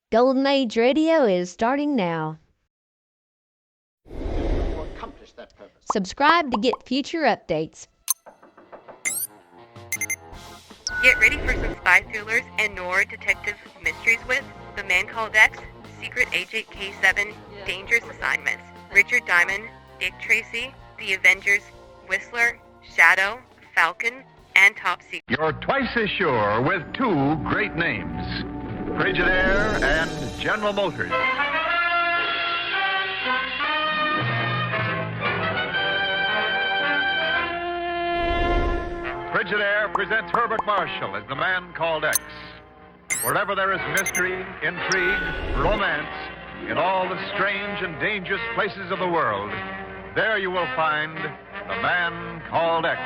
Golden Age Radio is starting now. To accomplish that purpose. Subscribe to get future updates. Get ready for some spy thrillers and noir detective mysteries with The Man Called X, Secret Agent K7, Dangerous Assignments, Richard Diamond, Dick Tracy, The Avengers, Whistler, Shadow, Falcon, and Top Secret. You're twice as sure with two great names, Frigidaire and General Motors. Frigidaire presents Herbert Marshall as the Man Called X. Wherever there is mystery, intrigue, romance, in all the strange and dangerous places of the world, there you will find the Man Called X.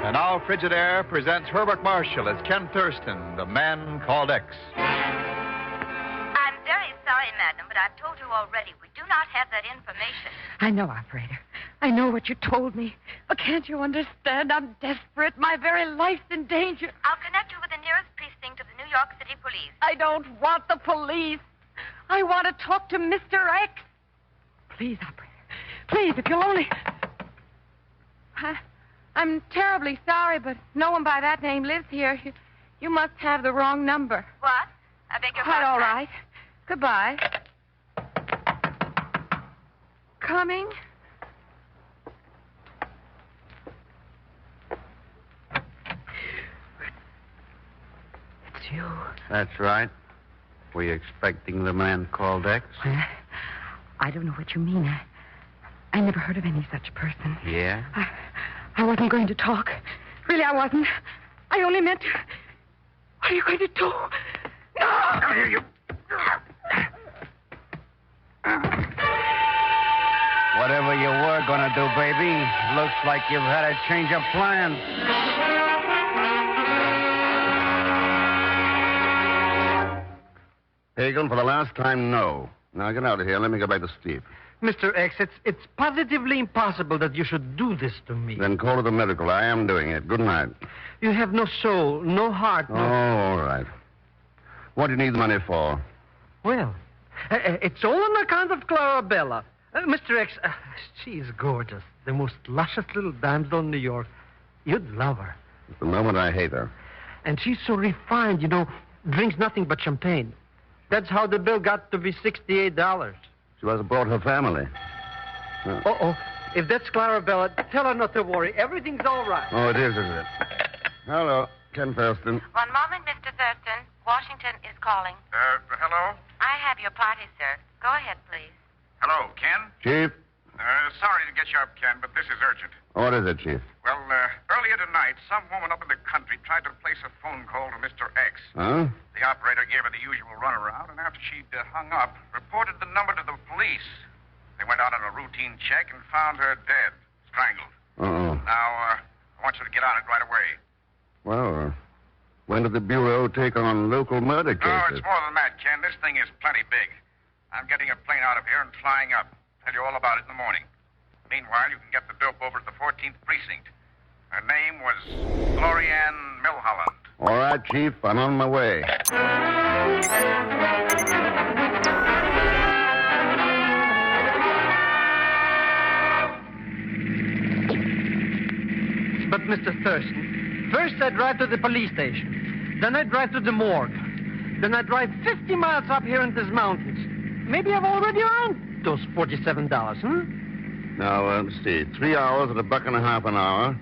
And now Frigidaire presents Herbert Marshall as Ken Thurston, the Man Called X. I'm very sorry, madam, but I've told you already. We do not have that information. I know, operator. I know what you told me. But can't you understand? I'm desperate. My very life's in danger. I'll connect you with the nearest precinct of the New York City Police. I don't want the police. I want to talk to Mr. X. Please, operator. Please, if you'll only... I'm terribly sorry, but no one by that name lives here. You must have the wrong number. What? I beg your Quite pardon. all right. Goodbye. Coming? It's you. That's right. Were you expecting the Man Called X? I don't know what you mean. I never heard of any such person. Yeah? I wasn't going to talk. Really, I wasn't. I only meant to... What are you going to do? No! Come here, you... Whatever you were gonna do, baby, looks like you've had a change of plans. Hagen, for the last time, no. Now get out of here. Let me go back to Steve. Mr. X, it's positively impossible that you should do this to me. Then call it a miracle. I am doing it. Good night. You have no soul, no heart, no... Oh, all right. What do you need the money for? Well, it's all on account of Clarabella. Mr. X, she's gorgeous. The most luscious little damsel in New York. You'd love her. At the moment, I hate her. And she's so refined, you know, drinks nothing but champagne. That's how the bill got to be $68. She must have brought her family. Uh-oh. If that's Clarabella, tell her not to worry. Everything's all right. Oh, it is it? Hello, Ken Thurston. One moment, Mr. Thurston. Washington is calling. Hello? I have your party, sir. Go ahead, please. Hello, Ken? Chief? Sorry to get you up, Ken, but this is urgent. What is it, Chief? Well, earlier tonight, some woman up in the country tried to place a phone call to Mr. X. Huh? The operator gave her the usual runaround, and after she'd hung up, reported the number to the police. They went out on a routine check and found her dead, strangled. Uh-oh. Now, I want you to get on it right away. Well, when did the Bureau take on local murder cases? Oh, it's more than that, Ken. This thing is plenty big. I'm getting a plane out of here and flying up. Tell you all about it in the morning. Meanwhile, you can get the dope over at the 14th Precinct. Her name was Glorianne Milholland. All right, Chief. I'm on my way. But, Mr. Thurston, first I drive to the police station. Then I drive to the morgue. Then I drive 50 miles up here in these mountains. Maybe I've already earned those $47, Now, Steve, 3 hours at $1.50 an hour.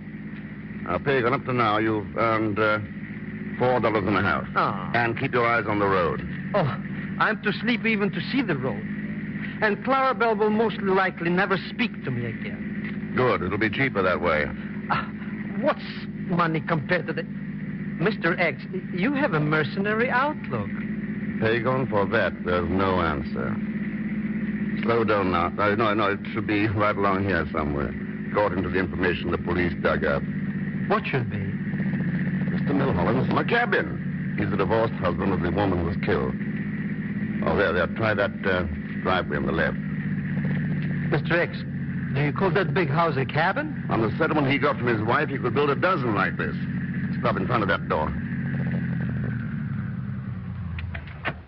Now, Pagan, up to now, you've earned $4.50. Oh. And keep your eyes on the road. Oh, I'm too sleepy even to see the road. And Clarabelle will most likely never speak to me again. Good. It'll be cheaper that way. What's money compared to the... Mr. X, you have a mercenary outlook. Pagan, for that, there's no answer. Slow down now. No, it should be right along here somewhere, according to the information the police dug up. What should be? Mr. Milholland's in my cabin. He's the divorced husband of the woman who was killed. Oh, there. Try that driveway on the left. Mr. X, do you call that big house a cabin? On the settlement he got from his wife, he could build a dozen like this. Stop in front of that door.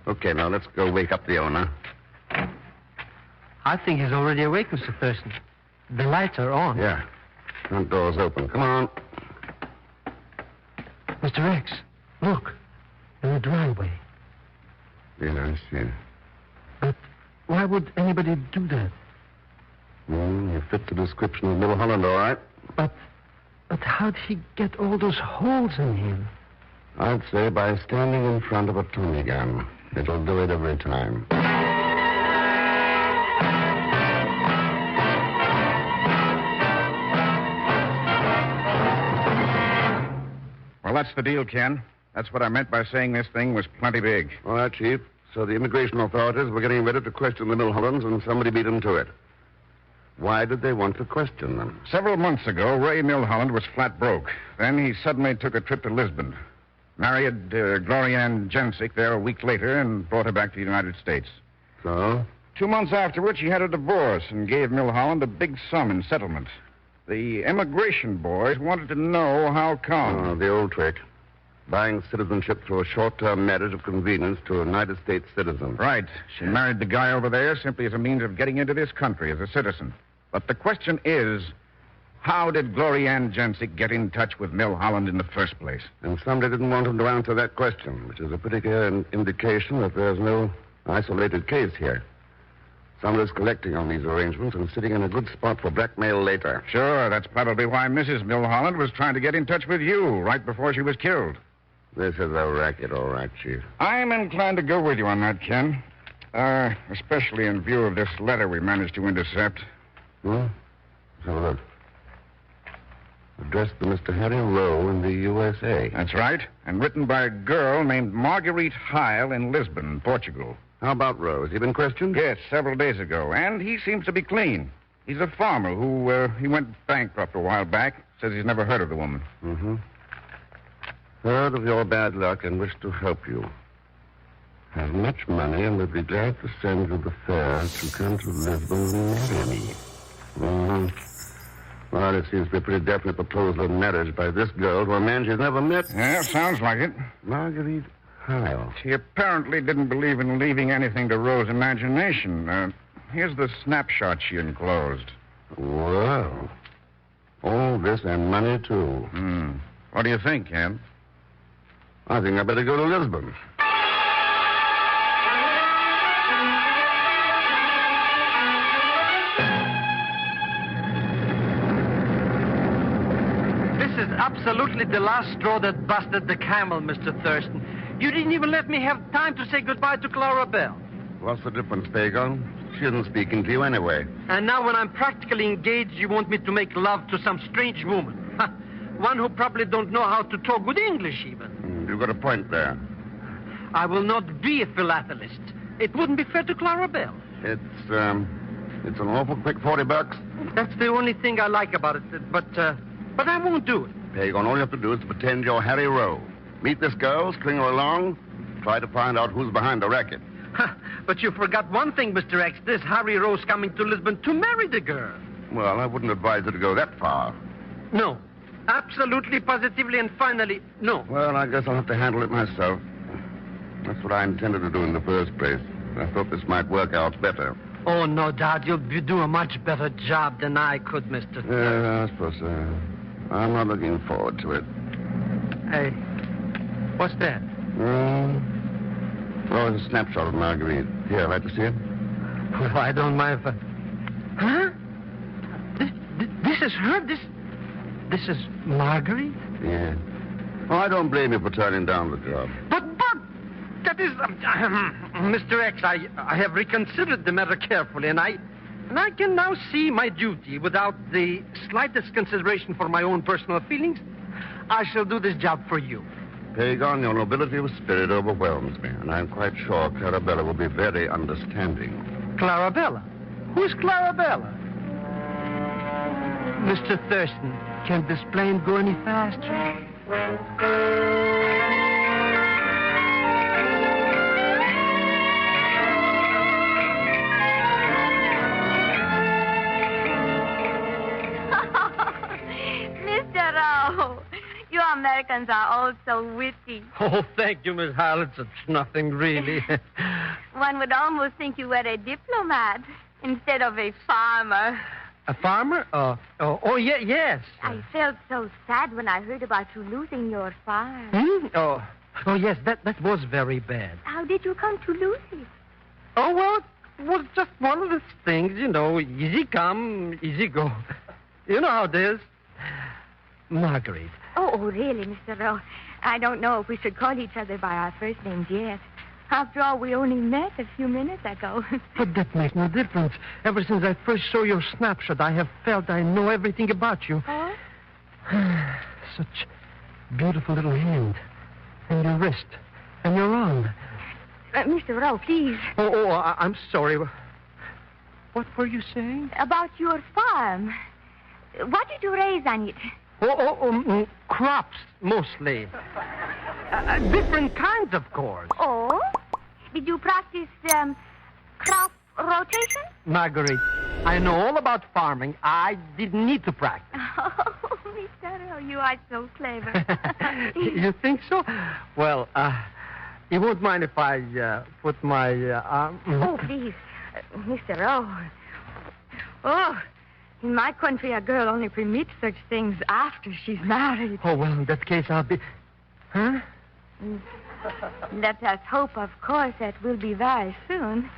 Okay, now let's go wake up the owner. I think he's already awake, Mr. Thurston. The lights are on. Yeah. Front door's open. Come on. Mr. X, look. In the driveway. Yeah, I see. But why would anybody do that? You fit the description of Mulholland, all right. But how'd he get all those holes in him? I'd say by standing in front of a Tommy gun. It'll do it every time. Well, that's the deal, Ken. That's what I meant by saying this thing was plenty big. All right, Chief. So the immigration authorities were getting ready to question the Mulhollands, and somebody beat them to it. Why did they want to question them? Several months ago, Ray Mulholland was flat broke. Then he suddenly took a trip to Lisbon. Married Gloria Ann Jensick there a week later and brought her back to the United States. So? 2 months afterwards, she had a divorce and gave Mulholland a big sum in settlement. The immigration boys wanted to know how come. Oh, the old trick. Buying citizenship through a short-term marriage of convenience to a United States citizen. Right. She married the guy over there simply as a means of getting into this country as a citizen. But the question is, how did Gloria Ann Jensick get in touch with Mulholland in the first place? And somebody didn't want him to answer that question, which is a pretty clear indication that there's no isolated case here. Somebody's collecting on these arrangements and sitting in a good spot for blackmail later. Sure, that's probably why Mrs. Mulholland was trying to get in touch with you right before she was killed. This is a racket, all right, Chief. I'm inclined to go with you on that, Ken. Especially in view of this letter we managed to intercept. Let's have a look. Addressed to Mr. Harry Rowe in the USA. That's right. And written by a girl named Marguerite Heil in Lisbon, Portugal. How about Rowe? Has he been questioned? Yes, several days ago. And he seems to be clean. He's a farmer who, he went bankrupt a while back. Says he's never heard of the woman. Mm-hmm. Heard of your bad luck and wish to help you. Have much money and would be glad to send you the fare to come to Lisbon and marry me. Well, it seems to be a pretty definite proposal of marriage by this girl to a man she's never met. Yeah, sounds like it. Marguerite Heil. She apparently didn't believe in leaving anything to Rose's imagination. Here's the snapshot she enclosed. Well, all this and money, too. What do you think, Ken? I think I better go to Lisbon. This is absolutely the last straw that busted the camel, Mr. Thurston. You didn't even let me have time to say goodbye to Clara Bell. What's the difference, Bygone? She isn't speaking to you anyway. And now when I'm practically engaged, you want me to make love to some strange woman. One who probably don't know how to talk good English, even. You've got a point there. I will not be a philatelist. It wouldn't be fair to Clara Bell. It's an awful quick $40. That's the only thing I like about it, but I won't do it. Bygone, all you have to do is to pretend you're Harry Rowe. Meet this girl, string her along, try to find out who's behind the racket. But you forgot one thing, Mr. X. This Harry Rowe's coming to Lisbon to marry the girl. Well, I wouldn't advise her to go that far. No. Absolutely, positively, and finally, no. Well, I guess I'll have to handle it myself. That's what I intended to do in the first place. I thought this might work out better. Oh, no doubt. You'll do a much better job than I could, Mr. Yeah, I suppose so. I'm not looking forward to it. Hey, what's that? Oh, it's a snapshot of Marguerite. Here, I'd like to see it. Well, I don't mind if Huh? This is her? This is Marguerite? Yeah. Well, I don't blame you for turning down the job. But, that is... Mr. X, I have reconsidered the matter carefully, and I can now see my duty without the slightest consideration for my own personal feelings. I shall do this job for you. Bygone, your nobility of spirit overwhelms me, and I'm quite sure Clarabella will be very understanding. Clarabella? Who's Clarabella? Mr. Thurston, can this plane go any faster? Oh, you Americans are all so witty. Oh, thank you, Miss Harlot. It's nothing, really. One would almost think you were a diplomat instead of a farmer. A farmer? Yes. I felt so sad when I heard about you losing your farm. Oh, yes, that was very bad. How did you come to lose it? Oh, well, it was just one of those things, easy come, easy go. You know how it is. Marguerite. Oh, really, Mr. Rowe? I don't know if we should call each other by our first names yet. After all, we only met a few minutes ago. But that makes no difference. Ever since I first saw your snapshot, I have felt I know everything about you. Oh? Such beautiful little hand. And your wrist. And your arm. Mr. Rowe, please. I'm sorry. What were you saying? About your farm. What did you raise on it? Crops, mostly. Different kinds, of course. Oh? Did you practice, crop rotation? Marguerite, I know all about farming. I didn't need to practice. Oh, Mr. Rowe, you are so clever. You think so? Well, you won't mind if I put my arm... Oh, please. Mr. Rowe. Oh, in my country, a girl only permits such things after she's married. Oh, well, in that case, I'll be... Huh? Let us hope, of course, that will be very soon.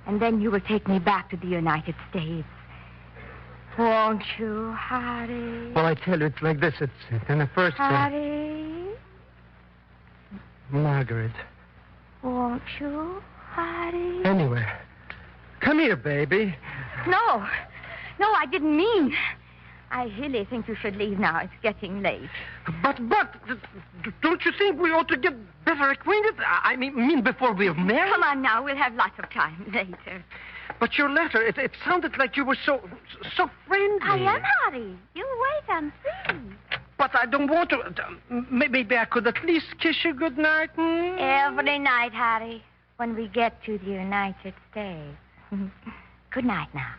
And then you will take me back to the United States. Won't you, Harry? Well, I tell you, it's like this. It's in the first... Harry? Margaret. Won't you, Harry? Anyway. Come here, baby. No. No, I didn't mean... I really think you should leave now. It's getting late. But, don't you think we ought to get better acquainted? I mean before we're married? Come on now, we'll have lots of time later. But your letter, it sounded like you were so friendly. I am, Harry. You wait and see. But I don't want to... Maybe I could at least kiss you goodnight. Every night, Harry, when we get to the United States. Good night now.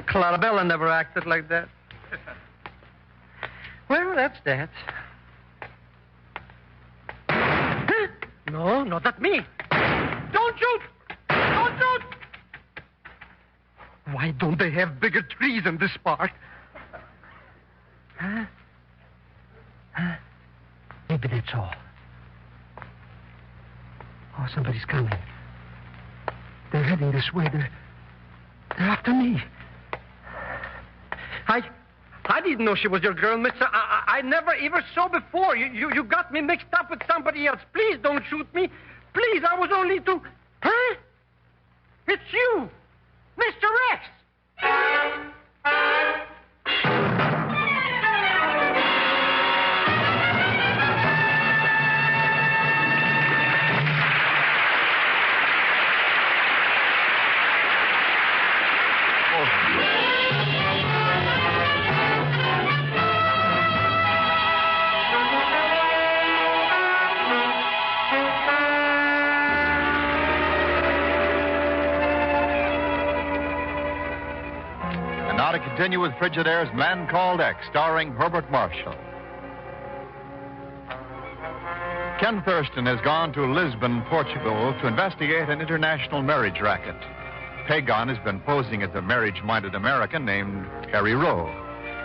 Clarabella never acted like that. Well, that's that. No, not at me. Don't shoot! Don't shoot! Why don't they have bigger trees in this park? Huh? Maybe that's all. Oh, somebody's coming. They're heading this way. They're after me. I didn't know she was your girl, mister. I never ever saw before. You got me mixed up with somebody else. Please don't shoot me. Please, I was only to... Huh? It's you, Mr. X. Now to continue with Frigidaire's Man Called X, starring Herbert Marshall. Ken Thurston has gone to Lisbon, Portugal, to investigate an international marriage racket. Pagon has been posing as a marriage-minded American named Harry Rowe,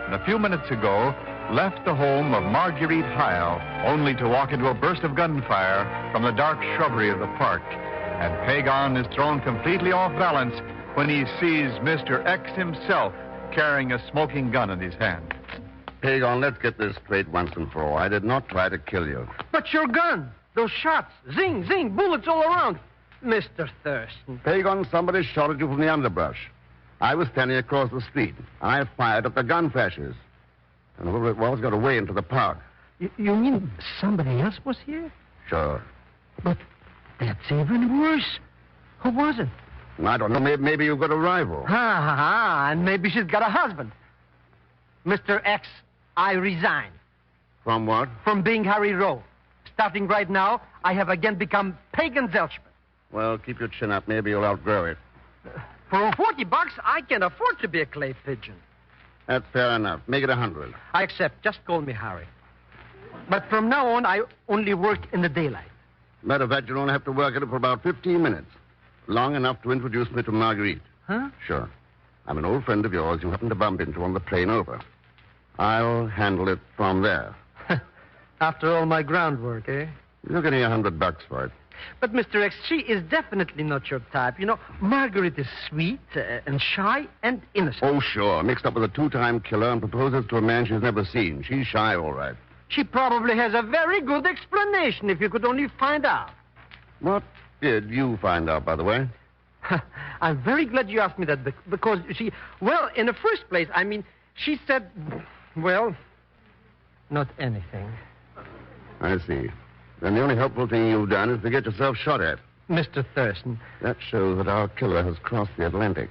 and a few minutes ago left the home of Marguerite Heil, only to walk into a burst of gunfire from the dark shrubbery of the park. And Pagon is thrown completely off balance when he sees Mr. X himself carrying a smoking gun in his hand. Pagon, let's get this straight once and for all. I did not try to kill you. But your gun, those shots, zing, zing, bullets all around. Mr. Thurston. Pagon, somebody shot at you from the underbrush. I was standing across the street. I fired at the gun flashes. And whoever it was got away into the park. You mean somebody else was here? Sure. But that's even worse. Who was it? I don't know. Maybe you've got a rival. And maybe she's got a husband. Mr. X, I resign. From what? From being Harry Rowe. Starting right now, I have again become Pagan Zelchman. Well, keep your chin up. Maybe you'll outgrow it. For $40, I can afford to be a clay pigeon. That's fair enough. Make it 100. I accept. Just call me Harry. But from now on, I only work in the daylight. Matter of fact, you'll only have to work at it for about 15 minutes. Long enough to introduce me to Marguerite. Huh? Sure. I'm an old friend of yours you happened to bump into on the plane over. I'll handle it from there. After all my groundwork, eh? You're getting $100 for it. But, Mr. X, she is definitely not your type. You know, Margaret is sweet and shy and innocent. Oh, sure. Mixed up with a two-time killer and proposes to a man she's never seen. She's shy, all right. She probably has a very good explanation if you could only find out. What did you find out, by the way? I'm very glad you asked me that because she... Well, in the first place, I mean, she said... Well, not anything. I see. Then the only helpful thing you've done is to get yourself shot at. Mr. Thurston. That shows that our killer has crossed the Atlantic.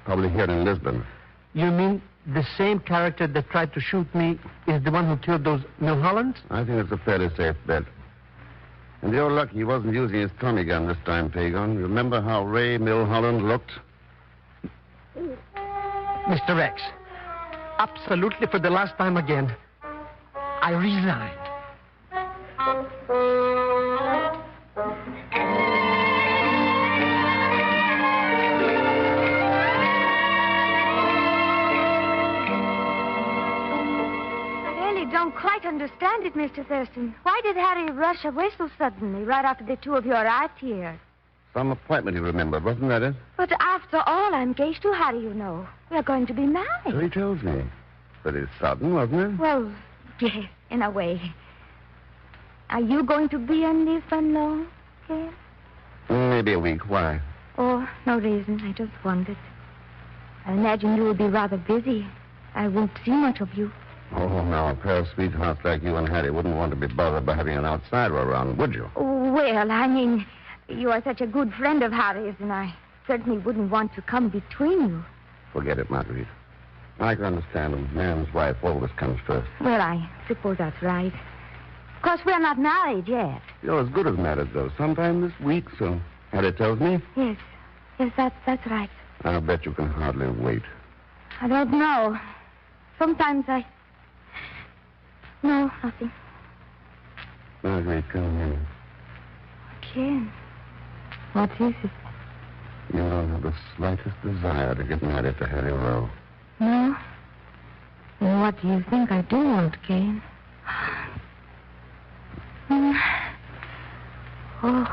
Probably here in Lisbon. You mean the same character that tried to shoot me is the one who killed those Milhollands? I think it's a fairly safe bet. And you're lucky he wasn't using his Tommy gun this time, Pagon. Remember how Ray Milholland looked? Mr. X, absolutely for the last time again, I resign. Don't quite understand it, Mr. Thurston. Why did Harry rush away so suddenly, right after the two of you arrived here? Some appointment he remembered, wasn't that it? But after all, I'm engaged to Harry, you know. We are going to be married. So he tells me. But it's sudden, wasn't it? Well, yes, in a way. Are you going to be on leave for long, Ken? Maybe a week. Why? Oh, no reason. I just wondered. I imagine you will be rather busy. I won't see much of you. Oh, now, a pair of sweethearts like you and Hattie wouldn't want to be bothered by having an outsider around, would you? Well, I mean, you are such a good friend of Harry's, and I certainly wouldn't want to come between you. Forget it, Marguerite. I can understand a man's wife always comes first. Well, I suppose that's right. Of course, we're not married yet. You're as good as married, though. Sometime this week, so Hattie tells me. Yes, that's right. I'll bet you can hardly wait. I don't know. Sometimes I... No, nothing. Marguerite, come here. Ken, what is it? You don't have the slightest desire to get married to Harry Rowe. No? Well, what do you think I do want, Ken? Oh,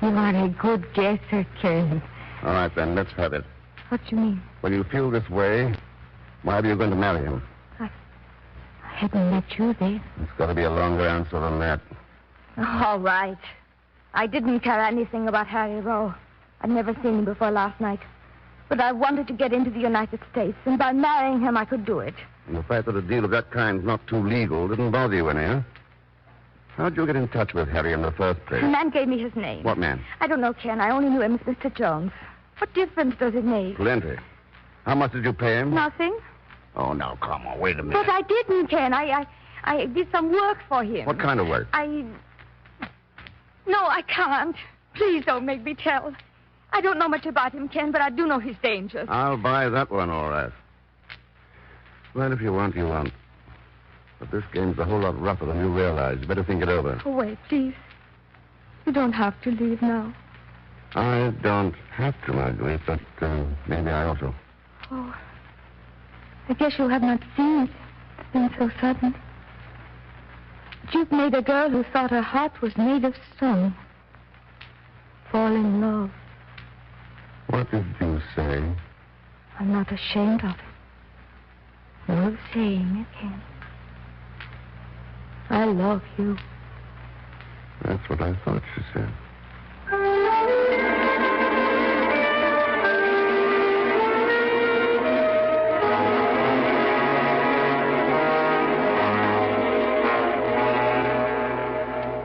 you are a good guesser, Ken. All right, then, let's have it. What do you mean? When you feel this way, why are you going to marry him? I hadn't met you then. It's got to be a longer answer than that. All right. I didn't care anything about Harry Rowe. I'd never seen him before last night. But I wanted to get into the United States, and by marrying him, I could do it. And the fact that a deal of that kind's not too legal didn't bother you any, huh? How'd you get in touch with Harry in the first place? The man gave me his name. What man? I don't know, Ken. I only knew him as Mr. Jones. What difference does it make? Plenty. How much did you pay him? Nothing. Oh, now, come on. Wait a minute. But I didn't, Ken. I did some work for him. What kind of work? No, I can't. Please don't make me tell. I don't know much about him, Ken, but I do know he's dangerous. I'll buy that one, all right. Well, if you want, you want. But this game's a whole lot rougher than you realize. You better think it over. Oh, wait, please. You don't have to leave now. I don't have to, Marguerite, but maybe I ought to. Oh, I guess you have not seen it. It's been so sudden. But you've made a girl who thought her heart was made of stone fall in love. What did you say? I'm not ashamed of it. Nor saying it, Ken. I love you. That's what I thought she said.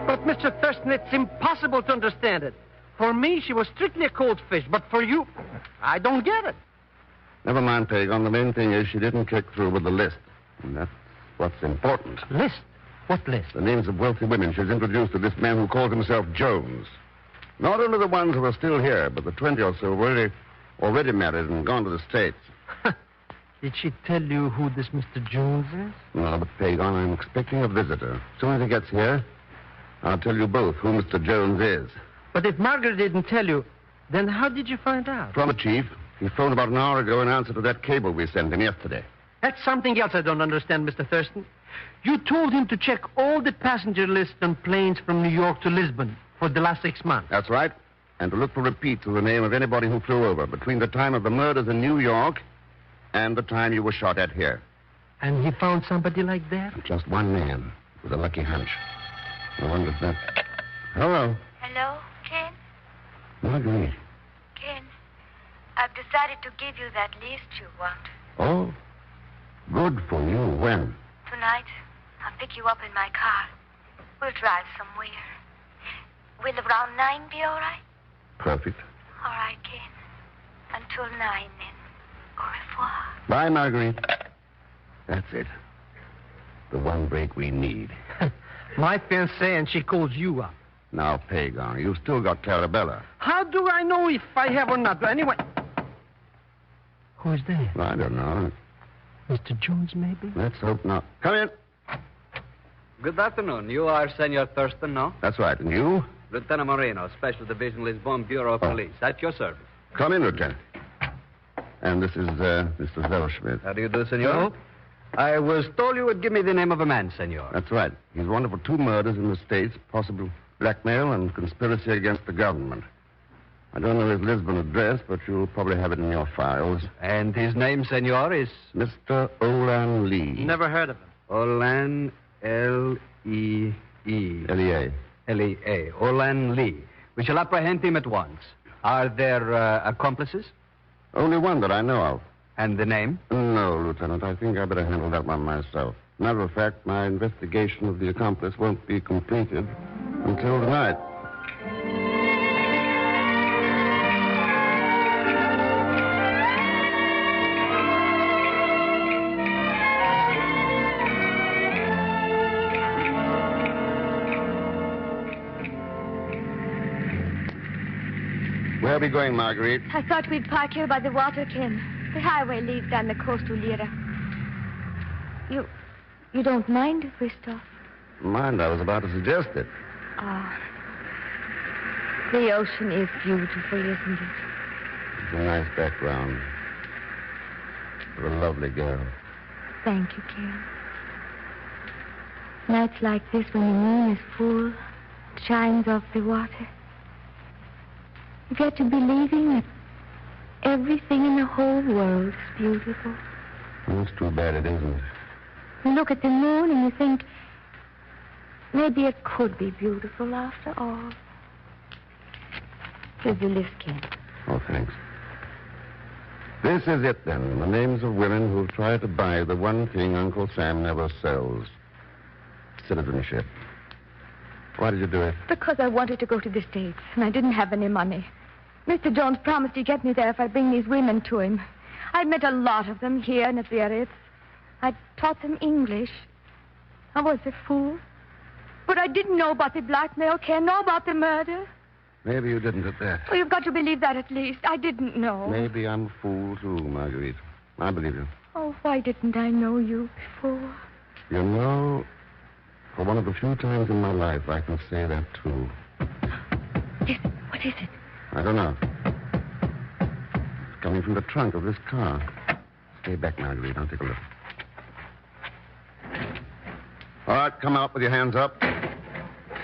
But, Mr. Thurston, it's impossible to understand it. For me, she was strictly a cold fish, but for you, I don't get it. Never mind, Pagon. The main thing is she didn't kick through with the list. And that's what's important. List? What list? The names of wealthy women she's introduced to this man who calls himself Jones. Not only the ones who are still here, but the 20 or so who already Already married and gone to the States. Did she tell you who this Mr. Jones is? No, but Pagon, I'm expecting a visitor. As soon as he gets here, I'll tell you both who Mr. Jones is. But if Margaret didn't tell you, then how did you find out? From the chief. He phoned about an hour ago in answer to that cable we sent him yesterday. That's something else I don't understand, Mr. Thurston. You told him to check all the passenger lists on planes from New York to Lisbon for the last 6 months. That's right. And to look for repeats of the name of anybody who flew over between the time of the murders in New York and the time you were shot at here. And he found somebody like that? Just one man with a lucky hunch. I wonder if that... Hello. Hello, Ken? Marguerite. Ken, I've decided to give you that list you want. Oh, good for you. When? Tonight, I'll pick you up in my car. We'll drive somewhere. Will around 9 be all right? Perfect. All right, Ken. Until 9, then. Au revoir. Bye, Marguerite. That's it. The one break we need. My fiancée, and she calls you up. Now, Pagon, you've still got Clarabella. How do I know if I have or not? Anyway. Who's there? I don't know. Mr. Jones, maybe? Let's hope not. Come in. Good afternoon. You are Senor Thurston, no? That's right. And you? Lieutenant Moreno, Special Division, Lisbon Bureau of Police. At your service. Come in, Lieutenant. And this is Mr. Zellschmidt. How do you do, Senor? I was told you would give me the name of a man, Senor. That's right. He's wanted for 2 murders in the States, possible blackmail and conspiracy against the government. I don't know his Lisbon address, but you'll probably have it in your files. And his name, Senor, is? Mr. Olan Lee. Never heard of him. Olan L-E-E. L-E-A. L-E-A. Olan Lee. We shall apprehend him at once. Are there accomplices? Only one that I know of. And the name? No, Lieutenant. I think I better handle that one myself. Matter of fact, my investigation of the accomplice won't be completed until tonight. Where are we going, Marguerite? I thought we'd park here by the water, Ken. The highway leads down the coast to Lira. You don't mind if we stop? Mind, I was about to suggest it. Ah. The ocean is beautiful, isn't it? It's a nice background for a lovely girl. Thank you, Ken. Nights like this when the moon is full, it shines off the water. You get to believing that everything in the whole world is beautiful. Well, it's too bad it isn't. You look at the moon and you think, maybe it could be beautiful after all. Here's the list, Ken. Oh, thanks. This is it, then. The names of women who've tried to buy the one thing Uncle Sam never sells. Citizenship. Why did you do it? Because I wanted to go to the States, and I didn't have any money. Mr. Jones promised to get me there if I bring these women to him. I'd met a lot of them here and at Biarritz. I taught them English. I was a fool. But I didn't know about the blackmail, Ken, know about the murder. Maybe you didn't at that. Oh, you've got to believe that at least. I didn't know. Maybe I'm a fool, too, Marguerite. I believe you. Oh, why didn't I know you before? You know, for one of the few times in my life, I can say that, too. Listen, what is it? I don't know. It's coming from the trunk of this car. Stay back, Marguerite. I'll take a look. All right, come out with your hands up.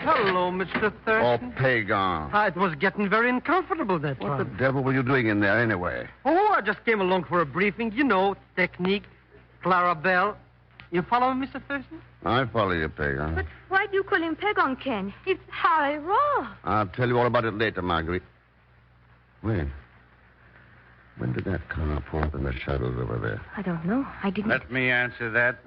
Hello, Mr. Oh, Thurston. Pagon. It was getting very uncomfortable that What the time. devil were you doing in there anyway? Oh, I just came along for a briefing. You know, technique, Clarabelle. You follow me, Mr. Thurston? I follow you, Pagon. But why do you call him Pagon, Ken? It's Harry Ross. I'll tell you all about it later, Marguerite. Wait. When did that car pull up in the shadows over there? I don't know. I didn't... Let me answer that.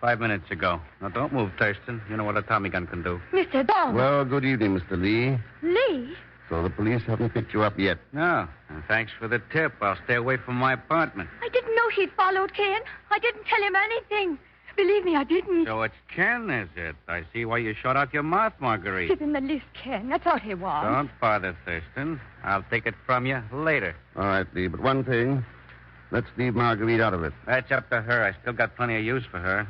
5 minutes ago. Now, don't move, Thurston. You know what a Tommy gun can do. Mr. Don. Well, good evening, Mr. Lee. Lee? So the police haven't picked you up yet. No. And thanks for the tip. I'll stay away from my apartment. I didn't know he'd followed Ken. I didn't tell him anything. Believe me, I didn't. So it's Ken, is it? I see why you shot out your mouth, Marguerite. Give him the list, Ken. That's all he wants. Don't bother, Thurston. I'll take it from you later. All right, Lee, but one thing. Let's leave Marguerite out of it. That's up to her. I still got plenty of use for her.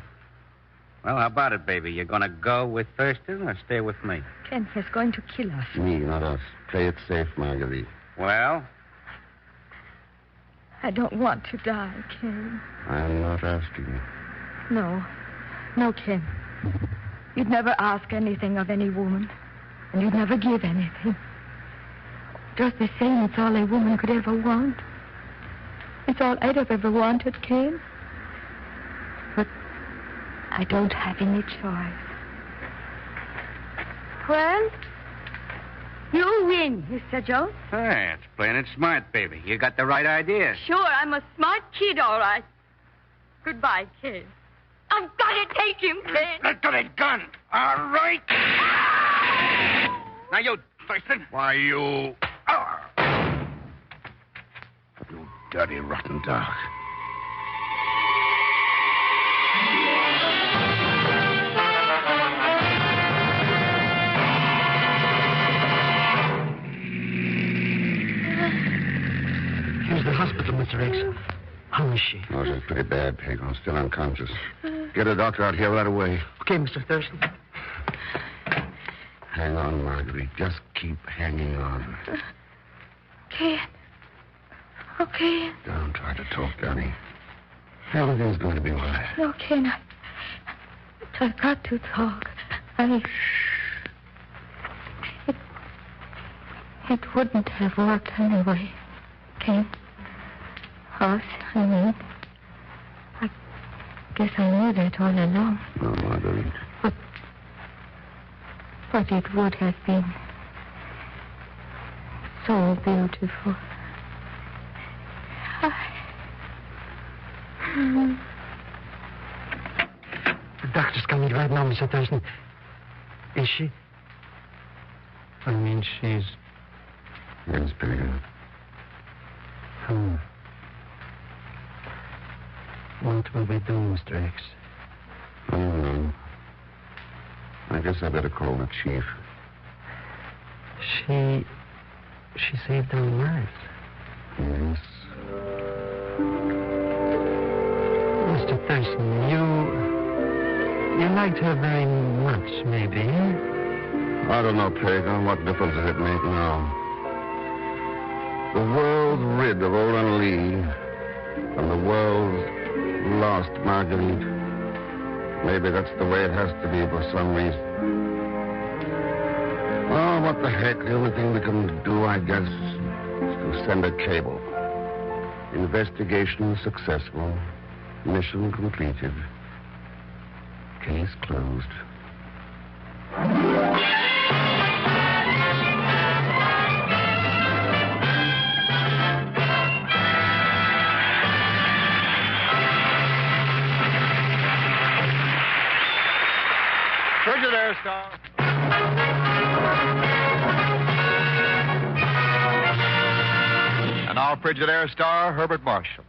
Well, how about it, baby? You gonna go with Thurston or stay with me? Ken is going to kill us. Me, not us. Play it safe, Marguerite. Well? I don't want to die, Ken. I'm not asking. No. No, Ken. You'd never ask anything of any woman. And you'd never give anything. Just the same, it's all a woman could ever want. It's all I'd have ever wanted, Ken. But I don't have any choice. Well, you win, Mr. Jones. Hey, it's plain and smart, baby. You got the right idea. Sure, I'm a smart kid, all right. Goodbye, Ken. I've got to take him, Ken. Let go that gun. All right. Now, you, Thurston. Why, you... You dirty, rotten dog. Here's the hospital, Mr. X. How is she? Oh, she's pretty bad, Peg. I'm still unconscious. Get a doctor out here right away. Okay, Mr. Thurston. Hang on, Marguerite. Just keep hanging on. Ken. Okay. Don't try to talk, Johnny. Everything's going to be all right. No, Ken. I've got to talk. It wouldn't have worked anyway, Ken. Us, I mean. I guess I knew that all along. No, Marguerite. But it would have been so beautiful. The doctor's coming right now, Mr. Thurston. Is she? I mean, she's... Yes, Peg. What will we do, Mr. X? I don't know. I guess I better call the chief. She saved our lives. Yes. Mr. Thurston, you liked her very much, maybe. I don't know, Peg. What difference does it make now? The world's rid of old Lee, and the world's lost Marguerite. Maybe that's the way it has to be for some reason. Oh, what the heck? The only thing we can do, I guess, is to send a cable. Investigation successful. Mission completed. Case closed. Frigidaire star. And now Frigidaire star Herbert Marshall.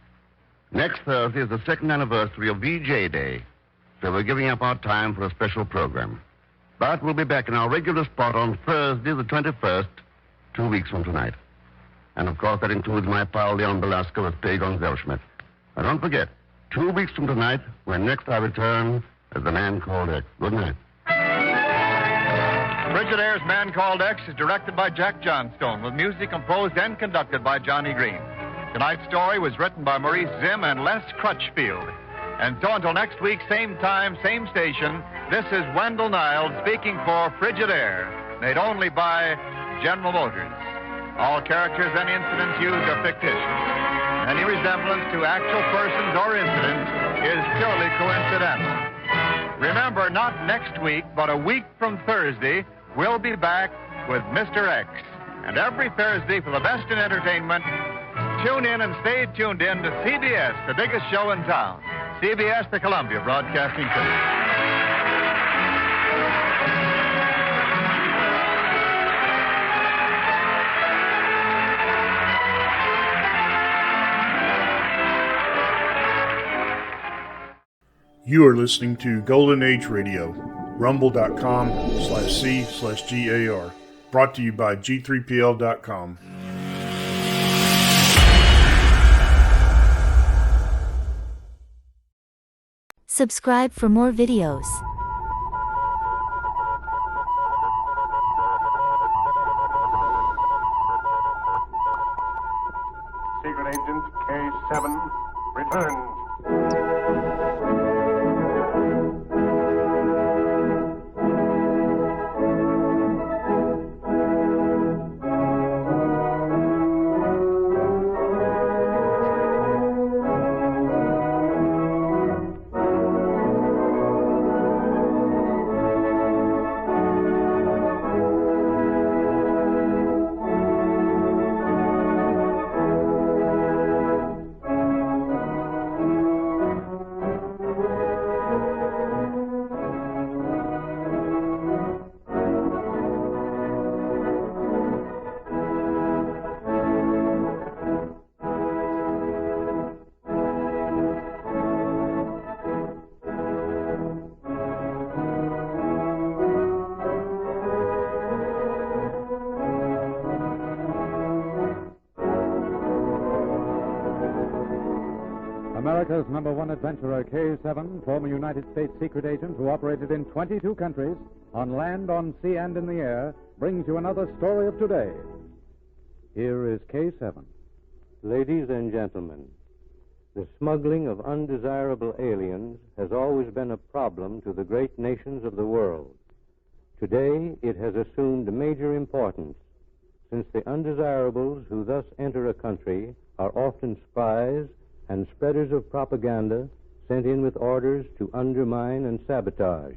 Next Thursday is the second anniversary of VJ Day, so we're giving up our time for a special program. But we'll be back in our regular spot on Thursday, the 21st, 2 weeks from tonight. And, of course, that includes my pal Leon Belasco with Bygone Zellschmidt. And don't forget, 2 weeks from tonight, when next I return as the Man Called X. Good night. Frigidaire's Man Called X is directed by Jack Johnstone, with music composed and conducted by Johnny Green. Tonight's story was written by Maurice Zimm and Les Crutchfield. And so until next week, same time, same station, this is Wendell Niles speaking for Frigidaire, made only by General Motors. All characters and incidents used are fictitious. Any resemblance to actual persons or incidents is purely coincidental. Remember, not next week, but a week from Thursday, we'll be back with Mr. X. And every Thursday, for the best in entertainment, tune in and stay tuned in to CBS, the biggest show in town. CBS, the Columbia Broadcasting System. You are listening to Golden Age Radio, rumble.com/C/GAR, brought to you by G3PL.com. Subscribe for more videos. Secret Agent K7 returns. America's #1 adventurer, K7, former United States secret agent who operated in 22 countries, on land, on sea, and in the air, brings you another story of today. Here is K7. Ladies and gentlemen, the smuggling of undesirable aliens has always been a problem to the great nations of the world. Today, it has assumed major importance, since the undesirables who thus enter a country are often spies and spreaders of propaganda sent in with orders to undermine and sabotage.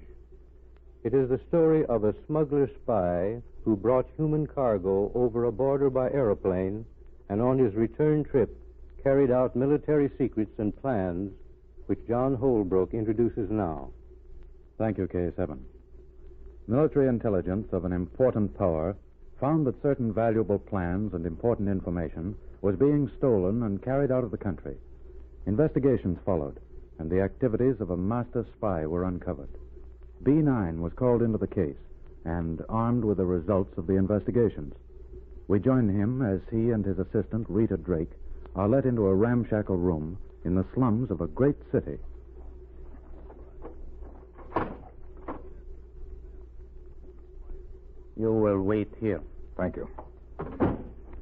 It is the story of a smuggler spy who brought human cargo over a border by aeroplane and on his return trip carried out military secrets and plans which John Holbrook introduces now. Thank you, K7. Military intelligence of an important power found that certain valuable plans and important information was being stolen and carried out of the country. Investigations followed, and the activities of a master spy were uncovered. B9 was called into the case, and armed with the results of the investigations. We join him as he and his assistant, Rita Drake, are let into a ramshackle room in the slums of a great city. You will wait here. Thank you.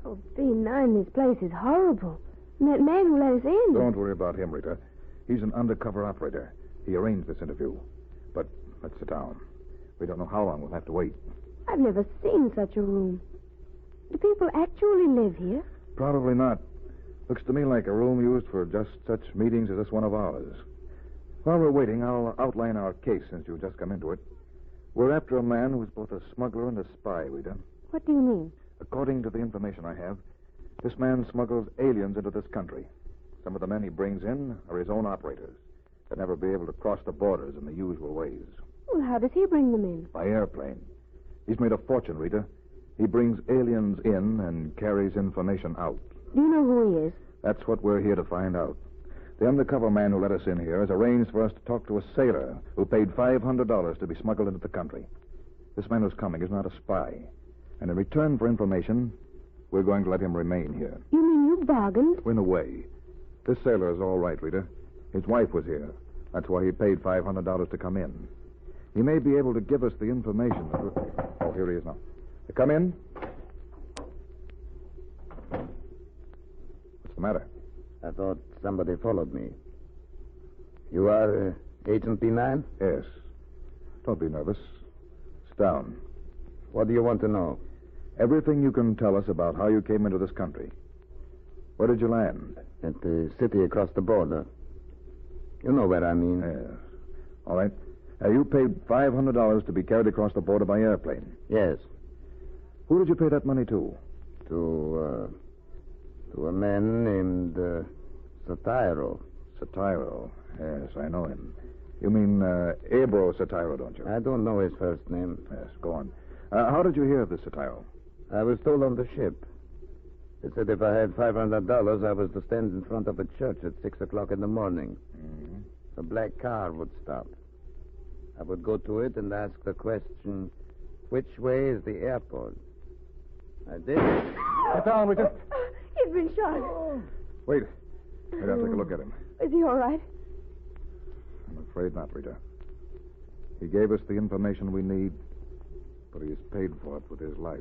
Oh, B9, this place is horrible. And that man who let us in. Don't worry about him, Rita. He's an undercover operator. He arranged this interview. But let's sit down. We don't know how long we'll have to wait. I've never seen such a room. Do people actually live here? Probably not. Looks to me like a room used for just such meetings as this one of ours. While we're waiting, I'll outline our case since you've just come into it. We're after a man who's both a smuggler and a spy, Rita. What do you mean? According to the information I have, this man smuggles aliens into this country. Some of the men he brings in are his own operators. They'll never be able to cross the borders in the usual ways. Well, how does he bring them in? By airplane. He's made a fortune, Rita. He brings aliens in and carries information out. Do you know who he is? That's what we're here to find out. The undercover man who let us in here has arranged for us to talk to a sailor who paid $500 to be smuggled into the country. This man who's coming is not a spy. And in return for information, we're going to let him remain here. You mean you bargained? In a way. This sailor is all right, Rita. His wife was here. That's why he paid $500 to come in. He may be able to give us the information. Oh, here he is now. Come in. What's the matter? I thought somebody followed me. You are Agent B9? Yes. Don't be nervous. Sit down. What do you want to know? Everything you can tell us about how you came into this country. Where did you land? At the city across the border. You know where I mean. Yes. All right. You paid $500 to be carried across the border by airplane. Yes. Who did you pay that money to? To a man named Satiro. Satiro? Yes, I know him. You mean Abro Satiro, don't you? I don't know his first name. Yes, go on. How did you hear of this Satiro? I was told on the ship. It said if I had $500, I was to stand in front of a church at 6 o'clock in the morning. Mm-hmm. A black car would stop. I would go to it and ask the question, which way is the airport? I did. Get down, Rita. He's been shot. Wait. Wait, I'll take a look at him. Is he all right? I'm afraid not, Rita. He gave us the information we need, but he's paid for it with his life.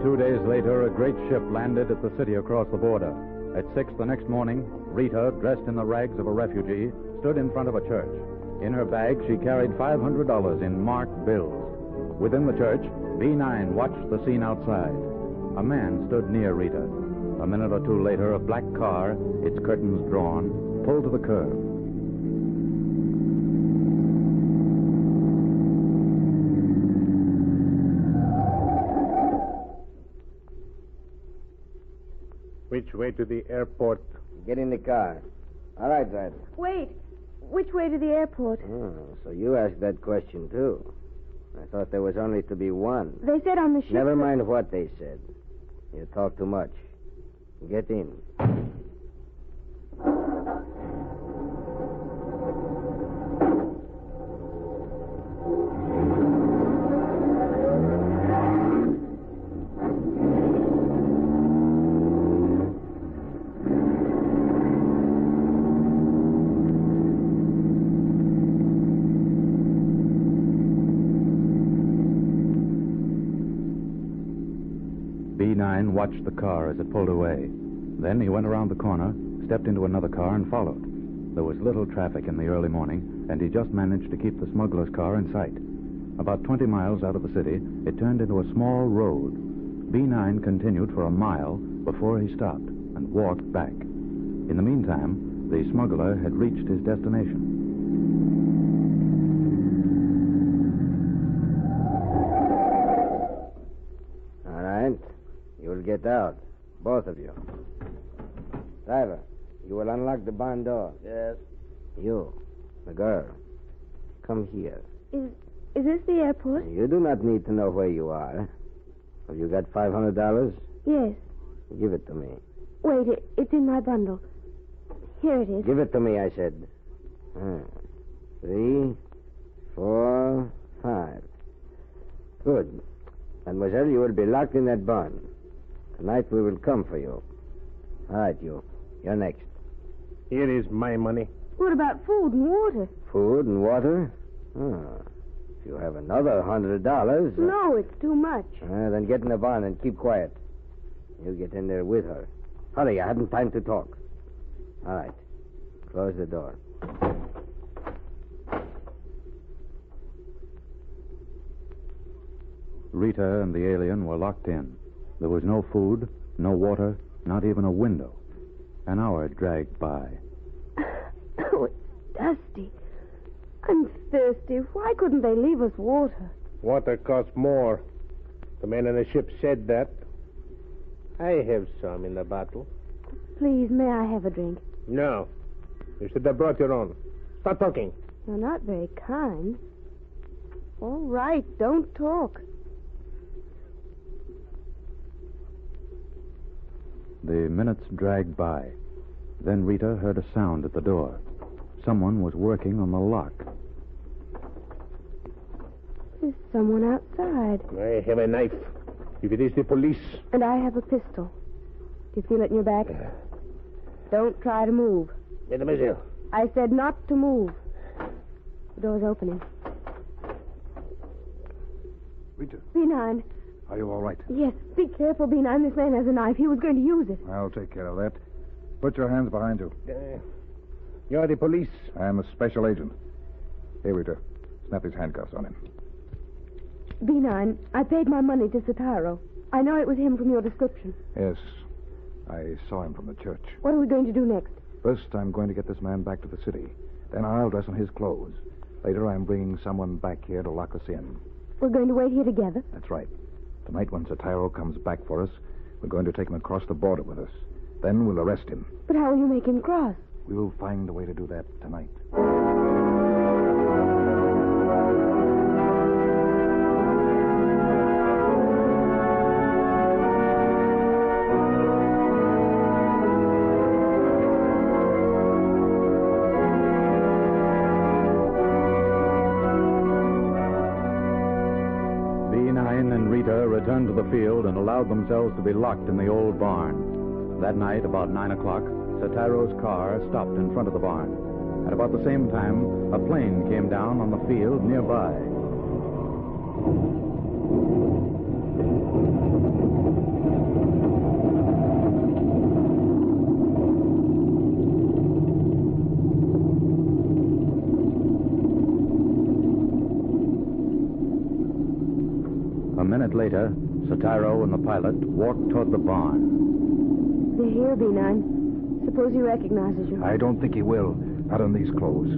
2 days later, a great ship landed at the city across the border. At 6 the next morning, Rita, dressed in the rags of a refugee, stood in front of a church. In her bag, she carried $500 in marked bills. Within the church, B9 watched the scene outside. A man stood near Rita. A minute or two later, a black car, its curtains drawn, pulled to the curb. Which way to the airport? Get in the car. All right, driver. Wait. Which way to the airport? Oh, so you asked that question, too. I thought there was only to be one. They said on the ship... Never mind what they said. You talk too much. Get in. B9 watched the car as it pulled away. Then he went around the corner, stepped into another car, and followed. There was little traffic in the early morning, and he just managed to keep the smuggler's car in sight. About 20 miles out of the city, it turned into a small road. B9 continued for a mile before he stopped and walked back. In the meantime, the smuggler had reached his destination. All right. You'll get out. Both of you. Driver, you will unlock the barn door. Yes. You, the girl, come here. Is this the airport? You do not need to know where you are. Have you got $500? Yes. Give it to me. Wait, it's in my bundle. Here it is. Give it to me, I said. 3, 4, 5. Good. Mademoiselle, you will be locked in that barn. Tonight we will come for you. All right, you. You're next. Here is my money. What about food and water? Food and water? If you have another $100... No, it's too much. Then get in the barn and keep quiet. You get in there with her. Hurry, I haven't time to talk. All right. Close the door. Rita and the alien were locked in. There was no food, no water, not even a window. An hour dragged by. Oh, it's dusty. I'm thirsty. Why couldn't they leave us water? Water costs more. The man on the ship said that. I have some in the bottle. Please, may I have a drink? No. You should have brought your own. Stop talking. You're not very kind. All right, don't talk. The minutes dragged by. Then Rita heard a sound at the door. Someone was working on the lock. There's someone outside. I have a knife. If it is the police... And I have a pistol. Do you feel it in your back? Don't try to move. Mademoiselle. I said not to move. The door's opening. Rita. B9. Are you all right? Yes, be careful, B9. This man has a knife. He was going to use it. I'll take care of that. Put your hands behind you. You're the police. I'm a special agent. Here, Rita. Snap his handcuffs on him. B9, I paid my money to Sataro. I know it was him from your description. Yes. I saw him from the church. What are we going to do next? First, I'm going to get this man back to the city. Then I'll dress in his clothes. Later, I'm bringing someone back here to lock us in. We're going to wait here together? That's right. Tonight, when Sataro comes back for us, We're going to take him across the border with us. Then we'll arrest him. But how will you make him cross? We'll find a way to do that tonight. B9 and Rita returned to the field and allowed themselves to be locked in the old barn. That night, about 9 o'clock, Satiro's car stopped in front of the barn. At about the same time, a plane came down on the field nearby. A minute later, Satiro and the pilot walked toward the barn. They're here, B9. Suppose he recognizes you. I don't think he will. Not in these clothes.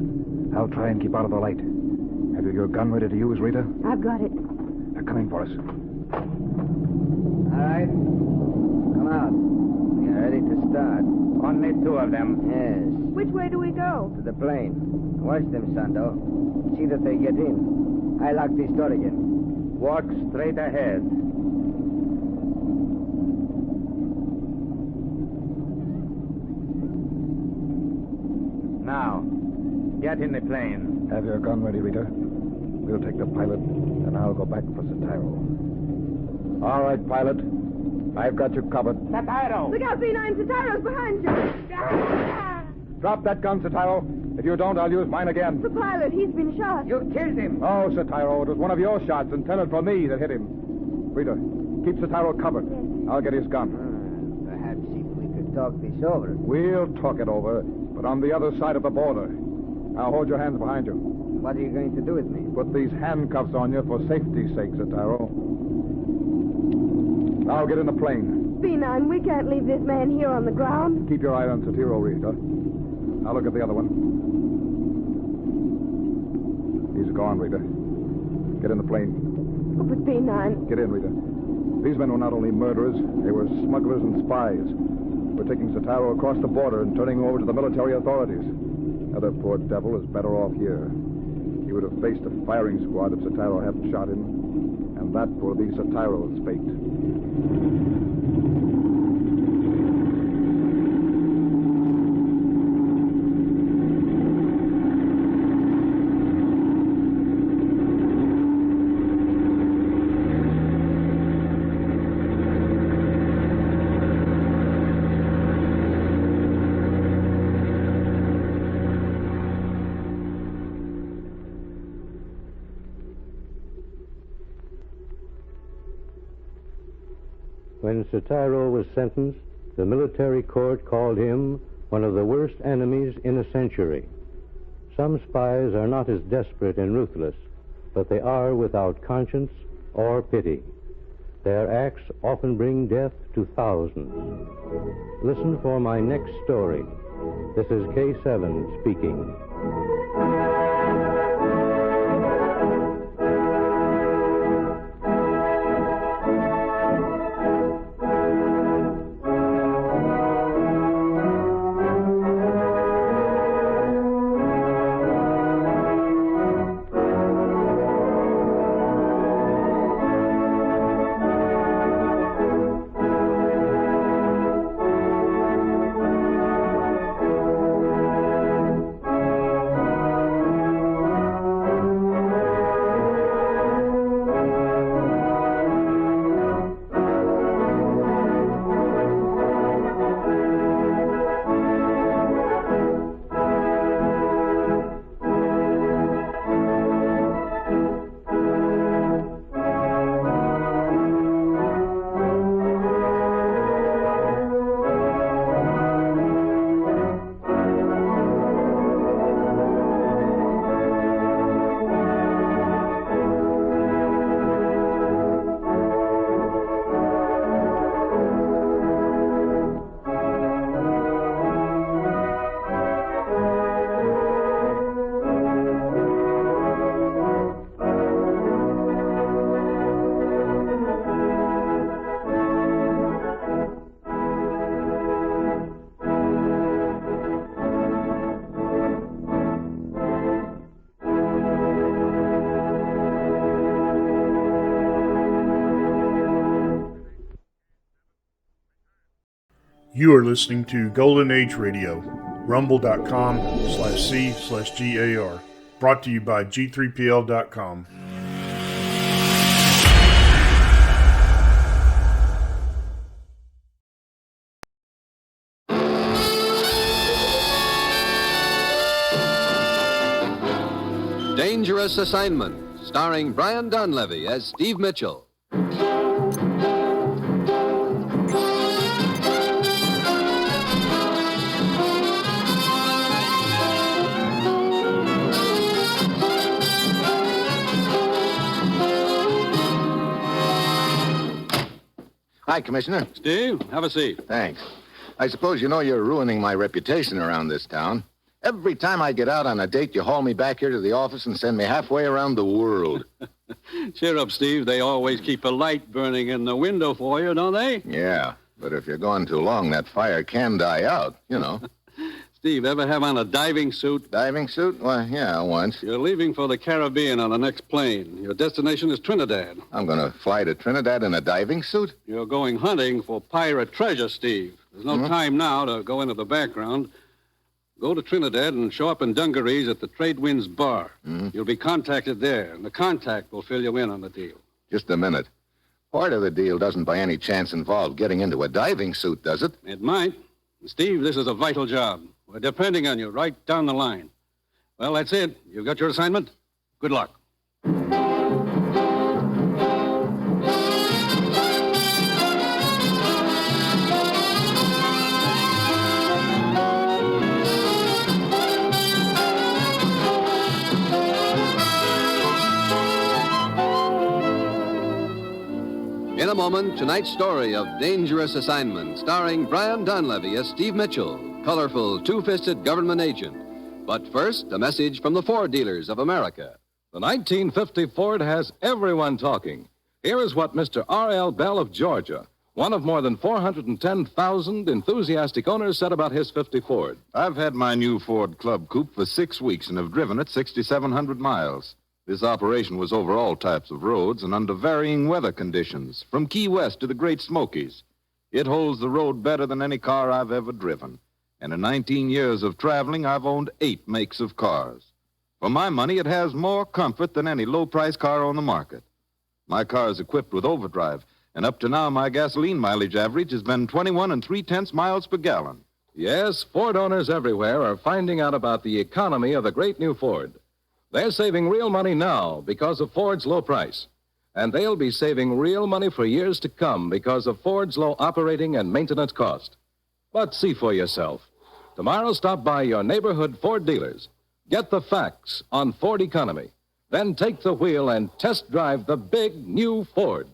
I'll try and keep out of the light. Have you your gun ready to use, Rita? I've got it. They're coming for us. All right. Come out. We're ready to start. Only two of them. Yes. Which way do we go? To the plane. Watch them, Santo. See that they get in. I lock this door again. Walk straight ahead. Now, get in the plane. Have your gun ready, Rita. We'll take the pilot, and I'll go back for Satiro. All right, pilot. I've got you covered. Satiro! Look out, B9. Satiro's behind you. Drop that gun, Satiro. If you don't, I'll use mine again. The pilot, he's been shot. You killed him. Oh, Satiro, it was one of your shots intended for me that hit him. Rita, keep Satiro covered. I'll get his gun. Perhaps if we could talk this over. We'll talk it over, but on the other side of the border. Now hold your hands behind you. What are you going to do with me? Put these handcuffs on you for safety's sake, Satiro. Now get in the plane. B9, we can't leave this man here on the ground. Keep your eye on Satiro, Rita. Now look at the other one. He's gone, Rita. Get in the plane. Oh, but B9... Get in, Rita. These men were not only murderers, they were smugglers and spies. We're taking Satiro across the border and turning him over to the military authorities. Another poor devil is better off here. He would have faced a firing squad if Satiro hadn't shot him. And that will be Satiro's fate. When Satiro was sentenced, the military court called him one of the worst enemies in a century. Some spies are not as desperate and ruthless, but they are without conscience or pity. Their acts often bring death to thousands. Listen for my next story. This is K7 speaking. You are listening to Golden Age Radio, rumble.com/C/GAR. Brought to you by G3PL.com. Dangerous Assignment, starring Brian Donlevy as Steve Mitchell. Hi, Commissioner. Steve, have a seat. Thanks. I suppose you know you're ruining my reputation around this town. Every time I get out on a date, you haul me back here to the office and send me halfway around the world. Cheer up, Steve. They always keep a light burning in the window for you, don't they? Yeah, but if you're gone too long, that fire can die out, you know. Steve, ever have on a diving suit? Diving suit? Why, yeah, once. You're leaving for the Caribbean on the next plane. Your destination is Trinidad. I'm going to fly to Trinidad in a diving suit? You're going hunting for pirate treasure, Steve. There's no time now to go into the background. Go to Trinidad and show up in dungarees at the Trade Winds Bar. You'll be contacted there, and the contact will fill you in on the deal. Just a minute. Part of the deal doesn't by any chance involve getting into a diving suit, does it? It might. Steve, this is a vital job. We're depending on you right down the line. Well, that's it. You've got your assignment. Good luck. In a moment, tonight's story of Dangerous Assignment, starring Brian Donlevy as Steve Mitchell, colorful, two-fisted government agent. But first, a message from the Ford dealers of America. The 1950 Ford has everyone talking. Here is what Mr. R.L. Bell of Georgia, one of more than 410,000 enthusiastic owners, said about his 50 Ford. I've had my new Ford Club Coupe for 6 weeks and have driven it 6,700 miles. This operation was over all types of roads and under varying weather conditions, from Key West to the Great Smokies. It holds the road better than any car I've ever driven. And in 19 years of traveling, I've owned 8 makes of cars. For my money, it has more comfort than any low-price car on the market. My car is equipped with overdrive, and up to now, my gasoline mileage average has been 21 3/10 miles per gallon. Yes, Ford owners everywhere are finding out about the economy of the great new Ford. They're saving real money now because of Ford's low price. And they'll be saving real money for years to come because of Ford's low operating and maintenance cost. But see for yourself. Tomorrow, stop by your neighborhood Ford dealers. Get the facts on Ford economy. Then take the wheel and test drive the big new Ford.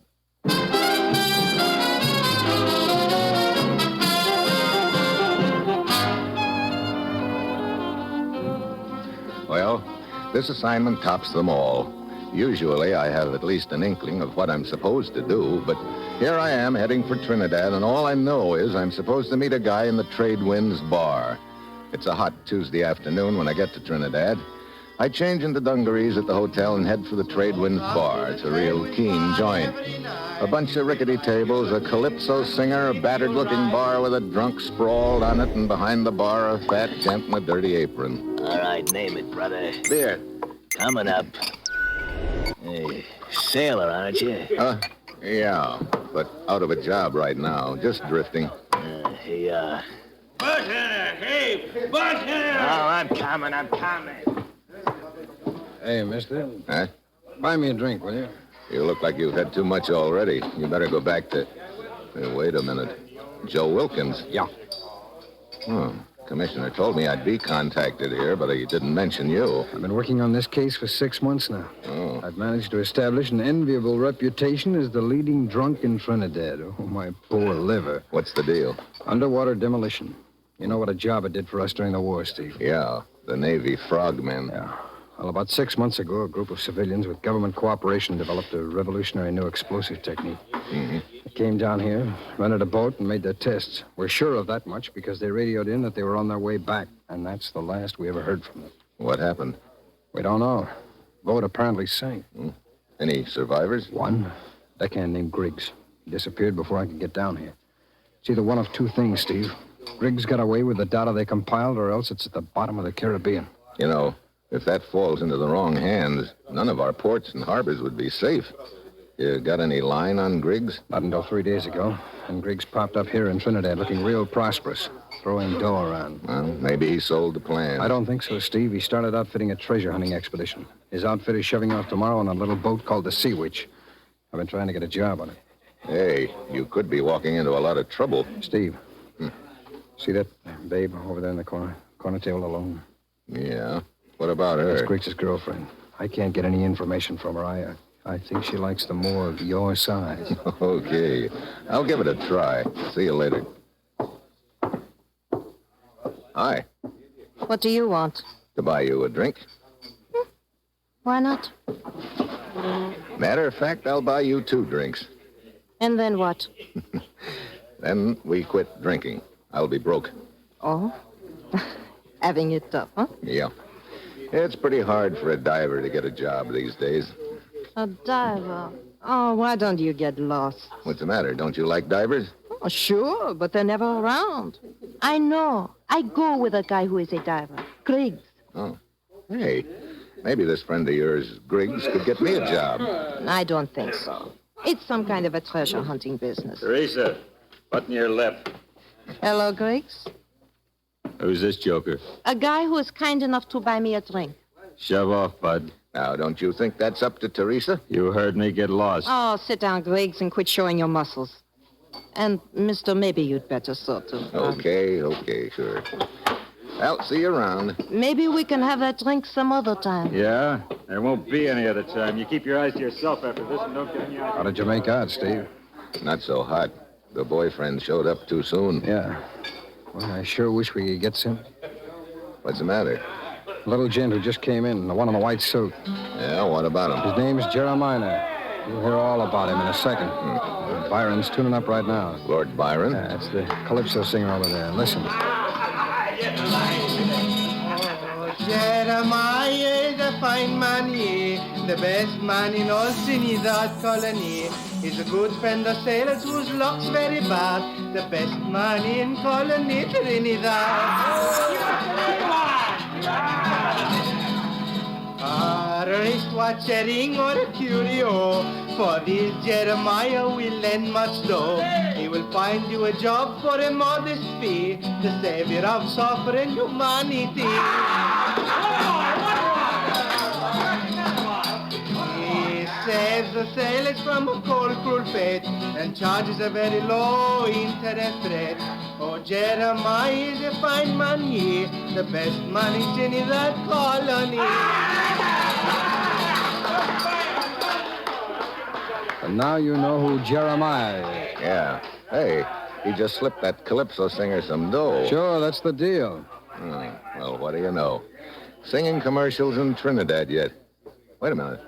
Well, this assignment tops them all. Usually I have at least an inkling of what I'm supposed to do, but here I am heading for Trinidad, and all I know is I'm supposed to meet a guy in the Trade Winds Bar. It's a hot Tuesday afternoon when I get to Trinidad. I change into dungarees at the hotel and head for the Trade Winds Bar. It's a real keen joint. A bunch of rickety tables, a calypso singer, a battered-looking bar with a drunk sprawled on it, and behind the bar, a fat gent in a dirty apron. All right, name it, brother. Beer. Coming up. Hey, sailor, aren't you? Yeah, but out of a job right now. Just drifting. Here you are. Bartender! Hey, bartender! Oh, I'm coming. Hey, mister. Huh? Buy me a drink, will you? You look like you've had too much already. You better go back to... Hey, wait a minute. Joe Wilkins? Yeah. Commissioner told me I'd be contacted here, but he didn't mention you. I've been working on this case for 6 months now. Oh. I've managed to establish an enviable reputation as the leading drunk in Trinidad. Oh, my poor liver. What's the deal? Underwater demolition. You know what a job it did for us during the war, Steve? Yeah, the Navy frogmen. Yeah. Well, about 6 months ago, a group of civilians with government cooperation developed a revolutionary new explosive technique. Mm-hmm. They came down here, rented a boat, and made their tests. We're sure of that much because they radioed in that they were on their way back, and that's the last we ever heard from them. What happened? We don't know. Boat apparently sank. Any survivors? One. Deckhand named Griggs. He disappeared before I could get down here. It's either one of two things, Steve. Griggs got away with the data they compiled, or else it's at the bottom of the Caribbean. You know, if that falls into the wrong hands, none of our ports and harbors would be safe. You got any line on Griggs? Not until 3 days ago. And Griggs popped up here in Trinidad looking real prosperous, throwing dough around. Well, maybe he sold the plan. I don't think so, Steve. He started outfitting a treasure hunting expedition. His outfit is shoving off tomorrow on a little boat called the Sea Witch. I've been trying to get a job on it. Hey, you could be walking into a lot of trouble. Steve, see that babe over there in the corner table alone? Yeah. What about her? That's Griggs' girlfriend. I can't get any information from her. I think she likes the more of your size. Okay. I'll give it a try. See you later. Hi. What do you want? To buy you a drink. Why not? Matter of fact, I'll buy you 2 drinks. And then what? Then we quit drinking. I'll be broke. Oh? Having it tough, huh? Yeah. It's pretty hard for a diver to get a job these days. A diver? Oh, why don't you get lost? What's the matter? Don't you like divers? Oh, sure, but they're never around. I know. I go with a guy who is a diver. Griggs. Oh. Hey, maybe this friend of yours, Griggs, could get me a job. I don't think so. It's some kind of a treasure hunting business. Teresa, button your lip. Hello, Griggs. Who's this joker? A guy who is kind enough to buy me a drink. Shove off, bud. Now, don't you think that's up to Teresa? You heard me. Get lost. Oh, sit down, Griggs, and quit showing your muscles. And, mister, maybe you'd better sort of. Okay, sure. Well, see you around. Maybe we can have that drink some other time. Yeah? There won't be any other time. You keep your eyes to yourself after this and don't get any out. How did you make out, Steve? Not so hot. The boyfriend showed up too soon. Yeah. Well, I sure wish we could get some. What's the matter? A little gent who just came in, the one in the white suit. Yeah, what about him? His name's Jeremiah. You'll hear all about him in a second. Byron's tuning up right now. Lord Byron? Yeah, it's the calypso singer over there. Listen. Jeremiah is a fine man, he, the best man in all Trinidad colony. He's a good friend of sailors whose luck's very bad. The best man in colony Trinidad. A wristwatch, a ring, or a curio. For this Jeremiah will lend much dough. He will find you a job for a modest fee, the savior of suffering humanity. He saves the sailors from a cold, cruel fate and charges a very low interest rate. Oh, Jeremiah is a fine man, he, the best man in Trinidad colony. And now you know who Jeremiah is. Yeah. Hey, he just slipped that calypso singer some dough. Sure, that's the deal. Well, what do you know? Singing commercials in Trinidad yet. Wait a minute.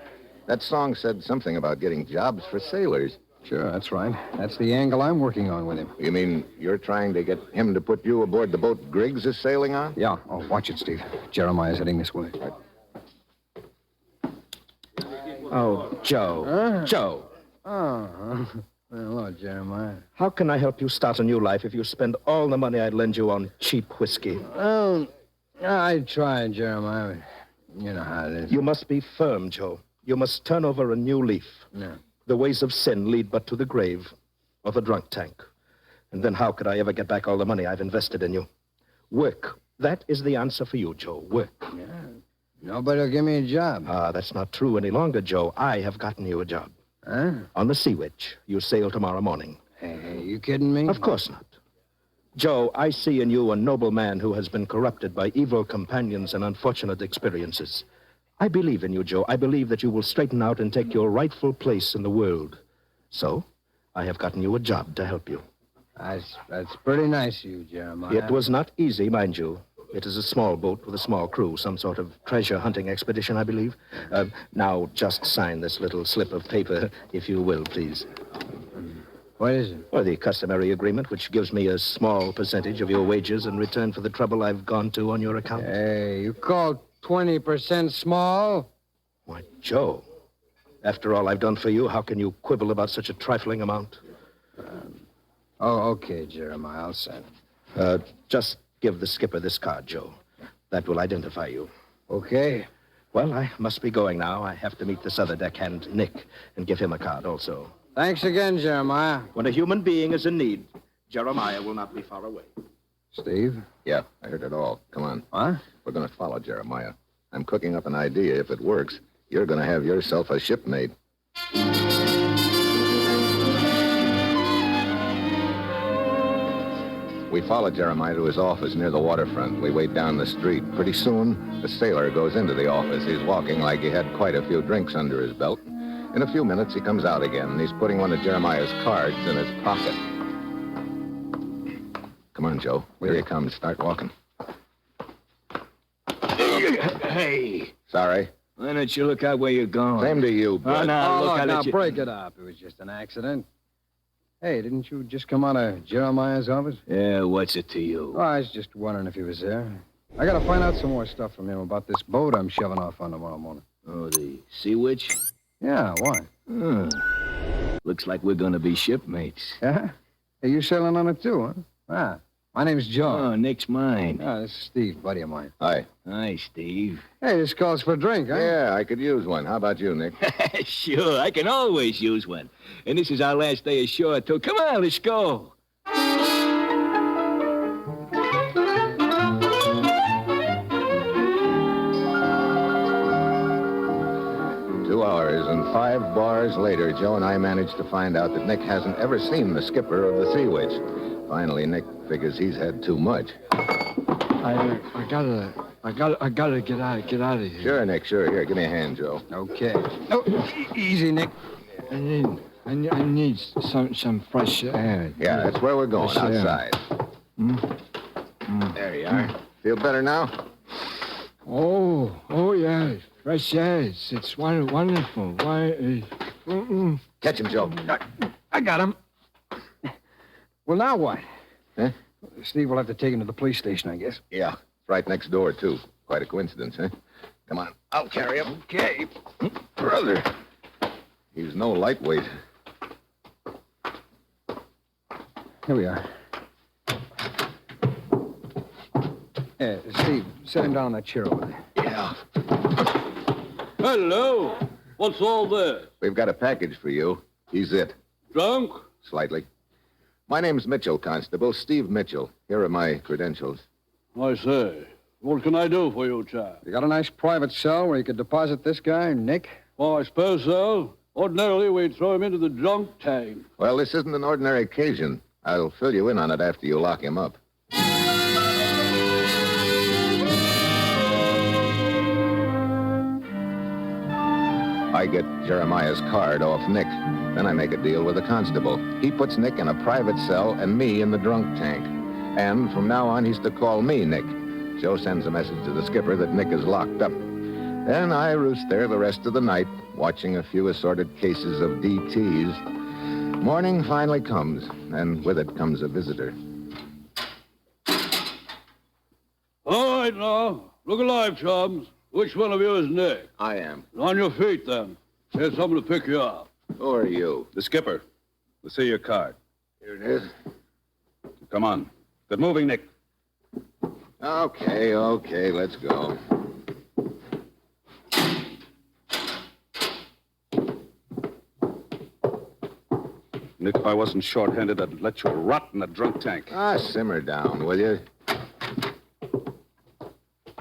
That song said something about getting jobs for sailors. Sure, that's right. That's the angle I'm working on with him. You mean you're trying to get him to put you aboard the boat Griggs is sailing on? Yeah. Oh, watch it, Steve. Jeremiah's heading this way. Oh, Joe. Joe. Oh, hello, Jeremiah. How can I help you start a new life if you spend all the money I'd lend you on cheap whiskey? Well, I tried, Jeremiah. You know how it is. You must be firm, Joe. You must turn over a new leaf. No. The ways of sin lead but to the grave or the drunk tank. And then how could I ever get back all the money I've invested in you? Work. That is the answer for you, Joe. Work. Yeah. Nobody will give me a job. That's not true any longer, Joe. I have gotten you a job. Huh? On the Sea Witch. You sail tomorrow morning. Hey, you kidding me? Of course not. Joe, I see in you a noble man who has been corrupted by evil companions and unfortunate experiences. I believe in you, Joe. I believe that you will straighten out and take your rightful place in the world. So, I have gotten you a job to help you. That's pretty nice of you, Jeremiah. It was not easy, mind you. It is a small boat with a small crew, some sort of treasure hunting expedition, I believe. Now, just sign this little slip of paper, if you will, please. What is it? Well, the customary agreement, which gives me a small percentage of your wages in return for the trouble I've gone to on your account. Hey, you call 20% small? Why, Joe, after all I've done for you, how can you quibble about such a trifling amount? Oh, okay, Jeremiah. I'll send. Just give the skipper this card, Joe. That will identify you. Okay. Well, I must be going now. I have to meet this other deckhand, Nick, and give him a card also. Thanks again, Jeremiah. When a human being is in need, Jeremiah will not be far away. Steve? Yeah, I heard it all. Come on. Huh? We're going to follow Jeremiah. I'm cooking up an idea. If it works, you're going to have yourself a shipmate. We follow Jeremiah to his office near the waterfront. We wait down the street. Pretty soon, the sailor goes into the office. He's walking like he had quite a few drinks under his belt. In a few minutes, he comes out again, and he's putting one of Jeremiah's cards in his pocket. Come on, Joe. Here he comes. Start walking. Hey. Sorry. Why don't you look out where you're going? Same to you, bud. Now, break it up. It was just an accident. Hey, didn't you just come out of Jeremiah's office? Yeah, what's it to you? Oh, I was just wondering if he was there. I gotta find out some more stuff from him about this boat I'm shoving off on tomorrow morning. Oh, the Sea Witch? Yeah, why? Looks like we're gonna be shipmates. Yeah? Hey, you sailing on it too, huh? Ah, my name's Joe. Oh, Nick's mine. Ah, this is Steve, buddy of mine. Hi. Hi, Steve. Hey, this calls for a drink, huh? Yeah, I could use one. How about you, Nick? Sure, I can always use one. And this is our last day ashore, too. Come on, let's go. 2 hours and 5 bars later, Joe and I managed to find out that Nick hasn't ever seen the skipper of the Sea Witch. Finally, Nick figures he's had too much. I gotta get out of here. Sure, Nick, sure. Here, give me a hand, Joe. Okay. No, easy, Nick. I need some fresh air. Yeah, that's where we're going, Fresh air. outside. There you are. Feel better now? Oh, yes. Fresh air. It's wonderful. Why? Catch him, Joe. I got him. Well, now what? Huh? Steve will have to take him to the police station, I guess. Yeah, right next door, too. Quite a coincidence, huh? Come on, I'll carry him. Okay. Brother. He's no lightweight. Here we are. Steve, set him down on that chair over there. Yeah. Hello. What's all this? We've got a package for you. He's it. Drunk? Slightly. My name's Mitchell, Constable. Steve Mitchell. Here are my credentials. I say. What can I do for you, chap? You got a nice private cell where you could deposit this guy, Nick? Oh, I suppose so. Ordinarily, we'd throw him into the drunk tank. Well, this isn't an ordinary occasion. I'll fill you in on it after you lock him up. I get Jeremiah's card off Nick. Then I make a deal with the constable. He puts Nick in a private cell and me in the drunk tank. And from now on, he's to call me Nick. Joe sends a message to the skipper that Nick is locked up. Then I roost there the rest of the night, watching a few assorted cases of DTs. Morning finally comes, and with it comes a visitor. All right, now. Look alive, chums. Which one of you is Nick? I am. On your feet, then. Here's someone to pick you up. Who are you? The skipper. Let's see your card. Here it is. Come on. Good moving, Nick. Okay, let's go. Nick, if I wasn't short-handed, I'd let you rot in a drunk tank. Ah, simmer down, will you?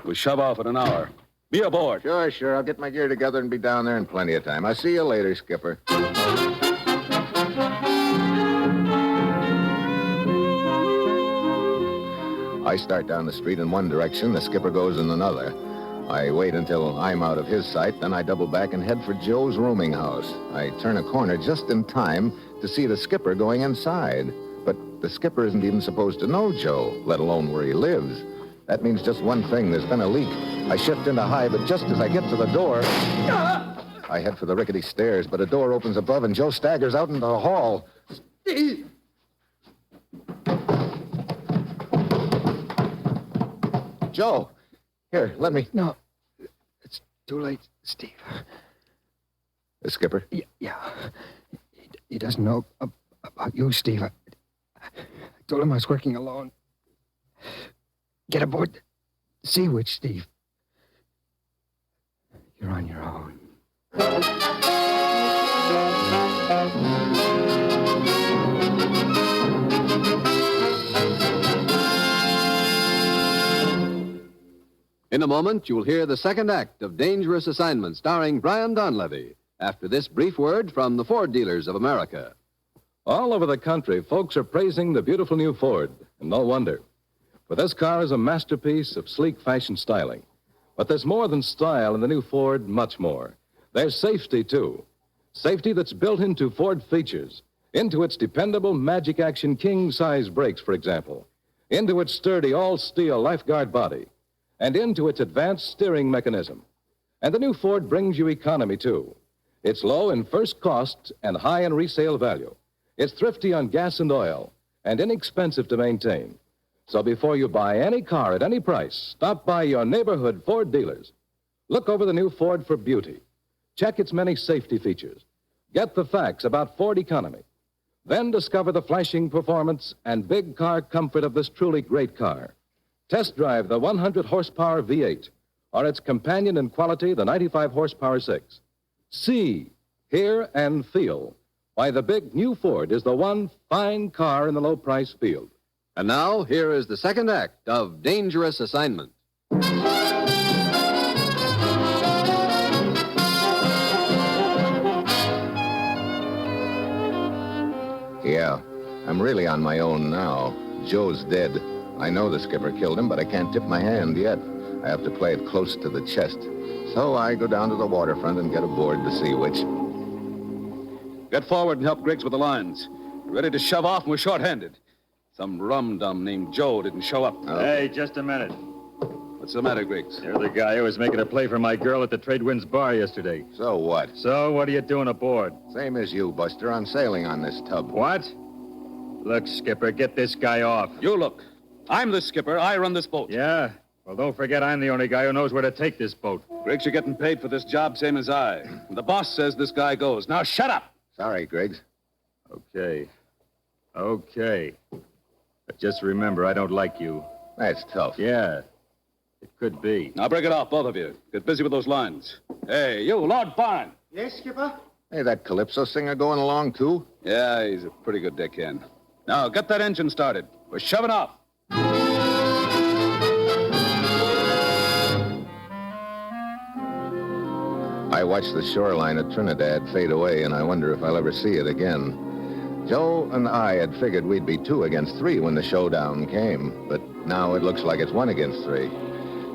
We shove off in an hour. Be aboard. Sure. I'll get my gear together and be down there in plenty of time. I'll see you later, Skipper. I start down the street in one direction, the skipper goes in another. I wait until I'm out of his sight, then I double back and head for Joe's rooming house. I turn a corner just in time to see the skipper going inside. But the skipper isn't even supposed to know Joe, let alone where he lives. That means just one thing. There's been a leak. I shift into high, but just as I get to the door, I head for the rickety stairs, but a door opens above, and Joe staggers out into the hall. Joe, here, let me... No, it's too late, Steve. The skipper? Yeah. He doesn't know about you, Steve. I told him I was working alone. Get aboard the Sea Witch, Steve. You're on your own. In a moment, you'll hear the second act of Dangerous Assignment, starring Brian Donlevy, after this brief word from the Ford dealers of America. All over the country, folks are praising the beautiful new Ford, and no wonder. For this car is a masterpiece of sleek fashion styling. But there's more than style in the new Ford, much more. There's safety, too. Safety that's built into Ford features, into its dependable Magic Action king-size brakes, for example, into its sturdy all-steel lifeguard body, and into its advanced steering mechanism. And the new Ford brings you economy, too. It's low in first cost and high in resale value. It's thrifty on gas and oil and inexpensive to maintain. So before you buy any car at any price, stop by your neighborhood Ford dealers. Look over the new Ford for beauty. Check its many safety features. Get the facts about Ford economy. Then discover the flashing performance and big car comfort of this truly great car. Test drive the 100-horsepower V8 or its companion in quality, the 95-horsepower 6. See, hear, and feel why the big new Ford is the one fine car in the low-price field. And now, here is the second act of Dangerous Assignment. Yeah, I'm really on my own now. Joe's dead. I know the skipper killed him, but I can't tip my hand yet. I have to play it close to the chest. So I go down to the waterfront and get aboard the Sea Witch. Get forward and help Griggs with the lines. We're ready to shove off and we're short-handed. Some rum-dum named Joe didn't show up. Hey, just a minute. What's the matter, Griggs? You're the guy who was making a play for my girl at the Tradewinds bar yesterday. So what? So what are you doing aboard? Same as you, Buster. I'm sailing on this tub. What? Look, Skipper, get this guy off. You look. I'm the skipper. I run this boat. Yeah? Well, don't forget I'm the only guy who knows where to take this boat. Griggs, you're getting paid for this job, same as I. And the boss says this guy goes. Now, shut up! Sorry, Griggs. Okay. But just remember, I don't like you. That's tough. Yeah, it could be. Now, break it off, both of you. Get busy with those lines. Hey, you, Lord Barn. Yes, Skipper? Hey, that Calypso singer going along, too? Yeah, he's a pretty good deckhand. Now, get that engine started. We're shoving off. I watch the shoreline at Trinidad fade away, and I wonder if I'll ever see it again. Joe and I had figured we'd be 2 against 3 when the showdown came, but now it looks like it's 1 against 3.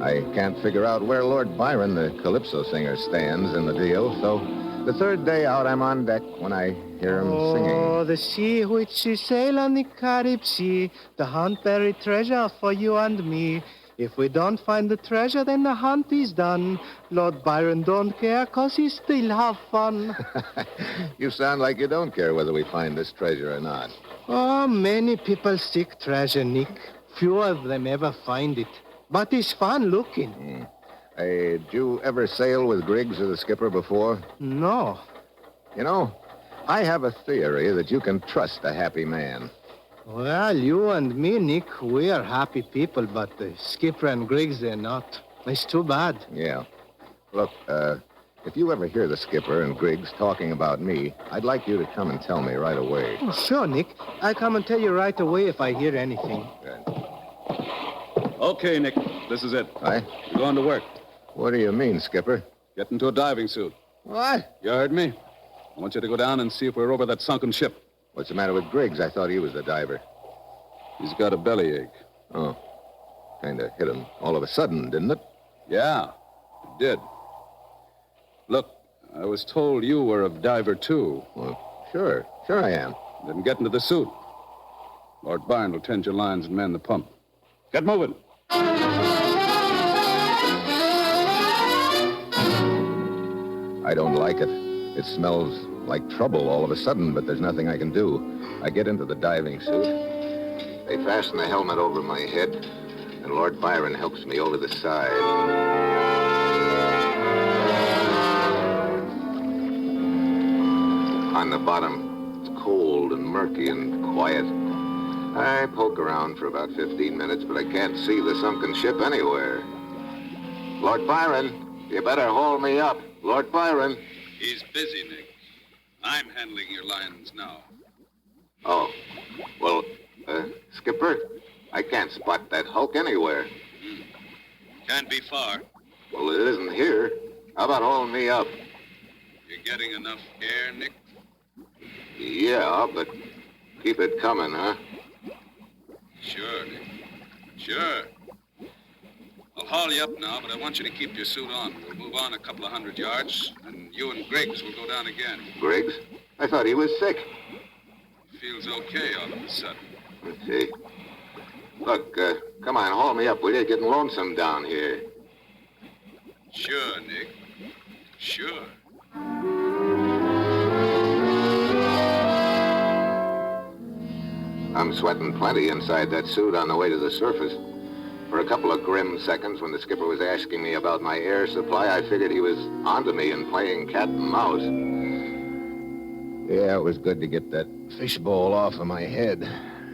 I can't figure out where Lord Byron, the Calypso singer, stands in the deal, so the third day out, I'm on deck when I hear him singing. Oh, the Sea Witch sail on the Carib Sea, the hunt buried treasure for you and me. If we don't find the treasure, then the hunt is done. Lord Byron don't care, 'cause he still have fun. You sound like you don't care whether we find this treasure or not. Oh, many people seek treasure, Nick. Few of them ever find it. But it's fun looking. Hey, did you ever sail with Griggs or the skipper before? No. You know, I have a theory that you can trust a happy man. Well, you and me, Nick, we are happy people, but the skipper and Griggs, they're not. It's too bad. Yeah. Look, if you ever hear the skipper and Griggs talking about me, I'd like you to come and tell me right away. Oh, sure, Nick. I'll come and tell you right away if I hear anything. Good. Okay, Nick, this is it. Aye? You're going to work. What do you mean, Skipper? Get into a diving suit. What? You heard me? I want you to go down and see if we're over that sunken ship. What's the matter with Griggs? I thought he was the diver. He's got a bellyache. Oh. Kind of hit him all of a sudden, didn't it? Yeah, it did. Look, I was told you were a diver, too. Well, sure I am. Then get into the suit. Lord Byron will tend your lines and man the pump. Get moving. I don't like it. It smells like trouble all of a sudden, but there's nothing I can do. I get into the diving suit. They fasten the helmet over my head, and Lord Byron helps me over the side. On the bottom, it's cold and murky and quiet. I poke around for about 15 minutes, but I can't see the sunken ship anywhere. Lord Byron, you better haul me up. Lord Byron. He's busy, Nick. I'm handling your lines now. Oh, well, Skipper, I can't spot that hulk anywhere. Can't be far. Well, it isn't here. How about hauling me up? You getting enough air, Nick? Yeah, but keep it coming, huh? Sure, Nick. Sure. I'll haul you up now, but I want you to keep your suit on. We'll move on a couple of 100 yards, and you and Griggs will go down again. Griggs? I thought he was sick. Feels okay all of a sudden. Let's see. Look, come on, haul me up, will you? Getting lonesome down here. Sure, Nick. Sure. I'm sweating plenty inside that suit on the way to the surface. For a couple of grim seconds, when the skipper was asking me about my air supply, I figured he was onto me and playing cat and mouse. Yeah, it was good to get that fishbowl off of my head.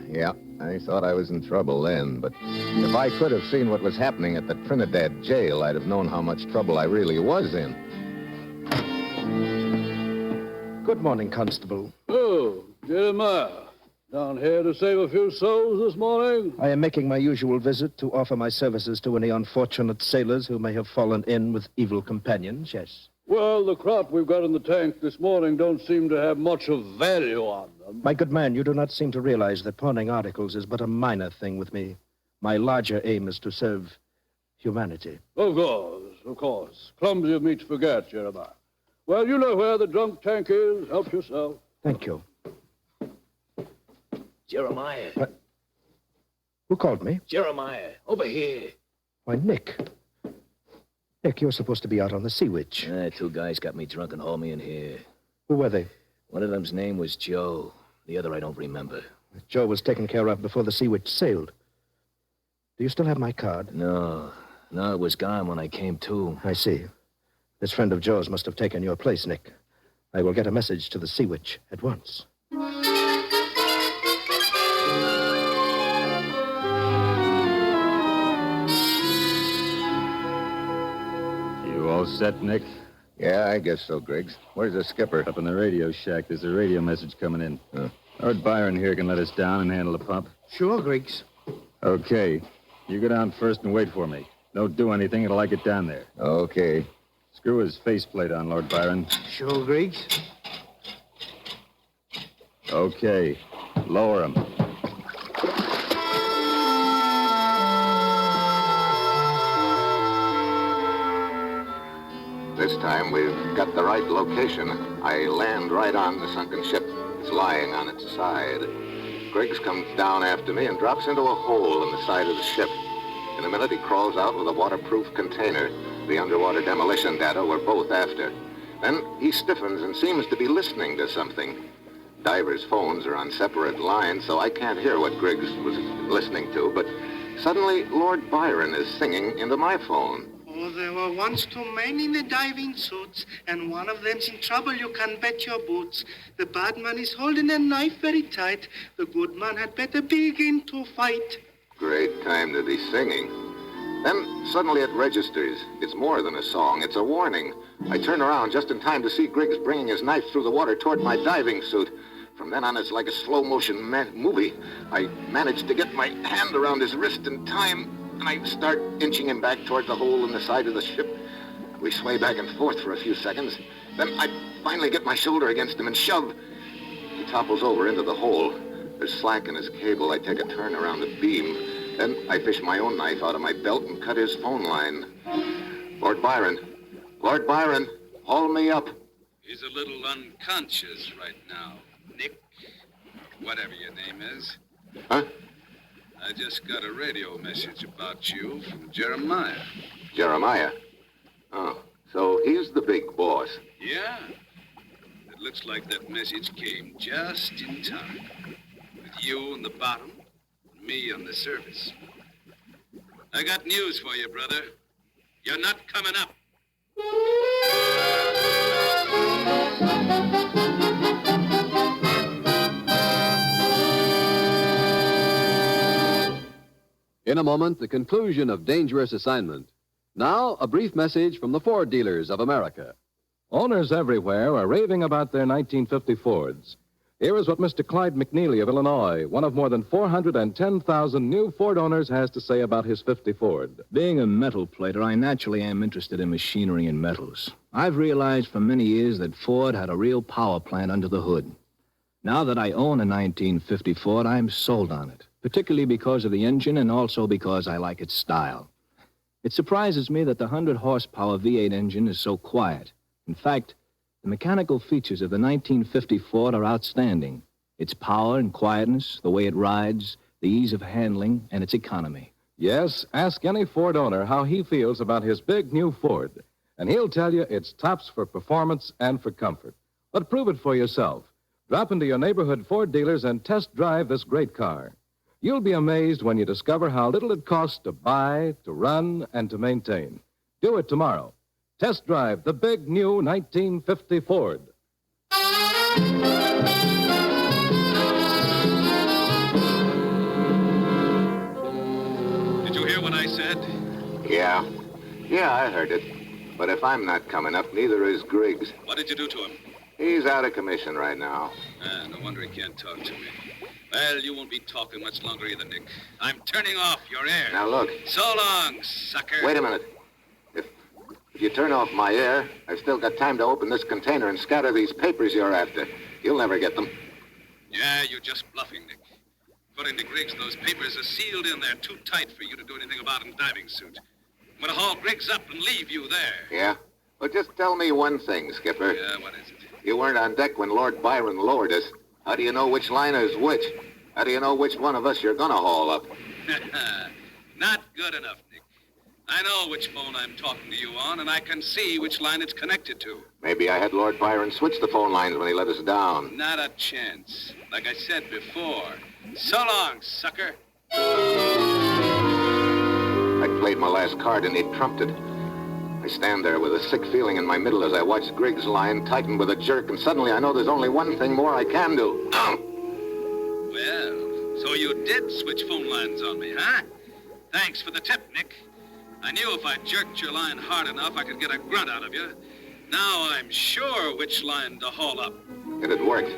Yeah, I thought I was in trouble then, but if I could have seen what was happening at the Trinidad jail, I'd have known how much trouble I really was in. Good morning, Constable. Oh, Jeremiah. Down here to save a few souls this morning? I am making my usual visit to offer my services to any unfortunate sailors who may have fallen in with evil companions, yes. Well, the crop we've got in the tank this morning don't seem to have much of value on them. My good man, you do not seem to realize that pawning articles is but a minor thing with me. My larger aim is to serve humanity. Of course. Clumsy of me to forget, Jeremiah. Well, you know where the drunk tank is. Help yourself. Thank you. Jeremiah. Who called me? Jeremiah, over here. Why, Nick. Nick, you're supposed to be out on the Sea Witch. Two guys got me drunk and hauled me in here. Who were they? One of them's name was Joe. The other I don't remember. Joe was taken care of before the Sea Witch sailed. Do you still have my card? No, it was gone when I came to. I see. This friend of Joe's must have taken your place, Nick. I will get a message to the Sea Witch at once. You all set, Nick? Yeah, I guess so, Griggs. Where's the skipper? Up in the radio shack. There's a radio message coming in. Lord Byron here can let us down and handle the pump. Sure, Griggs. Okay. You go down first and wait for me. Don't do anything until I get down there. Okay. Screw his faceplate on, Lord Byron. Sure, Griggs. Okay. Lower him. This time we've got the right location. I land right on the sunken ship. It's lying on its side. Griggs comes down after me and drops into a hole in the side of the ship. In a minute, he crawls out with a waterproof container. The underwater demolition data we're both after. Then he stiffens and seems to be listening to something. Divers' phones are on separate lines, so I can't hear what Griggs was listening to, but suddenly Lord Byron is singing into my phone. Oh, there were once two men in the diving suits, and one of them's in trouble, you can bet your boots. The bad man is holding a knife very tight. The good man had better begin to fight. Great time to be singing. Then suddenly it registers. It's more than a song, it's a warning. I turn around just in time to see Griggs bringing his knife through the water toward my diving suit. From then on, it's like a slow-motion movie. I manage to get my hand around his wrist in time, and I start inching him back toward the hole in the side of the ship. We sway back and forth for a few seconds. Then I finally get my shoulder against him and shove. He topples over into the hole. There's slack in his cable. I take a turn around the beam. Then I fish my own knife out of my belt and cut his phone line. Lord Byron, haul me up. He's a little unconscious right now, Nick. Whatever your name is. Huh? I just got a radio message about you from Jeremiah. Jeremiah? Oh, so he's the big boss. Yeah. It looks like that message came just in time. With you on the bottom, and me on the surface. I got news for you, brother. You're not coming up. In a moment, the conclusion of Dangerous Assignment. Now, a brief message from the Ford dealers of America. Owners everywhere are raving about their 1950 Fords. Here is what Mr. Clyde McNeely of Illinois, one of more than 410,000 new Ford owners, has to say about his 50 Ford. Being a metal plater, I naturally am interested in machinery and metals. I've realized for many years that Ford had a real power plant under the hood. Now that I own a 1950 Ford, I'm sold on it, particularly because of the engine and also because I like its style. It surprises me that the 100-horsepower V8 engine is so quiet. In fact, the mechanical features of the 1950 Ford are outstanding. Its power and quietness, the way it rides, the ease of handling, and its economy. Yes, ask any Ford owner how he feels about his big new Ford, and he'll tell you it's tops for performance and for comfort. But prove it for yourself. Drop into your neighborhood Ford dealers and test drive this great car. You'll be amazed when you discover how little it costs to buy, to run, and to maintain. Do it tomorrow. Test drive the big new 1950 Ford. Did you hear what I said? Yeah. Yeah, I heard it. But if I'm not coming up, neither is Griggs. What did you do to him? He's out of commission right now. No wonder he can't talk to me. Well, you won't be talking much longer either, Nick. I'm turning off your air. Now, look. So long, sucker. Wait a minute. If you turn off my air, I've still got time to open this container and scatter these papers you're after. You'll never get them. Yeah, you're just bluffing, Nick. According to Griggs, those papers are sealed in there too tight for you to do anything about in diving suit. I'm going to haul Griggs up and leave you there. Yeah? Well, just tell me one thing, Skipper. Yeah, what is it? You weren't on deck when Lord Byron lowered us. How do you know which liner is which? How do you know which one of us you're going to haul up? Not good enough, Nick. I know which phone I'm talking to you on, and I can see which line it's connected to. Maybe I had Lord Byron switch the phone lines when he let us down. Not a chance. Like I said before. So long, sucker. I played my last card and he trumped it. I stand there with a sick feeling in my middle as I watch Griggs' line tighten with a jerk, and suddenly I know there's only one thing more I can do. Well, so you did switch phone lines on me, huh? Thanks for the tip, Nick. I knew if I jerked your line hard enough, I could get a grunt out of you. Now I'm sure which line to haul up. It had worked.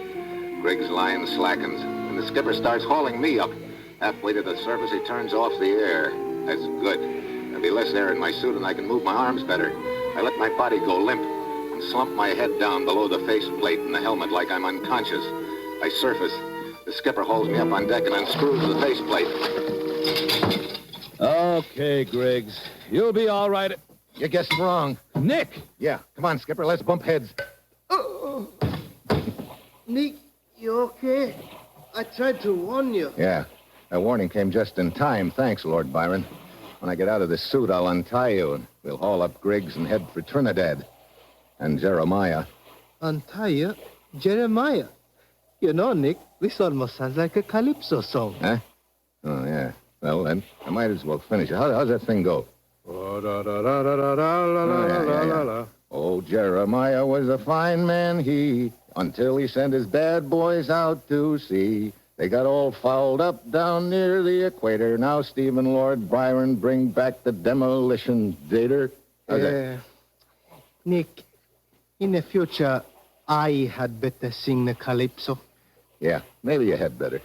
Griggs' line slackens, and the skipper starts hauling me up. Halfway to the surface, he turns off the air. That's good. There'll be less air in my suit, and I can move my arms better. I let my body go limp and slump my head down below the faceplate in the helmet like I'm unconscious. I surface. The skipper hauls me up on deck and unscrews the faceplate. Okay, Griggs. You'll be all right. You guessed wrong. Nick! Yeah, come on, Skipper, let's bump heads. Oh. Nick, you okay? I tried to warn you. Yeah, that warning came just in time. Thanks, Lord Byron. When I get out of this suit, I'll untie you, and we'll haul up Griggs and head for Trinidad. And Jeremiah. Untie you? Jeremiah? You know, Nick, this almost sounds like a calypso song. Huh? Oh, yeah. Well, then, I might as well finish it. How's that thing go? Oh, Jeremiah was a fine man, he, until he sent his bad boys out to sea. They got all fouled up down near the equator. Now Stephen Lord Byron bring back the demolition dater. How's that? Nick, in the future, I had better sing the calypso. Yeah, maybe you had better.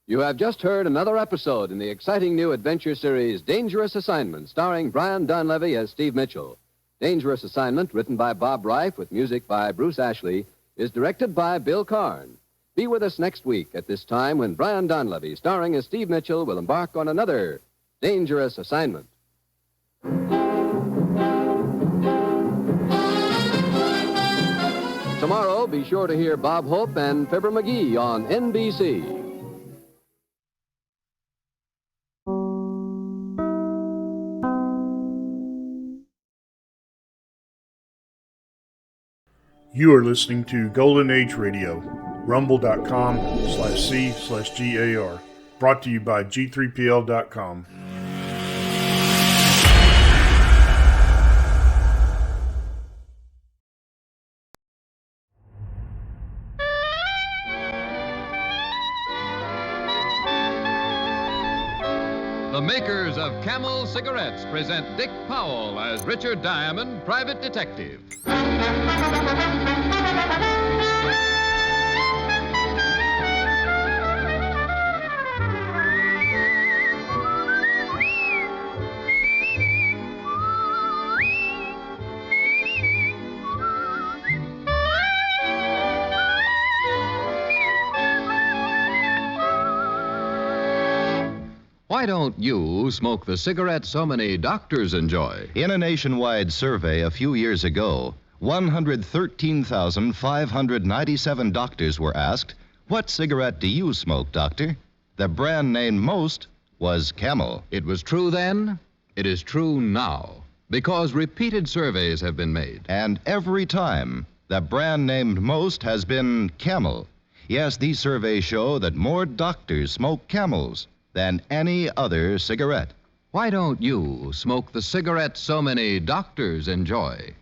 You have just heard another episode in the exciting new adventure series Dangerous Assignment, starring Brian Donlevy as Steve Mitchell. Dangerous Assignment, written by Bob Reif with music by Bruce Ashley, is directed by Bill Karn. Be with us next week at this time when Brian Donlevy, starring as Steve Mitchell, will embark on another Dangerous Assignment. Tomorrow, be sure to hear Bob Hope and Fibber McGee on NBC. You are listening to Golden Age Radio, rumble.com/C/GAR. Brought to you by G3PL.com. The makers of Camel cigarettes present Dick Powell as Richard Diamond, private detective. Why don't you smoke the cigarette so many doctors enjoy? In a nationwide survey a few years ago, 113,597 doctors were asked, "What cigarette do you smoke, doctor?" The brand named most was Camel. It was true then, it is true now, because repeated surveys have been made. And every time, the brand named most has been Camel. Yes, these surveys show that more doctors smoke Camels than any other cigarette. Why don't you smoke the cigarette so many doctors enjoy?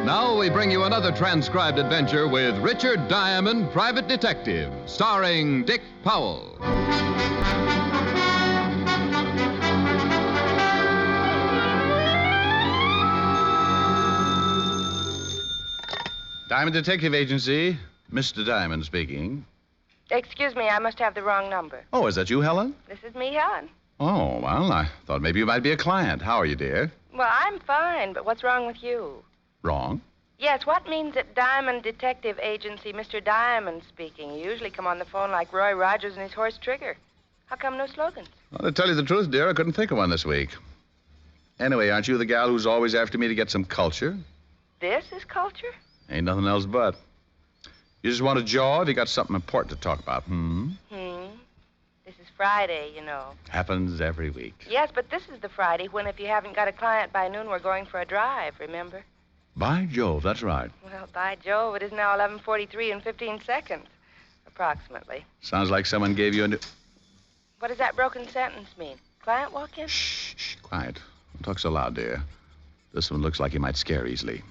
Now we bring you another transcribed adventure with Richard Diamond, private detective, starring Dick Powell. Diamond Detective Agency, Mr. Diamond speaking. Excuse me, I must have the wrong number. Oh, is that you, Helen? This is me, Helen. Oh, well, I thought maybe you might be a client. How are you, dear? Well, I'm fine, but what's wrong with you? Wrong? Yes, what means at Diamond Detective Agency, Mr. Diamond speaking? You usually come on the phone like Roy Rogers and his horse Trigger. How come no slogans? Well, to tell you the truth, dear, I couldn't think of one this week. Anyway, aren't you the gal who's always after me to get some culture? This is culture? Ain't nothing else but. You just want a jaw if you got something important to talk about, This is Friday, you know. Happens every week. Yes, but this is the Friday when if you haven't got a client by noon, we're going for a drive, remember? By Jove, that's right. Well, by Jove, it is now 11:43 and 15 seconds, approximately. Sounds like someone gave you a new... What does that broken sentence mean? Client walk in? Shh, quiet. Don't talk so loud, dear. This one looks like he might scare easily.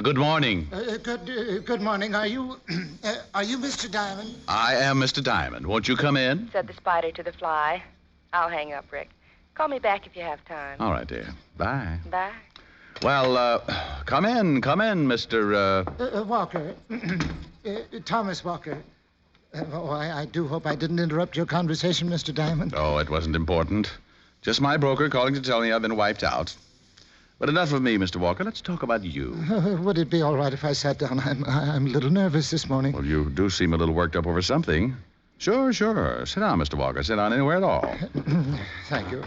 Good morning. Good morning. Are you Mr. Diamond? I am Mr. Diamond. Won't you come in? Said the spider to the fly. I'll hang up, Rick. Call me back if you have time. All right, dear. Bye. Bye. Well, come in, Mr. Walker. Thomas Walker. I do hope I didn't interrupt your conversation, Mr. Diamond. Oh, it wasn't important. Just my broker calling to tell me I've been wiped out. But enough of me, Mr. Walker. Let's talk about you. Would it be all right if I sat down? I'm a little nervous this morning. Well, you do seem a little worked up over something. Sure. Sit down, Mr. Walker. Sit down anywhere at all. Thank you.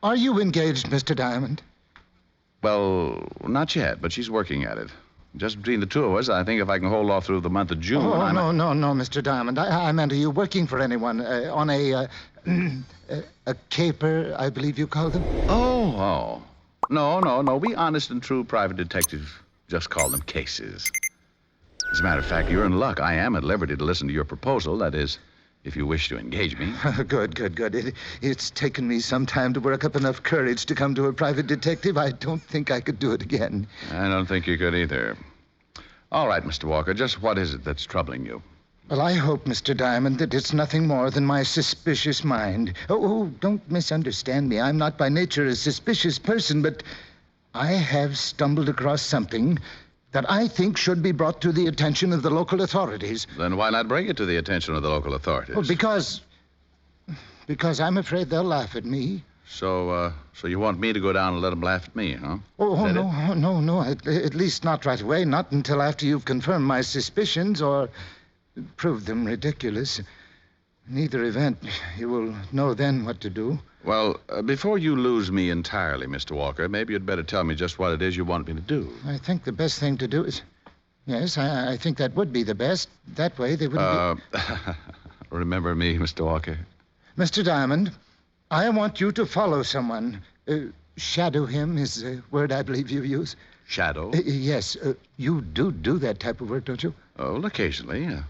Are you engaged, Mr. Diamond? Well, not yet, but she's working at it. Just between the two of us, I think if I can hold off through the month of June... Oh, no, Mr. Diamond. I meant, are you working for anyone on a caper, I believe you call them? Oh. No. We honest and true private detectives just call them cases. As a matter of fact, you're in luck. I am at liberty to listen to your proposal. That is, if you wish to engage me. Good. It's taken me some time to work up enough courage to come to a private detective. I don't think I could do it again. I don't think you could either. All right, Mr. Walker, just what is it that's troubling you? Well, I hope, Mr. Diamond, that it's nothing more than my suspicious mind. Oh, don't misunderstand me. I'm not by nature a suspicious person, but I have stumbled across something that I think should be brought to the attention of the local authorities. Then why not bring it to the attention of the local authorities? Well, because I'm afraid they'll laugh at me. So you want me to go down and let them laugh at me, huh? No. At least not right away. Not until after you've confirmed my suspicions or proved them ridiculous. In either event, you will know then what to do. Well, before you lose me entirely, Mr. Walker, maybe you'd better tell me just what it is you want me to do. I think the best thing to do is... Yes, I think that would be the best. That way they wouldn't be... Remember me, Mr. Walker? Mr. Diamond, I want you to follow someone. Shadow him is the word I believe you use. Shadow? Yes. You do that type of work, don't you? Oh, well, occasionally.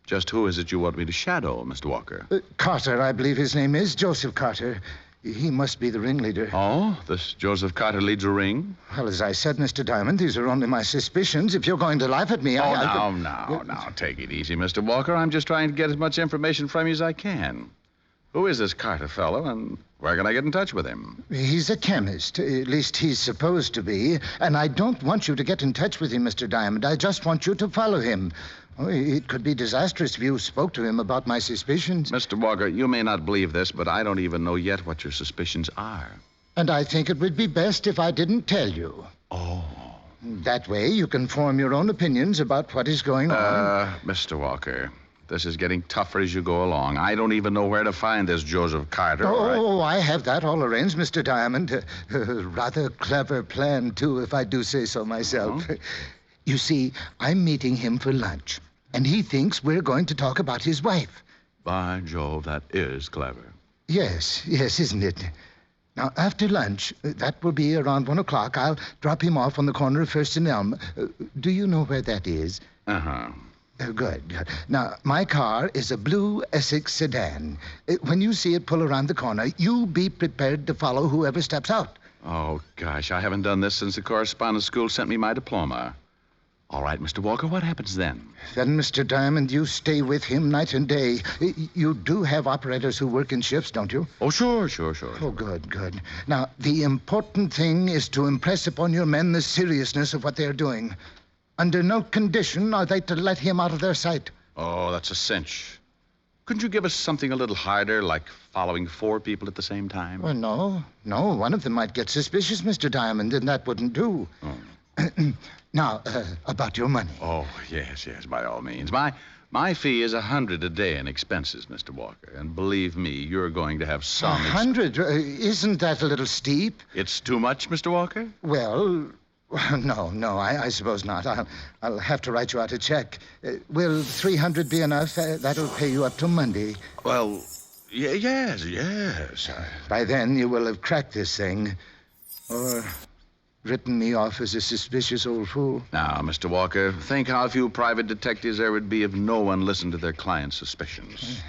Just who is it you want me to shadow, Mr. Walker? Carter, I believe his name is. Joseph Carter. He must be the ringleader. Oh, this Joseph Carter leads a ring? Well, as I said, Mr. Diamond, these are only my suspicions. If you're going to laugh at me, Now, take it easy, Mr. Walker. I'm just trying to get as much information from you as I can. Who is this Carter fellow, and where can I get in touch with him? He's a chemist. At least he's supposed to be. And I don't want you to get in touch with him, Mr. Diamond. I just want you to follow him. Oh, it could be disastrous if you spoke to him about my suspicions. Mr. Walker, you may not believe this, but I don't even know yet what your suspicions are. And I think it would be best if I didn't tell you. Oh. That way you can form your own opinions about what is going on. Mr. Walker, this is getting tougher as you go along. I don't even know where to find this Joseph Carter. Oh, I have that all arranged, Mr. Diamond. Rather clever plan, too, if I do say so myself. Oh? You see, I'm meeting him for lunch, and he thinks we're going to talk about his wife. By Jove, that is clever. Yes, isn't it? Now, after lunch, that will be around 1 o'clock, I'll drop him off on the corner of First and Elm. Do you know where that is? Uh-huh. Good. Now, my car is a blue Essex sedan. When you see it pull around the corner, you be prepared to follow whoever steps out. Oh, gosh, I haven't done this since the correspondence school sent me my diploma. All right, Mr. Walker, what happens then? Then, Mr. Diamond, you stay with him night and day. You do have operators who work in shifts, don't you? Oh, sure. Oh, good. Now, the important thing is to impress upon your men the seriousness of what they're doing. Under no condition are they to let him out of their sight. Oh, that's a cinch. Couldn't you give us something a little harder, like following 4 people at the same time? Well, no. One of them might get suspicious, Mr. Diamond, and that wouldn't do. Oh. Now, about your money. Oh, yes, by all means. My fee is $100 a day in expenses, Mr. Walker. And believe me, you're going to have some... 100? Isn't that a little steep? It's too much, Mr. Walker? Well, no, I suppose not. I'll have to write you out a check. Will 300 be enough? That'll pay you up till Monday. Well, yes. By then, you will have cracked this thing. Or written me off as a suspicious old fool. Now, Mr. Walker, think how few private detectives there would be if no one listened to their clients' suspicions.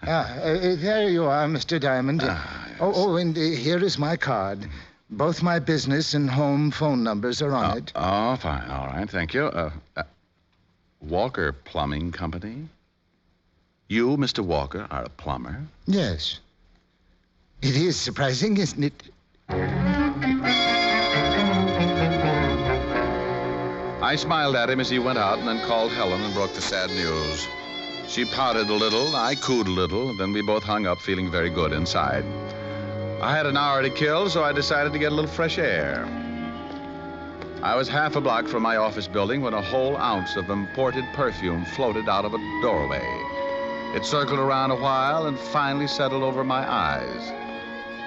There you are, Mr. Diamond. Yes. And here is my card. Both my business and home phone numbers are on it. Oh, fine. All right, thank you. Walker Plumbing Company? You, Mr. Walker, are a plumber? Yes. It is surprising, isn't it? I smiled at him as he went out and then called Helen and broke the sad news. She pouted a little, I cooed a little, and then we both hung up feeling very good inside. I had an hour to kill, so I decided to get a little fresh air. I was half a block from my office building when a whole ounce of imported perfume floated out of a doorway. It circled around a while and finally settled over my eyes.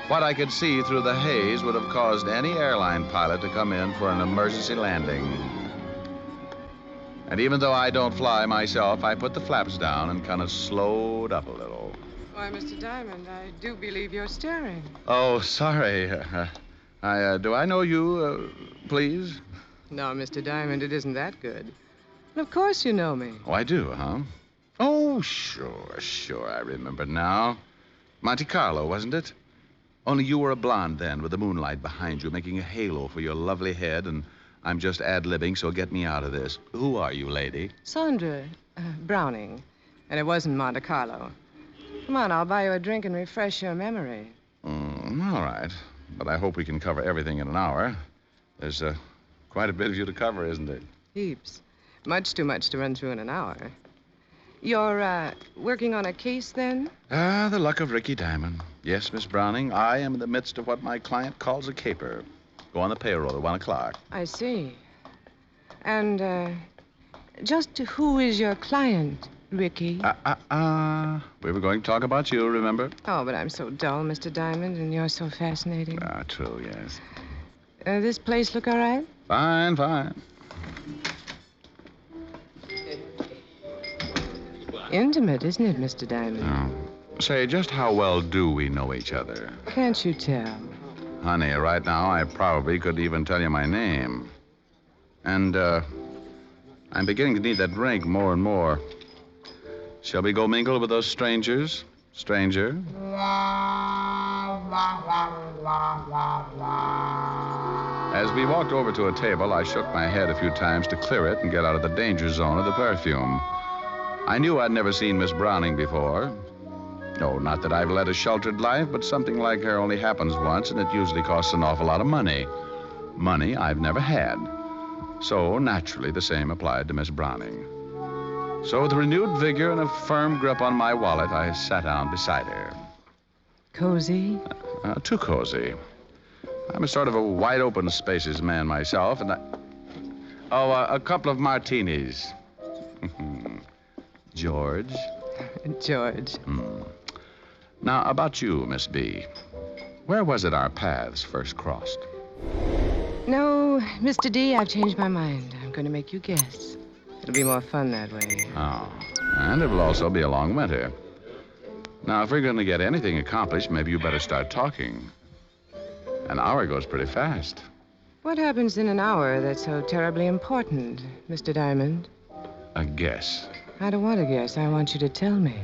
What I could see through the haze would have caused any airline pilot to come in for an emergency landing. And even though I don't fly myself, I put the flaps down and kind of slowed up a little. Why, Mr. Diamond, I do believe you're staring. Oh, sorry. Do I know you, please? No, Mr. Diamond, it isn't that good. And of course you know me. Oh, I do, huh? Oh, sure, I remember now. Monte Carlo, wasn't it? Only you were a blonde then, with the moonlight behind you, making a halo for your lovely head, and I'm just ad-libbing, so get me out of this. Who are you, lady? Sandra Browning. And it wasn't Monte Carlo. Come on, I'll buy you a drink and refresh your memory. All right. But I hope we can cover everything in an hour. There's quite a bit of you to cover, isn't there? Heaps. Much too much to run through in an hour. You're working on a case, then? The luck of Ricky Diamond. Yes, Miss Browning, I am in the midst of what my client calls a caper. Go on the payroll at 1 o'clock. I see. And, just who is your client, Ricky? We were going to talk about you, remember? Oh, but I'm so dull, Mr. Diamond, and you're so fascinating. True, yes. This place look all right? Fine. Intimate, isn't it, Mr. Diamond? Oh. Say, just how well do we know each other? Can't you tell? Honey, right now I probably could even tell you my name. And, I'm beginning to need that drink more and more. Shall we go mingle with those strangers? Stranger? As we walked over to a table, I shook my head a few times to clear it and get out of the danger zone of the perfume. I knew I'd never seen Miss Browning before. No, not that I've led a sheltered life, but something like her only happens once, and it usually costs an awful lot of money. Money I've never had. So, naturally, the same applied to Miss Browning. So, with renewed vigor and a firm grip on my wallet, I sat down beside her. Cozy? Too cozy. I'm a sort of a wide-open spaces man myself, and a couple of martinis. George? George. Now, about you, Miss B. Where was it our paths first crossed? No, Mr. D, I've changed my mind. I'm going to make you guess. It'll be more fun that way. Oh, and it will also be a long winter. Now, if we're going to get anything accomplished, maybe you better start talking. An hour goes pretty fast. What happens in an hour that's so terribly important, Mr. Diamond? A guess. I don't want to guess. I want you to tell me.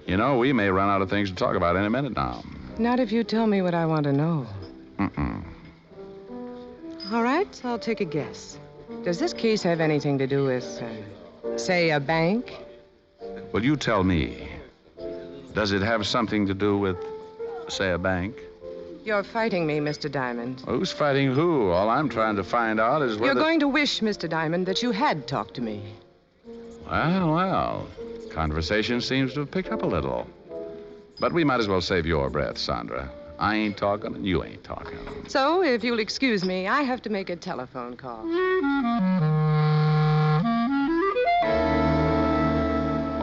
You know, we may run out of things to talk about any minute now. Not if you tell me what I want to know. All right, I'll take a guess. Does this case have anything to do with, say, a bank? Well, you tell me. Does it have something to do with, say, a bank? You're fighting me, Mr. Diamond. Who's fighting who? All I'm trying to find out is whether... You're going to wish, Mr. Diamond, that you had talked to me. Well. Conversation seems to have picked up a little. But we might as well save your breath, Sandra. I ain't talking and you ain't talking. So, if you'll excuse me, I have to make a telephone call.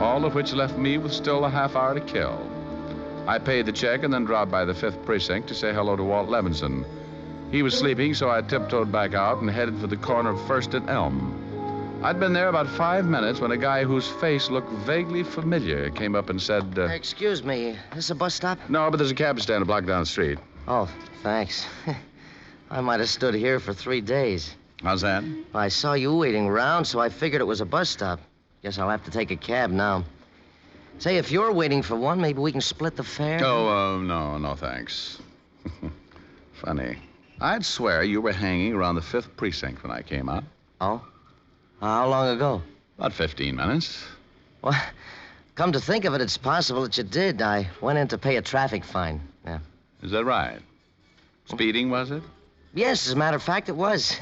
All of which left me with still a half hour to kill. I paid the check and then dropped by the 5th Precinct to say hello to Walt Levinson. He was sleeping, so I tiptoed back out and headed for the corner of 1st and Elm. I'd been there about 5 minutes when a guy whose face looked vaguely familiar came up and said, Excuse me, is this a bus stop? No, but there's a cab stand a block down the street. Oh, thanks. I might have stood here for 3 days. How's that? I saw you waiting around, so I figured it was a bus stop. Guess I'll have to take a cab now. Say, if you're waiting for one, maybe we can split the fare? Oh, no, thanks. Funny. I'd swear you were hanging around the 5th Precinct when I came out. Oh? How long ago? About 15 minutes. Well, come to think of it, it's possible that you did. I went in to pay a traffic fine. Yeah. Is that right? Speeding, was it? Yes, as a matter of fact, it was.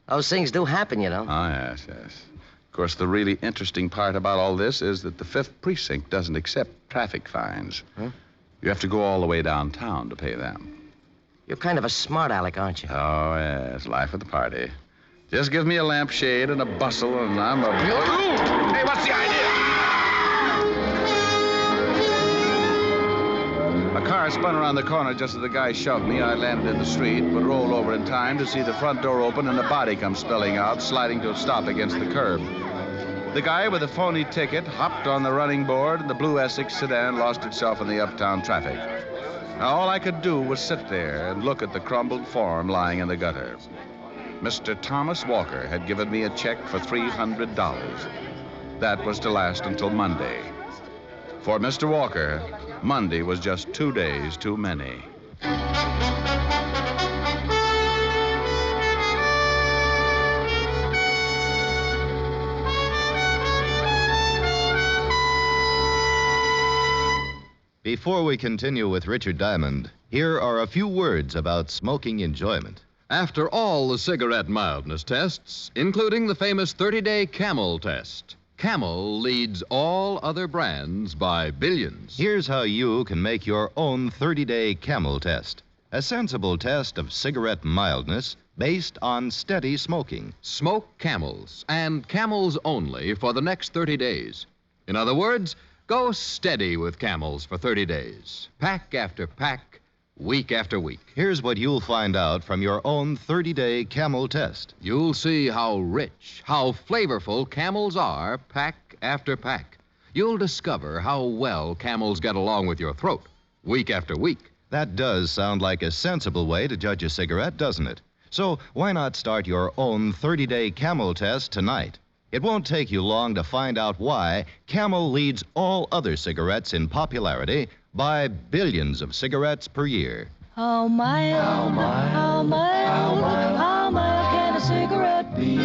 Those things do happen, you know. Oh, yes. Of course, the really interesting part about all this is that the 5th Precinct doesn't accept traffic fines. Huh? You have to go all the way downtown to pay them. You're kind of a smart aleck, aren't you? Oh, yes. Life of the party. Just give me a lampshade and a bustle, and I'm a... Hey, what's the idea? A car spun around the corner just as the guy shoved me. I landed in the street, but rolled over in time to see the front door open and a body come spilling out, sliding to a stop against the curb. The guy with the phony ticket hopped on the running board, and the blue Essex sedan lost itself in the uptown traffic. Now, all I could do was sit there and look at the crumbled form lying in the gutter. Mr. Thomas Walker had given me a check for $300. That was to last until Monday. For Mr. Walker, Monday was just 2 days too many. Before we continue with Richard Diamond, here are a few words about smoking enjoyment. After all the cigarette mildness tests, including the famous 30-day Camel test, Camel leads all other brands by billions. Here's how you can make your own 30-day Camel test. A sensible test of cigarette mildness based on steady smoking. Smoke Camels, and Camels only for the next 30 days. In other words, go steady with Camels for 30 days. Pack after pack, week after week. Here's what you'll find out from your own 30-day Camel test. You'll see how rich, how flavorful Camels are, pack after pack. You'll discover how well Camels get along with your throat, week after week. That does sound like a sensible way to judge a cigarette, doesn't it? So why not start your own 30-day Camel test tonight? It won't take you long to find out why Camel leads all other cigarettes in popularity buy billions of cigarettes per year. How mild can a cigarette be?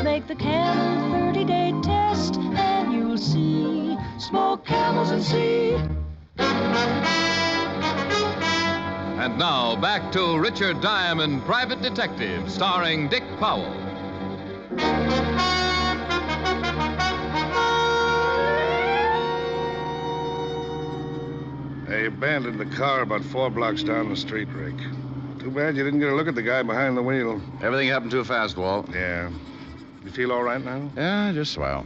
Make the Camel 30-day test and you'll see. Smoke Camels and see. And now, back to Richard Diamond, Private Detective, starring Dick Powell. They abandoned the car about 4 blocks down the street, Rick. Too bad you didn't get a look at the guy behind the wheel. Everything happened too fast, Walt. Yeah. You feel all right now? Yeah, just swell.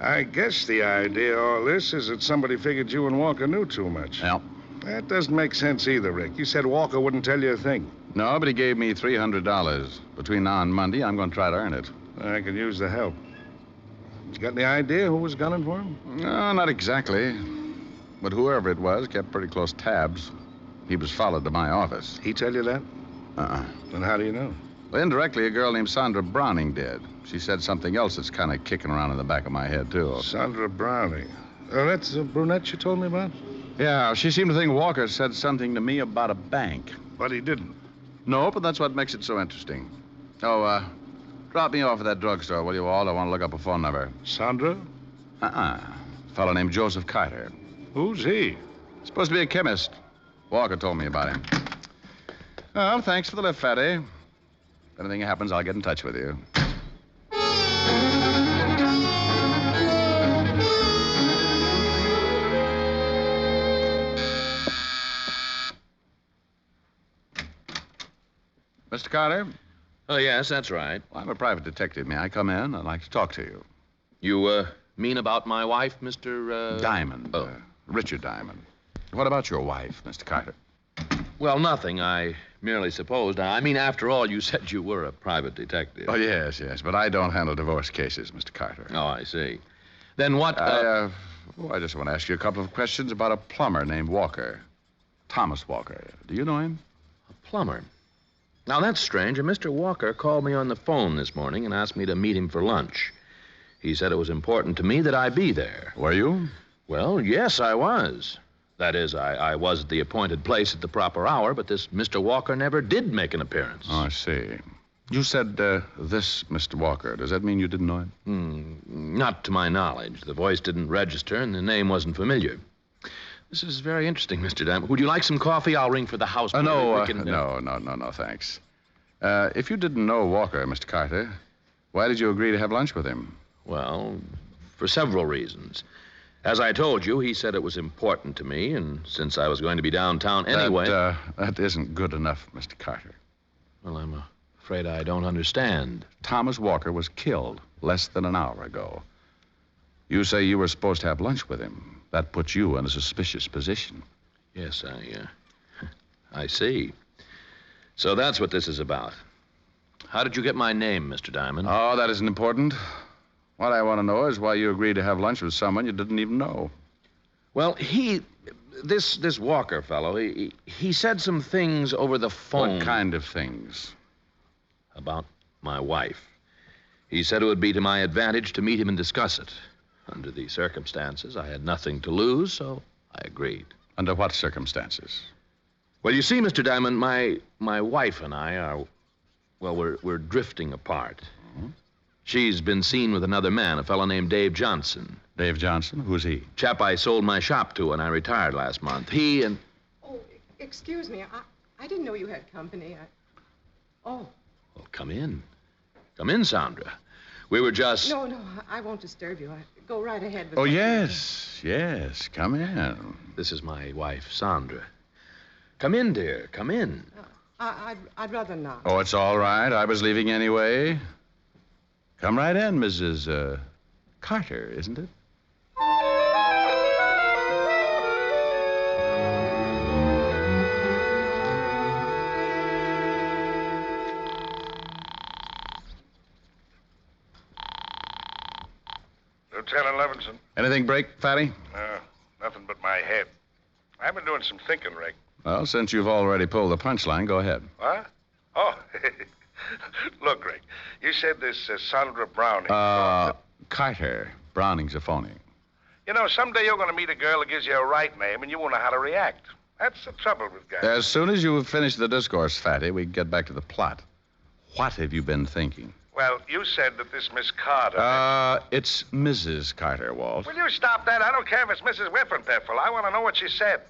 I guess the idea of all this is that somebody figured you and Walker knew too much. Yeah. That doesn't make sense either, Rick. You said Walker wouldn't tell you a thing. No, but he gave me $300. Between now and Monday, I'm going to try to earn it. I could use the help. You got any idea who was gunning for him? No, not exactly. But whoever it was kept pretty close tabs. He was followed to my office. He tell you that? Uh-uh. Then how do you know? Well, indirectly, a girl named Sandra Browning did. She said something else that's kind of kicking around in the back of my head, too. Sandra Browning. Oh, that's the brunette you told me about? Yeah, she seemed to think Walker said something to me about a bank. But he didn't. No, but that's what makes it so interesting. Oh, drop me off at that drugstore, will you, Walt? I want to look up a phone number. Sandra? A fellow named Joseph Carter. Who's he? Supposed to be a chemist. Walker told me about him. Well, thanks for the lift, Fatty. If anything happens, I'll get in touch with you. Mr. Carter? Oh, yes, that's right. Well, I'm a private detective. May I come in? I'd like to talk to you. You, mean about my wife, Mr. Diamond. Oh. Richard Diamond. What about your wife, Mr. Carter? Well, nothing. I merely supposed. I mean, after all, you said you were a private detective. Oh, yes. But I don't handle divorce cases, Mr. Carter. Oh, I see. Then what... I just want to ask you a couple of questions about a plumber named Walker. Thomas Walker. Do you know him? A plumber? Now, that's strange. Mr. Walker called me on the phone this morning and asked me to meet him for lunch. He said it was important to me that I be there. Were you? Well, yes, I was. That is, I was at the appointed place at the proper hour, but this Mr. Walker never did make an appearance. Oh, I see. You said this Mr. Walker. Does that mean you didn't know him? Not to my knowledge. The voice didn't register, and the name wasn't familiar. This is very interesting, Mr. Diamond. Would you like some coffee? I'll ring for the house. No, thanks. If you didn't know Walker, Mr. Carter, why did you agree to have lunch with him? Well, for several reasons. As I told you, he said it was important to me, and since I was going to be downtown anyway... That isn't good enough, Mr. Carter. Well, I'm afraid I don't understand. Thomas Walker was killed less than an hour ago. You say you were supposed to have lunch with him. That puts you in a suspicious position. Yes, I see. So that's what this is about. How did you get my name, Mr. Diamond? Oh, that isn't important. What I want to know is why you agreed to have lunch with someone you didn't even know. Well, this Walker fellow, he said some things over the phone. What kind of things? About my wife. He said it would be to my advantage to meet him and discuss it. Under these circumstances, I had nothing to lose, so I agreed. Under what circumstances? Well, you see, Mr. Diamond, my wife and I are, well, we're drifting apart. Mm-hmm. She's been seen with another man, a fellow named Dave Johnson. Dave Johnson? Who's he? Chap I sold my shop to when I retired last month. He and... Oh, excuse me. I didn't know you had company. Oh. Well, come in. Come in, Sandra. We were just... No, I won't disturb you. Go right ahead. Oh, yes. Come in. This is my wife, Sandra. Come in, dear. Come in. I'd rather not. Oh, it's all right. I was leaving anyway. Come right in, Mrs. Carter, isn't it? Lieutenant Levinson. Anything break, Fatty? Nothing but my head. I've been doing some thinking, Rick. Well, since you've already pulled the punchline, go ahead. What? Oh, look, Rick, you said this Sandra Browning... Carter. Browning's a phony. You know, someday you're going to meet a girl that gives you a right name and you won't know how to react. That's the trouble with guys. As soon as you finish the discourse, Fatty, we can get back to the plot. What have you been thinking? Well, you said that this Miss Carter... It's Mrs. Carter, Walt. Will you stop that? I don't care if it's Mrs. Whiffenpiffle. I want to know what she said.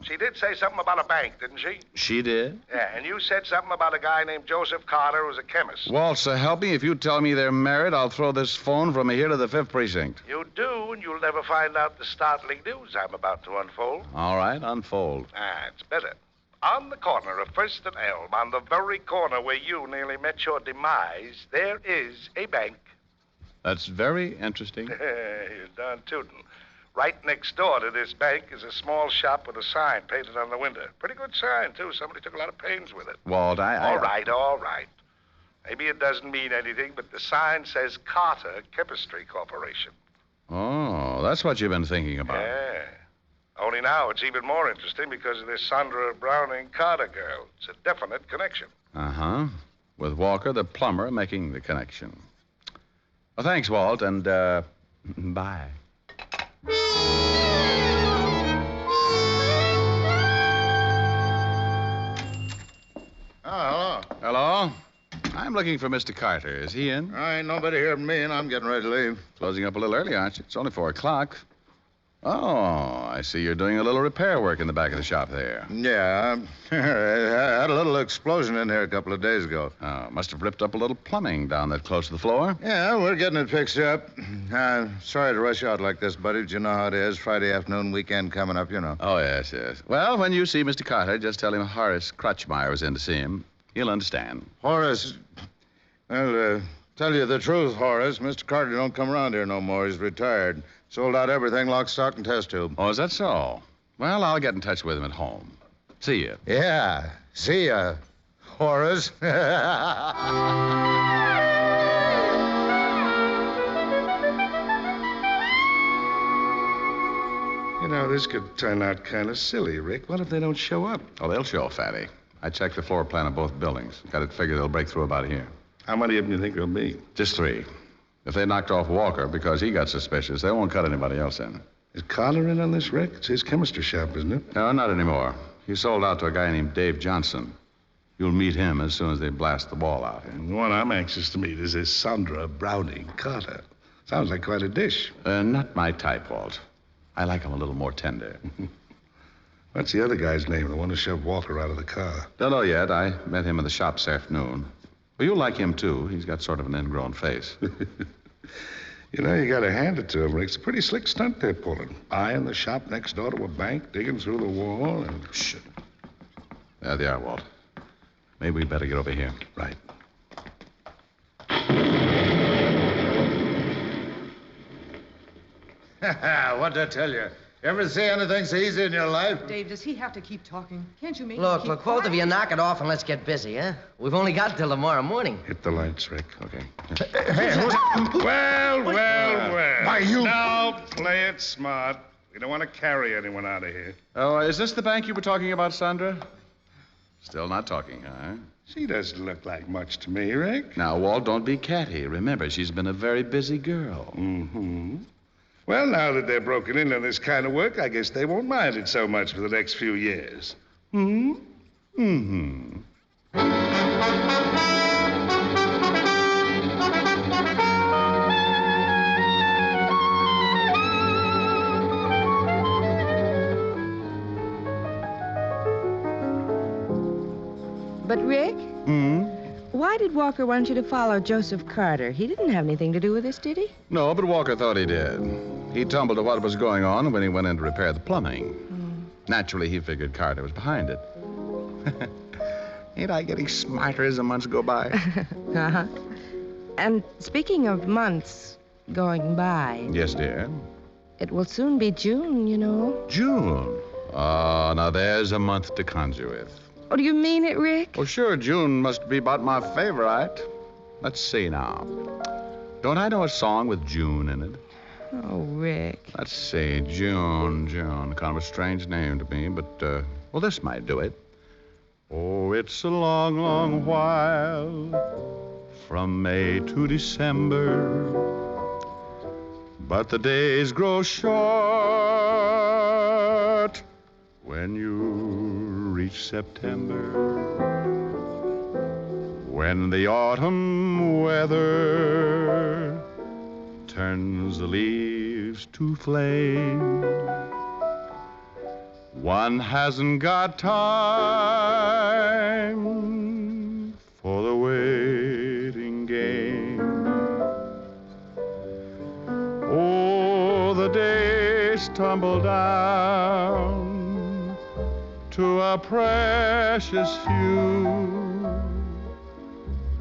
She did say something about a bank, didn't she? She did? Yeah, and you said something about a guy named Joseph Carter who's a chemist. Walt, so help me, if you tell me they're married, I'll throw this phone from here to the 5th Precinct. You do, and you'll never find out the startling news I'm about to unfold. All right, unfold. It's better. On the corner of 1st and Elm, on the very corner where you nearly met your demise, there is a bank. That's very interesting. You're darn tootin'. Right next door to this bank is a small shop with a sign painted on the window. Pretty good sign, too. Somebody took a lot of pains with it. Walt, All right. Maybe it doesn't mean anything, but the sign says Carter Chemistry Corporation. Oh, that's what you've been thinking about. Yeah. Only now it's even more interesting because of this Sandra Browning Carter girl. It's a definite connection. Uh-huh. With Walker, the plumber, making the connection. Well, thanks, Walt, and, bye. Oh, hello. Hello? I'm looking for Mr. Carter. Is he in? Ain't nobody here but me, and I'm getting ready to leave. Closing up a little early, aren't you? It's only 4 o'clock. Oh, I see you're doing a little repair work in the back of the shop there. Yeah, I had a little explosion in here a couple of days ago. Oh, must have ripped up a little plumbing down that close to the floor. Yeah, we're getting it fixed up. Sorry to rush out like this, buddy, but you know how it is. Friday afternoon, weekend coming up, you know. Oh, yes. Well, when you see Mr. Carter, just tell him Horace Crutchmeyer was in to see him. He'll understand. Horace, well, tell you the truth, Horace, Mr. Carter don't come around here no more. He's retired. Sold out everything, lock, stock, and test tube. Oh, is that so? Well, I'll get in touch with him at home. See you. Yeah, see ya, Horace. You know, this could turn out kind of silly, Rick. What if they don't show up? Oh, they'll show, Fatty. I checked the floor plan of both buildings. Got it figured they'll break through about here. How many of them do you think there'll be? Just 3. If they knocked off Walker because he got suspicious, they won't cut anybody else in. Is Carter in on this, Rick? It's his chemistry shop, isn't it? No, not anymore. He sold out to a guy named Dave Johnson. You'll meet him as soon as they blast the wall out. And the one I'm anxious to meet is this Sandra Browning Carter. Sounds like quite a dish. Not my type, Walt. I like him a little more tender. What's the other guy's name, the one who shoved Walker out of the car? Don't know yet. I met him in the shop this afternoon. Well, you'll like him, too. He's got sort of an ingrown face. You know, you got to hand it to him, Rick. It's a pretty slick stunt they're pulling. Buying the shop next door to a bank, digging through the wall, and... Shh. There they are, Walt. Maybe we better get over here. Right. What'd I tell you? Ever see anything so easy in your life? Dave, does he have to keep talking? Can't you make him Look, keep both quiet? of you knock it off and let's get busy, huh? We've only got till tomorrow morning. Hit the lights, Rick. Okay. Well. Why, you... Now, play it smart. We don't want to carry anyone out of here. Oh, is this the bank you were talking about, Sandra? Still not talking, huh? She doesn't look like much to me, Rick. Now, Walt, don't be catty. Remember, she's been a very busy girl. Mm-hmm. Well, now that they're broken into this kind of work, I guess they won't mind it so much for the next few years. But, Rick? Why did Walker want you to follow Joseph Carter? He didn't have anything to do with this, did he? No, but Walker thought he did. He tumbled to what was going on when he went in to repair the plumbing. Naturally, he figured Carter was behind it. Ain't I getting smarter as the months go by? Uh-huh. And speaking of months going by... Yes, dear? It will soon be June, you know. June? Oh, now there's a month to conjure with. Oh, do you mean it, Rick? Well, sure, June must be about my favorite. Let's see now. Don't I know a song with June in it? Oh, Rick. Let's see, June. Kind of a strange name to me, but, well, this might do it. Oh, it's a long, long while from May to December, but the days grow short When you reach September, when the autumn weather turns the leaves to flame, one hasn't got time for the waiting game. Oh, the days tumble down to a precious few.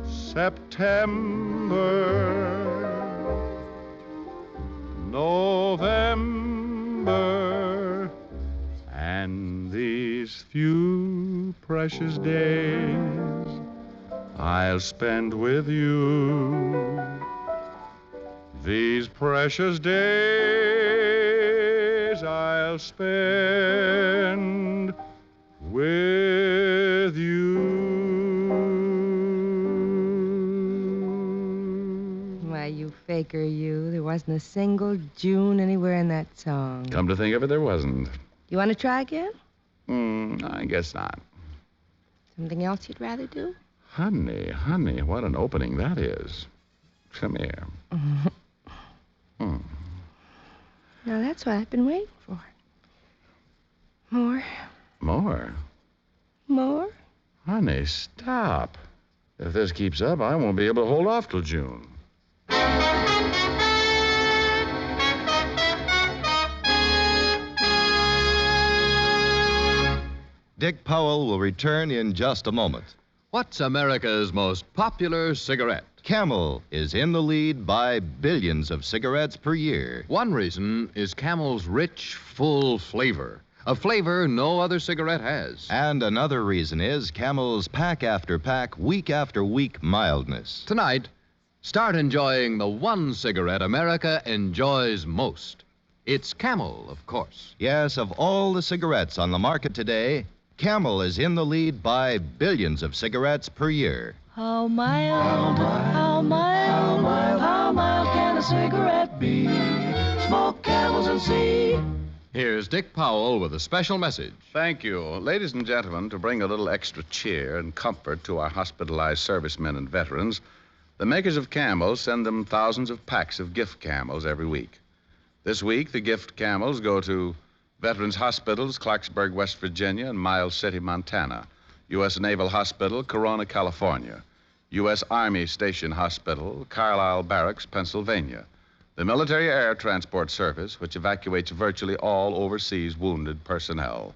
September, November, and these few precious days I'll spend with you. These precious days I'll spend with you. Why, you faker, you. There wasn't a single June anywhere in that song. Come to think of it, there wasn't. You want to try again? I guess not. Something else you'd rather do? Honey, what an opening that is. Come here. Now, that's what I've been waiting for. More. More? More? Honey, stop. If this keeps up, I won't be able to hold off till June. Dick Powell will return in just a moment. What's America's most popular cigarette? Camel is in the lead by billions of cigarettes per year. One reason is Camel's rich, full flavor. A flavor no other cigarette has. And another reason is Camel's pack after pack, week after week mildness. Tonight, start enjoying the one cigarette America enjoys most. It's Camel, of course. Yes, of all the cigarettes on the market today, Camel is in the lead by billions of cigarettes per year. How mild, how mild, how mild can a cigarette be? Smoke Camels and see. Here's Dick Powell with a special message. Thank you. Ladies and gentlemen, to bring a little extra cheer and comfort to our hospitalized servicemen and veterans, the makers of Camels send them thousands of packs of gift Camels every week. This week, the gift Camels go to Veterans Hospitals, Clarksburg, West Virginia, and Miles City, Montana. U.S. Naval Hospital, Corona, California. U.S. Army Station Hospital, Carlisle Barracks, Pennsylvania. The Military Air Transport Service, which evacuates virtually all overseas wounded personnel.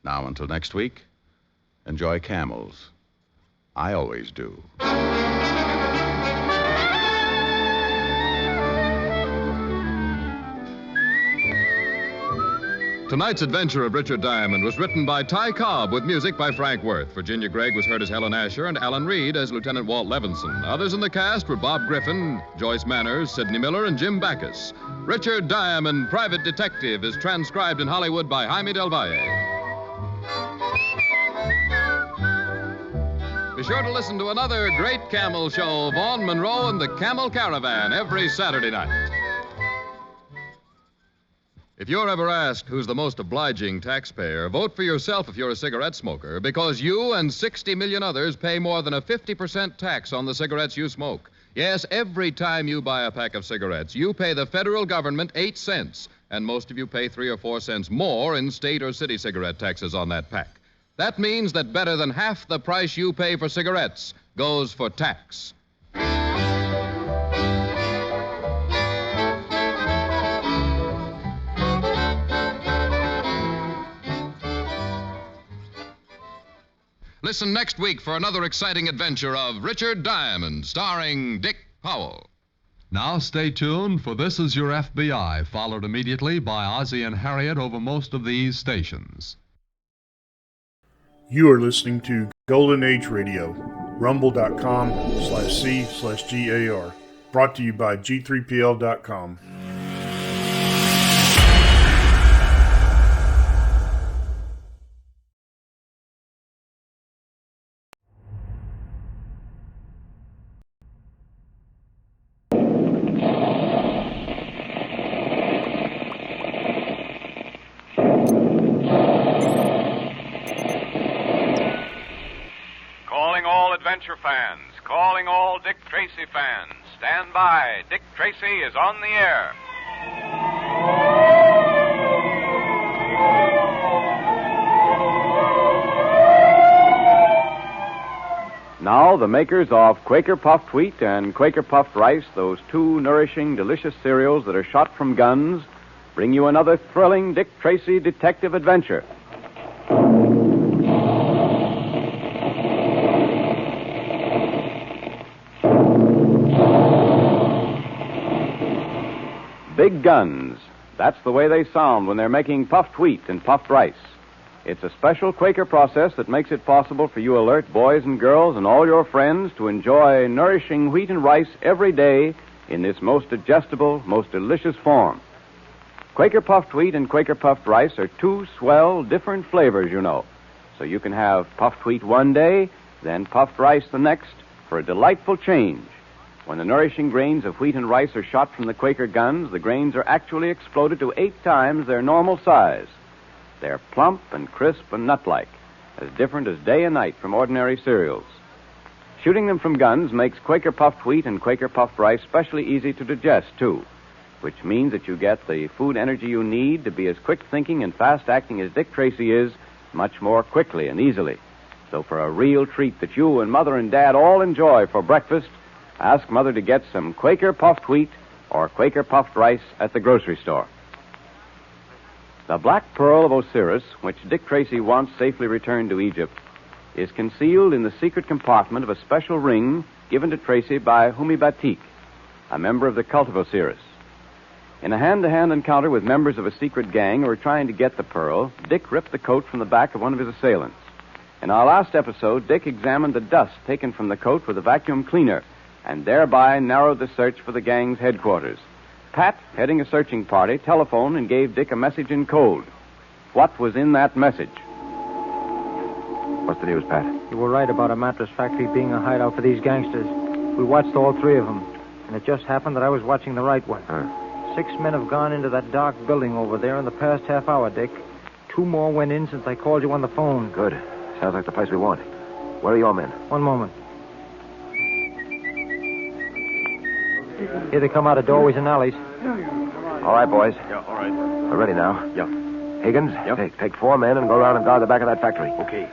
Now, until next week, enjoy Camels. I always do. Tonight's adventure of Richard Diamond was written by Ty Cobb with music by Frank Worth. Virginia Gregg was heard as Helen Asher and Alan Reed as Lieutenant Walt Levinson. Others in the cast were Bob Griffin, Joyce Manners, Sidney Miller, and Jim Backus. Richard Diamond, Private Detective, is transcribed in Hollywood by Jaime Del Valle. Be sure to listen to another great Camel show, Vaughn Monroe and the Camel Caravan, every Saturday night. If you're ever asked who's the most obliging taxpayer, vote for yourself if you're a cigarette smoker, because you and 60 million others pay more than a 50% tax on the cigarettes you smoke. Yes, every time you buy a pack of cigarettes, you pay the federal government 8 cents, and most of you pay 3 or 4 cents more in state or city cigarette taxes on that pack. That means that better than half the price you pay for cigarettes goes for tax. Listen next week for another exciting adventure of Richard Diamond, starring Dick Powell. Now stay tuned, for This Is Your FBI, followed immediately by Ozzie and Harriet over most of these stations. You are listening to Golden Age Radio, rumble.com/C/GAR. Brought to you by G3PL.com. adventure fans, calling all Dick Tracy fans. Stand by. Dick Tracy is on the air. Now, the makers of Quaker Puffed Wheat and Quaker Puffed Rice, those two nourishing, delicious cereals that are shot from guns, bring you another thrilling Dick Tracy detective adventure. Big guns. That's the way they sound when they're making puffed wheat and puffed rice. It's a special Quaker process that makes it possible for you alert boys and girls and all your friends to enjoy nourishing wheat and rice every day in this most digestible, most delicious form. Quaker Puffed Wheat and Quaker Puffed Rice are two swell, different flavors, you know. So you can have puffed wheat one day, then puffed rice the next for a delightful change. When the nourishing grains of wheat and rice are shot from the Quaker guns, the grains are actually exploded to 8 times their normal size. They're plump and crisp and nut-like, as different as day and night from ordinary cereals. Shooting them from guns makes Quaker Puffed Wheat and Quaker Puffed Rice specially easy to digest, too, which means that you get the food energy you need to be as quick-thinking and fast-acting as Dick Tracy is, much more quickly and easily. So for a real treat that you and Mother and Dad all enjoy for breakfast, ask Mother to get some Quaker Puffed Wheat or Quaker Puffed Rice at the grocery store. The Black Pearl of Osiris, which Dick Tracy once safely returned to Egypt, is concealed in the secret compartment of a special ring given to Tracy by Humi Batik, a member of the cult of Osiris. In a hand-to-hand encounter with members of a secret gang who were trying to get the pearl, Dick ripped the coat from the back of one of his assailants. In our last episode, Dick examined the dust taken from the coat with a vacuum cleaner and thereby narrowed the search for the gang's headquarters. Pat, heading a searching party, telephoned and gave Dick a message in code. What was in that message? What's the news, Pat? You were right about a mattress factory being a hideout for these gangsters. We watched all 3 of them, and it just happened that I was watching the right one. 6 men have gone into that dark building over there in the past half hour, Dick. 2 more went in since I called you on the phone. Good. Sounds like the place we want. Where are your men? One moment. Here they come out of doorways and alleys. All right, boys. Yeah, all right. We're ready now. Yeah. Higgins, take 4 men and go around and guard the back of that factory. Okay.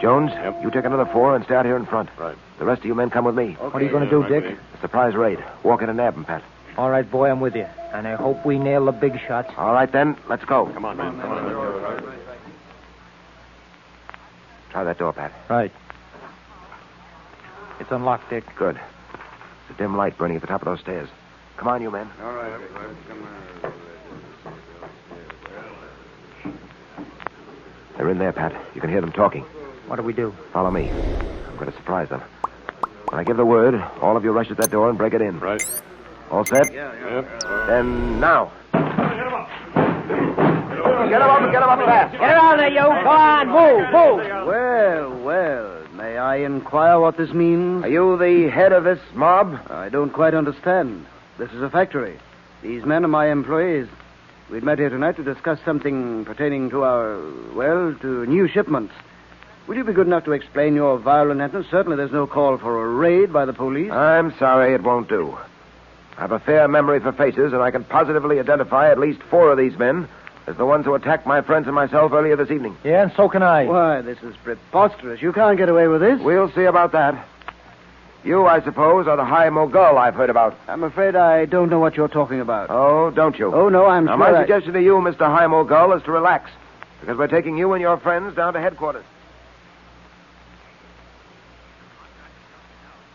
Jones, you take another 4 and stay out here in front. Right. The rest of you men come with me. Okay. What are you going to do, Dick? A surprise raid. Walk in and nab 'em, Pat. All right, boy, I'm with you. And I hope we nail the big shots. All right, then. Let's go. Come on, man. Come on. Try that door, Pat. Right. It's unlocked, Dick. Good. It's a dim light burning at the top of those stairs. Come on, you men. All right. They're in there, Pat. You can hear them talking. What do we do? Follow me. I'm going to surprise them. When I give the word, all of you rush at that door and break it in. Right. All set? Yeah. Then now. Get him up fast. Get around there, you. Go on, move. Well. May I inquire what this means? Are you the head of this mob? I don't quite understand. This is a factory. These men are my employees. We'd met here tonight to discuss something pertaining to to new shipments. Would you be good enough to explain your violent entrance? Certainly there's no call for a raid by the police. I'm sorry, it won't do. I have a fair memory for faces, and I can positively identify at least 4 of these men as the ones who attacked my friends and myself earlier this evening. Yeah, and so can I. Why, this is preposterous. You can't get away with this. We'll see about that. You, I suppose, are the high mogul I've heard about. I'm afraid I don't know what you're talking about. Oh, don't you? Oh, no, I'm now, sure my suggestion to you, Mr. High Mogul, is to relax, because we're taking you and your friends down to headquarters.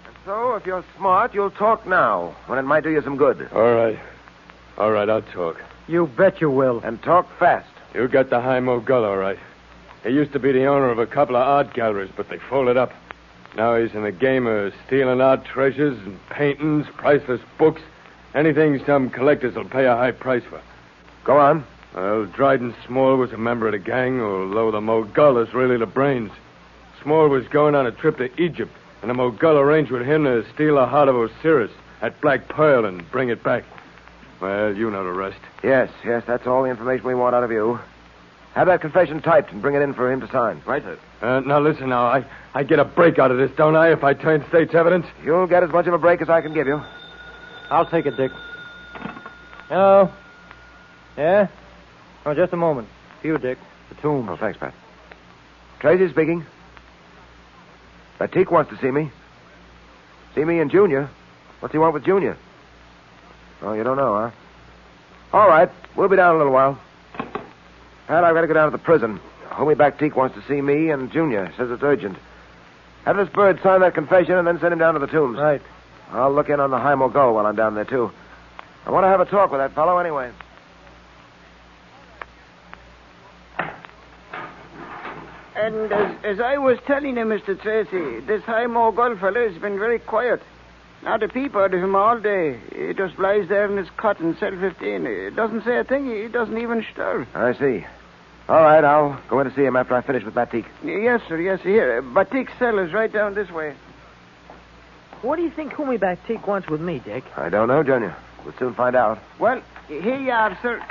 And so, if you're smart, you'll talk now, when it might do you some good. All right, I'll talk. You bet you will. And talk fast. You got the high mogul, all right. He used to be the owner of a couple of art galleries, but they folded up. Now he's in the game of stealing art treasures and paintings, priceless books, anything some collectors will pay a high price for. Go on. Well, Dryden Small was a member of the gang, although the mogul is really the brains. Small was going on a trip to Egypt, and the mogul arranged with him to steal the heart of Osiris at Black Pearl and bring it back. Well, you know the rest. Yes, that's all the information we want out of you. Have that confession typed and bring it in for him to sign. Right, sir. Now, listen now. I get a break out of this, don't I, if I turn state's evidence? You'll get as much of a break as I can give you. I'll take it, Dick. Hello? Yeah? Oh, just a moment. For you, Dick. The tomb. Oh, thanks, Pat. Tracy speaking. Batik wants to see me. See me and Junior. What's he want with Junior? Oh, you don't know, huh? All right. We'll be down in a little while. Pat, I've got to go down to the prison. Homie Batik wants to see me and Junior. Says it's urgent. Have this bird sign that confession and then send him down to the tombs. Right. I'll look in on the High Mogul while I'm down there, too. I want to have a talk with that fellow anyway. And as I was telling you, Mr. Tracy, this High Mogul fellow has been very quiet. Not a peep out of him all day. He just lies there in his cot in cell 15. He doesn't say a thing. He doesn't even stir. I see. All right, I'll go in to see him after I finish with Batik. Yes, sir. Yes, sir. Here. Batik's cell is right down this way. What do you think Homie Batik wants with me, Dick? I don't know, Junior. We'll soon find out. Well, here you are, sir.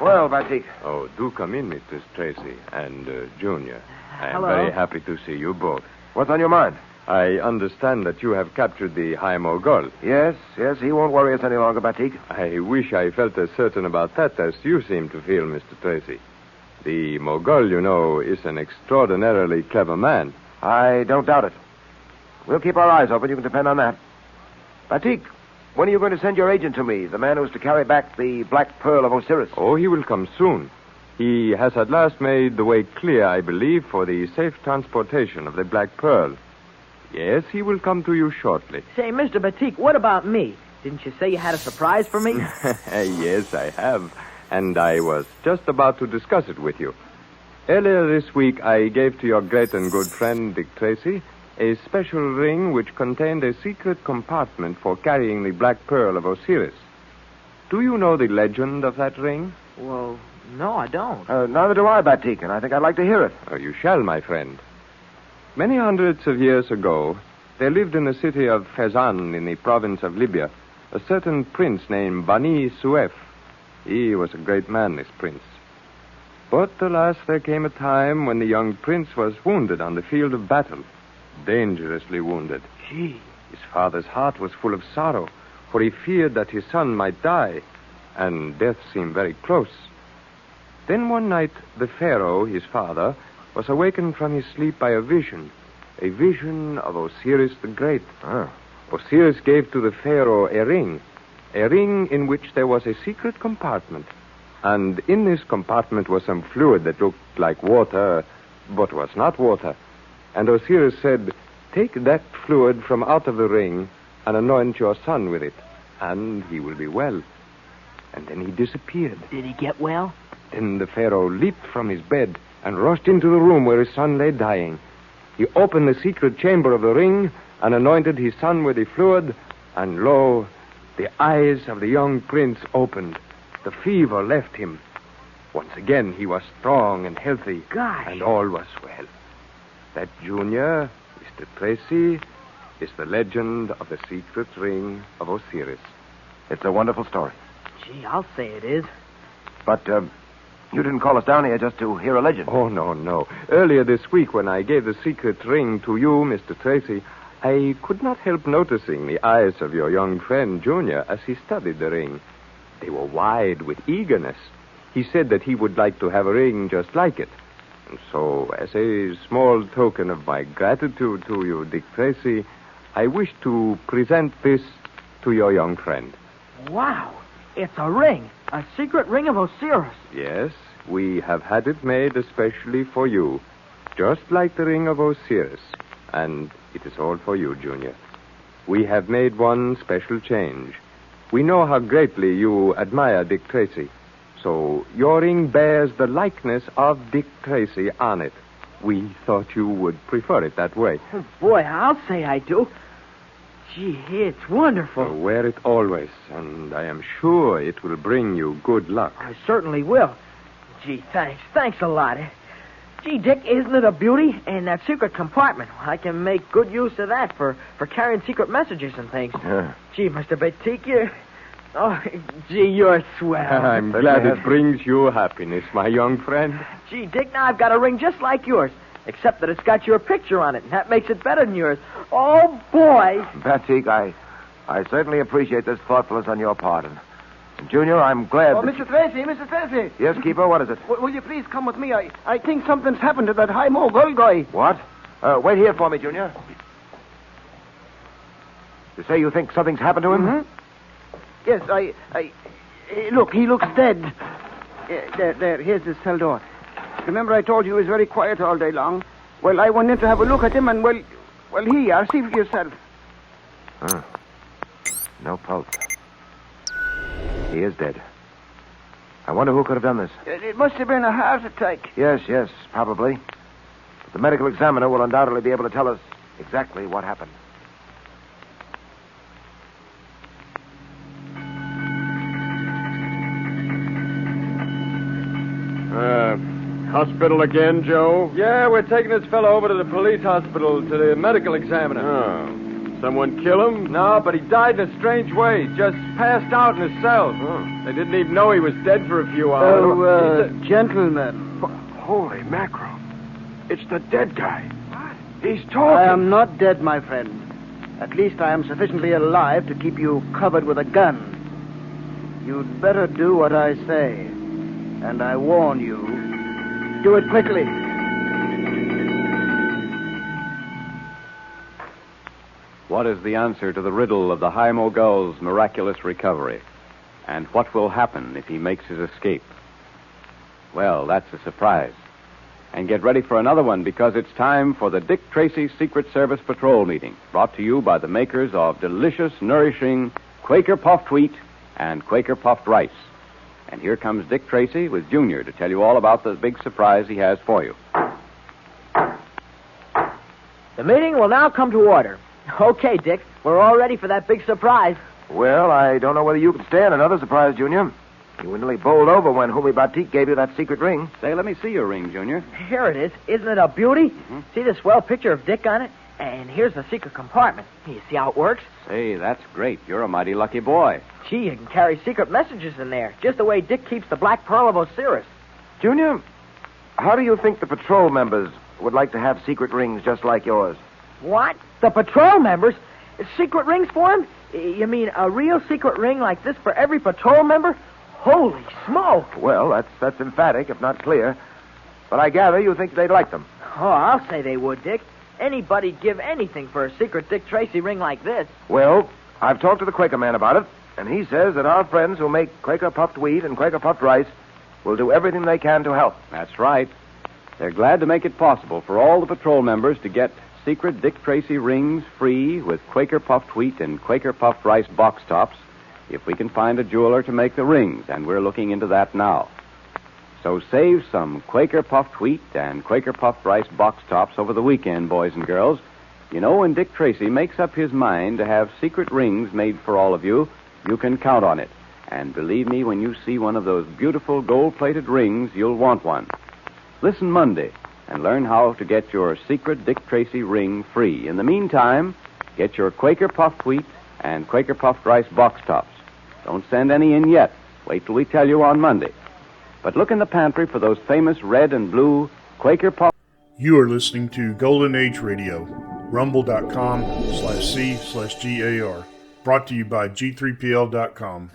Well, Batik. Oh, do come in, Mr. Tracy and Junior. I am Hello. very happy to see you both. What's on your mind? I understand that you have captured the High Mogul. Yes, he won't worry us any longer, Batik. I wish I felt as certain about that as you seem to feel, Mr. Tracy. The Mogul, you know, is an extraordinarily clever man. I don't doubt it. We'll keep our eyes open, you can depend on that. Batik, when are you going to send your agent to me, the man who's to carry back the Black Pearl of Osiris? Oh, he will come soon. He has at last made the way clear, I believe, for the safe transportation of the Black Pearl. Yes, he will come to you shortly. Say, Mr. Batik, what about me? Didn't you say you had a surprise for me? Yes, I have. And I was just about to discuss it with you. Earlier this week, I gave to your great and good friend, Dick Tracy, a special ring which contained a secret compartment for carrying the Black Pearl of Osiris. Do you know the legend of that ring? Well, no, I don't. Neither do I, Batik, and I think I'd like to hear it. You shall, my friend. Many hundreds of years ago, there lived in the city of Fezzan in the province of Libya a certain prince named Bani Suef. He was a great man, this prince. But alas, there came a time when the young prince was wounded on the field of battle, dangerously wounded. Gee. His father's heart was full of sorrow, for he feared that his son might die, and death seemed very close. Then one night, the Pharaoh, his father, was awakened from his sleep by a vision of Osiris the Great. Osiris gave to the Pharaoh a ring in which there was a secret compartment. And in this compartment was some fluid that looked like water, but was not water. And Osiris said, "Take that fluid from out of the ring and anoint your son with it, and he will be well." And then he disappeared. Did he get well? Then the Pharaoh leaped from his bed and rushed into the room where his son lay dying. He opened the secret chamber of the ring and anointed his son with the fluid, and lo, the eyes of the young prince opened. The fever left him. Once again, he was strong and healthy. Gosh. And all was well. That, Junior, Mr. Tracy, is the legend of the secret ring of Osiris. It's a wonderful story. Gee, I'll say it is. But, you didn't call us down here just to hear a legend. Oh, no. Earlier this week, when I gave the secret ring to you, Mr. Tracy, I could not help noticing the eyes of your young friend, Junior, as he studied the ring. They were wide with eagerness. He said that he would like to have a ring just like it. And so, as a small token of my gratitude to you, Dick Tracy, I wish to present this to your young friend. Wow. It's a ring. A secret ring of Osiris. Yes, we have had it made especially for you, just like the ring of Osiris. And it is all for you, Junior. We have made one special change. We know how greatly you admire Dick Tracy, so your ring bears the likeness of Dick Tracy on it. We thought you would prefer it that way. Oh, boy, I'll say I do. Gee, it's wonderful. So wear it always, and I am sure it will bring you good luck. I certainly will. Gee, thanks. Thanks a lot. Gee, Dick, isn't it a beauty? And that secret compartment, I can make good use of that for carrying secret messages and things. Yeah. Gee, Mr. Batik, Oh, gee, you're swell. I'm glad it brings you happiness, my young friend. Gee, Dick, now I've got a ring just like yours, except that it's got your picture on it, and that makes it better than yours. Oh, boy. Batik, I certainly appreciate this thoughtfulness on your part. And Junior, I'm glad. Oh, Mr. Tracy, Mr. Tracy. Yes, Keeper, what is it? Will you please come with me? I think something's happened to that high-mo gold guy. What? Wait here for me, Junior. You say you think something's happened to him? Mm-hmm. Yes, look, he looks dead. There, here's his cell door. Remember I told you he was very quiet all day long? Well, I went in to have a look at him, and, well, here you are. See for yourself. No pulse. He is dead. I wonder who could have done this. It must have been a heart attack. Yes, probably. But the medical examiner will undoubtedly be able to tell us exactly what happened. Hospital again, Joe? Yeah, we're taking this fellow over to the police hospital to the medical examiner. Oh. Someone kill him? No, but he died in a strange way. Just passed out in his cell. Oh. They didn't even know he was dead for a few hours. Gentlemen. Holy mackerel. It's the dead guy. What? He's talking. I am not dead, my friend. At least I am sufficiently alive to keep you covered with a gun. You'd better do what I say. And I warn you, do it quickly. What is the answer to the riddle of the High Mogul's miraculous recovery? And what will happen if he makes his escape? Well, that's a surprise. And get ready for another one, because it's time for the Dick Tracy Secret Service Patrol Meeting, brought to you by the makers of delicious, nourishing Quaker Puffed Wheat and Quaker Puffed Rice. And here comes Dick Tracy with Junior to tell you all about the big surprise he has for you. The meeting will now come to order. Okay, Dick, we're all ready for that big surprise. Well, I don't know whether you can stand another surprise, Junior. You were nearly bowled over when Humi Batik gave you that secret ring. Say, let me see your ring, Junior. Here it is. Isn't it a beauty? Mm-hmm. See the swell picture of Dick on it? And here's the secret compartment. You see how it works? Say, that's great. You're a mighty lucky boy. Gee, you can carry secret messages in there, just the way Dick keeps the Black Pearl of Osiris. Junior, how do you think the patrol members would like to have secret rings just like yours? What? The patrol members? Secret rings for them? You mean a real secret ring like this for every patrol member? Holy smoke! Well, that's emphatic, if not clear. But I gather you think they'd like them. Oh, I'll say they would, Dick. Anybody'd give anything for a secret Dick Tracy ring like this. Well, I've talked to the Quaker man about it, and he says that our friends who make Quaker Puffed Wheat and Quaker Puffed Rice will do everything they can to help. That's right. They're glad to make it possible for all the patrol members to get secret Dick Tracy rings free with Quaker Puffed Wheat and Quaker Puffed Rice box tops if we can find a jeweler to make the rings, and we're looking into that now. So save some Quaker Puffed Wheat and Quaker Puffed Rice box tops over the weekend, boys and girls. You know, when Dick Tracy makes up his mind to have secret rings made for all of you, you can count on it. And believe me, when you see one of those beautiful gold-plated rings, you'll want one. Listen Monday and learn how to get your secret Dick Tracy ring free. In the meantime, get your Quaker Puffed Wheat and Quaker Puffed Rice box tops. Don't send any in yet. Wait till we tell you on Monday. But look in the pantry for those famous red and blue Quaker Puffed... You are listening to Golden Age Radio, rumble.com/C/GAR. Brought to you by G3PL.com.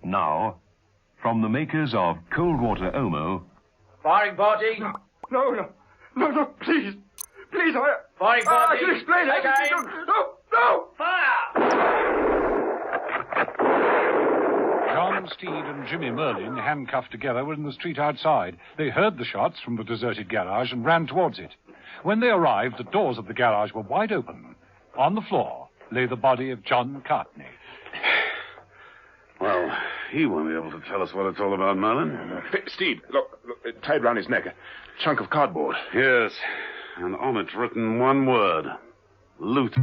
Now, from the makers of Cold Water Omo... Firing party! No, please, Firing party! I can explain it! Again. No! Fire! John Steed and Jimmy Merlin, handcuffed together, were in the street outside. They heard the shots from the deserted garage and ran towards it. When they arrived, the doors of the garage were wide open. On the floor lay the body of John Cartney. Well, he won't be able to tell us what it's all about, Merlin. Steve, look, tied round his neck. A chunk of cardboard. Yes, and on it's written one word. Loot.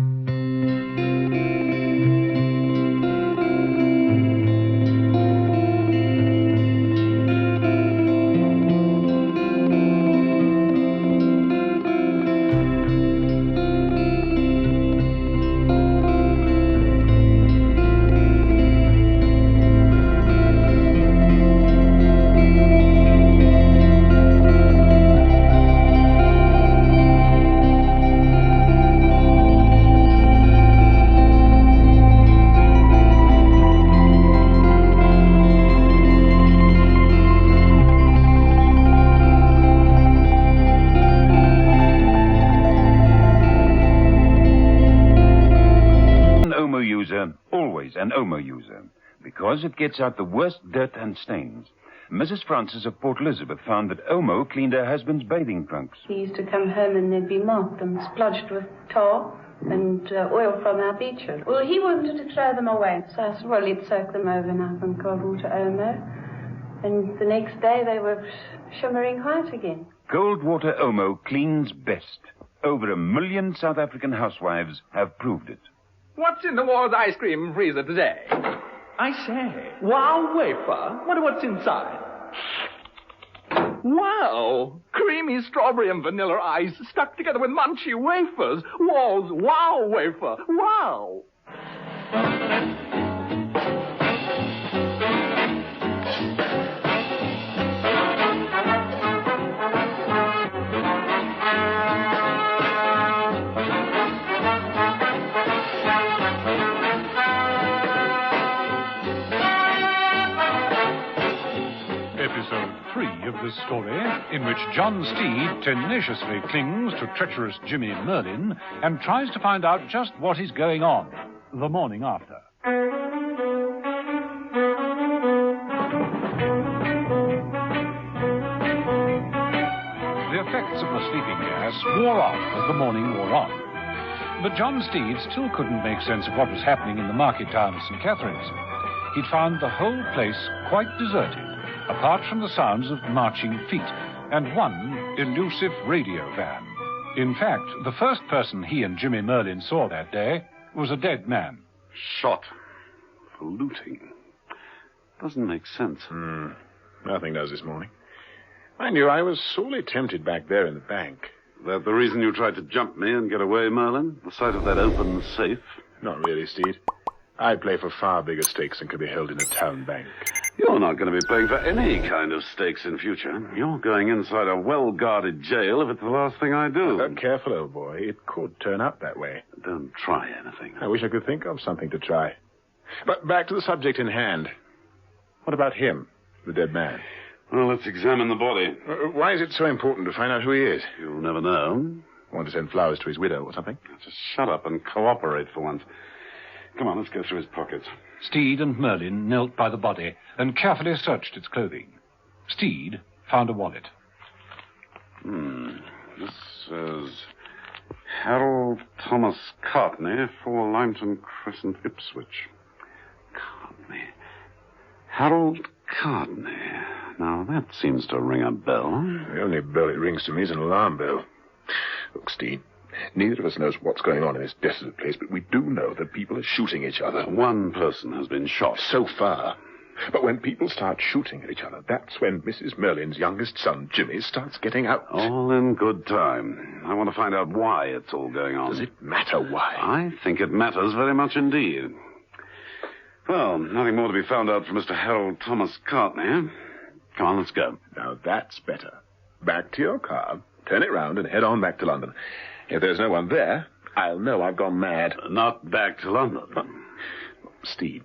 always an Omo user because it gets out the worst dirt and stains. Mrs. Francis of Port Elizabeth found that Omo cleaned her husband's bathing trunks. He used to come home and they'd be marked and splodged with tar and oil from our beaches. Well, he wanted to throw them away, so I said, well, he'd soak them overnight in cold water Omo. And the next day they were shimmering white again. Cold water Omo cleans best. Over 1 million South African housewives have proved it. What's in the Wars ice cream freezer today? I say, wow wafer. Wonder what's inside. Wow! Creamy strawberry and vanilla ice stuck together with munchy wafers. Wall's wow wafer. Wow! Episode 3 of this story, in which John Steed tenaciously clings to treacherous Jimmy Merlin and tries to find out just what is going on the morning after. The effects of the sleeping gas wore off as the morning wore on. But John Steed still couldn't make sense of what was happening in the market town of St. Catherine's. He'd found the whole place quite deserted, apart from the sounds of marching feet and one elusive radio van. In fact, the first person he and Jimmy Merlin saw that day was a dead man. Shot for looting. Doesn't make sense. Nothing does this morning. Mind you, I was sorely tempted back there in the bank. That the reason you tried to jump me and get away, Merlin? The sight of that open safe? Not really, Steed. I play for far bigger stakes than could be held in a town bank. You're not going to be playing for any kind of stakes in future. You're going inside a well-guarded jail if it's the last thing I do. Careful, old boy. It could turn out that way. Don't try anything. I wish I could think of something to try. But back to the subject in hand. What about him, the dead man? Well, let's examine the body. Why is it so important to find out who he is? You'll never know. Want to send flowers to his widow or something? Just shut up and cooperate for once. Come on, let's go through his pockets. Steed and Merlin knelt by the body and carefully searched its clothing. Steed found a wallet. This says Harold Thomas Cartney, 4 Lymeton Crescent, Ipswich. Cartney. Harold Cartney. Now, that seems to ring a bell. The only bell it rings to me is an alarm bell. Look, Steed, neither of us knows what's going on in this desolate place, but we do know that people are shooting each other. One person has been shot. So far. But when people start shooting at each other, that's when Mrs. Merlin's youngest son, Jimmy, starts getting out. All in good time. I want to find out why it's all going on. Does it matter why? I think it matters very much indeed. Well, nothing more to be found out from Mr. Harold Thomas Cartney. Come on, let's go. Now, that's better. Back to your car, turn it round, and head on back to London. If there's no one there, I'll know I've gone mad. Not back to London. Steve,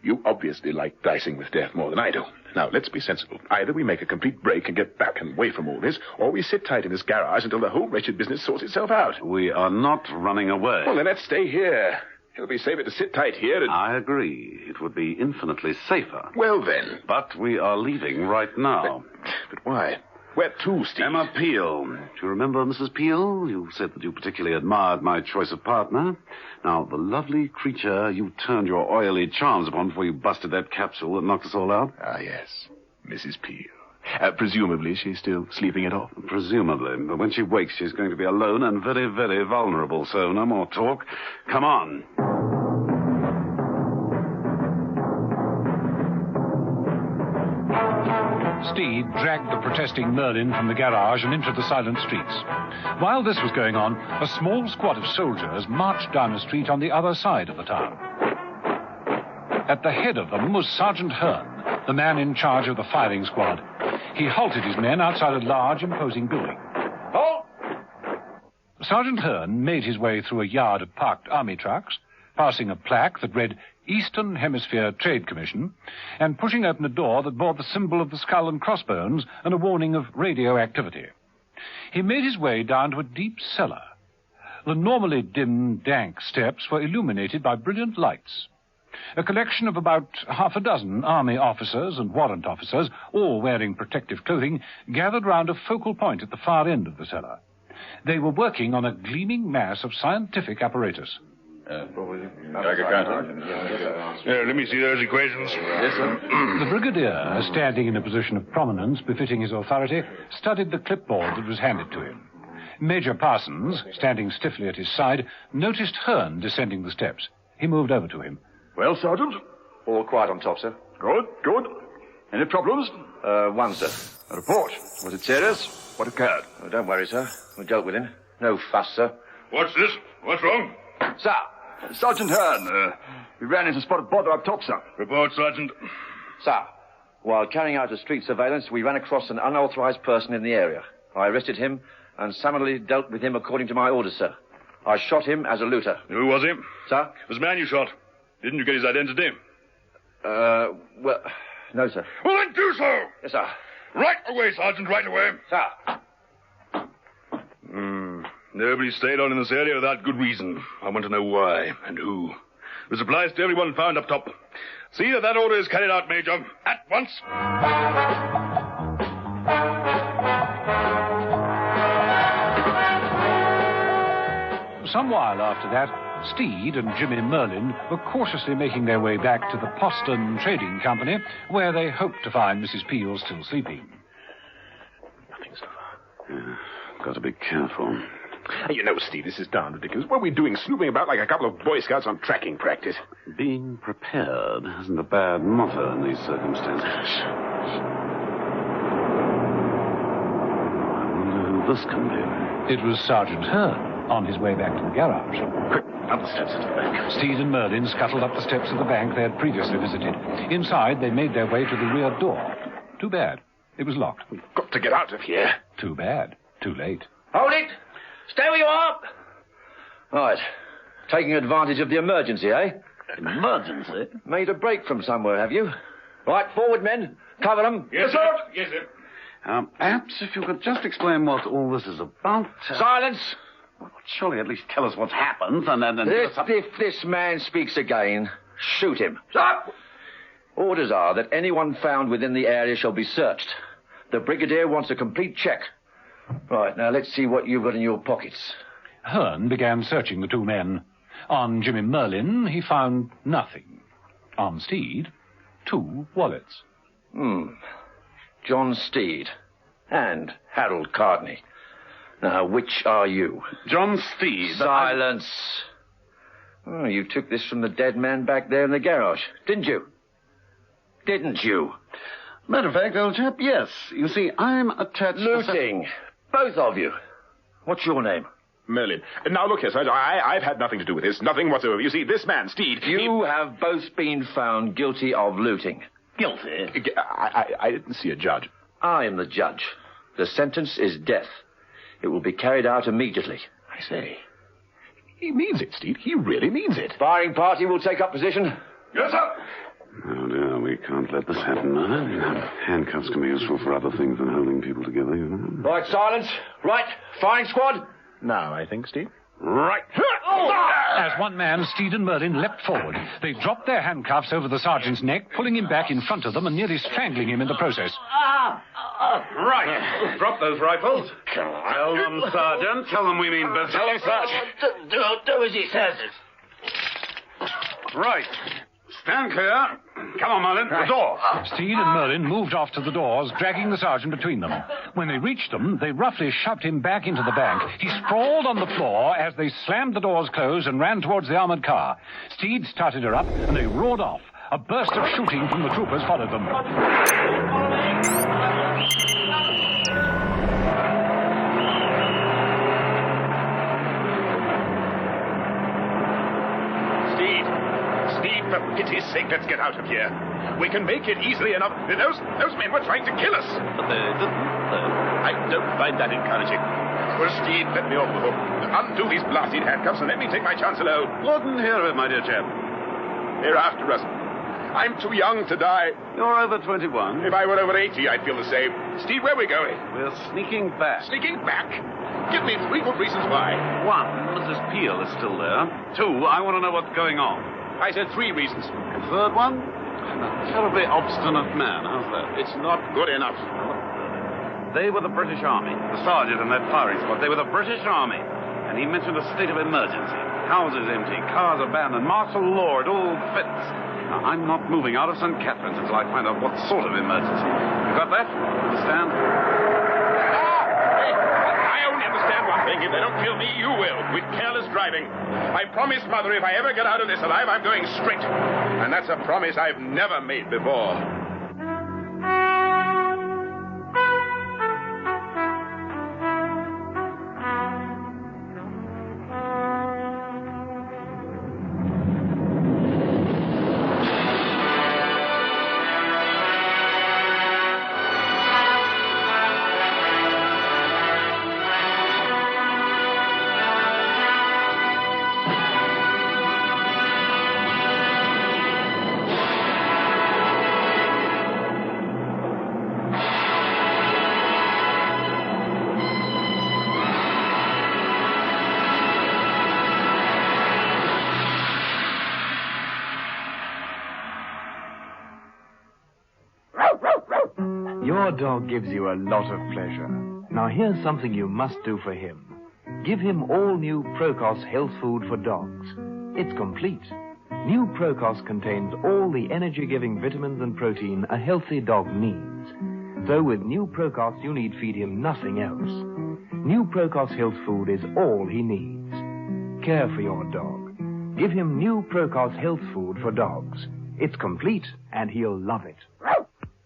you obviously like dicing with death more than I do. Now, let's be sensible. Either we make a complete break and get back and away from all this, or we sit tight in this garage until the whole wretched business sorts itself out. We are not running away. Well, then let's stay here. It'll be safer to sit tight here and... I agree. It would be infinitely safer. Well, then. But we are leaving right now. But why? Where to, Steve? Emma Peel. Do you remember Mrs. Peel? You said that you particularly admired my choice of partner. Now, the lovely creature you turned your oily charms upon before you busted that capsule that knocked us all out. Ah, yes. Mrs. Peel. Presumably she's still sleeping it off. Presumably. But when she wakes, she's going to be alone and very, very vulnerable. So no more talk. Come on. Steed dragged the protesting Merlin from the garage and into the silent streets. While this was going on, a small squad of soldiers marched down a street on the other side of the town. At the head of them was Sergeant Hearn, the man in charge of the firing squad. He halted his men outside a large, imposing building. Halt! Sergeant Hearn made his way through a yard of parked army trucks, passing a plaque that read Eastern Hemisphere Trade Commission, and pushing open a door that bore the symbol of the skull and crossbones and a warning of radioactivity. He made his way down to a deep cellar. The normally dim, dank steps were illuminated by brilliant lights. A collection of about half a dozen army officers and warrant officers, all wearing protective clothing, gathered round a focal point at the far end of the cellar. They were working on a gleaming mass of scientific apparatus. Let me see those equations. Yes, sir. The brigadier, standing in a position of prominence befitting his authority, studied the clipboard that was handed to him. Major Parsons, standing stiffly at his side, noticed Hearn descending the steps. He moved over to him. Well, Sergeant? All quiet on top, sir. Good, good. Any problems? One, sir. A report. Was it serious? What occurred? Oh, don't worry, sir. We dealt with him. No fuss, sir. What's this? What's wrong? Sir, Sergeant Hearn, we ran into a spot of bother up top, sir. Report, Sergeant. Sir, while carrying out a street surveillance, we ran across an unauthorized person in the area. I arrested him and summarily dealt with him according to my orders, sir. I shot him as a looter. Who was he? Sir? It was the man you shot. Didn't you get his identity? Well, no, sir. Well, then do so! Yes, sir. Right away, Sergeant, right away. Sir. Nobody stayed on in this area without good reason. I want to know why and who. This applies to everyone found up top. See that order is carried out, Major, at once. Some while after that, Steed and Jimmy Merlin were cautiously making their way back to the Poston Trading Company, where they hoped to find Mrs. Peel still sleeping. Nothing so far. Got to be careful. You know, Steve, this is darn ridiculous. What are we doing, snooping about like a couple of Boy Scouts on tracking practice? Being prepared isn't a bad motto in these circumstances. I wonder who this can be. It was Sergeant Hearn, on his way back to the garage. Quick, up the steps into the bank. Steed and Merlin scuttled up the steps of the bank they had previously visited. Inside, they made their way to the rear door. Too bad. It was locked. We've got to get out of here. Too bad. Too late. Hold it! Stay where you are! Right. Taking advantage of the emergency, eh? Emergency? Made a break from somewhere, have you? Right, forward, men. Cover them. Yes, sir. Yes, sir. Perhaps if you could just explain what all this is about. Silence! Well, surely at least tell us what's happened, and then... If this man speaks again, shoot him. Stop! Orders are that anyone found within the area shall be searched. The Brigadier wants a complete check. Right, now let's see what you've got in your pockets. Hearn began searching the two men. On Jimmy Merlin, he found nothing. On Steed, 2 wallets. John Steed and Harold Cardney. Now, which are you? John Steed. Silence. Oh, you took this from the dead man back there in the garage, didn't you? Didn't you? Matter of fact, old chap, yes. You see, I'm attached Looting. Both of you. What's your name? Merlin. Now, look here, Sergeant. I've had nothing to do with this. Nothing whatsoever. You see, this man, Steed... You have both been found guilty of looting. Guilty? I didn't see a judge. I am the judge. The sentence is death. It will be carried out immediately. I say. He means it, Steed. He really means it. Firing party will take up position. Yes, sir. Oh, dear, we can't let this happen. Handcuffs can be useful for other things than holding people together, you know. Right, silence. Right, firing squad. Now, I think, Steve. Right. As one man, Steed and Merlin leapt forward. They dropped their handcuffs over the sergeant's neck, pulling him back in front of them and nearly strangling him in the process. Right. Drop those rifles. Tell them, Sergeant. Tell them we mean business. Tell him, Sergeant. Do as he says. Right. Stand clear. Come on, Merlin. Right. The door. Steed and Merlin moved off to the doors, dragging the sergeant between them. When they reached them, they roughly shoved him back into the bank. He sprawled on the floor as they slammed the doors closed and ran towards the armored car. Steed started her up, and they roared off. A burst of shooting from the troopers followed them. For pity's sake, let's get out of here. We can make it easily enough. Those men were trying to kill us. But they didn't. I don't find that encouraging. Well, Steve, let me off the hook. Undo these blasted handcuffs and let me take my chance alone. Wouldn't hear of it, my dear chap. They're after us. I'm too young to die. You're over 21. If I were over 80, I'd feel the same. Steve, where are we going? We're sneaking back. Sneaking back? Give me 3 good reasons why. 1, Mrs. Peel is still there. 2, I want to know what's going on. I said 3 reasons. Third one? A terribly obstinate man. How's that? It's not good enough. They were the British Army. The sergeant in that firing squad, they were the British Army. And he mentioned a state of emergency. Houses empty, cars abandoned, martial law, it all fits. Now, I'm not moving out of St. Catherine's until I find out what sort of emergency. You got that? Understand? I only understand one thing. If they don't kill me, you will, with careless driving. I promised Mother if I ever get out of this alive, I'm going straight. And that's a promise I've never made before. Your dog gives you a lot of pleasure. Now here's something you must do for him. Give him all new Procos health food for dogs. It's complete. New Procos contains all the energy-giving vitamins and protein a healthy dog needs. So with New Procos, you need feed him nothing else. New Procos health food is all he needs. Care for your dog. Give him New Procos health food for dogs. It's complete, and he'll love it.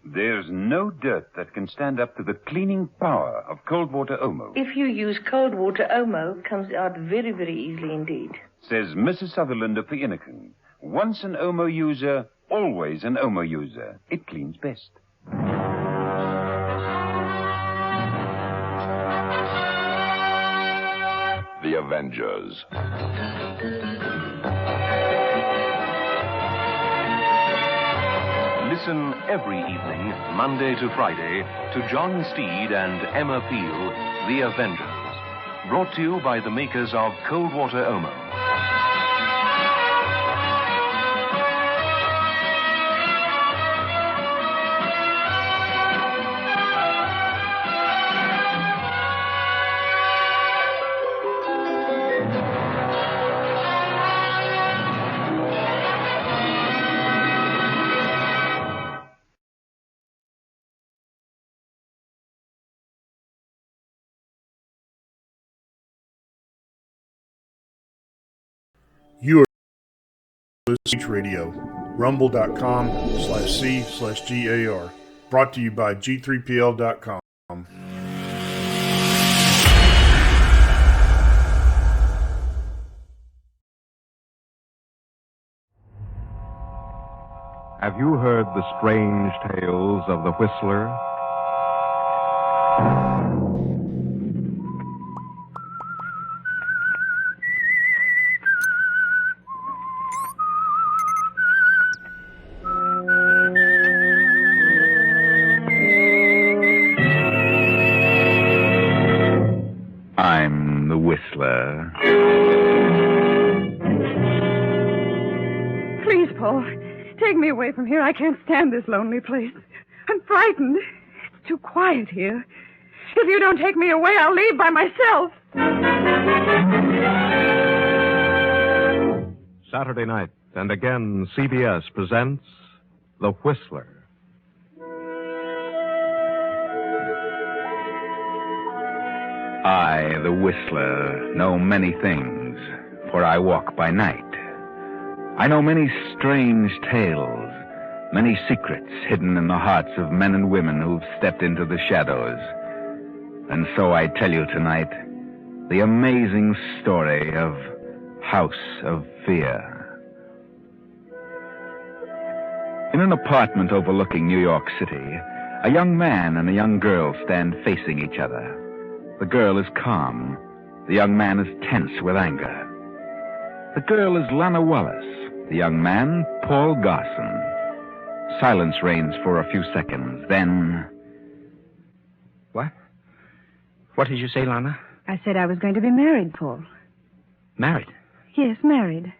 There's no dirt that can stand up to the cleaning power of cold water Omo, If you use cold water, Omo comes out very, very easily indeed. says Mrs. Sutherland of the Innican. Once an Omo user, always an Omo user. It cleans best. The Avengers. Listen every evening, Monday to Friday, to John Steed and Emma Peel, The Avengers. Brought to you by the makers of Cold Water Omo. You are listening to Radio, rumble.com/C/GAR. Brought to you by G3PL.com. Have you heard the strange tales of the Whistler? I'm the Whistler. Please, Paul, take me away from here. I can't stand this lonely place. I'm frightened. It's too quiet here. If you don't take me away, I'll leave by myself. Saturday night, and again, CBS presents The Whistler. I, the Whistler, know many things, for I walk by night. I know many strange tales, many secrets hidden in the hearts of men and women who've stepped into the shadows. And so I tell you tonight the amazing story of House of Fear. In an apartment overlooking New York City, a young man and a young girl stand facing each other. The girl is calm. The young man is tense with anger. The girl is Lana Wallace. The young man, Paul Garson. Silence reigns for a few seconds. Then... What? What did you say, Lana? I said I was going to be married, Paul. Married? Yes, married.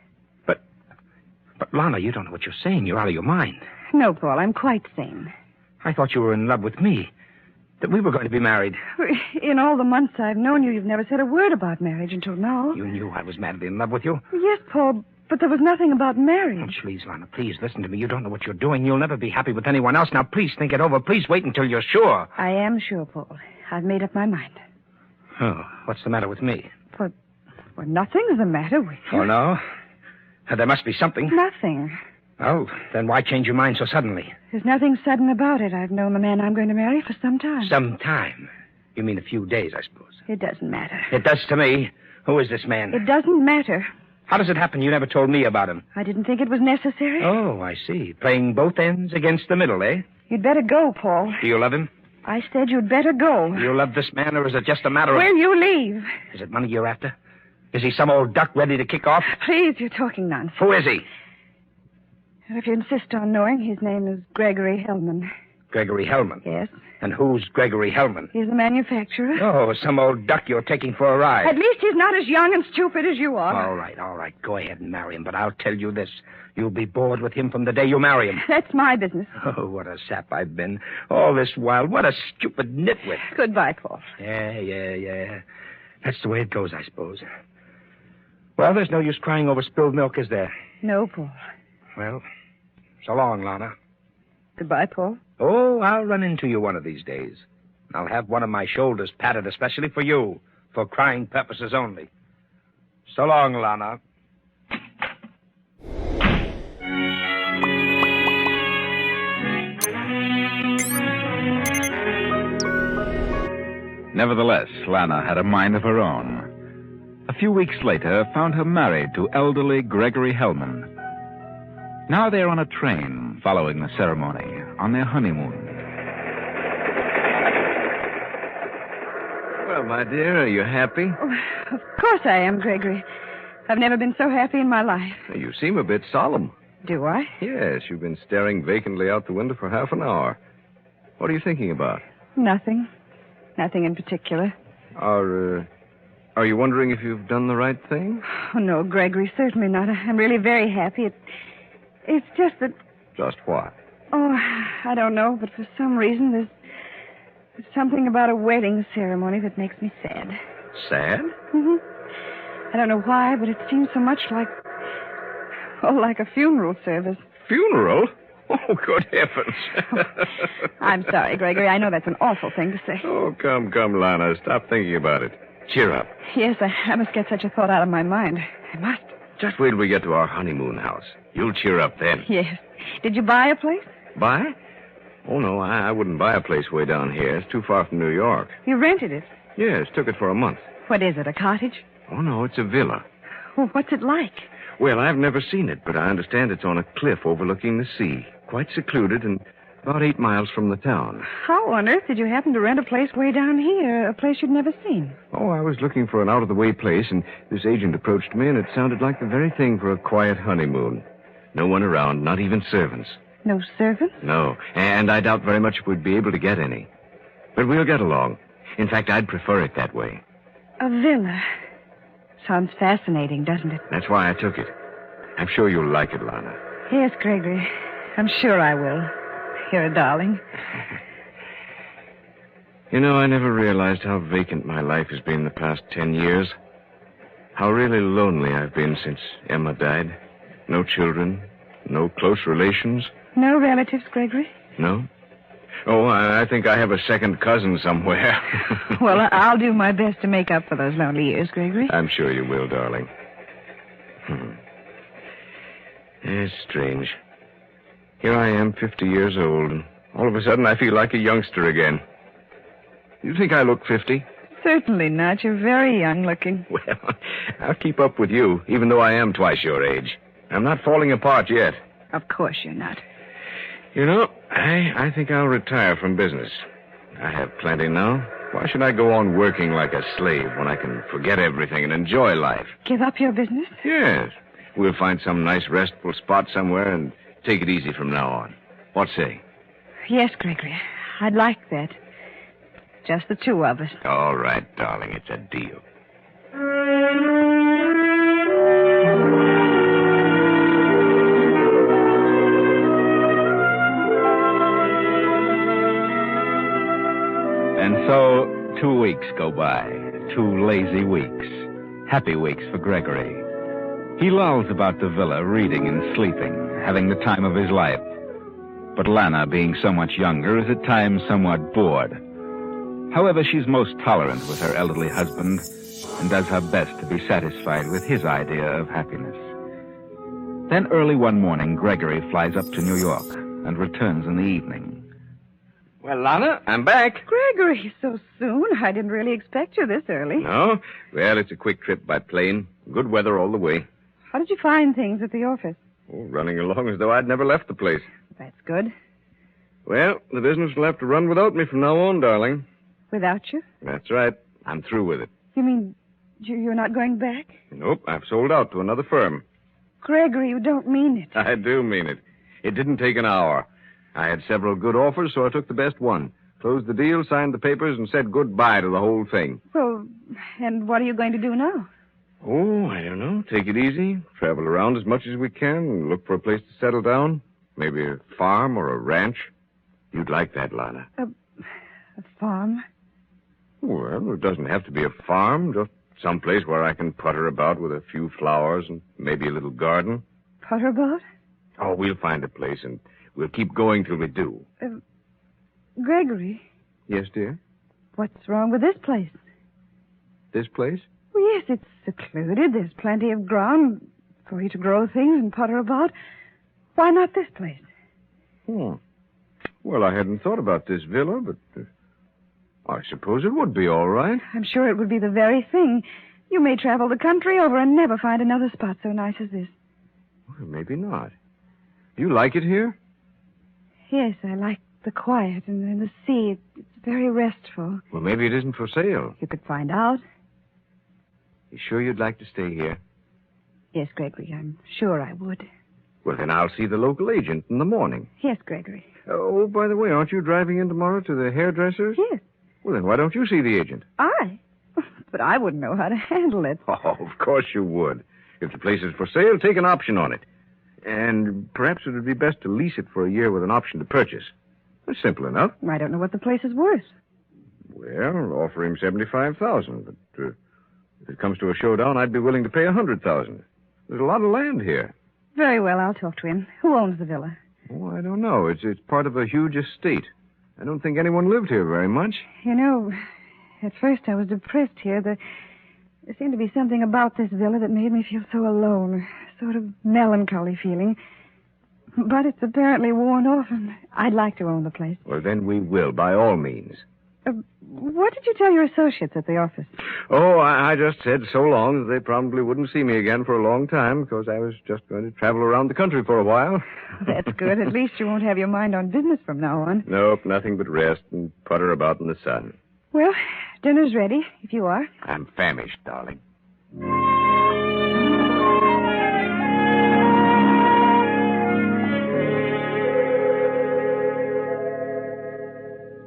But But, Lana, you don't know what you're saying. You're out of your mind. No, Paul, I'm quite sane. I thought you were in love with me. That we were going to be married. In all the months I've known you, you've never said a word about marriage until now. You knew I was madly in love with you? Yes, Paul, but there was nothing about marriage. Oh, please, Lana, please listen to me. You don't know what you're doing. You'll never be happy with anyone else. Now, please think it over. Please wait until you're sure. I am sure, Paul. I've made up my mind. Oh, what's the matter with me? Well, nothing's the matter with you. Oh, no? There must be something. Nothing. Oh, then why change your mind so suddenly? There's nothing sudden about it. I've known the man I'm going to marry for some time. Some time? You mean a few days, I suppose. It doesn't matter. It does to me. Who is this man? It doesn't matter. How does it happen you never told me about him? I didn't think it was necessary. Oh, I see. Playing both ends against the middle, eh? You'd better go, Paul. Do you love him? I said you'd better go. Do you love this man, or is it just a matter of... Will you leave? Is it money you're after? Is he some old duck ready to kick off? Please, you're talking nonsense. Who is he? If you insist on knowing, his name is Gregory Hellman. Gregory Hellman? Yes. And who's Gregory Hellman? He's the manufacturer. Oh, some old duck you're taking for a ride. At least he's not as young and stupid as you are. All right. Go ahead and marry him, but I'll tell you this. You'll be bored with him from the day you marry him. That's my business. Oh, what a sap I've been. All this while, what a stupid nitwit. Goodbye, Paul. Yeah. That's the way it goes, I suppose. Well, there's no use crying over spilled milk, is there? No, Paul. Well, so long, Lana. Goodbye, Paul. Oh, I'll run into you one of these days. I'll have one of my shoulders patted especially for you, for crying purposes only. So long, Lana. Nevertheless, Lana had a mind of her own. A few weeks later, found her married to elderly Gregory Hellman. Now they're on a train, following the ceremony, on their honeymoon. Well, my dear, are you happy? Oh, of course I am, Gregory. I've never been so happy in my life. You seem a bit solemn. Do I? Yes, you've been staring vacantly out the window for half an hour. What are you thinking about? Nothing. Nothing in particular. Are you wondering if you've done the right thing? Oh, no, Gregory, certainly not. I'm really very happy. It's just that... Just what? Oh, I don't know, but for some reason there's something about a wedding ceremony that makes me sad. Sad? Mm-hmm. I don't know why, but it seems so much like a funeral service. Funeral? Oh, good heavens. I'm sorry, Gregory. I know that's an awful thing to say. Oh, come, Lana. Stop thinking about it. Cheer up. Yes, I must get such a thought out of my mind. I must. Just wait till we get to our honeymoon house. You'll cheer up then. Yes. Did you buy a place? Buy? Oh, no, I wouldn't buy a place way down here. It's too far from New York. You rented it? Yes, took it for a month. What is it, a cottage? Oh, no, it's a villa. Well, what's it like? Well, I've never seen it, but I understand it's on a cliff overlooking the sea. Quite secluded and about 8 miles from the town. How on earth did you happen to rent a place way down here, a place you'd never seen? Oh, I was looking for an out-of-the-way place, and this agent approached me, and it sounded like the very thing for a quiet honeymoon. No one around, not even servants. No servants? No, and I doubt very much if we'd be able to get any. But we'll get along. In fact, I'd prefer it that way. A villa. Sounds fascinating, doesn't it? That's why I took it. I'm sure you'll like it, Lana. Yes, Gregory. I'm sure I will. You're a darling. You know, I never realized how vacant my life has been the past 10 years. How really lonely I've been since Emma died. No children, no close relations. No relatives, Gregory? No? Oh, I think I have a second cousin somewhere. Well, I'll do my best to make up for those lonely years, Gregory. I'm sure you will, darling. It's strange. Here I am, 50 years old, and all of a sudden I feel like a youngster again. You think I look 50? Certainly not. You're very young looking. Well, I'll keep up with you, even though I am twice your age. I'm not falling apart yet. Of course you're not. You know, I think I'll retire from business. I have plenty now. Why should I go on working like a slave when I can forget everything and enjoy life? Give up your business? Yes. We'll find some nice restful spot somewhere and take it easy from now on. What say? Yes, Gregory. I'd like that. Just the two of us. All right, darling. It's a deal. weeks go by. 2 lazy weeks. Happy weeks for Gregory. He lolls about the villa, reading and sleeping, having the time of his life. But Lana, being so much younger, is at times somewhat bored. However, she's most tolerant with her elderly husband and does her best to be satisfied with his idea of happiness. Then early one morning, Gregory flies up to New York and returns in the evening. Well, Lana, I'm back. Gregory, so soon? I didn't really expect you this early. No? Well, it's a quick trip by plane. Good weather all the way. How did you find things at the office? Oh, running along as though I'd never left the place. That's good. Well, the business will have to run without me from now on, darling. Without you? That's right. I'm through with it. You mean you're not going back? Nope, I've sold out to another firm. Gregory, you don't mean it. I do mean it. It didn't take an hour. I had several good offers, so I took the best one. Closed the deal, signed the papers, and said goodbye to the whole thing. Well, and what are you going to do now? Oh, I don't know. Take it easy. Travel around as much as we can and look for a place to settle down. Maybe a farm or a ranch. You'd like that, Lana. A farm? Well, it doesn't have to be a farm. Just some place where I can putter about with a few flowers and maybe a little garden. Putter about? Oh, we'll find a place and we'll keep going till we do. Gregory? Yes, dear? What's wrong with this place? This place? Well, yes, it's secluded. There's plenty of ground for you to grow things and putter about. Why not this place? Well, I hadn't thought about this villa, but I suppose it would be all right. I'm sure it would be the very thing. You may travel the country over and never find another spot so nice as this. Well, maybe not. Do you like it here? Yes, I like the quiet and the sea. It's very restful. Well, maybe it isn't for sale. You could find out. You sure you'd like to stay here? Yes, Gregory, I'm sure I would. Well, then I'll see the local agent in the morning. Yes, Gregory. Oh, by the way, aren't you driving in tomorrow to the hairdresser's? Yes. Well, then why don't you see the agent? I? But I wouldn't know how to handle it. Oh, of course you would. If the place is for sale, take an option on it. And perhaps it would be best to lease it for a year with an option to purchase. That's simple enough. I don't know what the place is worth. Well, offer him $75,000. But if it comes to a showdown, I'd be willing to pay $100,000. There's a lot of land here. Very well, I'll talk to him. Who owns the villa? Oh, I don't know. It's part of a huge estate. I don't think anyone lived here very much. You know, at first I was depressed here. There seemed to be something about this villa that made me feel so alone. A sort of melancholy feeling. But it's apparently worn off, and I'd like to own the place. Well, then we will, by all means. What did you tell your associates at the office? Oh, I just said so long that they probably wouldn't see me again for a long time because I was just going to travel around the country for a while. That's good. At least you won't have your mind on business from now on. Nope, nothing but rest and putter about in the sun. Well, dinner's ready, if you are. I'm famished, darling.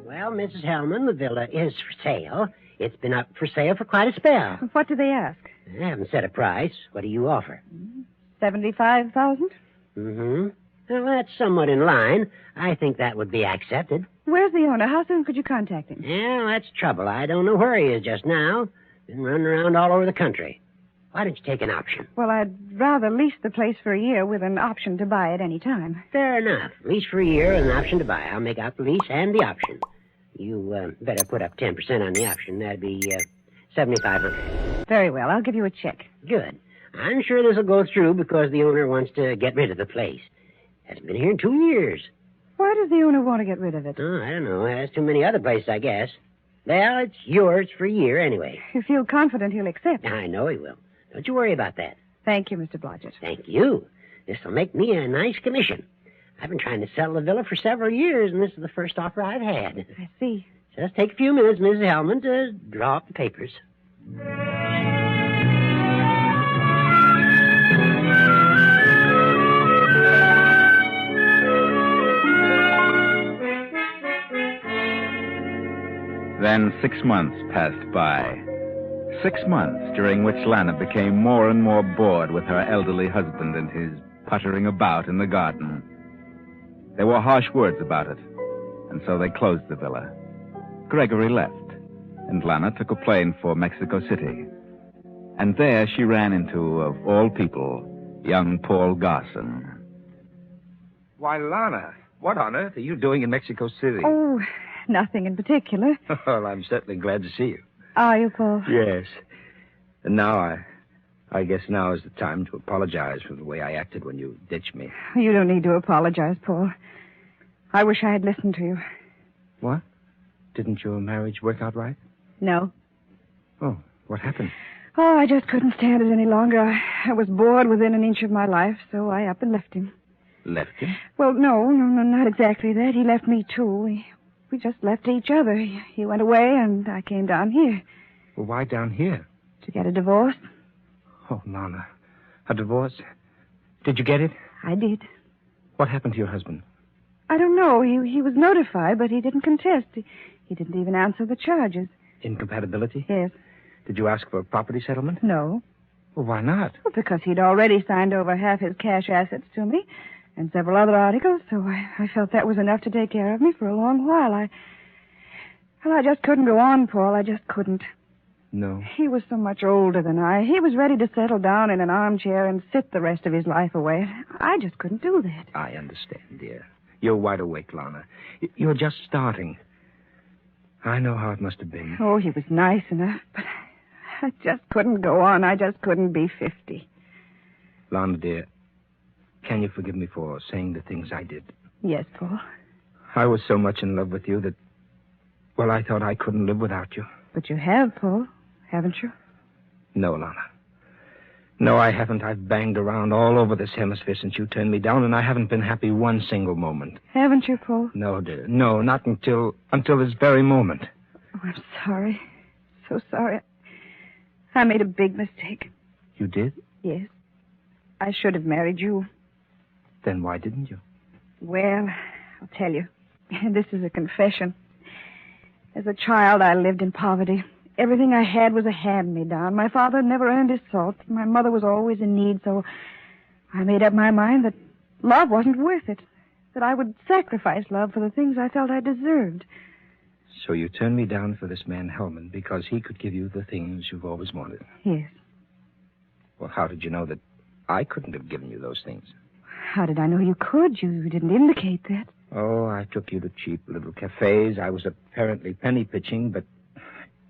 Well, Mrs. Hellman, the villa is for sale. It's been up for sale for quite a spell. What do they ask? I haven't set a price. What do you offer? $75,000? Mm-hmm. Well, that's somewhat in line. I think that would be accepted. Where's the owner? How soon could you contact him? Well, that's trouble. I don't know where he is just now. Been running around all over the country. Why don't you take an option? Well, I'd rather lease the place for a year with an option to buy at any time. Fair enough. Lease for a year and an option to buy. I'll make out the lease and the option. You better put up 10% on the option. That'd be $7,500. Very well. I'll give you a check. Good. I'm sure this will go through because the owner wants to get rid of the place. Hasn't been here in 2 years. Why does the owner want to get rid of it? Oh, I don't know. There's too many other places, I guess. Well, it's yours for a year anyway. You feel confident he'll accept? I know he will. Don't you worry about that. Thank you, Mr. Blodgett. Thank you. This will make me a nice commission. I've been trying to sell the villa for several years, and this is the first offer I've had. I see. Just take a few minutes, Mrs. Hellman, to draw up the papers. Then 6 months passed by. 6 months during which Lana became more and more bored with her elderly husband and his puttering about in the garden. There were harsh words about it, and so they closed the villa. Gregory left. and Lana took a plane for Mexico City. And there she ran into, of all people, young Paul Garson. Why, Lana, what on earth are you doing in Mexico City? Oh, nothing in particular. Well, I'm certainly glad to see you. Are you, Paul? Yes. And now I guess now is the time to apologize for the way I acted when you ditched me. You don't need to apologize, Paul. I wish I had listened to you. What? Didn't your marriage work out right? No. Oh, what happened? Oh, I just couldn't stand it any longer. I was bored within an inch of my life, so I up and left him. Left him? Well, no, not exactly that. He left me, too. We just left each other. He went away, and I came down here. Well, why down here? To get a divorce. Oh, Lana. A divorce? Did you get it? I did. What happened to your husband? I don't know. He was notified, but he didn't contest. He didn't even answer the charges. Incompatibility? Yes. Did you ask for a property settlement? No. Well, why not? Well, because he'd already signed over half his cash assets to me and several other articles, so I felt that was enough to take care of me for a long while. I just couldn't go on, Paul. I just couldn't. No. He was so much older than I. He was ready to settle down in an armchair and sit the rest of his life away. I just couldn't do that. I understand, dear. You're wide awake, Lana. You're just starting. I know how it must have been. Oh, he was nice enough, but I just couldn't go on. I just couldn't be 50. Lana, dear, can you forgive me for saying the things I did? Yes, Paul. I was so much in love with you that, well, I thought I couldn't live without you. But you have, Paul, haven't you? No, Lana. No, I haven't. I've banged around all over this hemisphere since you turned me down, and I haven't been happy one single moment. Haven't you, Paul? No, dear. No, not until this very moment. Oh, I'm sorry. So sorry. I made a big mistake. You did? Yes. I should have married you. Then why didn't you? Well, I'll tell you. This is a confession. As a child, I lived in poverty. Everything I had was a hand-me-down. My father never earned his salt. My mother was always in need, so I made up my mind that love wasn't worth it, that I would sacrifice love for the things I felt I deserved. So you turned me down for this man, Hellman, because he could give you the things you've always wanted. Yes. Well, how did you know that I couldn't have given you those things? How did I know you could? You didn't indicate that. Oh, I took you to cheap little cafes. I was apparently penny pitching, but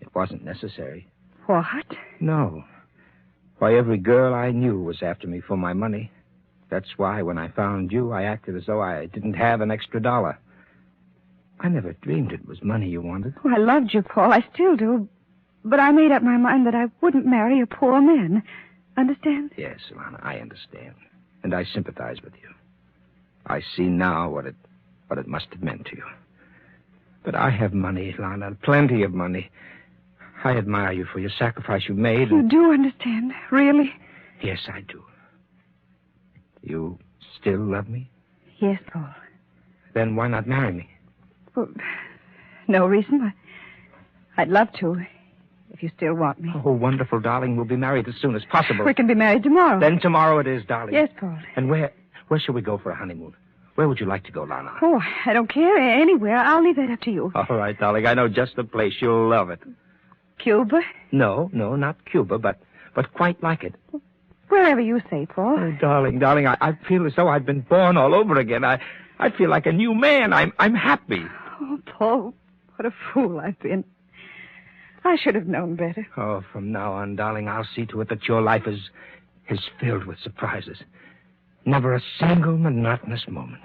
it wasn't necessary. What? No. Why, every girl I knew was after me for my money. That's why when I found you, I acted as though I didn't have an extra dollar. I never dreamed it was money you wanted. Oh, I loved you, Paul. I still do. But I made up my mind that I wouldn't marry a poor man. Understand? Yes, Lana, I understand. And I sympathize with you. I see now what it must have meant to you. But I have money, Lana, plenty of money. I admire you for your sacrifice you made. You do understand, really? Yes, I do. You still love me? Yes, Paul. Then why not marry me? Well, no reason. I'd love to, if you still want me. Oh, wonderful, darling. We'll be married as soon as possible. We can be married tomorrow. Then tomorrow it is, darling. Yes, Paul. And where shall we go for a honeymoon? Where would you like to go, Lana? Oh, I don't care. Anywhere. I'll leave that up to you. All right, darling. I know just the place. You'll love it. Cuba? No, not Cuba, but quite like it. Wherever you say, Paul. Oh, darling, I feel as though I've been born all over again. I feel like a new man. I'm happy. Oh, Paul, what a fool I've been. I should have known better. Oh, from now on, darling, I'll see to it that your life is filled with surprises. Never a single monotonous moment.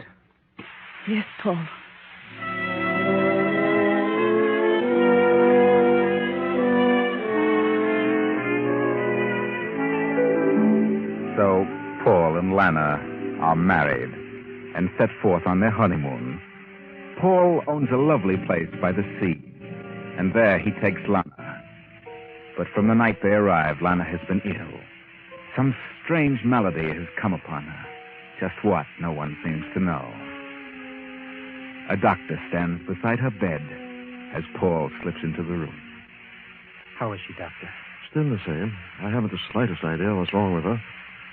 Yes, Paul. So Paul and Lana are married and set forth on their honeymoon. Paul owns a lovely place by the sea, and there he takes Lana. But from the night they arrive, Lana has been ill. Some strange malady has come upon her. Just what, no one seems to know. A doctor stands beside her bed as Paul slips into the room. How is she, Doctor? Still the same. I haven't the slightest idea what's wrong with her,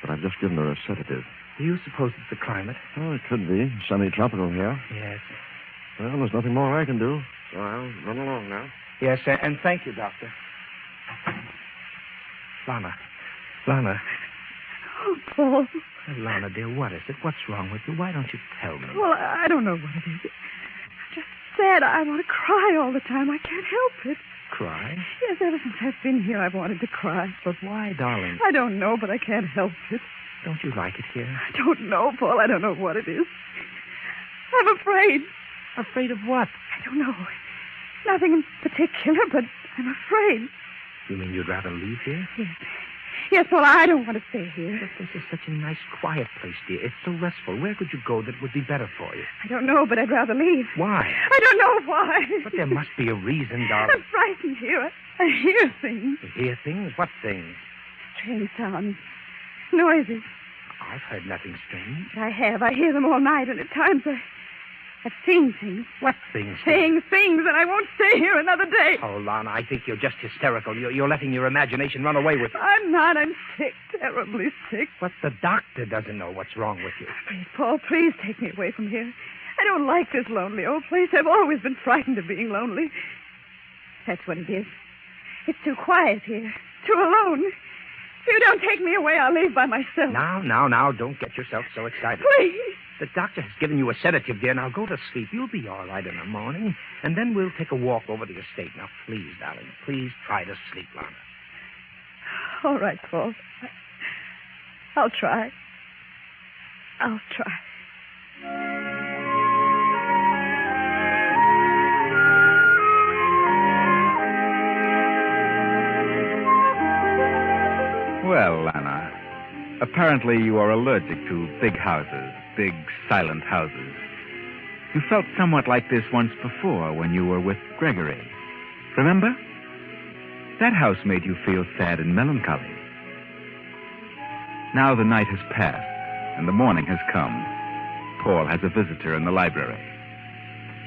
but I've just given her a sedative. Do you suppose it's the climate? Oh, it could be. Semi-tropical here. Yes. Well, there's nothing more I can do, so I'll run along now. Yes, and thank you, Doctor. Lana. Oh, Paul. Lana, dear, what is it? What's wrong with you? Why don't you tell me? Well, I don't know what it is. I'm just sad. I want to cry all the time. I can't help it. Cry? Yes, ever since I've been here, I've wanted to cry. But why, darling? I don't know, but I can't help it. Don't you like it here? I don't know, Paul. I don't know what it is. I'm afraid. Afraid of what? I don't know. Nothing in particular, but I'm afraid. You mean you'd rather leave here? Yes. Yes, Paul, I don't want to stay here. But this is such a nice, quiet place, dear. It's so restful. Where could you go that would be better for you? I don't know, but I'd rather leave. Why? I don't know why. But there must be a reason, darling. I'm frightened here. I hear things. You hear things? What things? Strange sounds. Noises. I've heard nothing strange. I have. I hear them all night, and at times I've seen things. What things? Saying things, and I won't stay here another day. Oh, Lana, I think you're just hysterical. You're letting your imagination run away with you. I'm not. I'm sick. Terribly sick. But the doctor doesn't know what's wrong with you. Please, Paul, please take me away from here. I don't like this lonely old place. I've always been frightened of being lonely. That's what it is. It's too quiet here. Too alone. If you don't take me away, I'll leave by myself. Now, don't get yourself so excited. Please. The doctor has given you a sedative, dear. Now go to sleep. You'll be all right in the morning. And then we'll take a walk over the estate. Now, please, darling, please try to sleep, Lana. All right, Paul. I'll try. I'll try. Well, Lana, apparently you are allergic to big houses, big, silent houses. You felt somewhat like this once before when you were with Gregory. Remember? That house made you feel sad and melancholy. Now the night has passed, and the morning has come. Paul has a visitor in the library.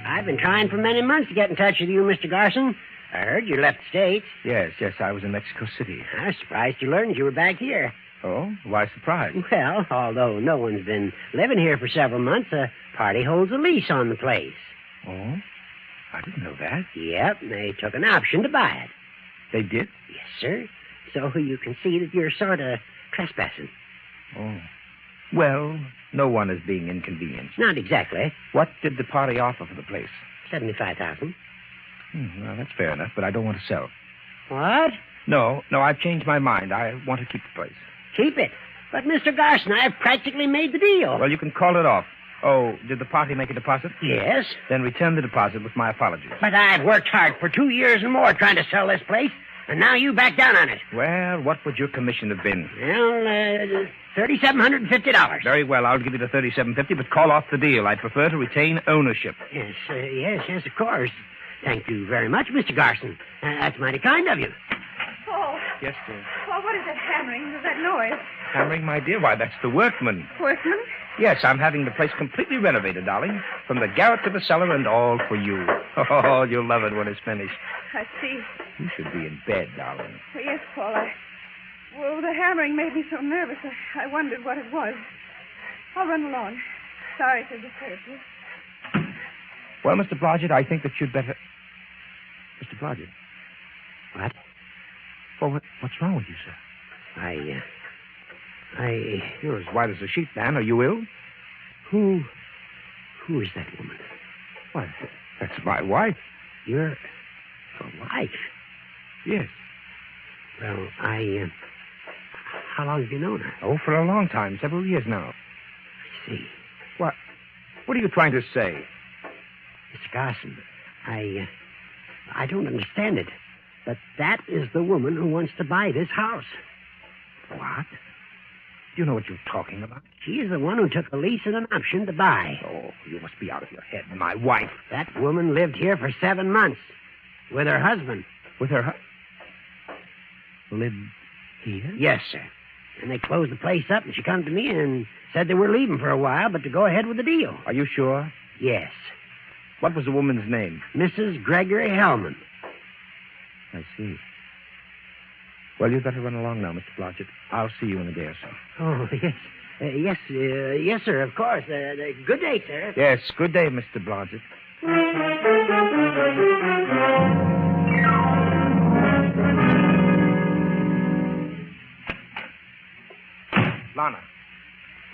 I've been trying for many months to get in touch with you, Mr. Garson. I heard you left the States. Yes, I was in Mexico City. I was surprised to learn you were back here. Oh? Why surprised? Well, although no one's been living here for several months, a party holds a lease on the place. Oh? I didn't know that. Yep, they took an option to buy it. They did? Yes, sir. So you can see that you're sort of trespassing. Oh. Well, no one is being inconvenienced. Not exactly. What did the party offer for the place? $75,000. Well, that's fair enough, but I don't want to sell. What? No, I've changed my mind. I want to keep the place. Keep it? But, Mr. Garson, I've practically made the deal. Well, you can call it off. Oh, did the party make a deposit? Yes. Then return the deposit with my apologies. But I've worked hard for 2 years and more trying to sell this place, and now you back down on it. Well, what would your commission have been? Well, $3,750. Very well, I'll give you the $3,750, but call off the deal. I prefer to retain ownership. Yes, of course. Thank you very much, Mr. Garson. That's mighty kind of you. Paul. Yes, dear. Paul, what is that hammering? Is that noise? Hammering, my dear? Why, that's the workman. Workman? Yes, I'm having the place completely renovated, darling. From the garret to the cellar and all for you. Oh, you'll love it when it's finished. I see. You should be in bed, darling. Yes, Paul. Well, the hammering made me so nervous. I wondered what it was. I'll run along. Sorry to disturb you. Well, Mr. Blodgett, I think that you'd better... Mr. Blodgett. What? Well, what's wrong with you, sir? You're as white as a sheet, man. Are you ill? Who is that woman? Why, that's my wife. Your wife? Yes. Well, how long have you known her? Oh, for a long time. Several years now. I see. What are you trying to say? Mr. Garson, I don't understand it, but that is the woman who wants to buy this house. What? Do you know what you're talking about? She is the one who took a lease and an option to buy. Oh, you must be out of your head. My wife. That woman lived here for 7 months with her husband. With her lived here? Yes, sir. And they closed the place up, and she come to me and said they were leaving for a while, but to go ahead with the deal. Are you sure? Yes. What was the woman's name? Mrs. Gregory Hellman. I see. Well, you'd better run along now, Mr. Blodgett. I'll see you in a day or so. Oh, yes. Yes, sir, of course. Good day, sir. Yes, good day, Mr. Blodgett.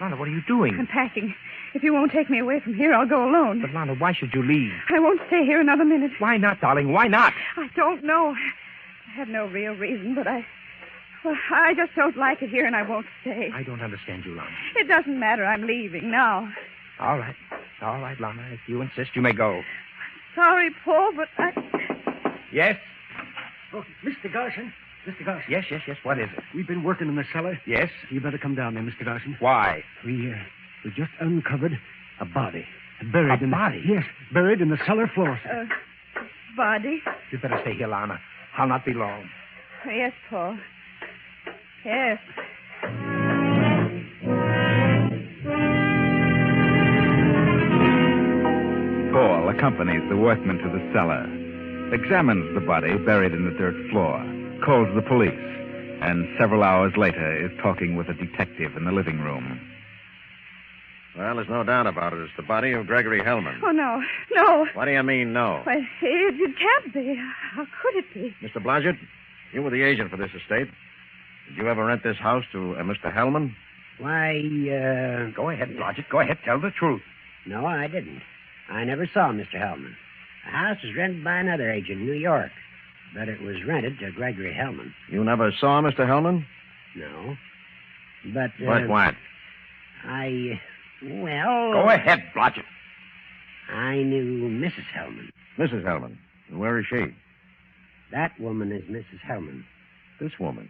Lana, what are you doing? I'm packing. If you won't take me away from here, I'll go alone. But, Lana, why should you leave? I won't stay here another minute. Why not, darling? Why not? I don't know. I have no real reason, but I just don't like it here, and I won't stay. I don't understand you, Lana. It doesn't matter. I'm leaving now. All right, Lana. If you insist, you may go. Sorry, Paul, but I... Yes? Oh, Mr. Garson. Mr. Garson. Yes. What is it? We've been working in the cellar. Yes? You better come down there, Mr. Garson. Why? We just uncovered a body. Buried A body? Yes, buried in the cellar floor. Body? You'd better stay here, Lana. I'll not be long. Yes, Paul. Yes. Paul accompanies the workmen to the cellar, examines the body buried in the dirt floor, calls the police, and several hours later is talking with a detective in the living room. Well, there's no doubt about it. It's the body of Gregory Hellman. Oh, no. What do you mean, no? Why, it can't be. How could it be? Mr. Blodgett, you were the agent for this estate. Did you ever rent this house to Mr. Hellman? Why, Go ahead, Blodgett. Go ahead. Tell the truth. no, I didn't. I never saw Mr. Hellman. The house was rented by another agent in New York, but it was rented to Gregory Hellman. You never saw Mr. Hellman? No. But, But what? Well... Go ahead, Blodgett. I knew Mrs. Hellman. Mrs. Hellman. And where is she? That woman is Mrs. Hellman. This woman.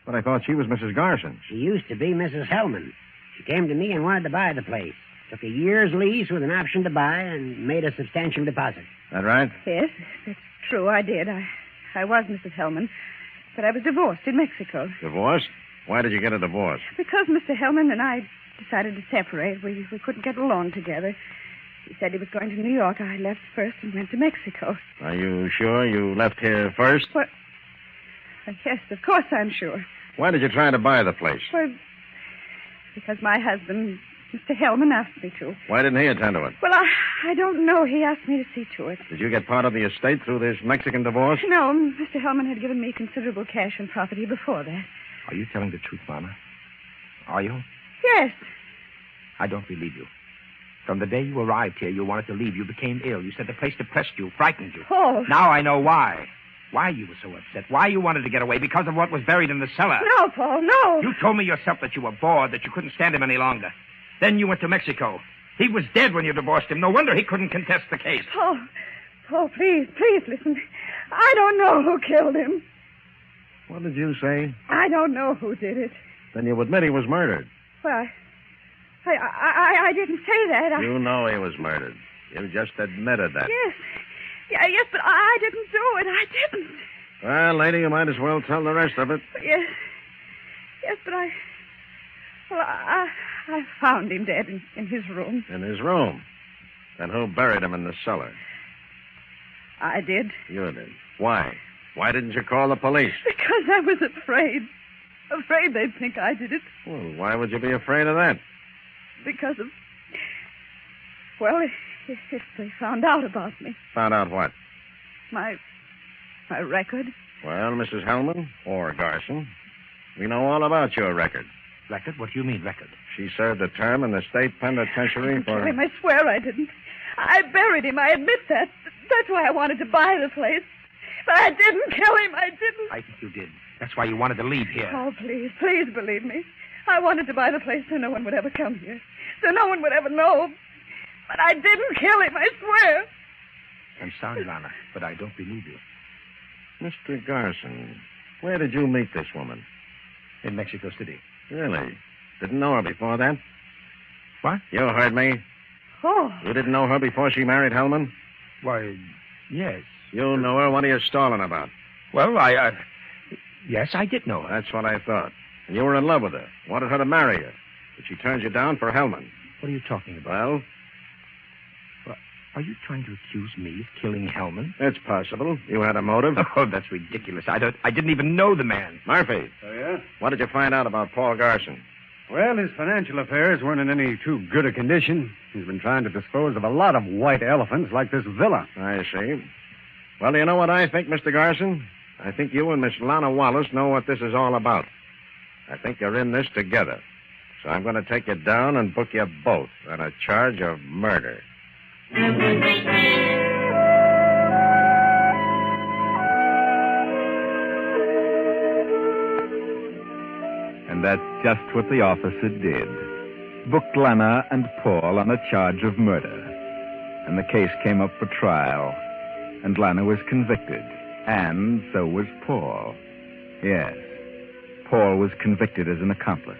But I thought she was Mrs. Garson. She used to be Mrs. Hellman. She came to me and wanted to buy the place. Took a year's lease with an option to buy and made a substantial deposit. That right? Yes, that's true. I did. I was Mrs. Hellman, but I was divorced in Mexico. Divorced? Why did you get a divorce? Because Mr. Hellman and I decided to separate. We couldn't get along together. He said he was going to New York. I left first and went to Mexico. Are you sure you left here first? What? Yes, of course I'm sure. Why did you try to buy the place? Well, because my husband, Mr. Hellman, asked me to. Why didn't he attend to it? Well, I don't know. He asked me to see to it. Did you get part of the estate through this Mexican divorce? No, Mr. Hellman had given me considerable cash and property before that. Are you telling the truth, Lana? Are you? Yes. I don't believe you. From the day you arrived here, you wanted to leave. You became ill. You said the place depressed you, frightened you. Paul. Now I know why. Why you were so upset. Why you wanted to get away. Because of what was buried in the cellar. No, Paul, no. You told me yourself that you were bored, that you couldn't stand him any longer. Then you went to Mexico. He was dead when you divorced him. No wonder he couldn't contest the case. Paul, please listen. I don't know who killed him. What did you say? I don't know who did it. Then you admit he was murdered. Well, I didn't say that. You know he was murdered. You just admitted that. Yes. Yes, but I didn't do it. I didn't. Well, lady, you might as well tell the rest of it. Yes. Yes, but I found him dead in his room. In his room? Then who buried him in the cellar? I did. You did. Why? Why didn't you call the police? Because I was afraid. Afraid they'd think I did it. Well, why would you be afraid of that? Because of... Well, if they found out about me. Found out what? My record. Well, Mrs. Hellman, or Garson, we know all about your record. Record? What do you mean, record? She served a term in the state penitentiary for... Kill him. I swear I didn't. I buried him. I admit that. That's why I wanted to buy the place. But I didn't kill him. I didn't. I think you did. That's why you wanted to leave here. Oh, please believe me. I wanted to buy the place so no one would ever come here. So no one would ever know. But I didn't kill him, I swear. I'm sorry, Lana, but I don't believe you. Mr. Garson, where did you meet this woman? In Mexico City. Really? Didn't know her before that? What? You heard me. Oh. You didn't know her before she married Hellman? Why, yes. You know her. What are you stalling about? Well, yes, I did know her. That's what I thought. And you were in love with her. Wanted her to marry you. But she turned you down for Hellman. What are you talking about? Well, are you trying to accuse me of killing Hellman? it's possible. You had a motive. Oh, that's ridiculous. I didn't even know the man. Murphy. Oh, yeah? What did you find out about Paul Garson? Well, his financial affairs weren't in any too good a condition. He's been trying to dispose of a lot of white elephants like this villa. I see. Well, do you know what I think, Mr. Garson? I think you and Miss Lana Wallace know what this is all about. I think you're in this together. So I'm going to take you down and book you both on a charge of murder. And that's just what the officer did. Booked Lana and Paul on a charge of murder. And the case came up for trial. And Lana was convicted. And so was Paul. Yes, Paul was convicted as an accomplice.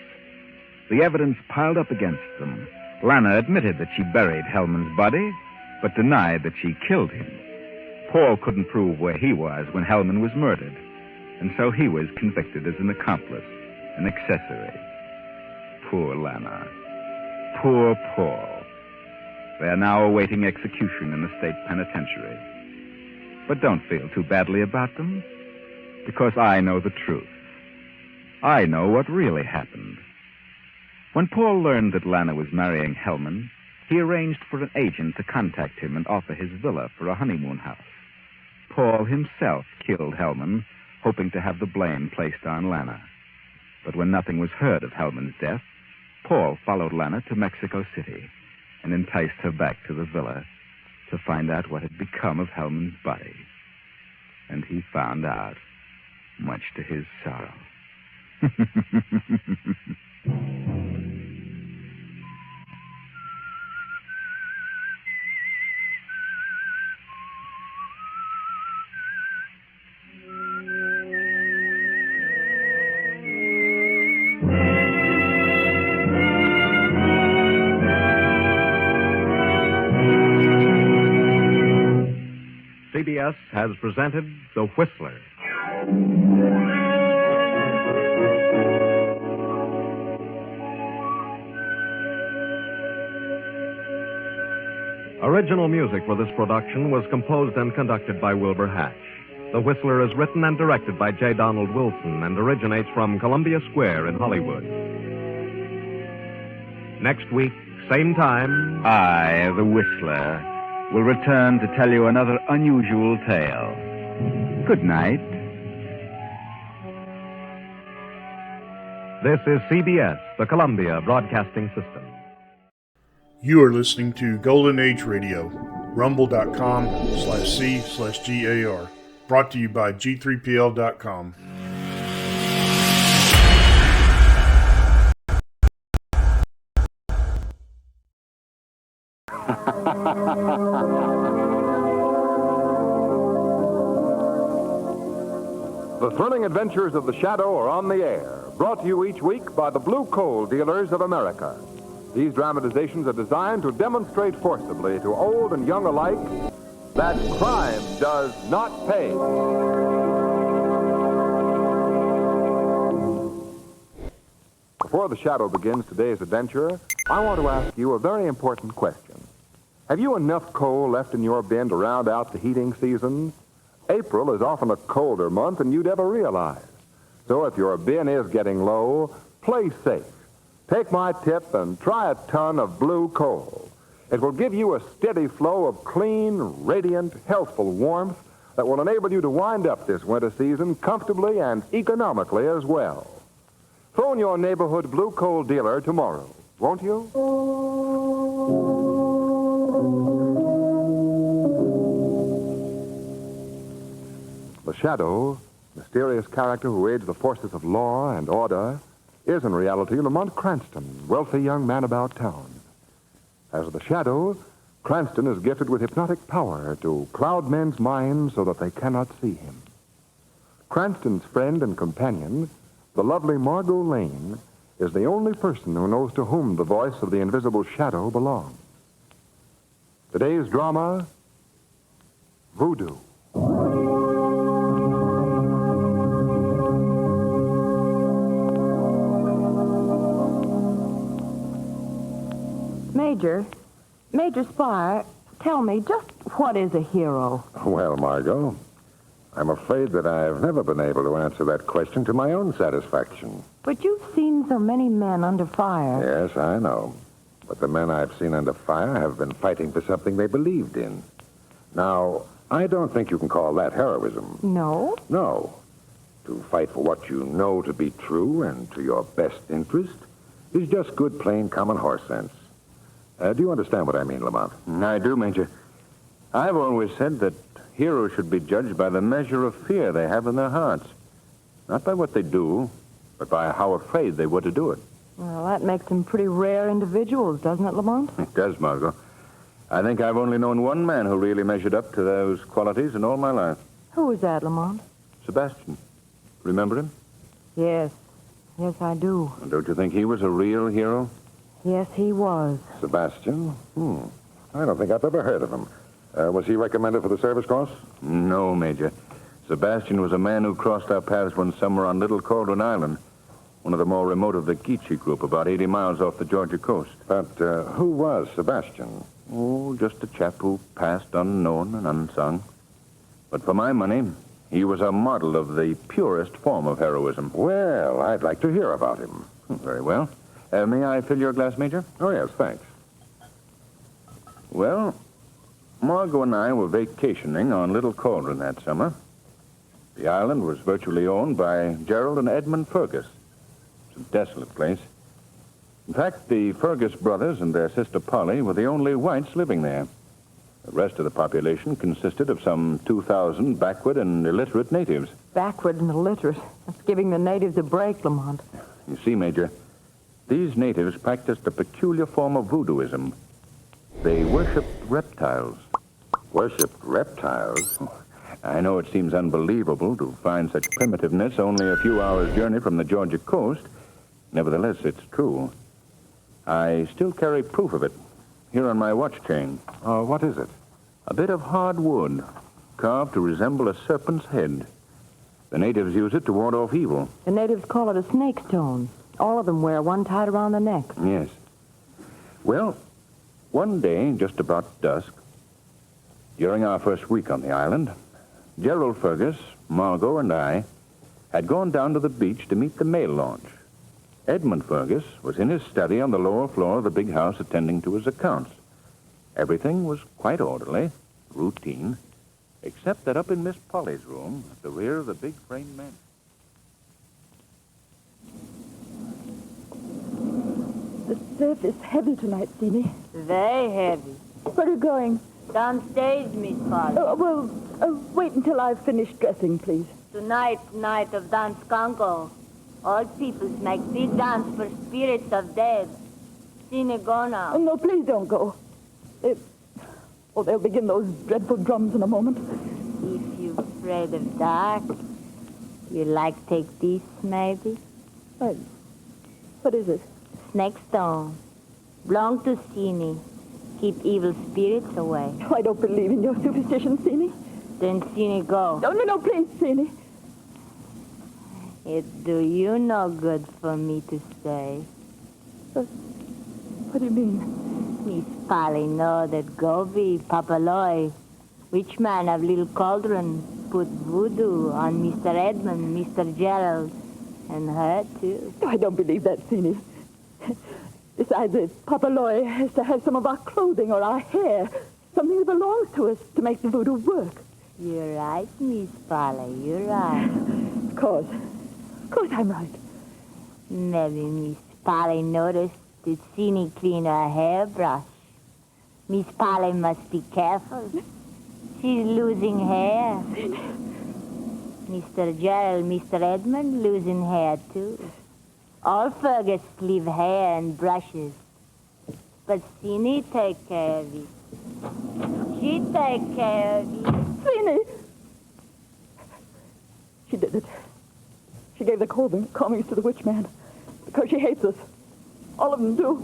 The evidence piled up against them. Lana admitted that she buried Hellman's body, but denied that she killed him. Paul couldn't prove where he was when Hellman was murdered. And so he was convicted as an accomplice, an accessory. Poor Lana. Poor Paul. They are now awaiting execution in the state penitentiary. But don't feel too badly about them, because I know the truth. I know what really happened. When Paul learned that Lana was marrying Hellman, he arranged for an agent to contact him and offer his villa for a honeymoon house. Paul himself killed Hellman, hoping to have the blame placed on Lana. But when nothing was heard of Hellman's death, Paul followed Lana to Mexico City and enticed her back to the villa to find out what had become of Hellman's body. And he found out, much to his sorrow. CBS has presented The Whistler. Original music for this production was composed and conducted by Wilbur Hatch. The Whistler is written and directed by J. Donald Wilson and originates from Columbia Square in Hollywood. Next week, same time, I, the Whistler, will return to tell you another unusual tale. Good night. This is CBS, the Columbia Broadcasting System. You are listening to Golden Age Radio, rumble.com/C/GAR. Brought to you by G3PL.com. The thrilling adventures of the Shadow are on the air, brought to you each week by the Blue Coal Dealers of America. These dramatizations are designed to demonstrate forcibly to old and young alike that crime does not pay. Before the Shadow begins today's adventure, I want to ask you a very important question. Have you enough coal left in your bin to round out the heating season? April is often a colder month than you'd ever realize. So if your bin is getting low, play safe. Take my tip and try a ton of blue coal. It will give you a steady flow of clean, radiant, healthful warmth that will enable you to wind up this winter season comfortably and economically as well. Phone your neighborhood blue coal dealer tomorrow, won't you? The Shadow, mysterious character who aids the forces of law and order, is in reality Lamont Cranston, wealthy young man about town. As the Shadow, Cranston is gifted with hypnotic power to cloud men's minds so that they cannot see him. Cranston's friend and companion, the lovely Margot Lane, is the only person who knows to whom the voice of the invisible Shadow belongs. Today's drama, Voodoo. Major Spire, tell me, just what is a hero? Well, Margot, I'm afraid that I've never been able to answer that question to my own satisfaction. But you've seen so many men under fire. Yes, I know. But the men I've seen under fire have been fighting for something they believed in. Now, I don't think you can call that heroism. No? No. To fight for what you know to be true and to your best interest is just good, plain, common horse sense. Do you understand what I mean, Lamont? I do, Major. I've always said that heroes should be judged by the measure of fear they have in their hearts. Not by what they do, but by how afraid they were to do it. Well, that makes them pretty rare individuals, doesn't it, Lamont? It does, Margot. I think I've only known one man who really measured up to those qualities in all my life. Who was that, Lamont? Sebastian. Remember him? Yes. Yes, I do. And don't you think he was a real hero? Yes, he was. Sebastian? I don't think I've ever heard of him. Was he recommended for the Service Cross? No, Major. Sebastian was a man who crossed our paths one summer on Little Cauldron Island, one of the more remote of the Geechee group, about 80 miles off the Georgia coast. But who was Sebastian? Oh, just a chap who passed unknown and unsung. But for my money, he was a model of the purest form of heroism. Well, I'd like to hear about him. Very well. May I fill your glass, Major? Oh, yes, thanks. Well, Margot and I were vacationing on Little Cauldron that summer. The island was virtually owned by Gerald and Edmund Fergus. It's a desolate place. In fact, the Fergus brothers and their sister Polly were the only whites living there. The rest of the population consisted of some 2,000 backward and illiterate natives. Backward and illiterate. That's giving the natives a break, Lamont. You see, Major, these natives practiced a peculiar form of voodooism. They worshipped reptiles. Worshipped reptiles? I know it seems unbelievable to find such primitiveness only a few hours' journey from the Georgia coast. Nevertheless, it's true. I still carry proof of it here on my watch chain. What is it? A bit of hard wood, carved to resemble a serpent's head. The natives use it to ward off evil. The natives call it a snake stone. All of them wear one tied around the neck. Yes. Well, one day, just about dusk, during our first week on the island, Gerald Fergus, Margot, and I had gone down to the beach to meet the mail launch. Edmund Fergus was in his study on the lower floor of the big house attending to his accounts. Everything was quite orderly, routine, except that up in Miss Polly's room, at the rear of the big frame mansion. The surf is heavy tonight, Steenie. Very heavy. Where are you going? Downstairs, Miss Polly. Wait until I've finished dressing, please. Tonight, night of dance Congo. All peoples make this dance for spirits of dead. Cine, go now. Oh, no, please don't go. They'll begin those dreadful drums in a moment. If you're afraid of dark, you like take this, maybe? What is it? Snake stone. Belong to Cine. Keep evil spirits away. I don't believe in your superstition, Steenie. Then Cine, go. No, please, Steenie. It do you no good for me to say. What do you mean? Miss Polly know that Gobi, Papaloy, which man of Little Cauldron, put voodoo on Mr. Edmund, Mr. Gerald, and her, too. I don't believe that, Steenie. Besides, Papa Loy has to have some of our clothing or our hair, something that belongs to us to make the voodoo work. You're right, Miss Polly, you're right. Of course I'm right. Maybe Miss Polly noticed that Cine clean her hairbrush. Miss Polly must be careful. She's losing hair. Mr. Gerald, Mr. Edmund losing hair, too. All Fergus leave hair and brushes. But Cine take care of it. She take care of it. Cine! She did it. She gave the combings to the witch man because she hates us. All of them do.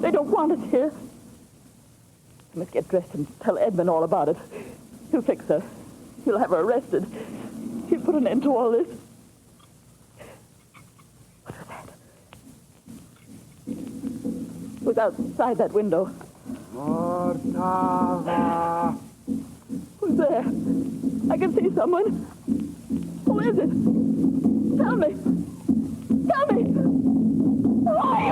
They don't want us here. I must get dressed and tell Edmund all about it. He'll fix her. He'll have her arrested. He'll put an end to all this. What was that? It was outside that window. Mortava. Who's there? I can see someone. Who is it? Tell me. Tell me. Who are you?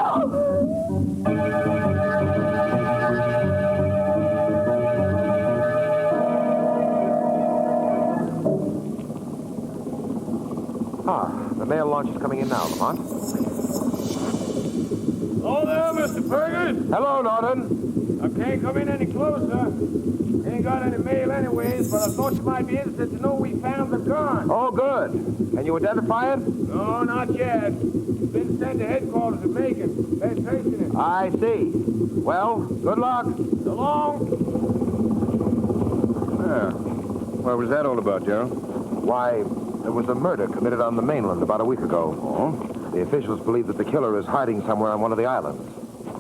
The mail launch is coming in now, Lamont. Fergus! Hello, Norton. I can't come in any closer. Ain't got any mail anyways, but I thought you might be interested to know we found the gun. Oh, good. Can you identify it? No, not yet. It's been sent to headquarters at Macon. They're tracing it. I see. Well, good luck. So long. Yeah. What was that all about, Gerald? Why, there was a murder committed on the mainland about a week ago. Oh? The officials believe that the killer is hiding somewhere on one of the islands.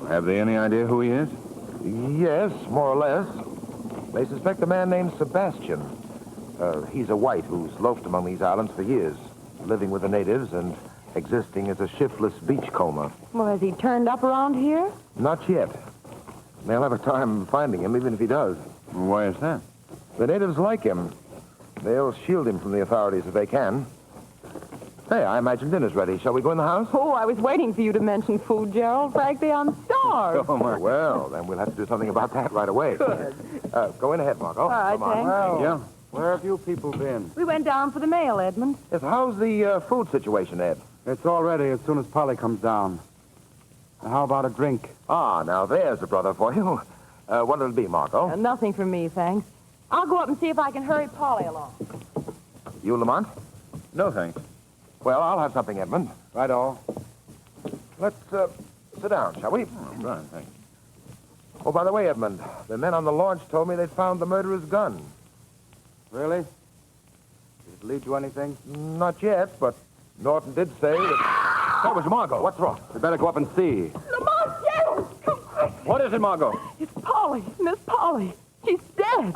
Have they any idea who he is? Yes, more or less. They suspect a man named Sebastian. He's a white who's loafed among these islands for years, living with the natives and existing as a shiftless beachcomber. Well, has he turned up around here? Not yet. They'll have a time finding him, even if he does. Why is that? The natives like him. They'll shield him from the authorities if they can. Hey, I imagine dinner's ready. Shall we go in the house? Oh, I was waiting for you to mention food, Gerald. Frankly, I'm starved. Oh, my. Well, then we'll have to do something about that right away. Good. Go in ahead, Margot. All right, Come on. thanks. Well, Yeah. Where have you people been? We went down for the mail, Edmund. Yes, how's the food situation, Ed? It's all ready as soon as Polly comes down. Now, how about a drink? Ah, now there's a brother for you. What'll it be, Margot? Nothing for me, thanks. I'll go up and see if I can hurry Polly along. You, Lamont? No, thanks. Well, I'll have something, Edmund. Right-o. Let's sit down, shall we? Right, thanks. Oh, by the way, Edmund, the men on the launch told me they'd found the murderer's gun. Really? Did it lead to anything? Not yet, but Norton did say that... That was Margot. What's wrong? We better go up and see. Lamont, Gerald, come quick. What is it, Margot? It's Polly, Miss Polly. She's dead.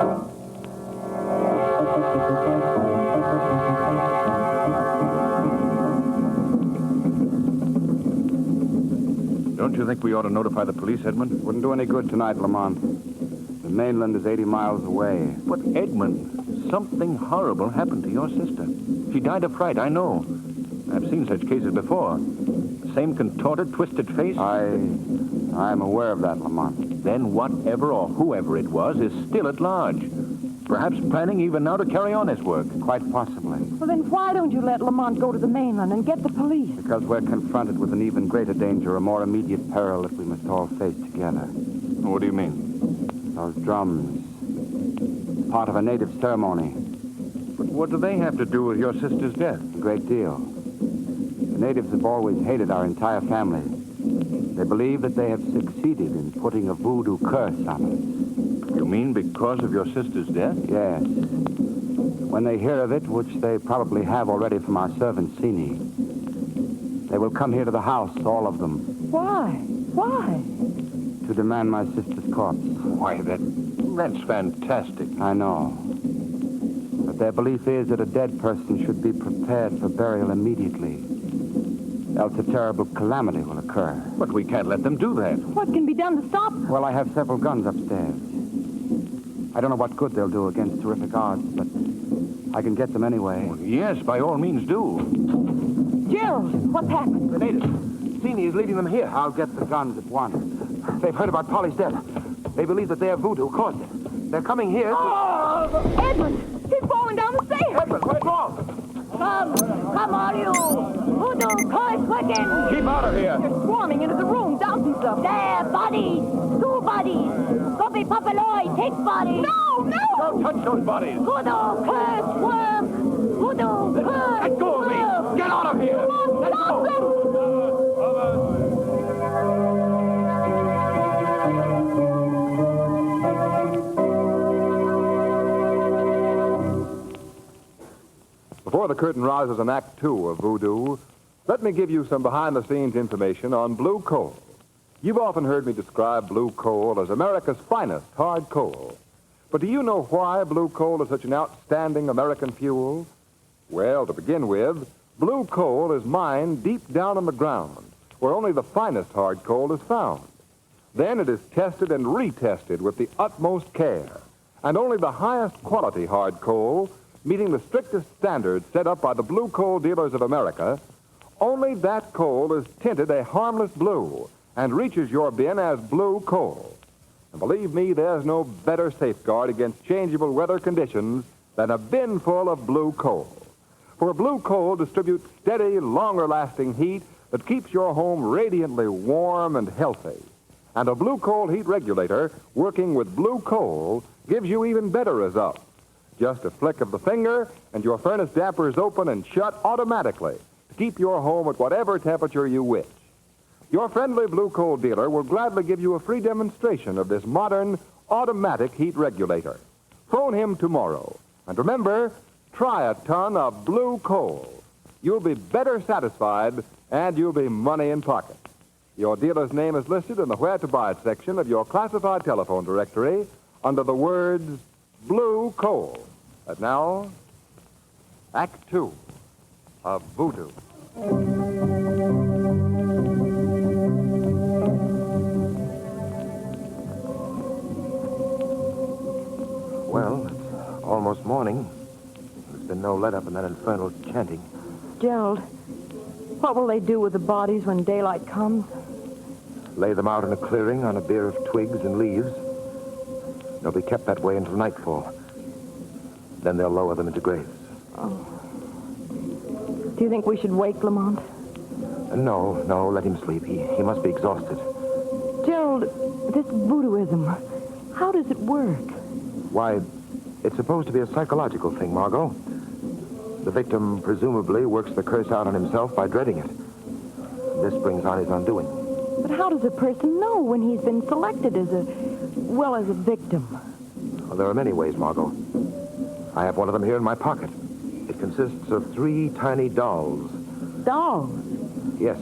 Don't you think we ought to notify the police, Edmund? Wouldn't do any good tonight, Lamont. The mainland is 80 miles away. But, Edmund, something horrible happened to your sister. She died of fright, I know. I've seen such cases before. Same contorted, twisted face. I'm aware of that, Lamont. Then whatever or whoever it was is still at large. Perhaps planning even now to carry on his work. Quite possibly. Well, then why don't you let Lamont go to the mainland and get the police? Because we're confronted with an even greater danger, a more immediate peril that we must all face together. What do you mean? Those drums. Part of a native ceremony. But what do they have to do with your sister's death? A great deal. The natives have always hated our entire family. They believe that they have succeeded in putting a voodoo curse on us. You mean because of your sister's death? Yes. When they hear of it, which they probably have already from our servant, Sini, they will come here to the house, all of them. Why? Why? To demand my sister's corpse. Why, that's fantastic. I know. But their belief is that a dead person should be prepared for burial immediately. Else a terrible calamity will occur. But we can't let them do that. What can be done to stop them? Well, I have several guns upstairs. I don't know what good they'll do against terrific odds, but I can get them anyway. Well, yes, by all means do. Gerald, what's happened? The natives. Sini is leading them here. I'll get the guns at once. They've heard about Polly's death. They believe that their voodoo caused it. They're coming here to... Oh! Edmund! He's falling down the stairs! Edmund, what's wrong? Come all you! Voodoo curse working! Keep out of here! They're swarming into the room, dozens of them. There, bodies! 2 bodies! Copy Papaloy, 6 bodies! No, no! Don't touch those bodies! Voodoo curse work! Voodoo curse! Let go of me! Get out of here! Let go! Before the curtain rises on Act 2 of Voodoo, let me give you some behind-the-scenes information on blue coal. You've often heard me describe blue coal as America's finest hard coal. But do you know why blue coal is such an outstanding American fuel? Well, to begin with, blue coal is mined deep down in the ground, where only the finest hard coal is found. Then it is tested and retested with the utmost care, and only the highest quality hard coal, meeting the strictest standards set up by the blue coal dealers of America, only that coal is tinted a harmless blue and reaches your bin as blue coal. And believe me, there's no better safeguard against changeable weather conditions than a bin full of blue coal. For blue coal distributes steady, longer-lasting heat that keeps your home radiantly warm and healthy. And a blue coal heat regulator working with blue coal gives you even better results. Just a flick of the finger, and your furnace damper is open and shut automatically to keep your home at whatever temperature you wish. Your friendly blue coal dealer will gladly give you a free demonstration of this modern automatic heat regulator. Phone him tomorrow. And remember, try a ton of blue coal. You'll be better satisfied, and you'll be money in pocket. Your dealer's name is listed in the Where to Buy It section of your classified telephone directory under the words Blue Coal. And now, Act 2 of Voodoo. Well, it's almost morning. There's been no let-up in that infernal chanting. Gerald, what will they do with the bodies when daylight comes? Lay them out in a clearing on a bier of twigs and leaves. They'll be kept that way until nightfall. Then they'll lower them into graves. Oh. Do you think we should wake Lamont? No, let him sleep. He must be exhausted. Gerald, this voodooism, how does it work? Why, it's supposed to be a psychological thing, Margot. The victim presumably works the curse out on himself by dreading it. This brings on his undoing. But how does a person know when he's been selected as a victim? Well, there are many ways, Margot. I have one of them here in my pocket. It consists of 3 tiny dolls. Dolls? Yes.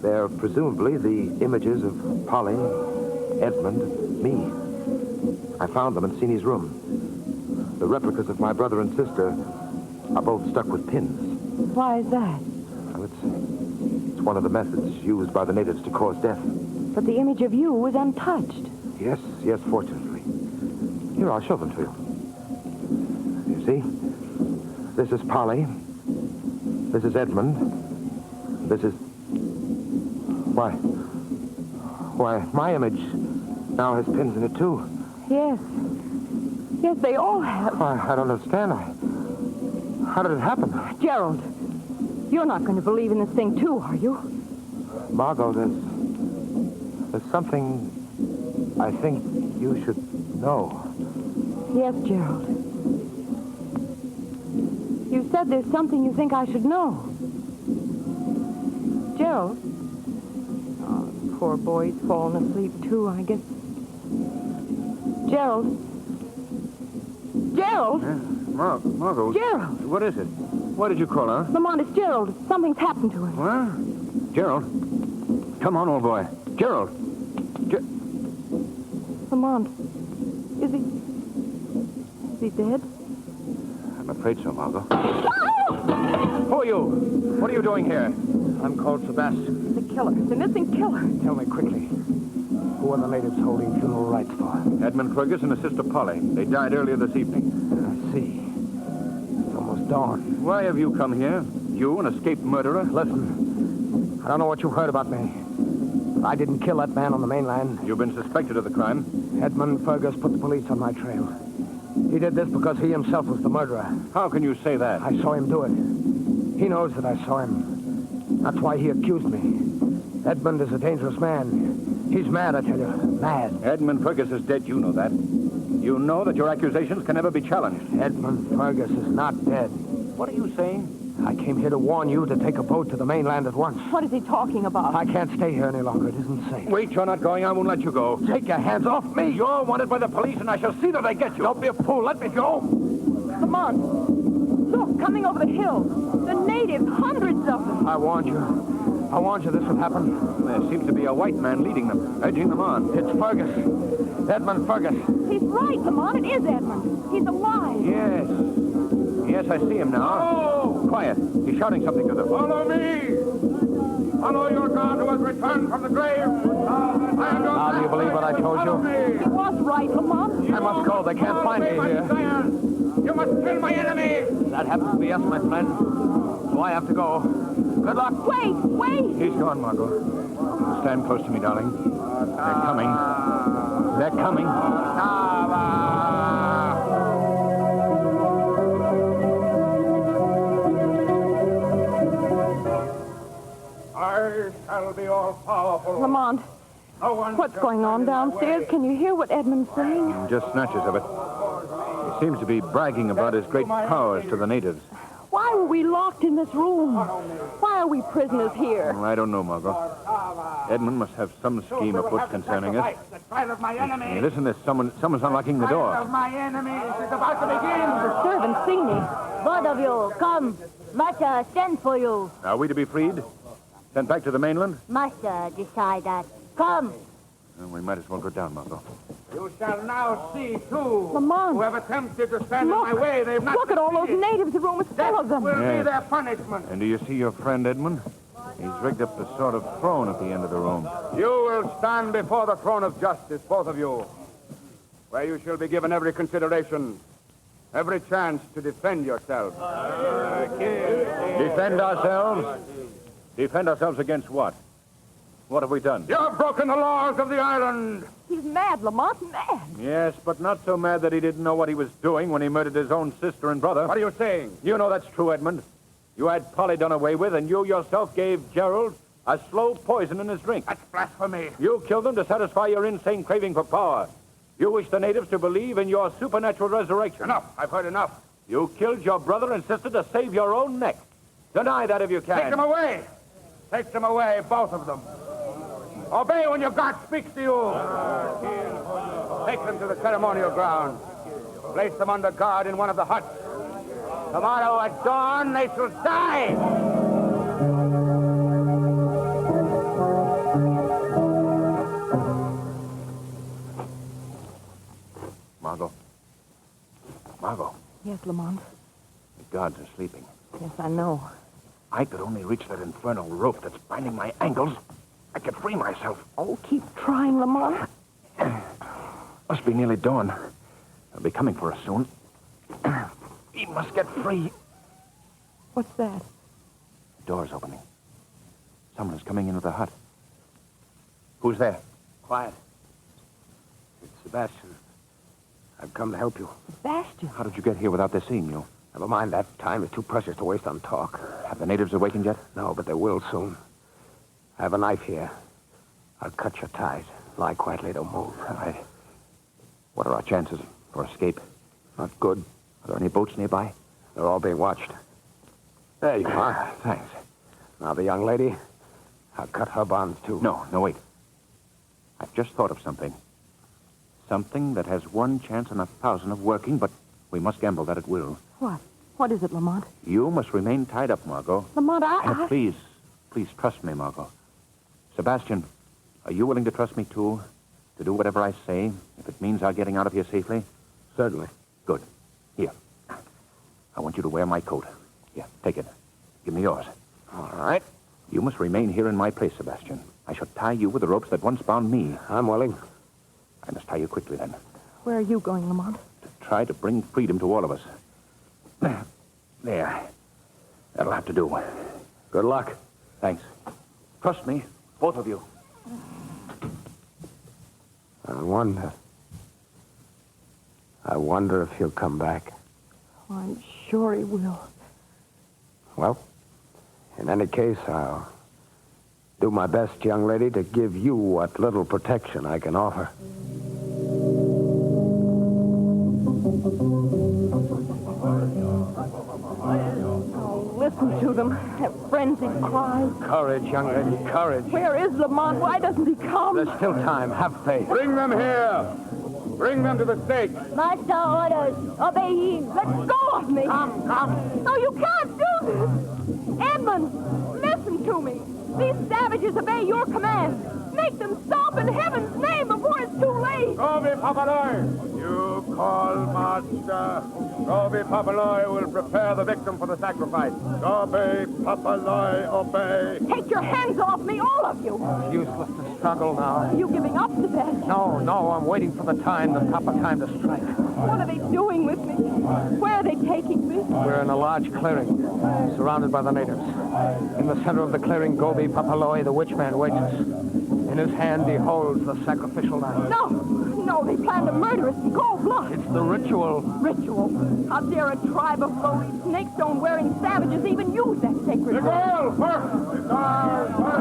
They're presumably the images of Polly, Edmund, me. I found them in Seeney's room. The replicas of my brother and sister are both stuck with pins. Why is that? Well, it's one of the methods used by the natives to cause death. But the image of you was untouched. Yes, fortunately. Here, I'll show them to you. You see? This is Polly. This is Edmund. This is... Why, my image now has pins in it, too. Yes. Yes, they all have. I don't understand. How did it happen? Gerald, you're not going to believe in this thing, too, are you? Margot, there's something I think you should know. Yes, Gerald. You said there's something you think I should know. Gerald? Oh, the poor boy's fallen asleep, too, I guess. Gerald? Gerald? Margot. Gerald! What is it? Why did you call, huh? Lamont, it's Gerald. Something's happened to him. What? Gerald? Come on, old boy. Gerald! Lamont, is he dead? I'm afraid so, Margot. Who are you? What are you doing here? I'm called Sebastian. The killer. The missing killer. Tell me quickly. Who are the natives holding funeral rites for? Edmund Fergus and his sister Polly. They died earlier this evening. I see. It's almost dawn. Why have you come here? You, an escaped murderer? Listen, I don't know what you've heard about me. But I didn't kill that man on the mainland. You've been suspected of the crime? Edmund Fergus put the police on my trail. He did this because he himself was the murderer. How can you say that? I saw him do it. He knows that I saw him. That's why he accused me. Edmund is a dangerous man. He's mad, I tell you. Mad. Edmund Fergus is dead. You know that. You know that your accusations can never be challenged. Edmund Fergus is not dead. What are you saying? I came here to warn you to take a boat to the mainland at once. What is he talking about? I can't stay here any longer. It isn't safe. Wait, you're not going. I won't let you go. Take your hands off me. You're wanted by the police, and I shall see that I get you. Don't be a fool. Let me go. Lamont, look, coming over the hill. The natives, hundreds of them. I warned you. I warned you this would happen. There seems to be a white man leading them, urging them on. It's Fergus. Edmund Fergus. He's right, Lamont. It is Edmund. He's alive. Yes. Yes, I see him now. Oh! Quiet. He's shouting something to them. Follow me! Follow your God who has returned from the grave. Now, do you believe what I told you? He was right, Lamont. I must go. They can't find me here. You must kill my enemy. That happens to be us, my friend. So I have to go. Good luck. Wait. He's gone, Margot. Stand close to me, darling. They're coming. They're coming. I shall be all powerful. Lamont, What's going on downstairs? Can you hear what Edmund's saying? Just snatches of it. He seems to be bragging about his great powers to the natives. Why were we locked in this room? Why are we prisoners here? Well, I don't know, Margot. Edmund must have some scheme afoot concerning us. Hey, listen, there's someone's unlocking the door. My enemies is about to begin. The servants see me. Both of you, come. Master sent for you. Are we to be freed? Sent back to the mainland? Master decide that. Come. Well, we might as well go down, Margot. You shall now see, too. Lamont. Who have attempted to stand in my way, they've not... Look at all those natives. The room is full of them. Will be Yes. their punishment. And do you see your friend, Edmund? He's rigged up a sort of throne at the end of the room. You will stand before the throne of justice, both of you, where you shall be given every consideration, every chance to defend yourselves. Defend ourselves? Defend ourselves against what? What have we done? You have broken the laws of the island. He's mad, Lamont, mad. Yes, but not so mad that he didn't know what he was doing when he murdered his own sister and brother. What are you saying? You know that's true, Edmund. You had Polly done away with, and you yourself gave Gerald a slow poison in his drink. That's blasphemy. You killed him to satisfy your insane craving for power. You wish the natives to believe in your supernatural resurrection. Enough. I've heard enough. You killed your brother and sister to save your own neck. Deny that if you can. Take them away. Take them away, both of them. Obey when your God speaks to you. Take them to the ceremonial ground. Place them under guard in one of the huts. Tomorrow at dawn, they shall die. Margot. Margot. Yes, Lamont. The guards are sleeping. Yes, I know. I could only reach that infernal rope that's binding my ankles. I could free myself. Oh, keep trying, Lamont. Must be nearly dawn. They'll be coming for us soon. We must get free. What's that? The door's opening. Someone is coming into the hut. Who's there? Quiet. It's Sebastian. I've come to help you. Sebastian? How did you get here without their seeing you? Never mind that. Time is too precious to waste on talk. Have the natives awakened yet? No, but they will soon. I have a knife here. I'll cut your ties. Lie quietly, don't move. All right. What are our chances for escape? Not good. Are there any boats nearby? They're all being watched. There you are. Thanks. Now, the young lady, I'll cut her bonds, too. No, wait. I've just thought of something. Something that has one chance in 1,000 of working, but we must gamble that it will. What? What is it, Lamont? You must remain tied up, Margot. Lamont, Please trust me, Margot. Sebastian, are you willing to trust me, too? To do whatever I say, if it means our getting out of here safely? Certainly. Good. Here. I want you to wear my coat. Here, take it. Give me yours. All right. You must remain here in my place, Sebastian. I shall tie you with the ropes that once bound me. I'm willing. I must tie you quickly, then. Where are you going, Lamont? To try to bring freedom to all of us. There. That'll have to do. Good luck. Thanks. Trust me, both of you. I wonder if he'll come back. I'm sure he will. Well, in any case, I'll do my best, young lady, to give you what little protection I can offer. Listen to them. That frenzied cries. Courage, young lady, courage. Where is Lamont? Why doesn't he come? There's still time. Have faith. Bring them here. Bring them to the stake. Master orders. Obey him. Let go of me. Come. No, you can't do this. Edmund, listen to me. These savages obey your commands. Make them stop in heaven's name before it's too late. Gobi Papaloy. You call, master. Gobi Papaloy will prepare the victim for the sacrifice. Gobi Papaloy, obey. Take your hands off me, all of you. It's useless to struggle now. Are you giving up, Sebastian? No, I'm waiting for the proper time to strike. What are they doing with me? Where are they taking me? We're in a large clearing, surrounded by the natives. In the center of the clearing, Gobi Papaloy, the witchman, waits us. In his hand, he holds the sacrificial knife. No, they plan to murder us in cold blood. It's the ritual. Ritual? How dare a tribe of lowly snake-stone-wearing savages even use that sacred The girl, first.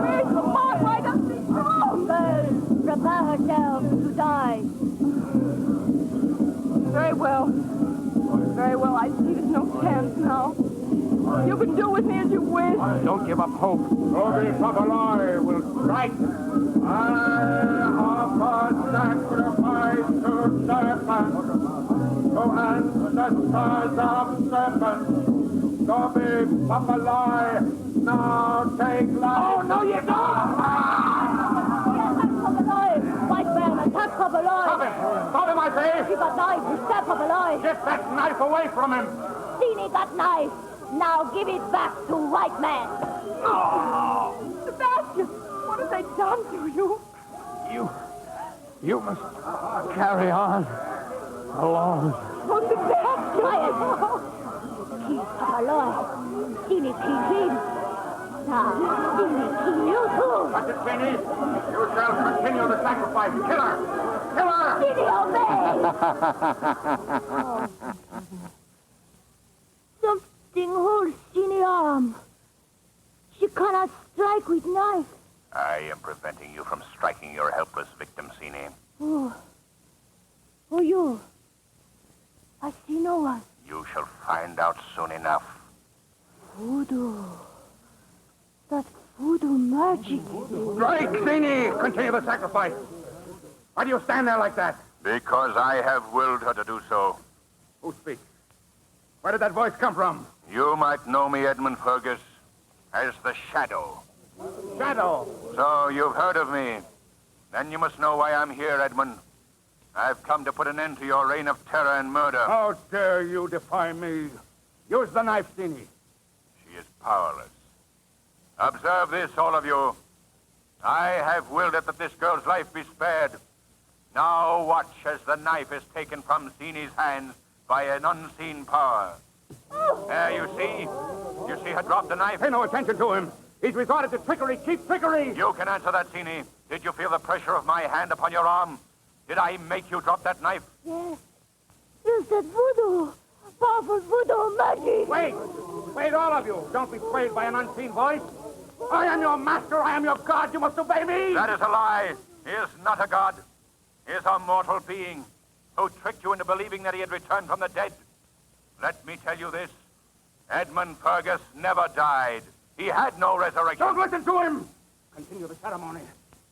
Where's Lamont? Why doesn't he come? Very well, I see there's no chance now. You can do with me as you wish. Don't give up hope. Toby Papaloi will strike. I offer sacrifice to serpent, to ancestors of serpent. Toby Papaloi, now take life. Oh, no, you don't! White man, attack Papaloi. Stop him! Stop him, I say! He got knife. He stabbed Papaloi. Get that knife away from him! Steenie got knife. Now give it back to white man. Oh, Sebastian, what have they done to you? You must carry on alone. Oh, Sebastian! Quiet. Kill Papaloi. Steenie kill him. Now, Steenie kill you too. That's it, Steenie. You shall continue the sacrifice. Kill her! Kill her! Steenie, obey! Something holds Steenie's arm. She cannot strike with knife. I am preventing you from striking your helpless victim, Sini. Oh, you. I see no one. You shall find out soon enough. Voodoo. That voodoo magic. Strike, Steenie! Continue the sacrifice. Why do you stand there like that? Because I have willed her to do so. Who speaks? Where did that voice come from? You might know me, Edmund Fergus, as the Shadow. Shadow? So you've heard of me. Then you must know why I'm here, Edmund. I've come to put an end to your reign of terror and murder. How dare you defy me? Use the knife, Steenie. She is powerless. Observe this, all of you. I have willed it that this girl's life be spared. Now watch as the knife is taken from Steenie's hands by an unseen power. There, you see? You see her drop the knife? Pay no attention to him. He's resorted to trickery, cheap trickery. You can answer that, Steenie. Did you feel the pressure of my hand upon your arm? Did I make you drop that knife? Yes. You said voodoo. Powerful voodoo magic. Wait, all of you. Don't be swayed by an unseen voice. I am your master. I am your god. You must obey me. That is a lie. He is not a god. He is a mortal being who tricked you into believing that he had returned from the dead. Let me tell you this. Edmund Fergus never died. He had no resurrection. Don't listen to him. Continue the ceremony.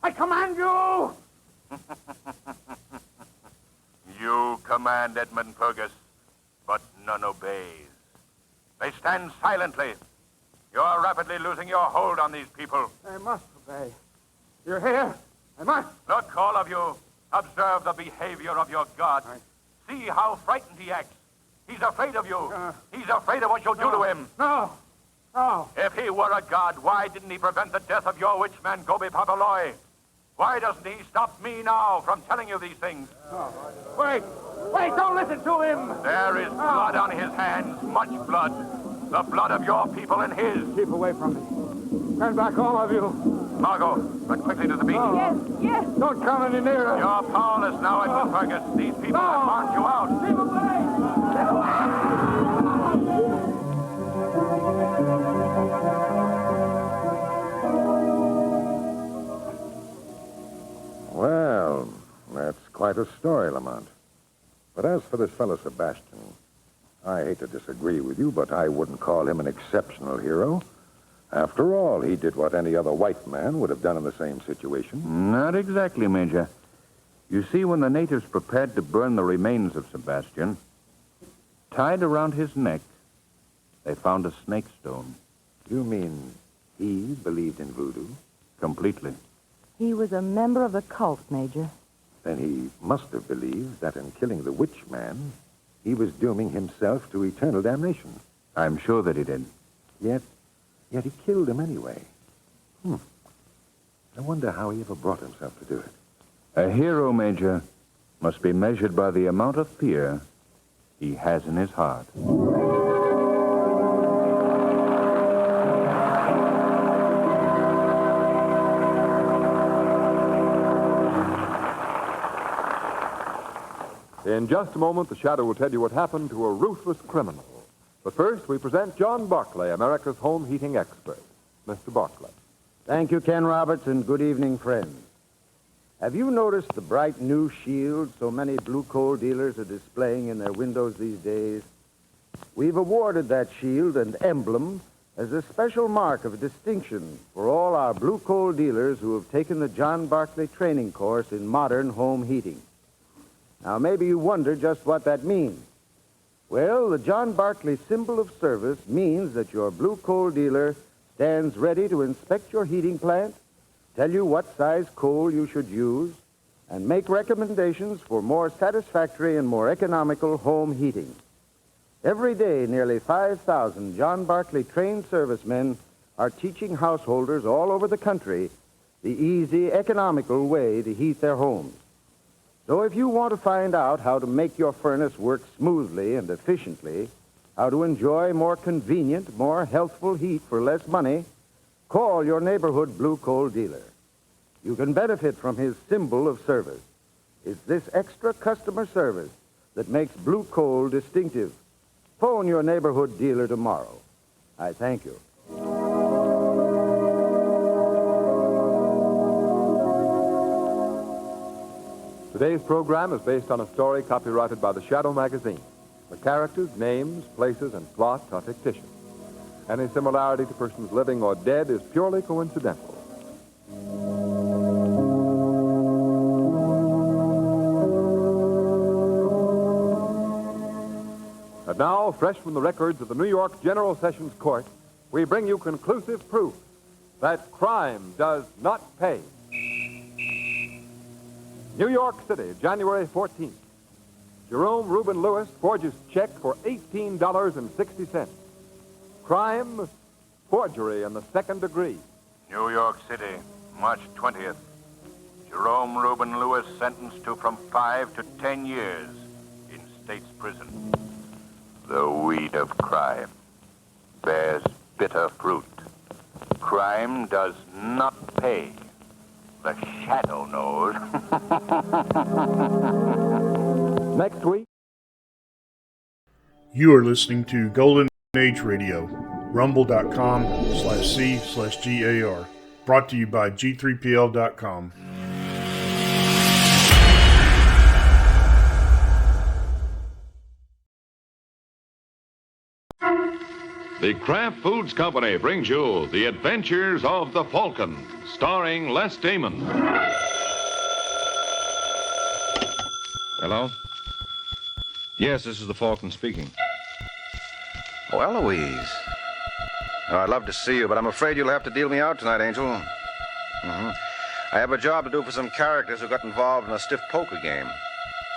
I command you. You command, Edmund Fergus, but none obeys. They stand silently. You are rapidly losing your hold on these people. I must obey. You're here. I must. Look, all of you. Observe the behavior of your god. See how frightened he acts. He's afraid of you. He's afraid of what you'll do to him. No. If he were a god, why didn't he prevent the death of your witch man, Gobi Papaloi? Why doesn't he stop me now from telling you these things? Wait, don't listen to him. There is blood on his hands, much blood. The blood of your people and his. Keep away from me. Stand back, all of you. Margot, run quickly to the beach. Yes. Don't come any nearer. You're powerless now, Edmund Fergus. These people have marked you out. Keep away. Well, that's quite a story, Lamont. But as for this fellow Sebastian, I hate to disagree with you, but I wouldn't call him an exceptional hero. After all, he did what any other white man would have done in the same situation. Not exactly, Major. You see, when the natives prepared to burn the remains of Sebastian, tied around his neck, they found a snake stone. You mean he believed in voodoo? Completely. He was a member of the cult, Major. Then he must have believed that in killing the witch man, he was dooming himself to eternal damnation. I'm sure that he did. Yet he killed him anyway. I wonder how he ever brought himself to do it. A hero, Major, must be measured by the amount of fear he has in his heart. In just a moment, the Shadow will tell you what happened to a ruthless criminal. But first, we present John Barclay, America's home heating expert. Mr. Barclay. Thank you, Ken Roberts, and good evening, friends. Have you noticed the bright new shield so many blue coal dealers are displaying in their windows these days? We've awarded that shield and emblem as a special mark of distinction for all our blue coal dealers who have taken the John Barclay training course in modern home heating. Now, maybe you wonder just what that means. Well, the John Barclay symbol of service means that your blue coal dealer stands ready to inspect your heating plant, tell you what size coal you should use, and make recommendations for more satisfactory and more economical home heating. Every day, nearly 5,000 John Barclay trained servicemen are teaching householders all over the country the easy, economical way to heat their homes. So if you want to find out how to make your furnace work smoothly and efficiently, how to enjoy more convenient, more healthful heat for less money, call your neighborhood blue coal dealer. You can benefit from his symbol of service. It's this extra customer service that makes blue coal distinctive. Phone your neighborhood dealer tomorrow. I thank you. Today's program is based on a story copyrighted by the Shadow magazine. The characters, names, places, and plot are fictitious. Any similarity to persons living or dead is purely coincidental. And now, fresh from the records of the New York General Sessions Court, we bring you conclusive proof that crime does not pay. New York City, January 14th. Jerome Reuben Lewis forges check for $18.60. Crime, forgery in the second degree. New York City, March 20th. Jerome Reuben Lewis sentenced to from 5 to 10 years in state's prison. The weed of crime bears bitter fruit. Crime does not pay. The Shadow knows. Next week. You are listening to Golden Age Radio, rumble.com/C/GAR. Brought to you by G3PL.com. The Kraft Foods Company brings you The Adventures of the Falcon, starring Les Damon. Hello? Yes, this is the Falcon speaking. Oh, Eloise. Oh, I'd love to see you, but I'm afraid you'll have to deal me out tonight, Angel. I have a job to do for some characters who got involved in a stiff poker game.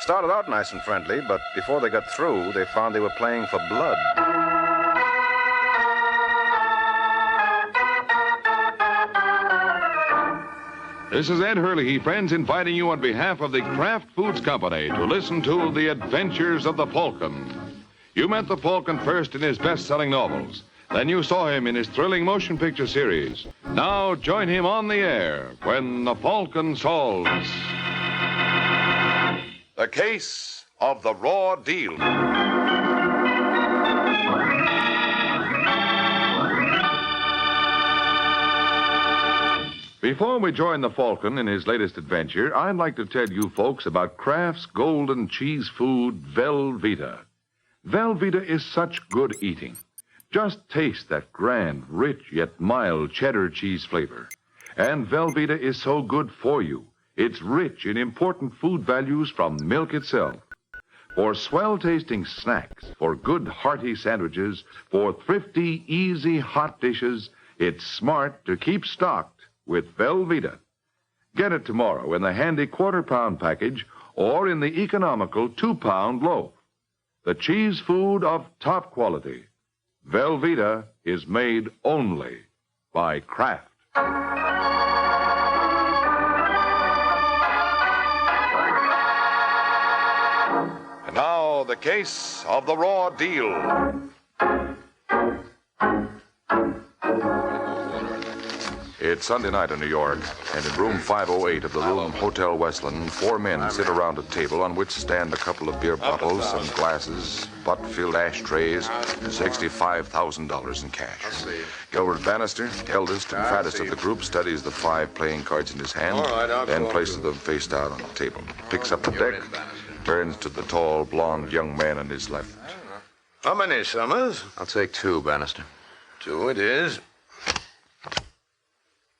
Started out nice and friendly, but before they got through, they found they were playing for blood. This is Ed Hurley, friends, inviting you on behalf of the Kraft Foods Company to listen to The Adventures of the Falcon. You met the Falcon first in his best-selling novels. Then you saw him in his thrilling motion picture series. Now join him on the air when the Falcon solves the case of the raw deal. Before we join the Falcon in his latest adventure, I'd like to tell you folks about Kraft's golden cheese food, Velveeta. Velveeta is such good eating. Just taste that grand, rich, yet mild cheddar cheese flavor. And Velveeta is so good for you. It's rich in important food values from milk itself. For swell-tasting snacks, for good hearty sandwiches, for thrifty, easy hot dishes, it's smart to keep stocked with Velveeta. Get it tomorrow in the handy quarter-pound package or in the economical 2-pound loaf. The cheese food of top quality. Velveeta is made only by Kraft. And now, the case of the raw deal. It's Sunday night in New York, and in room 508 of the Room Hotel Westland, 4 men sit around a table on which stand a couple of beer bottles, some glasses, butt-filled ashtrays, and $65,000 in cash. Gilbert Bannister, eldest and fattest of the group, studies the 5 playing cards in his hand, then places them face down on the table, picks up the deck, turns to the tall, blond young man on his left. How many, Summers? I'll take 2, Bannister. 2 it is.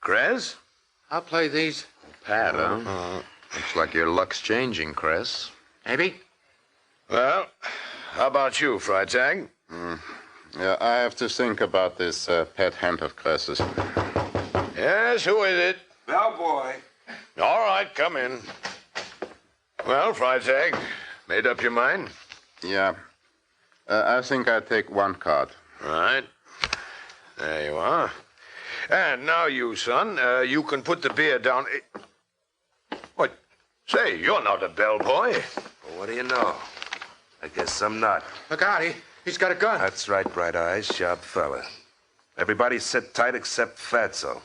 Kress? I'll play these. Pat, huh? Looks like your luck's changing, Cress. Maybe? Well, how about you, Freitag? Yeah, I have to think about this pet hand of Cress's. Yes, who is it? Bellboy. All right, come in. Well, Freitag, made up your mind? Yeah. I think I'll take 1 card. Right. There you are. And now you, son, you can put the beer down. What? Say, you're not a bellboy. Well, what do you know? I guess I'm not. Look out, he's got a gun. That's right, Bright Eyes, sharp fella. Everybody sit tight except Fatso.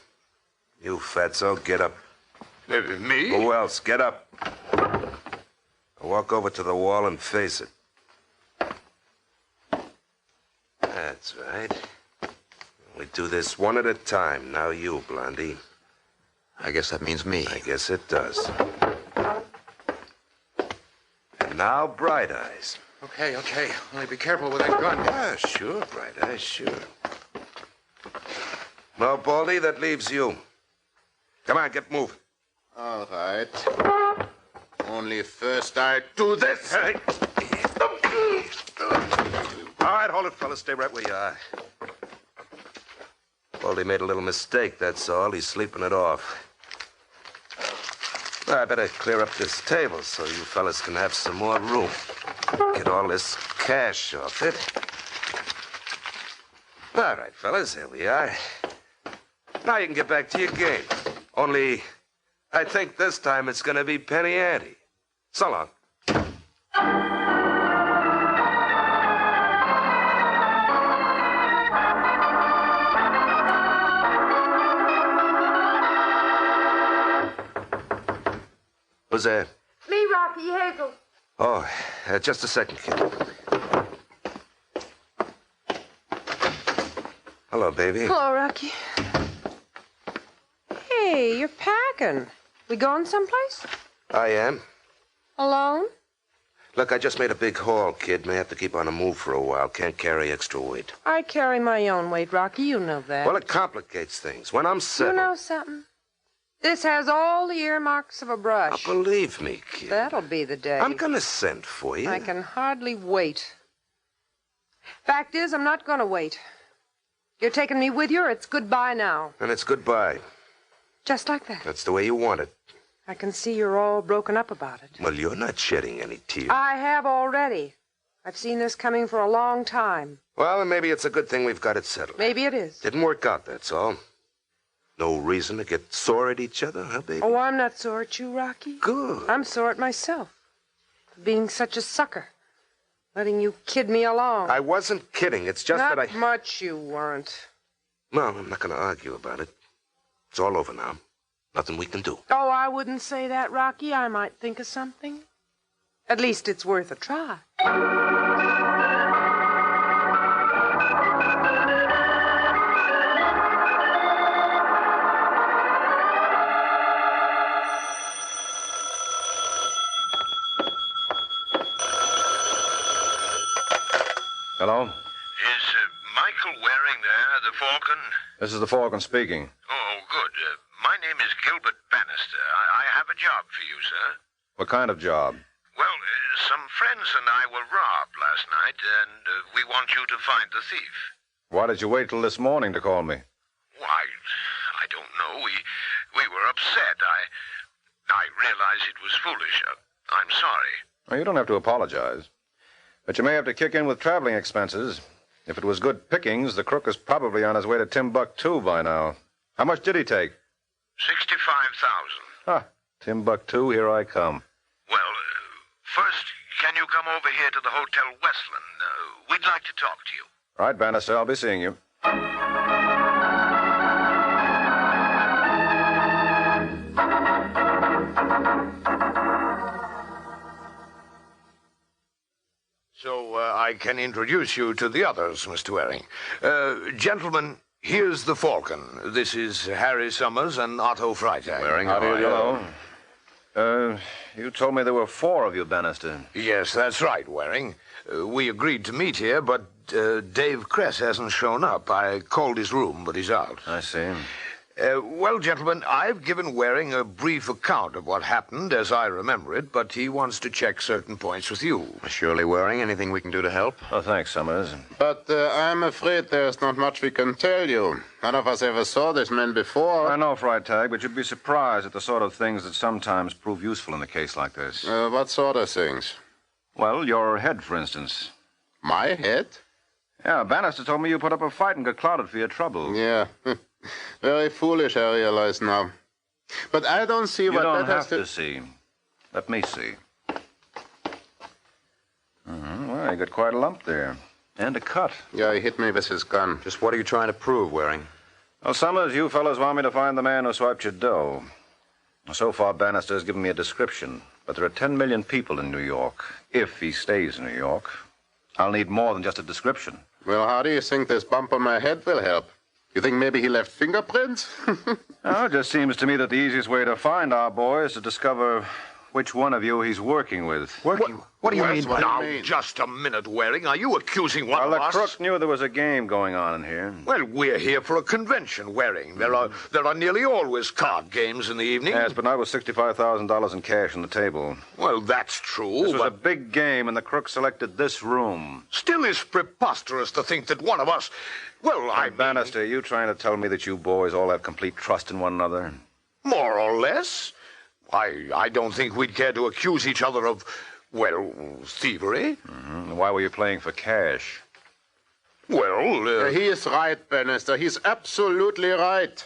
You, Fatso, get up. Me? Who else? Get up. Walk over to the wall and face it. That's right. We do this one at a time. Now you, Blondie. I guess that means me. I guess it does. And now, Bright Eyes. Okay. Only be careful with that gun. Yeah, sure, Bright Eyes, sure. Well, Baldy, that leaves you. Come on, get moving. All right. Only first I do this. All right, hold it, fellas. Stay right where you are. Baldy made a little mistake, that's all. He's sleeping it off. Well, I better clear up this table so you fellas can have some more room. Get all this cash off it. All right, fellas, here we are. Now you can get back to your game. Only, I think this time it's going to be penny ante. So long. Who's there? Me, Rocky Hagel. Oh, just a second, kid. Hello, baby. Hello, Rocky. Hey, you're packing. We going someplace? I am. Alone? Look, I just made a big haul, kid. May have to keep on the move for a while. Can't carry extra weight. I carry my own weight, Rocky. You know that. Well, it complicates things. When I'm You settled... know something? This has all the earmarks of a brush. Now, believe me, kid. That'll be the day. I'm gonna send for you. I can hardly wait. Fact is, I'm not gonna wait. You're taking me with you, or it's goodbye now. And it's goodbye. Just like that. That's the way you want it. I can see you're all broken up about it. Well, you're not shedding any tears. I have already. I've seen this coming for a long time. Well, then maybe it's a good thing we've got it settled. Maybe it is. Didn't work out, that's all. No reason to get sore at each other, huh, baby? Oh, I'm not sore at you, Rocky. Good. I'm sore at myself. For being such a sucker. Letting you kid me along. I wasn't kidding. It's just not that I... much you weren't. No, I'm not going to argue about it. It's all over now. Nothing we can do. Oh, I wouldn't say that, Rocky. I might think of something. At least it's worth a try. Hello? Is Michael Waring there, the Falcon? This is the Falcon speaking. Oh, good. My name is Gilbert Bannister. I have a job for you, sir. What kind of job? Well, some friends and I were robbed last night, and we want you to find the thief. Why did you wait till this morning to call me? Why, I don't know. We were upset. I realize it was foolish. I'm sorry. Well, you don't have to apologize. But you may have to kick in with traveling expenses. If it was good pickings, the crook is probably on his way to Timbuktu by now. How much did he take? 65,000. Ah, Timbuktu, here I come. Well, first, can you come over here to the Hotel Westland? We'd like to talk to you. Right, Bannister, I'll be seeing you. So I can introduce you to the others, Mr. Waring. Gentlemen, here's the Falcon. This is Harry Summers and Otto Freitag. Waring, how do you do? Hello. You told me there were 4 of you, Bannister. Yes, that's right, Waring. We agreed to meet here, but Dave Kress hasn't shown up. I called his room, but he's out. I see. Well, gentlemen, I've given Waring a brief account of what happened as I remember it, but he wants to check certain points with you. Surely, Waring, anything we can do to help? Oh, thanks, Summers. But I'm afraid there's not much we can tell you. None of us ever saw this man before. I know, Freitag, but you'd be surprised at the sort of things that sometimes prove useful in a case like this. What sort of things? Well, your head, for instance. My head? Yeah, Bannister told me you put up a fight and got clouded for your trouble. Yeah. Very foolish, I realize now. But I don't see what that has to... You don't have to see. Let me see. Well, you got quite a lump there. And a cut. Yeah, he hit me with his gun. Just what are you trying to prove, Waring? Well, Summers, you fellows want me to find the man who swiped your dough. So far, Bannister has given me a description. But there are 10 million people in New York. If he stays in New York, I'll need more than just a description. Well, how do you think this bump on my head will help? You think maybe he left fingerprints? Oh, it just seems to me that the easiest way to find our boy is to discover which one of you he's working with. What do you mean? What do you Now, mean? just a minute, Waring. Are you accusing one Well, of the us? crook knew there was a game going on in here. Well, we're here for a convention, Waring. There are nearly always card games in the evening. Yes, but not with $65,000 in cash on the table. Well, that's true, This was but a big game, and the crook selected this room. still is preposterous to think that one of us... Well, Bannister, you trying to tell me that you boys all have complete trust in one another? More or less. I don't think we'd care to accuse each other of, well, thievery. Why were you playing for cash? Well, He is right, Bannister. He's absolutely right.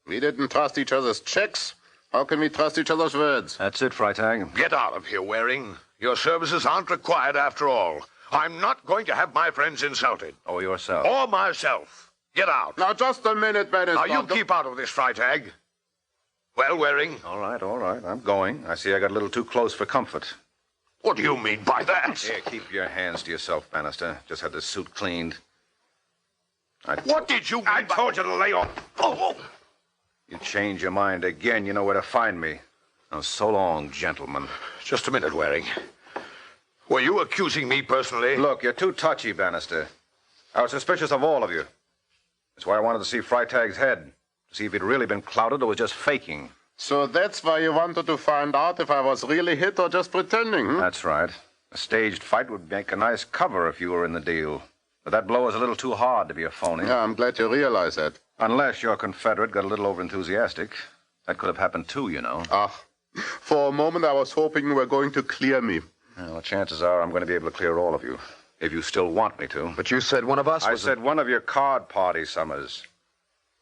We didn't trust each other's checks. How can we trust each other's words? That's it, Freitag. Get out of here, Waring. Your services aren't required after all. I'm not going to have my friends insulted. Or yourself. Or myself. Get out. Now, just a minute, Bannister. Now, you keep out of this, Freitag. Well, Waring? All right. I'm going. I see I got a little too close for comfort. What do you mean by that? Here, keep your hands to yourself, Bannister. Just had this suit cleaned. What did you mean? I told you to lay off. Oh. You change your mind again, you know where to find me. Now, so long, gentlemen. Just a minute, Waring. Were you accusing me personally? Look, you're too touchy, Bannister. I was suspicious of all of you. That's why I wanted to see Freitag's head. To see if he'd really been clouded or was just faking. So that's why you wanted to find out if I was really hit or just pretending, hmm? That's right. A staged fight would make a nice cover if you were in the deal. But that blow is a little too hard to be a phony. Yeah, I'm glad you realize that. Unless your Confederate got a little overenthusiastic. That could have happened too, you know. For a moment I was hoping you were going to clear me. Well, chances are I'm going to be able to clear all of you. If you still want me to. But you said one of us I said one of your card party, Summers.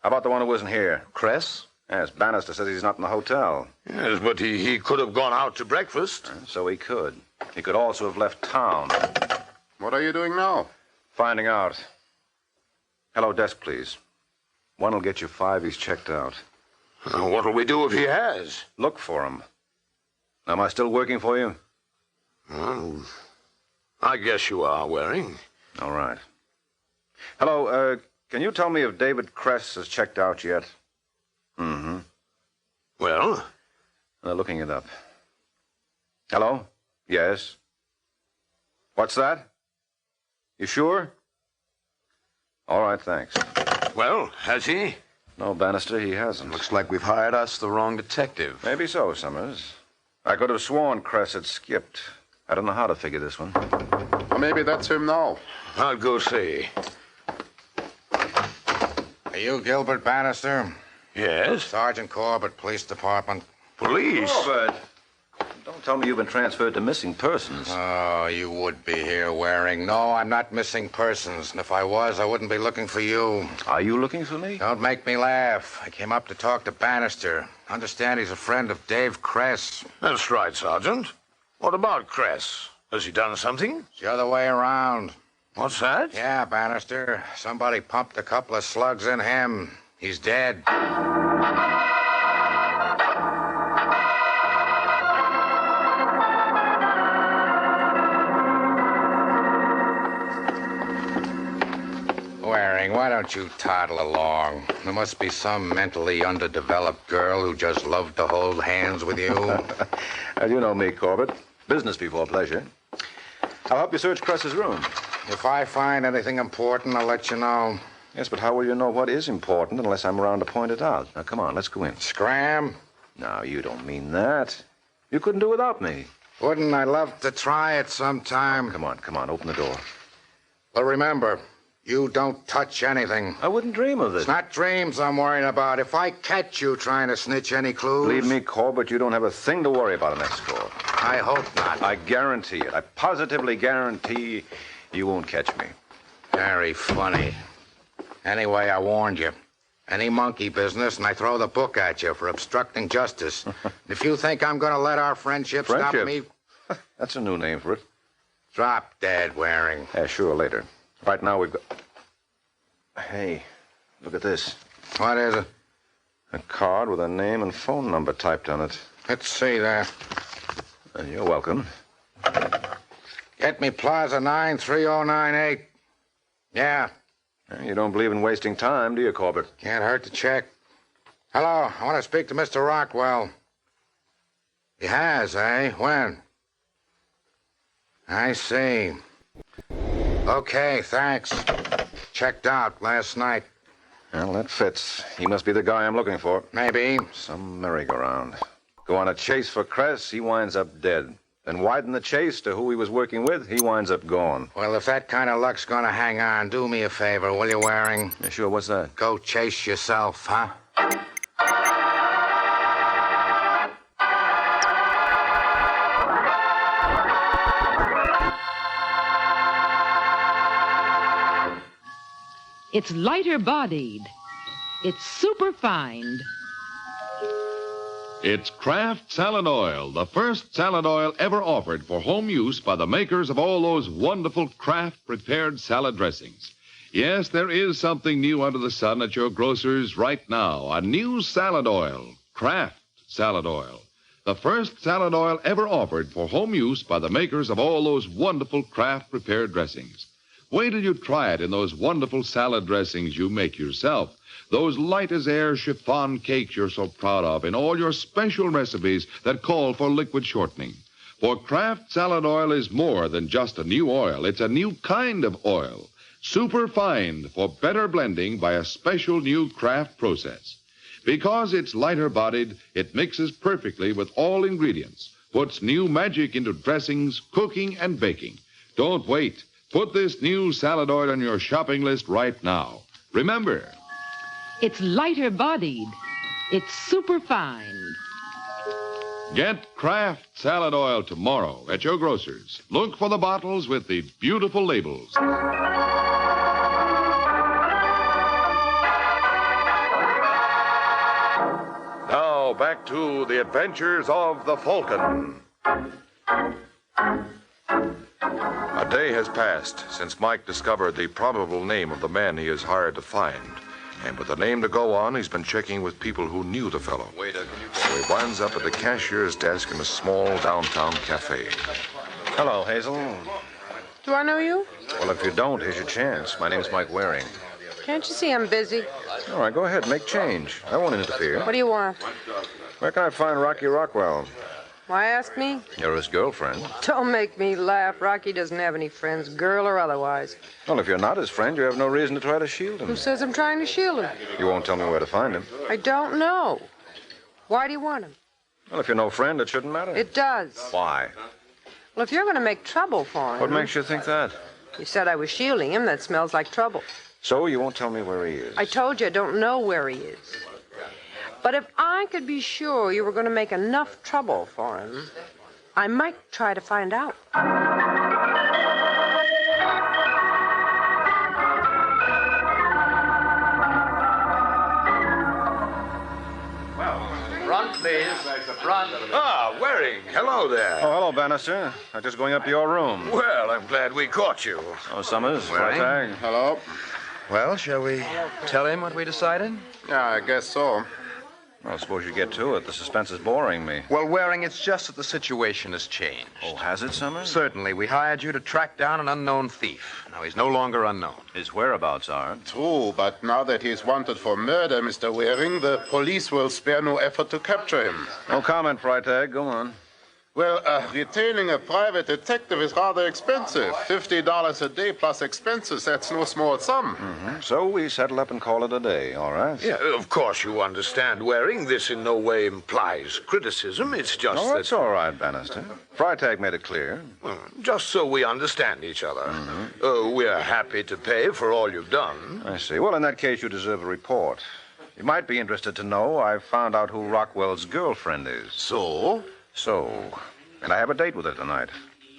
How about the one who wasn't here? Kress? Yes, Bannister says he's not in the hotel. Yes, but he could have gone out to breakfast. So he could. He could also have left town. What are you doing now? Finding out. Hello, desk, please. One will get you 5. He's checked out. What'll we do if he has? Look for him. Am I still working for you? Well, I guess you are, Waring. All right. Hello, can you tell me if David Kress has checked out yet? Mm-hmm. Well? Looking it up. Hello? Yes. What's that? You sure? All right, thanks. Well, has he? No, Bannister, he hasn't. Looks like we've hired us the wrong detective. Maybe so, Summers. I could have sworn Kress had skipped. I don't know how to figure this one. Well, maybe that's him now. I'll go see. Are you Gilbert Bannister? Yes? Sergeant Corbett, Police Department. Police? Corbett! Don't tell me you've been transferred to missing persons. Oh, you would be here, Waring. No, I'm not missing persons. And if I was, I wouldn't be looking for you. Are you looking for me? Don't make me laugh. I came up to talk to Bannister. Understand he's a friend of Dave Kress. That's right, Sergeant. What about Kress? Has he done something? It's the other way around. What's that? Yeah, Bannister. Somebody pumped a couple of slugs in him. He's dead. why don't you toddle along? There must be some mentally underdeveloped girl who just loved to hold hands with you. You know me, Corbett. Business before pleasure. I'll help you search Cress's room. If I find anything important, I'll let you know. Yes, but how will you know what is important unless I'm around to point it out? Now, come on, let's go in. Scram? No, you don't mean that. You couldn't do without me. Wouldn't I love to try it sometime? Come on, open the door. Well, remember, you don't touch anything. I wouldn't dream of this. It's not dreams I'm worrying about. If I catch you trying to snitch any clues... Believe me, Corbett, you don't have a thing to worry about on that score. I hope not. I guarantee it. I positively guarantee you won't catch me. Very funny. Anyway, I warned you. Any monkey business, and I throw the book at you for obstructing justice. If you think I'm going to let our friendship stop me... That's a new name for it. Drop dead, Waring. Yeah, sure, later. Right now we've got... Hey, look at this. What is it? A card with a name and phone number typed on it. Let's see that. You're welcome. Get me Plaza 93098. Yeah. You don't believe in wasting time, do you, Corbett? Can't hurt to check. Hello, I want to speak to Mr. Rockwell. He has, eh? When? I see. Okay, thanks. Checked out last night. Well, that fits. He must be the guy I'm looking for. Maybe. Some merry-go-round. Go on a chase for Cress, he winds up dead. Then widen the chase to who he was working with, he winds up gone. Well, if that kind of luck's going to hang on, do me a favor, will you, Waring? Yeah, sure, what's that? Go chase yourself, huh? It's lighter-bodied. It's superfined. It's Kraft Salad Oil, the first salad oil ever offered for home use by the makers of all those wonderful Kraft-prepared salad dressings. Yes, there is something new under the sun at your grocer's right now. A new salad oil, Kraft Salad Oil. The first salad oil ever offered for home use by the makers of all those wonderful Kraft-prepared dressings. Wait till you try it in those wonderful salad dressings you make yourself. Those light-as-air chiffon cakes you're so proud of in all your special recipes that call for liquid shortening. For Kraft Salad Oil is more than just a new oil. It's a new kind of oil. Superfined for better blending by a special new Kraft process. Because it's lighter-bodied, it mixes perfectly with all ingredients, puts new magic into dressings, cooking, and baking. Don't wait. Put this new salad oil on your shopping list right now. Remember, it's lighter-bodied. It's superfined. get Kraft Salad Oil tomorrow at your grocer's. Look for the bottles with the beautiful labels. Now, back to the adventures of the Falcon. A day has passed since Mike discovered the probable name of the man he is hired to find. And with the name to go on, he's been checking with people who knew the fellow. So he winds up at the cashier's desk in a small downtown cafe. Hello, Hazel. Do I know you? Well, if you don't, here's your chance. My name's Mike Waring. Can't you see I'm busy? All right, go ahead. Make change. I won't interfere. What do you want? Where can I find Rocky Rockwell? Why ask me? You're his girlfriend. Don't make me laugh. Rocky doesn't have any friends, girl or otherwise. Well, if you're not his friend, you have no reason to try to shield him. Who says I'm trying to shield him? You won't tell me where to find him. I don't know. Why do you want him? Well, if you're no friend, it shouldn't matter. It does. Why? Well, if you're going to make trouble for him... What makes you think that? You said I was shielding him. That smells like trouble. So you won't tell me where he is? I told you I don't know where he is. But if I could be sure you were going to make enough trouble for him, I might try to find out. Front, please. Front. Ah, Waring. Hello there. Oh, hello, Bannister. I'm just going up to your room. Well, I'm glad we caught you. Oh, Summers. Waring. Tag. Hello. Well, shall we tell him what we decided? Yeah, I guess so. Well, suppose you get to it. The suspense is boring me. Well, Waring, it's just that the situation has changed. Oh, has it, Summers? Certainly. We hired you to track down an unknown thief. Now, he's no longer unknown. His whereabouts aren't. True, but now that he's wanted for murder, Mr. Waring, the police will spare no effort to capture him. No comment, Freitag. Go on. Well, retaining a private detective is rather expensive. $50 a day plus expenses, that's no small sum. Mm-hmm. So we settle up and call it a day, all right? Yeah, of course you understand, Waring. This in no way implies criticism. It's just Oh, that's all right, Bannister. Freitag made it clear. Just so we understand each other. Mm-hmm. We're happy to pay for all you've done. I see. Well, in that case, you deserve a report. You might be interested to know I found out who Rockwell's girlfriend is. So? And I have a date with her tonight.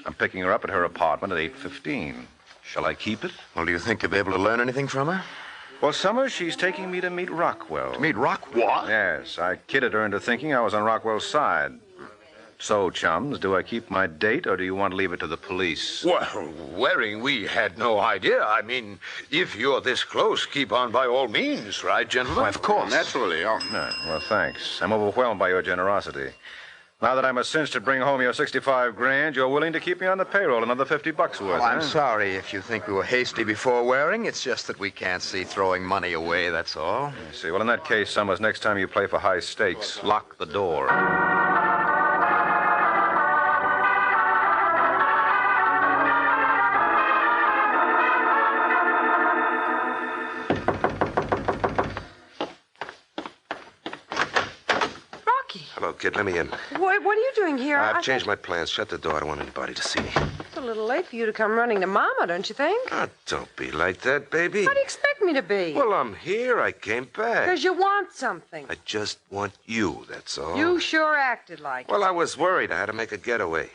I'm picking her up at her apartment at 8:15. Shall I keep it? Well, do you think you'll be able to learn anything from her? Well, Summers, she's taking me to meet Rockwell. To meet Rockwell? Yes, I kidded her into thinking I was on Rockwell's side. So, chums, do I keep my date, or do you want to leave it to the police? Well, Waring, we had no idea. I mean, if you're this close, keep on by all means, right, gentlemen? Why, of course. Naturally, No, well, thanks. I'm overwhelmed by your generosity. Now that I'm a cinch to bring home your 65 grand, you're willing to keep me on the payroll another $50 worth, Well, I'm huh? sorry if you think we were hasty before Waring. It's just that we can't see throwing money away, that's all. I see. Well, in that case, Summers, next time you play for high stakes, lock the door. Hello, kid. Let me in. What are you doing here? I've changed my plans. Shut the door. I don't want anybody to see me. It's a little late for you to come running to Mama, don't you think? Don't be like that, baby. How do you expect me to be? Well, I'm here. I came back. Because you want something. I just want you, that's all. You sure acted like it. Well, I was worried. I had to make a getaway.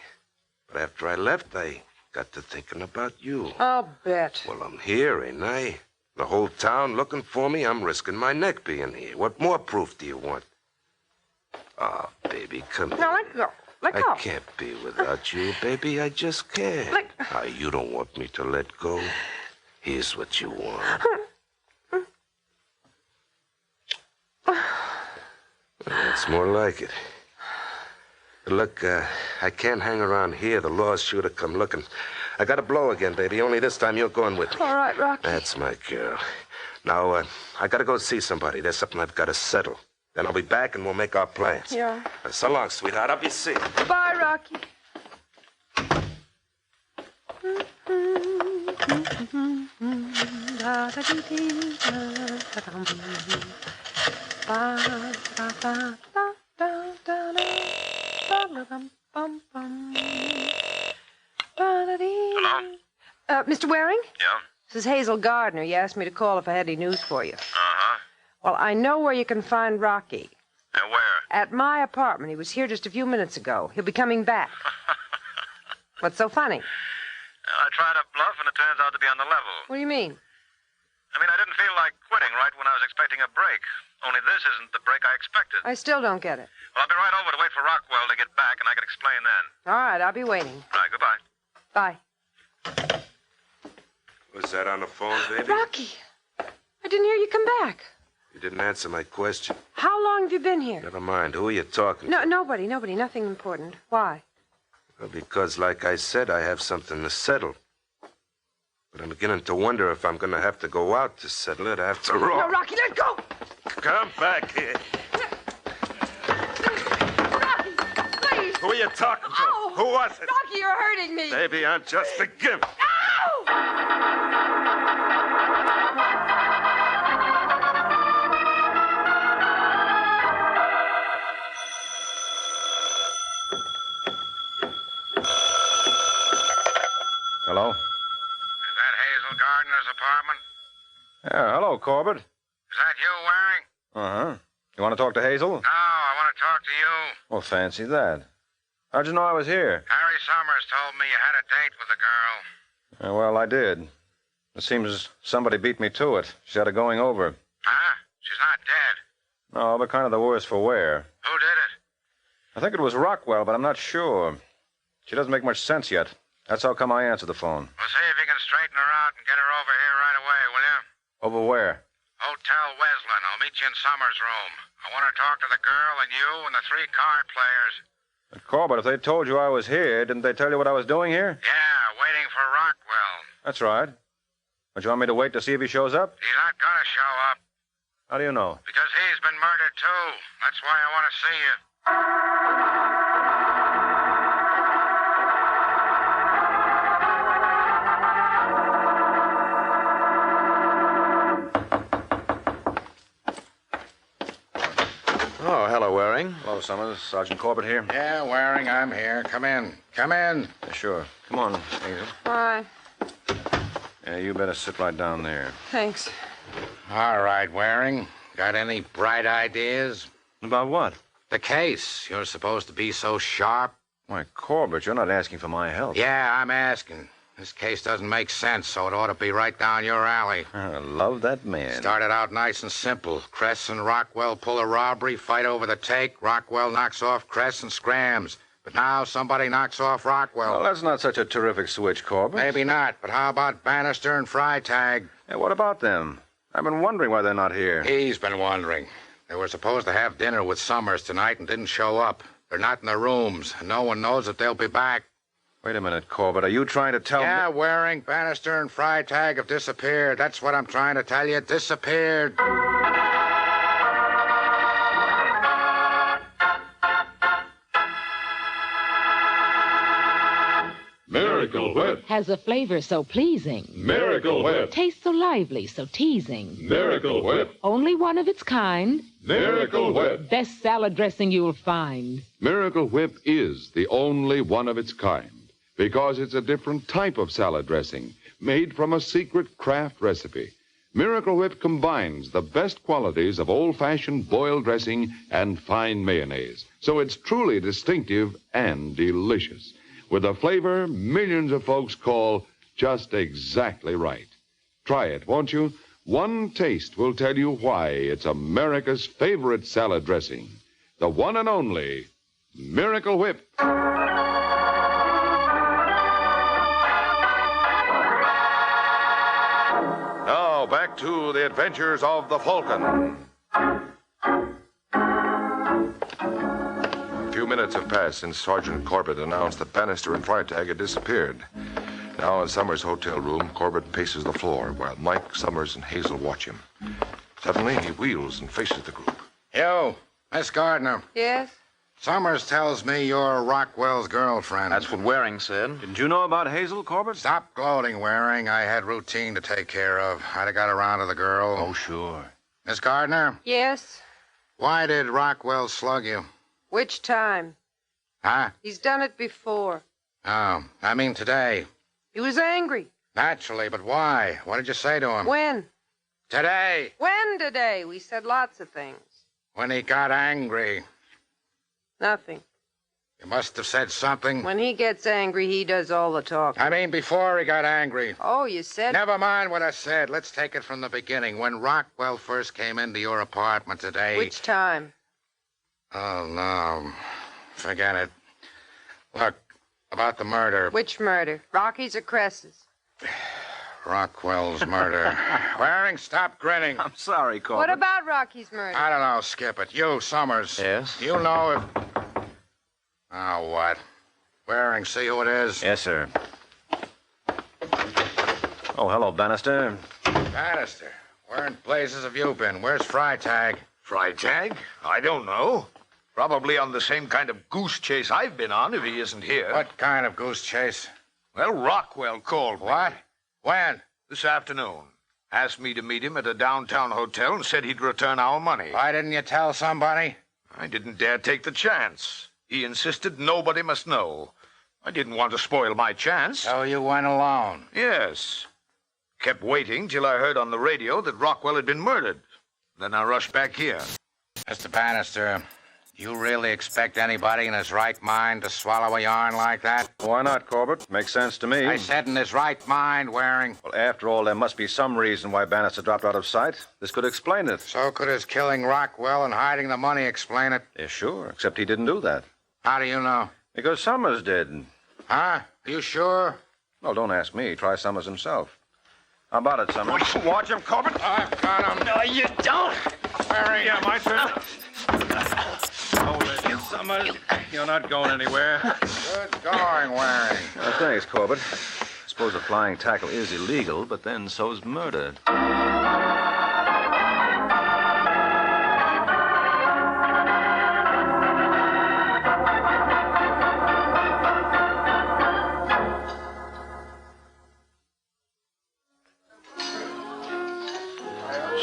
But after I left, I got to thinking about you. I'll bet. Well, I'm here, ain't I? The whole town looking for me. I'm risking my neck being here. What more proof do you want? Oh, baby, come here. Now, let go. Let go. I can't be without you, baby. I just can't. You don't want me to let go. Here's what you want. That's more like it. Look, I can't hang around here. The law's sure to come looking. I got to blow again, baby. Only this time you're going with me. All right, Rocky. That's my girl. Now, I got to go see somebody. There's something I've got to settle. Then I'll be back and we'll make our plans. Yeah. So long, sweetheart. I'll be seeing you. Bye, Rocky. Hello? Mr. Waring? Yeah? This is Hazel Gardner. You asked me to call if I had any news for you. Uh-huh. Well, I know where you can find Rocky. Where? At my apartment. He was here just a few minutes ago. He'll be coming back. What's so funny? I tried to bluff, and it turns out to be on the level. What do you mean? I mean, I didn't feel like quitting right when I was expecting a break. Only this isn't the break I expected. I still don't get it. Well, I'll be right over to wait for Rockwell to get back, and I can explain then. All right, I'll be waiting. All right, goodbye. Bye. Was that on the phone, baby? Rocky, I didn't hear you come back. You didn't answer my question. How long have you been here? Never mind. Who are you talking to? No, nobody. Nothing important. Why? Well, because, like I said, I have something to settle. But I'm beginning to wonder if I'm going to have to go out to settle it after all. No, Rocky, let go! Come back here. Rocky, please! Who are you talking to? Oh, Who was it? Rocky, you're hurting me! Baby, I'm just a gimp. Hello? Is that Hazel Gardner's apartment? Yeah, hello, Corbett. Is that you, Waring? Uh-huh. You want to talk to Hazel? No, I want to talk to you. Well, fancy that. How'd you know I was here? Harry Summers told me you had a date with a girl. Well, I did. It seems somebody beat me to it. She had a going over. Huh? She's not dead. No, but kind of the worse for wear. Who did it? I think it was Rockwell, but I'm not sure. She doesn't make much sense yet. That's how come I answered the phone. Well, see if you can straighten her out and get her over here right away, will you? Over where? Hotel Wesleyan. I'll meet you in Summers' room. I want to talk to the girl and you and the 3 card players. But Corbett, if they told you I was here, didn't they tell you what I was doing here? Yeah, waiting for Rockwell. That's right. But you want me to wait to see if he shows up? He's not gonna show up. How do you know? Because he's been murdered, too. That's why I want to see you. Oh, hello, Waring. Hello, Summers. Sergeant Corbett here. Yeah, Waring, I'm here. Come in. Come in. Yeah, sure. Come on, Hazel. Hi. Yeah, you better sit right down there. Thanks. All right, Waring. Got any bright ideas? About what? The case. You're supposed to be so sharp. Why, Corbett, you're not asking for my help. Yeah, I'm asking. This case doesn't make sense, so it ought to be right down your alley. I love that man. Started out nice and simple. Cress and Rockwell pull a robbery, fight over the take. Rockwell knocks off Cress and scrams. But now somebody knocks off Rockwell. Well, that's not such a terrific switch, Corbett. Maybe not, but how about Bannister and Freitag? Yeah, what about them? I've been wondering why they're not here. He's been wondering. They were supposed to have dinner with Summers tonight and didn't show up. They're not in their rooms, and no one knows if they'll be back. Wait a minute, Corbett. Are you trying to tell me... Yeah, Waring, Bannister, and Freitag have disappeared. That's what I'm trying to tell you. Disappeared. Miracle Whip. Has a flavor so pleasing. Miracle Whip. Tastes so lively, so teasing. Miracle Whip. Only one of its kind. Miracle Whip. Best salad dressing you'll find. Miracle Whip is the only one of its kind because it's a different type of salad dressing made from a secret craft recipe. Miracle Whip combines the best qualities of old-fashioned boiled dressing and fine mayonnaise, so it's truly distinctive and delicious, with a flavor millions of folks call just exactly right. Try it, won't you? One taste will tell you why it's America's favorite salad dressing. The one and only Miracle Whip. Now, back to the adventures of the Falcon. A few minutes have passed since Sergeant Corbett announced that Bannister and Freitag had disappeared. Now, in Summers' hotel room, Corbett paces the floor while Mike, Summers, and Hazel watch him. Suddenly, he wheels and faces the group. You, Miss Gardner. Yes? Summers tells me you're Rockwell's girlfriend. That's what Waring said. Didn't you know about Hazel, Corbett? Stop gloating, Waring. I had routine to take care of. I'd have got around to the girl. Oh, sure. Miss Gardner, Yes? why did Rockwell slug you? Which time? Huh? He's done it before. Oh, I mean today. He was angry. Naturally, but why? What did you say to him? When? Today, When today? We said lots of things. when he got angry. Nothing. You must have said something. When he gets angry, he does all the talking. I mean, before he got angry. Oh, you said... Never mind what I said. Let's take it from the beginning. When Rockwell first came into your apartment today... Which time? Oh, no. Forget it. Look, about the murder. Which murder? Rocky's or Cress's? Rockwell's murder. Waring, stop grinning. I'm sorry, Corbett. What about Rocky's murder? I don't know. Skip it. You, Summers. Yes? You know if... Oh, what? Waring, see who it is? Yes, sir. Oh, hello, Bannister. Bannister. Where in blazes have you been? Where's Freitag? Freitag? I don't know. Probably on the same kind of goose chase I've been on if he isn't here. What kind of goose chase? Well, Rockwell called me. What? When? This afternoon. Asked me to meet him at a downtown hotel and said he'd return our money. Why didn't you tell somebody? I didn't dare take the chance. He insisted nobody must know. I didn't want to spoil my chance. So you went alone? Yes. Kept waiting till I heard on the radio that Rockwell had been murdered. Then I rushed back here. Mr. Bannister, you really expect anybody in his right mind to swallow a yarn like that? Why not, Corbett? Makes sense to me. I said in his right mind, Waring. Well, after all, there must be some reason why Bannister dropped out of sight. This could explain it. So could his killing Rockwell and hiding the money explain it? Yeah, sure, except he didn't do that. How do you know? Because Summers did. Huh? Are you sure? Well, don't ask me. Try Summers himself. How about it, Summers? Watch him, Corbett. I've got him. No, you don't. Barry. Yeah, my turn. Hold it, Summers. You're not going anywhere. Good going, Waring. Thanks, Corbett. I suppose a flying tackle is illegal, but then so's murder.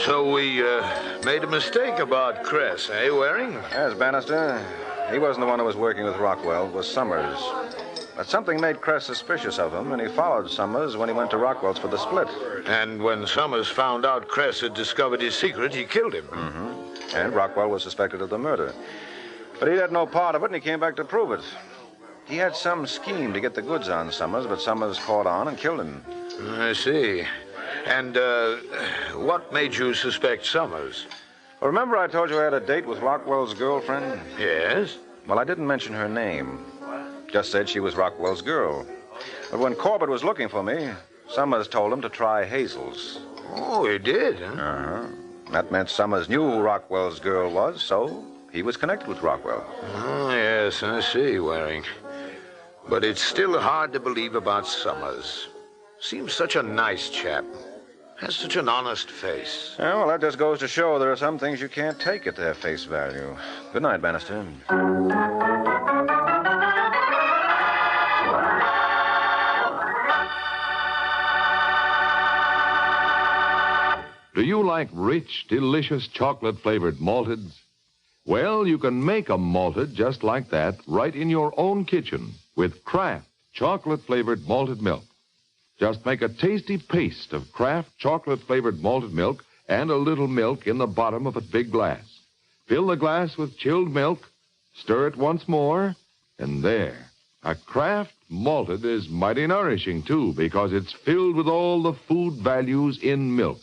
So we made a mistake about Cress, eh, Waring? Yes, Bannister. He wasn't the one who was working with Rockwell. It was Summers. But something made Cress suspicious of him, and he followed Summers when he went to Rockwell's for the split. And when Summers found out Cress had discovered his secret, he killed him. Mm-hmm. And Rockwell was suspected of the murder. But he had no part of it, and he came back to prove it. He had some scheme to get the goods on Summers, but Summers caught on and killed him. I see. And what made you suspect Summers? Well, remember I told you I had a date with Rockwell's girlfriend? Yes. Well, I didn't mention her name. Just said she was Rockwell's girl. But when Corbett was looking for me, Summers told him to try Hazel's. Oh, he did, huh? Uh-huh. That meant Summers knew who Rockwell's girl was, so he was connected with Rockwell. Oh, yes, I see, Waring. But it's still hard to believe about Summers. Seems such a nice chap. Has such an honest face. Yeah, well, that just goes to show there are some things you can't take at their face value. Good night, Bannister. Do you like rich, delicious chocolate-flavored malteds? Well, you can make a malted just like that right in your own kitchen with Kraft chocolate-flavored malted milk. Just make a tasty paste of Kraft chocolate-flavored malted milk and a little milk in the bottom of a big glass. Fill the glass with chilled milk, stir it once more, and there. A Kraft malted is mighty nourishing, too, because it's filled with all the food values in milk.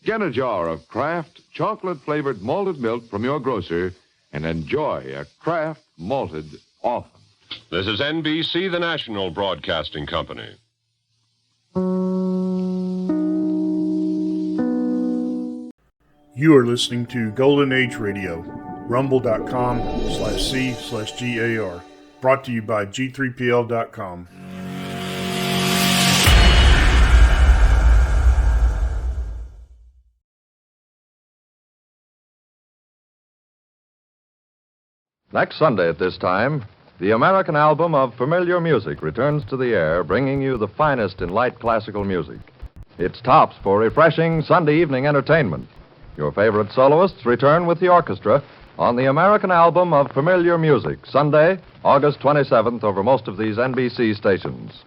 Get a jar of Kraft chocolate-flavored malted milk from your grocer and enjoy a Kraft malted often. This is NBC, the national broadcasting company. You are listening to Golden Age Radio, rumble.com/C/GAR. Brought to you by G3PL.com. Next Sunday at this time, the American album of familiar music returns to the air, bringing you the finest in light classical music. It's tops for refreshing Sunday evening entertainment. Your favorite soloists return with the orchestra on the American album of familiar music, Sunday, August 27th, over most of these NBC stations.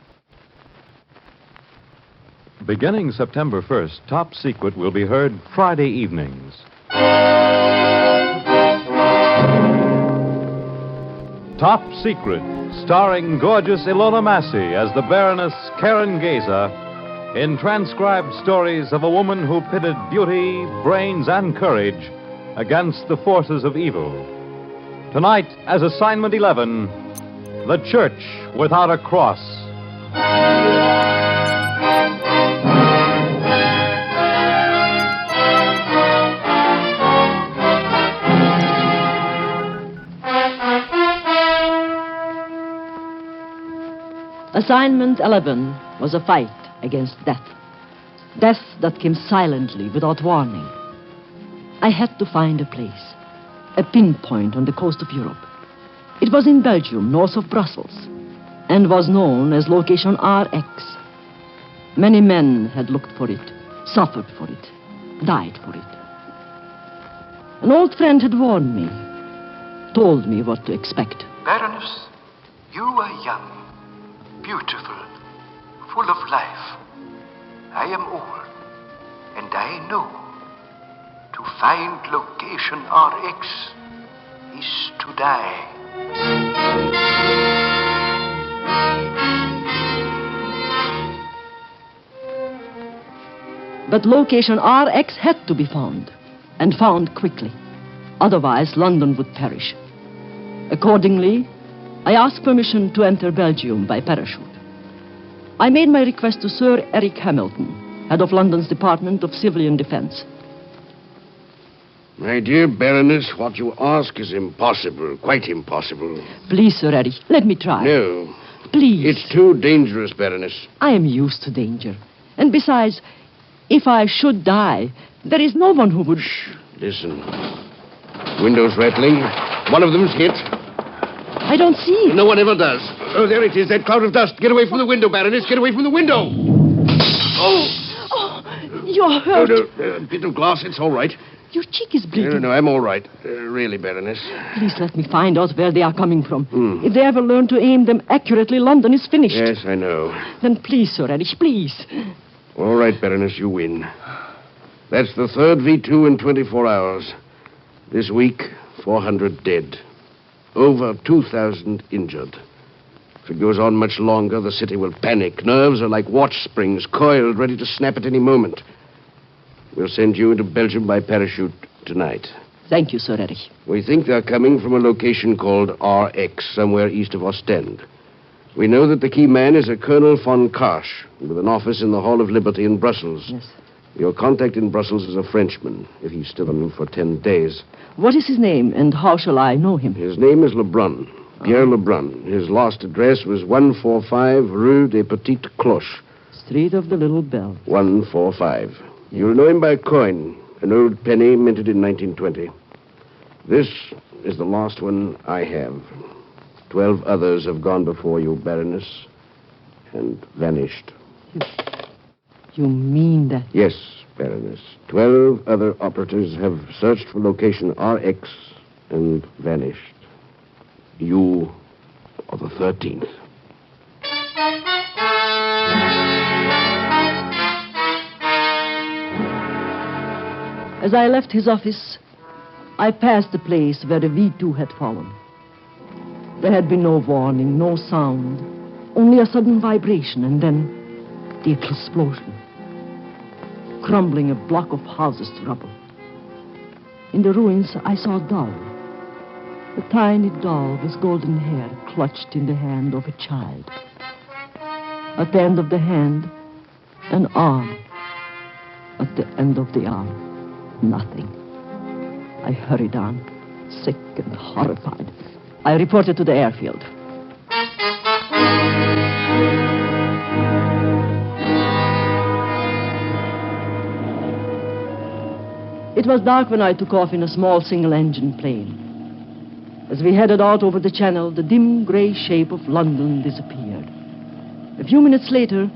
Beginning September 1st, Top Secret will be heard Friday evenings. Top Secret, starring gorgeous Ilona Massey as the Baroness Karen Geza, in transcribed stories of a woman who pitted beauty, brains, and courage against the forces of evil. Tonight, as Assignment 11, The Church Without a Cross. Assignment 11 was a fight against death. Death that came silently without warning. I had to find a place, a pinpoint on the coast of Europe. It was in Belgium, north of Brussels, and was known as Location RX. Many men had looked for it, suffered for it, died for it. An old friend had warned me, told me what to expect. Baroness, you are young, beautiful, full of life. I am old, and I know to find Location RX is to die. But Location RX had to be found, and found quickly. Otherwise, London would perish. Accordingly, I asked permission to enter Belgium by parachute. I made my request to Sir Eric Hamilton, head of London's Department of Civilian Defense. My dear Baroness, what you ask is impossible, quite impossible. Please, Sir Harry, let me try. No. Please. It's too dangerous, Baroness. I am used to danger. And besides, if I should die, there is no one who would... Shh. Listen. Windows rattling. One of them's hit. I don't see it. No one ever does. Oh, there it is, that cloud of dust. Get away from the window, Baroness. Get away from the window. Oh, you're hurt. A bit of glass. It's all right. Your cheek is bleeding. No, I'm all right. Really, Baroness. Please let me find out where they are coming from. If they ever learn to aim them accurately, London is finished. Yes, I know. Then please, Sir Harry, please. All right, Baroness, you win. That's the third V2 in 24 hours. This week, 400 dead. Over 2,000 injured. If it goes on much longer, the city will panic. Nerves are like watch springs, coiled, ready to snap at any moment. We'll send you into Belgium by parachute tonight. Thank you, Sir Harry. We think they're coming from a location called RX, somewhere east of Ostend. We know that the key man is a Colonel von Karsch, with an office in the Hall of Liberty in Brussels. Yes. Your contact in Brussels is a Frenchman, if he's still on for 10 days. What is his name, and how shall I know him? His name is Lebrun, Pierre Lebrun. His last address was 145 Rue des Petites Cloches. Street of the Little Bell. 145. You'll know him by a coin, an old penny minted in 1920. This is the last one I have. 12 others have gone before you, Baroness, and vanished. You mean that? Yes, Baroness. 12 other operatives have searched for location RX and vanished. You are the 13th. As I left his office, I passed the place where the V2 had fallen. There had been no warning, no sound, only a sudden vibration, and then the explosion, crumbling a block of houses to rubble. In the ruins, I saw a doll. A tiny doll with golden hair clutched in the hand of a child. At the end of the hand, an arm. At the end of the arm, nothing. I hurried on, sick and horrified. I reported to the airfield. It was dark when I took off in a small single-engine plane. As we headed out over the channel, the dim gray shape of London disappeared. A few minutes later,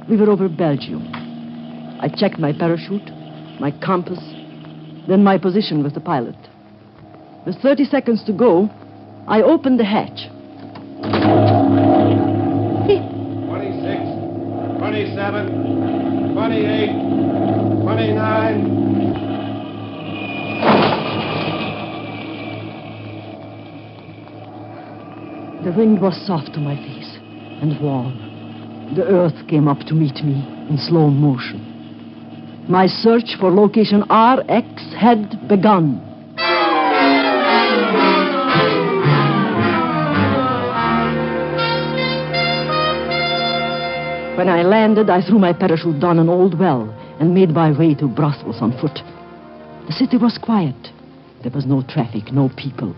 we were over Belgium. I checked my parachute, my compass, then my position with the pilot. With 30 seconds to go, I opened the hatch. 26, 27, 28, 29. The wind was soft to my face and warm. The earth came up to meet me in slow motion. My search for location RX had begun. When I landed, I threw my parachute down an old well and made my way to Brussels on foot. The city was quiet. There was no traffic, no people,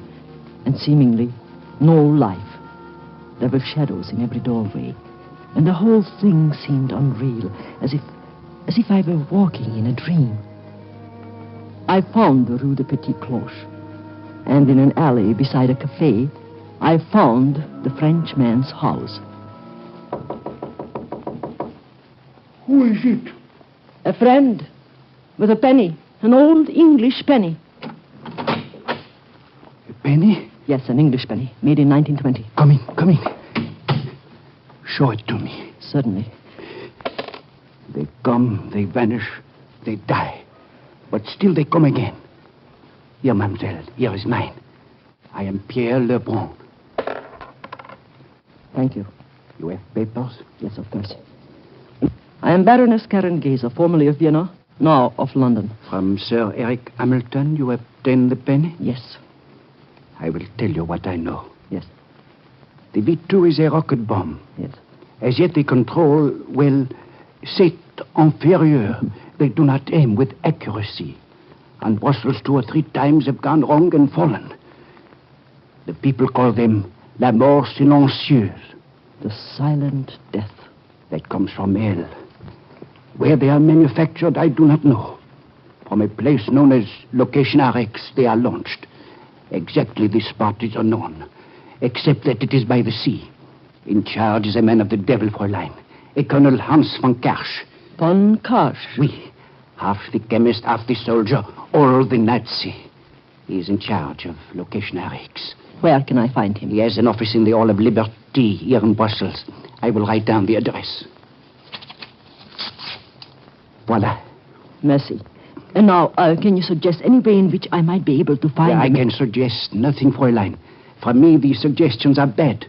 and seemingly no life. There were shadows in every doorway, and the whole thing seemed unreal, as if I were walking in a dream. I found the Rue des Petites Cloches, and in an alley beside a cafe, I found the Frenchman's house. Who is it? A friend, with a penny, an old English penny. A penny? Yes, an English penny, made in 1920. Come in, come in. Show it to me. Certainly. They come, they vanish, they die. But still they come again. Here, mademoiselle, here is mine. I am Pierre Lebrun. Thank you. You have papers? Yes, of course. I am Baroness Karen Geyser, formerly of Vienna, now of London. From Sir Eric Hamilton, you obtained the penny? Yes. I will tell you what I know. Yes. The V2 is a rocket bomb. Yes. As yet they control, well, say inferior. They do not aim with accuracy. And Brussels 2 or 3 times have gone wrong and fallen. The people call them la mort silencieuse. The silent death. That comes from hell. Where they are manufactured, I do not know. From a place known as Location RX, they are launched. Exactly this spot is unknown, except that it is by the sea. In charge is a man of the devil, Fräulein, a Colonel Hans von Karsch. Von Karsch? Oui. Half the chemist, half the soldier, all the Nazi. He is in charge of Location RX. Where can I find him? He has an office in the Hall of Liberty here in Brussels. I will write down the address. Voila. Merci. And now, can you suggest any way in which I might be able to find him? I can suggest nothing, Fräulein. From me, these suggestions are bad.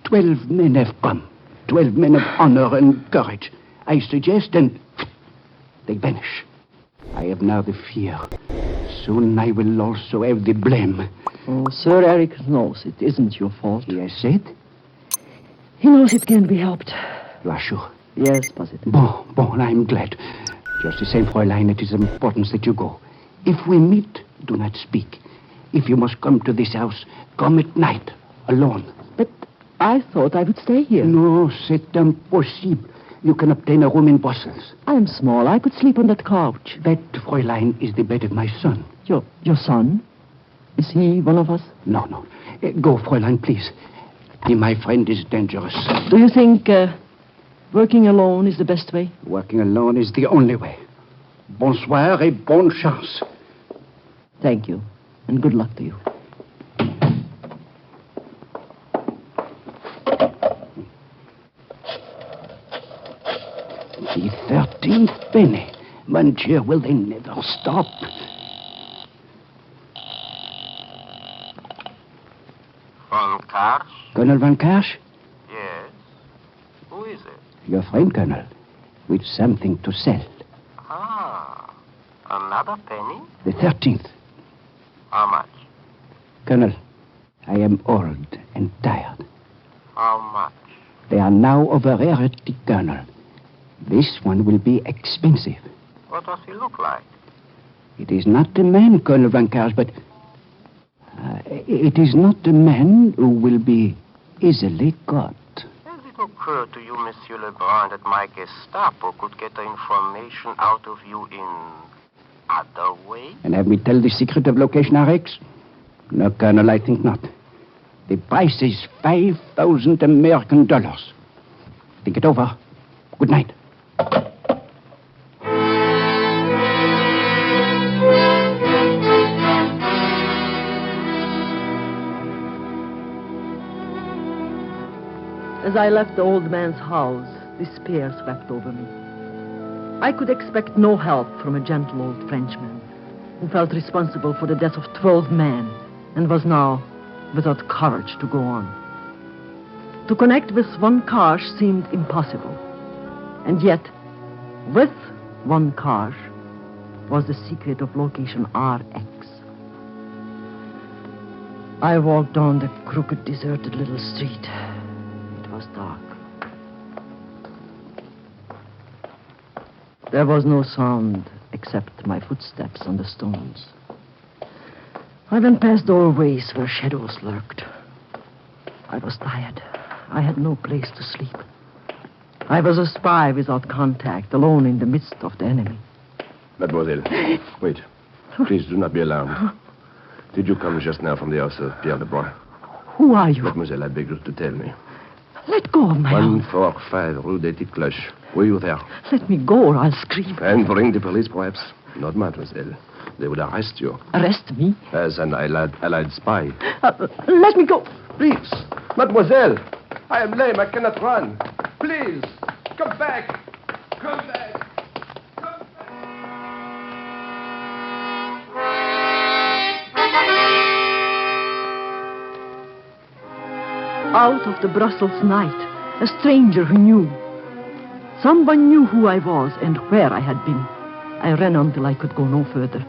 12 men have come. 12 men of honor and courage. I suggest, and they vanish. I have now the fear. Soon I will also have the blame. Oh, Sir Eric knows it isn't your fault. He has said? He knows it can't be helped. You are sure? Yes, positive. Bon, I'm glad. Just the same, Fräulein, it is important that you go. If we meet, do not speak. If you must come to this house, come at night, alone. But I thought I would stay here. No, c'est impossible. You can obtain a room in Brussels. I am small. I could sleep on that couch. That, Fräulein, is the bed of my son. Your son? Is he one of us? No. Go, Fräulein, please. My friend is dangerous. Do you think working alone is the best way? Working alone is the only way. Bonsoir et bonne chance. Thank you, and good luck to you. The 13th penny. Mon Dieu, will they never stop? Von Karsch? Colonel von Karsch? Yes. Who is it? Your friend, Colonel, with something to sell. Ah, another penny? The 13th. How much? Colonel, I am old and tired. How much? They are now over here at the Colonel. This one will be expensive. What does he look like? It is not a man, Colonel von Karsch, but it is not a man who will be easily caught. Has it occurred to you, Monsieur Lebrun, that my Gestapo could get the information out of you in other ways? And have me tell the secret of Location RX? No, Colonel, I think not. The price is $5,000 American dollars. Think it over. Good night. As I left the old man's house, despair swept over me. I could expect no help from a gentle old Frenchman who felt responsible for the death of 12 men and was now without courage to go on. To connect with von Karsch seemed impossible. And yet, with von Karsch was the secret of Location RX. I walked down the crooked, deserted little street. It was dark. There was no sound except my footsteps on the stones. I went past doorways where shadows lurked. I was tired. I had no place to sleep. I was a spy without contact, alone in the midst of the enemy. Mademoiselle, wait. Please do not be alarmed. Did you come just now from the house of Pierre Lebrun? Who are you? Mademoiselle, I beg you to tell me. Let go of my arm. 145 Rue des Petites Cloches. Were you there? Let me go or I'll scream. And bring the police, perhaps? Not, mademoiselle. They would arrest you. Arrest me? As an allied spy. Let me go. Please, mademoiselle. I am lame. I cannot run. Please, come back. Come back. Out of the Brussels night, a stranger who knew. Someone knew who I was and where I had been. I ran until I could go no further.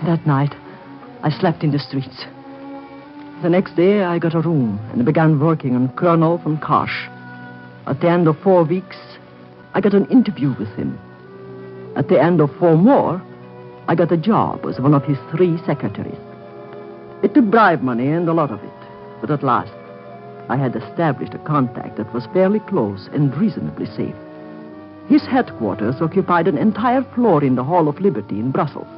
That night, I slept in the streets. The next day, I got a room and began working on Colonel von Karsch. At the end of 4 weeks, I got an interview with him. At the end of 4 more, I got a job as one of his 3 secretaries. It took bribe money and a lot of it, but at last, I had established a contact that was fairly close and reasonably safe. His headquarters occupied an entire floor in the Hall of Liberty in Brussels.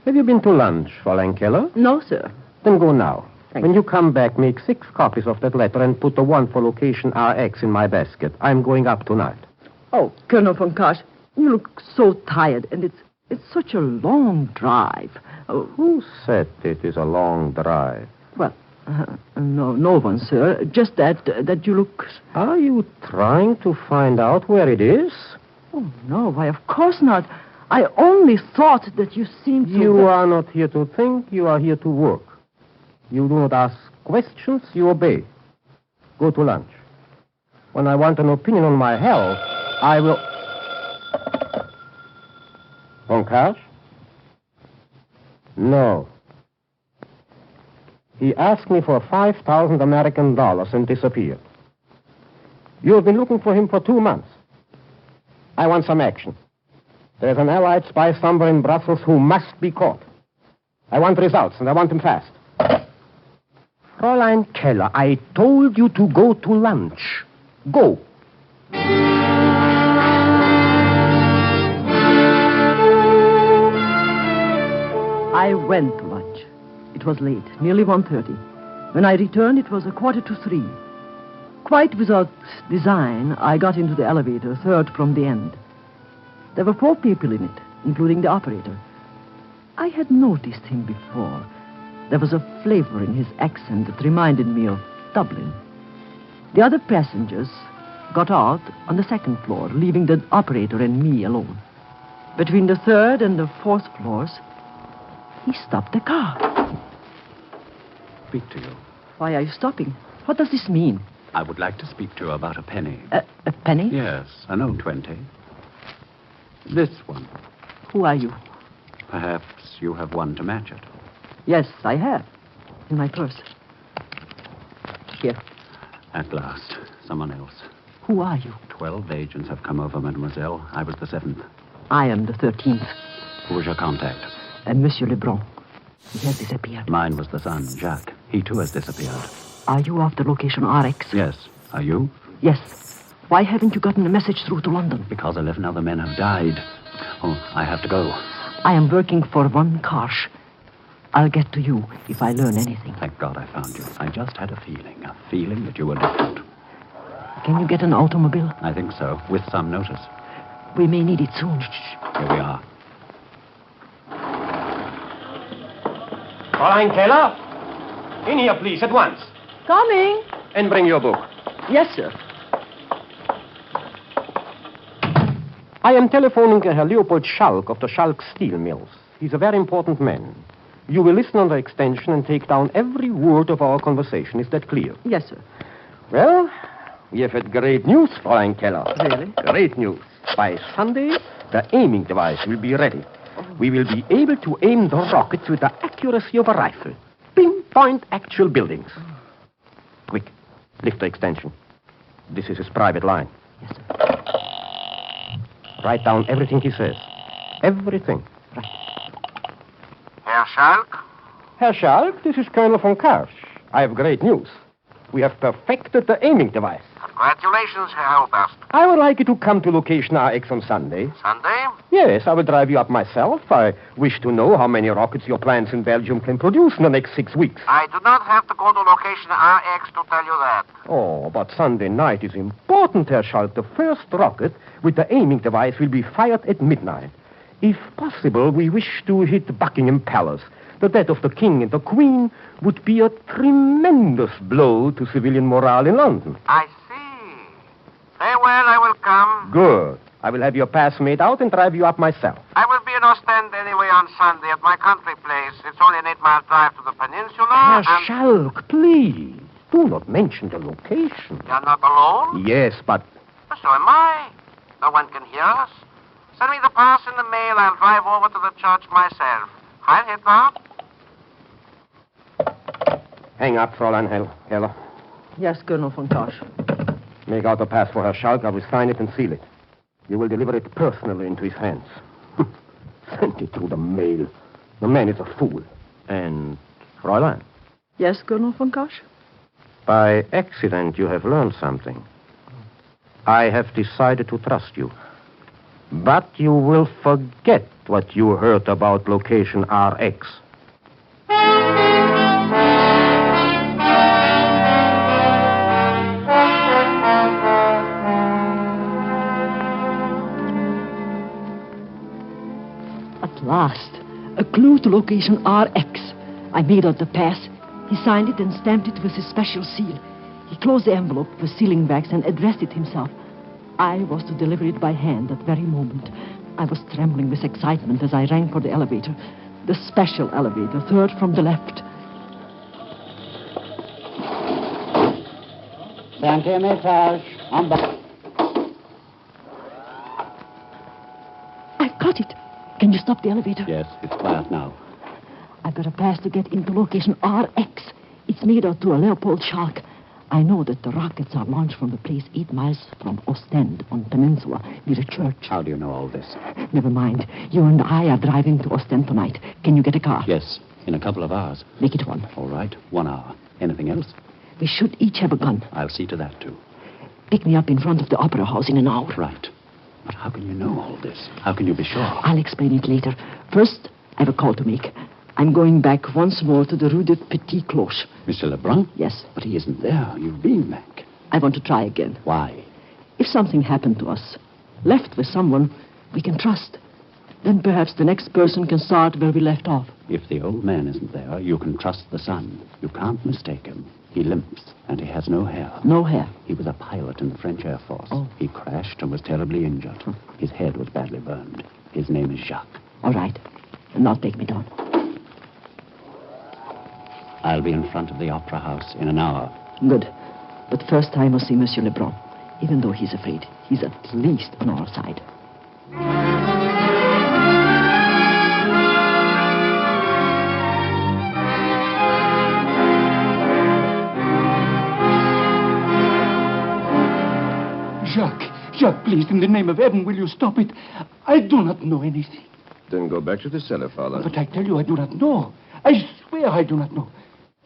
Have you been to lunch, Fräulein Keller? No, sir. Then go now. Thank When you come back, make 6 copies of that letter and put the one for location RX in my basket. I'm going up tonight. Oh, Colonel von Kosch, you look so tired, and it's such a long drive. Oh. Who said it is a long drive? Well, no one, sir. Just that you look... Are you trying to find out where it is? Oh, no, why, of course not. I only thought that you seemed to... You are not here to think, you are here to work. You do not ask questions, you obey. Go to lunch. When I want an opinion on my health, I will... Von Karsch? No. He asked me for 5,000 American dollars and disappeared. You have been looking for him for 2 months. I want some action. There's an Allied spy somewhere in Brussels who must be caught. I want results, and I want them fast. Fräulein Keller, I told you to go to lunch. Go. I went to lunch. It was late, nearly 1:30. When I returned, it was 2:45. Quite without design, I got into the elevator, 3rd from the end. There were 4 people in it, including the operator. I had noticed him before. There was a flavor in his accent that reminded me of Dublin. The other passengers got out on the 2nd floor, leaving the operator and me alone. Between the 3rd and the 4th floors, he stopped the car. Speak to you. Why are you stopping? What does this mean? I would like to speak to you about a penny. A penny? Yes, an old 20. This one. Who are you? Perhaps you have one to match it. Yes, I have. In my purse. Here. At last, someone else. Who are you? 12 agents have come over, mademoiselle. I was the 7th. I am the 13th. Who was your contact? Monsieur Lebrun. He has disappeared. Mine was the son, Jacques. He too has disappeared. Are you after location RX? Yes. Are you? Yes. Why haven't you gotten a message through to London? Because 11 other men have died. Oh, I have to go. I am working for von Karsch. I'll get to you if I learn anything. Thank God I found you. I just had a feeling that you were different. Can you get an automobile? I think so, with some notice. We may need it soon. Here we are. Fräulein Keller? In here, please, at once. Coming. And bring your book. Yes, sir. I am telephoning Herr Leopold Schalk of the Schalk Steel Mills. He's a very important man. You will listen under extension and take down every word of our conversation. Is that clear? Yes, sir. Well, we have had great news, Fräulein Keller. Really? Great news. By Sunday, the aiming device will be ready. We will be able to aim the rockets with the accuracy of a rifle. Pinpoint actual buildings. Quick, lift the extension. This is his private line. Yes, sir. Write down everything he says. Everything. Right. Herr Schalk? Herr Schalk, this is Colonel von Karsch. I have great news. We have perfected the aiming device. Congratulations, Herr Oberst. I would like you to come to location RX on Sunday. Sunday? Yes, I will drive you up myself. I wish to know how many rockets your plants in Belgium can produce in the next 6 weeks. I do not have to go to location RX to tell you that. Oh, but Sunday night is important, Herr Schalk. The first rocket with the aiming device will be fired at midnight. If possible, we wish to hit Buckingham Palace. The death of the King and the Queen would be a tremendous blow to civilian morale in London. I see. Very well, I will come. Good. I will have your pass made out and drive you up myself. I will be in Ostend anyway on Sunday at my country place. It's only an 8-mile drive to the peninsula. Herr Schalk, please, do not mention the location. You're not alone? Yes, but... So am I. No one can hear us. Send me the pass in the mail. I'll drive over to the church myself. Heil Hitler. Hang up, Fräulein Keller. Yes, Colonel von Karsch. Make out a pass for Herr Schalk. I will sign it and seal it. You will deliver it personally into his hands. Send it through the mail. The man is a fool. And, Fräulein, Yes, Colonel von Kosch? by accident you have learned something. I have decided to trust you. But you will forget what you heard about location RX. At last, a clue to location RX. I made out the pass. He signed it and stamped it with his special seal. He closed the envelope with sealing wax and addressed it himself. I was to deliver it by hand that very moment. I was trembling with excitement as I rang for the elevator. The special elevator, third from the left. Cinquième étage, en bas. I've got it. Can you stop the elevator? Yes, it's quiet now. I've got a pass to get into location RX. It's made out to a Leopold Schalk. I know that the rockets are launched from the place 8 miles from Ostend on Peninsula, near a church. How do you know all this? Never mind. You and I are driving to Ostend tonight. Can you get a car? Yes, in a couple of hours. Make it 1. All right, 1 hour. Anything else? We should each have a gun. I'll see to that, too. Pick me up in front of the Opera House in an hour. Right. But how can you know all this? How can you be sure? I'll explain it later. First, I have a call to make. I'm going back once more to the Rue de Petit Cloche. Mr. Lebrun? Yes. But he isn't there. You've been back. I want to try again. Why? If something happened to us, left with someone we can trust, then perhaps the next person can start where we left off. If the old man isn't there, you can trust the son. You can't mistake him. He limps, and he has no hair. No hair? He was a pilot in the French Air Force. Oh. He crashed and was terribly injured. His head was badly burned. His name is Jacques. All right. And now take me down. I'll be in front of the Opera House in an hour. Good. But first I must see Monsieur Lebrun. Even though he's afraid, he's at least on our side. Jacques, please, in the name of heaven, will you stop it? I do not know anything. Then go back to the cellar, Father. But I tell you, I do not know. I swear I do not know.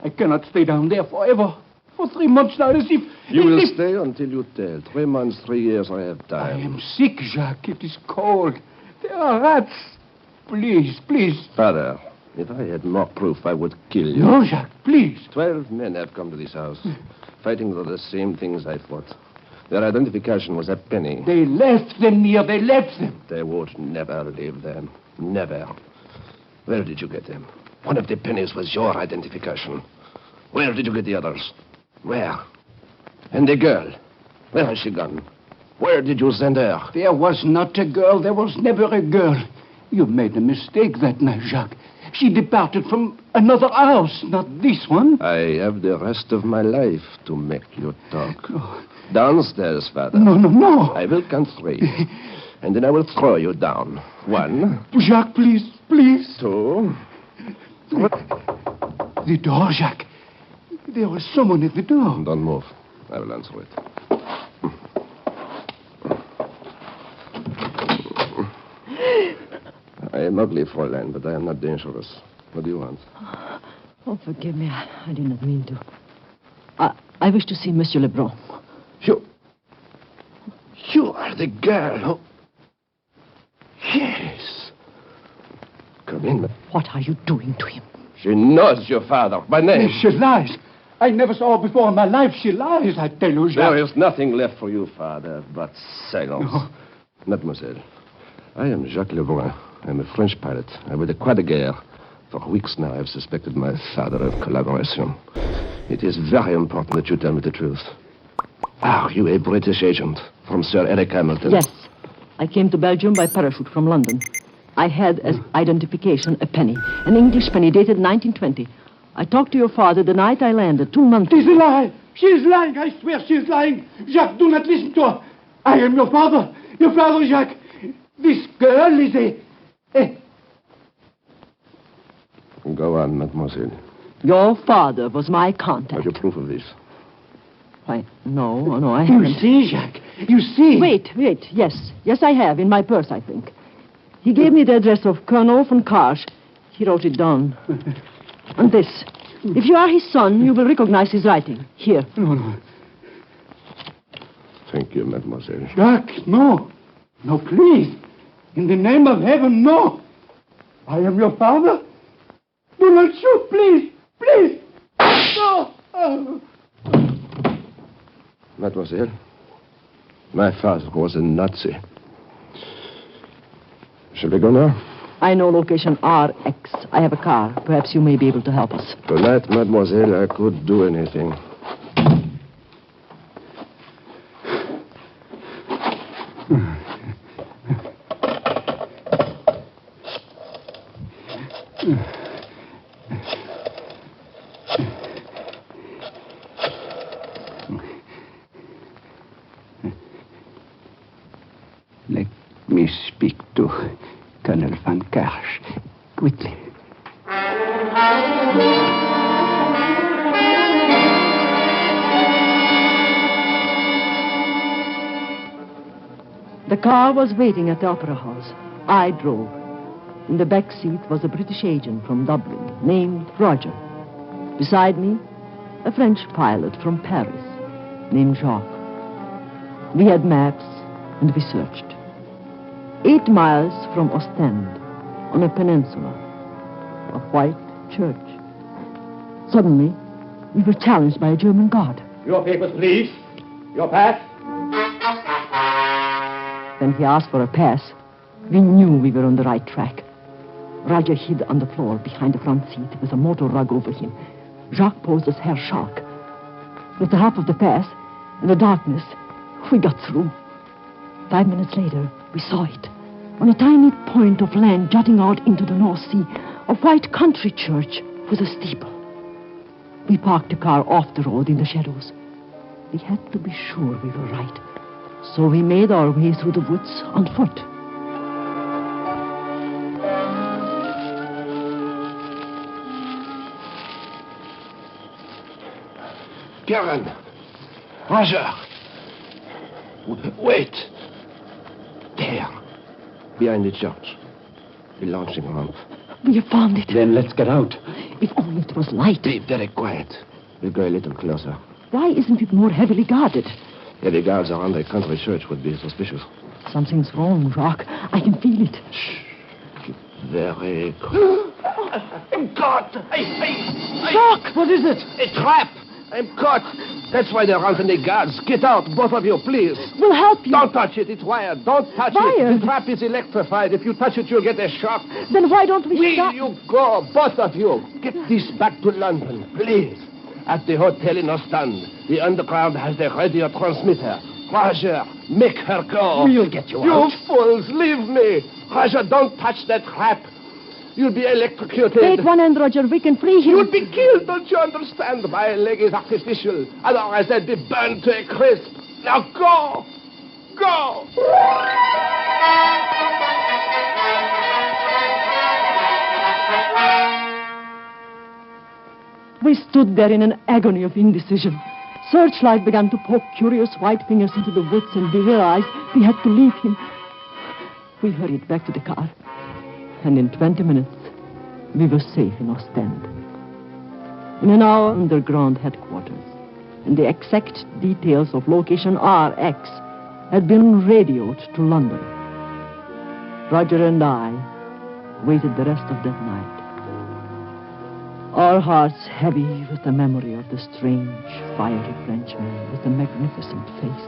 I cannot stay down there forever. For 3 months now, as if... You will stay until you tell. 3 months, 3 years, I have time. I am sick, Jacques. It is cold. There are rats. Please, please. Father, if I had more proof, I would kill you. No, Jacques, please. 12 men have come to this house, fighting for the same things I fought. Their identification was a penny. They left them near. They left them. They would never leave them. Never. Where did you get them? One of the pennies was your identification. Where did you get the others? Where? And the girl? Where has she gone? Where did you send her? There was not a girl. There was never a girl. You made a mistake that night, Jacques. She departed from another house, not this one. I have the rest of my life to make you talk. Oh. Downstairs, Father. No. I will count 3. And then I will throw you down. 1. Jacques, please. 2. The door, Jacques. There was someone at the door. Don't move. I will answer it. I am ugly, Fräulein, but I am not dangerous. What do you want? Oh, forgive me. I did not mean to. I wish to see Monsieur Lebrun. You are the girl who... Yes. Come in. What are you doing to him? She knows your father by name. She lies. I never saw her before in my life. She lies, I tell you, Jacques. There is nothing left for you, Father, but silence. No. Mademoiselle, I am Jacques Lebrun. I am a French pilot. I was a croix de guerre. For weeks now, I have suspected my father of collaboration. It is very important that you tell me the truth. Are you a British agent from Sir Eric Hamilton? Yes. I came to Belgium by parachute from London. I had as identification a penny, an English penny dated 1920. I talked to your father the night I landed, 2 months ago. She's a lie. She is lying. I swear she is lying. Jacques, do not listen to her. I am your father. Your father, Jacques. This girl is a... Go on, mademoiselle. Your father was my contact. Have you proof of this? Why, no, I haven't. You see, Jacques? You see? Wait. Yes, I have. In my purse, I think. He gave me the address of Colonel von Karsch. He wrote it down. And this. If you are his son, you will recognize his writing. Here. No. Thank you, mademoiselle. Jacques, no. No, please. In the name of heaven, no. I am your father. Do not shoot, please. Please. No. Mademoiselle, my father was a Nazi. Shall we go now? I know location RX. I have a car. Perhaps you may be able to help us. Tonight, mademoiselle, I could do anything. Let me speak to Colonel von Karsch quickly. The car was waiting at the opera house. I drove. In the back seat was a British agent from Dublin named Roger. Beside me, a French pilot from Paris named Jacques. We had maps and we searched. 8 miles from Ostend, on a peninsula, a white church. Suddenly, we were challenged by a German guard. Your papers, please. Your pass. When he asked for a pass, we knew we were on the right track. Roger hid on the floor behind the front seat with a motor rug over him. Jacques posed as Herr Shark. With the help of the pass and the darkness, we got through. 5 minutes later, we saw it. On a tiny point of land jutting out into the North Sea, a white country church with a steeple. We parked the car off the road in the shadows. We had to be sure we were right. So we made our way through the woods on foot. Karen! Roger! Wait! There. Behind the church. The launching ramp. We have found it. Then let's get out. If only it was light. Be very quiet. We'll go a little closer. Why isn't it more heavily guarded? Heavy guards around a country church would be suspicious. Something's wrong, Jacques. I can feel it. Shh. Very quiet. I'm caught! Jacques, what is it? A trap! I'm caught! That's why they're out in the guards. Get out, both of you, please. We'll help you. Don't touch it. It's wired. Don't touch Wired? it. The trap is electrified. If you touch it, you'll get a shock. Then why don't we Will stop? you go, both of you? Get this back to London, please. At the hotel in Ostend, the underground has the radio transmitter. Roger, make her go. We'll get you out. You fools, leave me. Roger, don't touch that trap. You'll be electrocuted. Wait one end, Roger. We can free him. You'll be killed, don't you understand? My leg is artificial. Otherwise, I'd be burned to a crisp. Now go! Go! We stood there in an agony of indecision. Searchlight began to poke curious white fingers into the woods, and we realized we had to leave him. We hurried back to the car. And in 20 minutes, we were safe in Ostend. In an hour, underground headquarters, and the exact details of location RX had been radioed to London. Roger and I waited the rest of that night. Our hearts heavy with the memory of the strange, fiery Frenchman with the magnificent face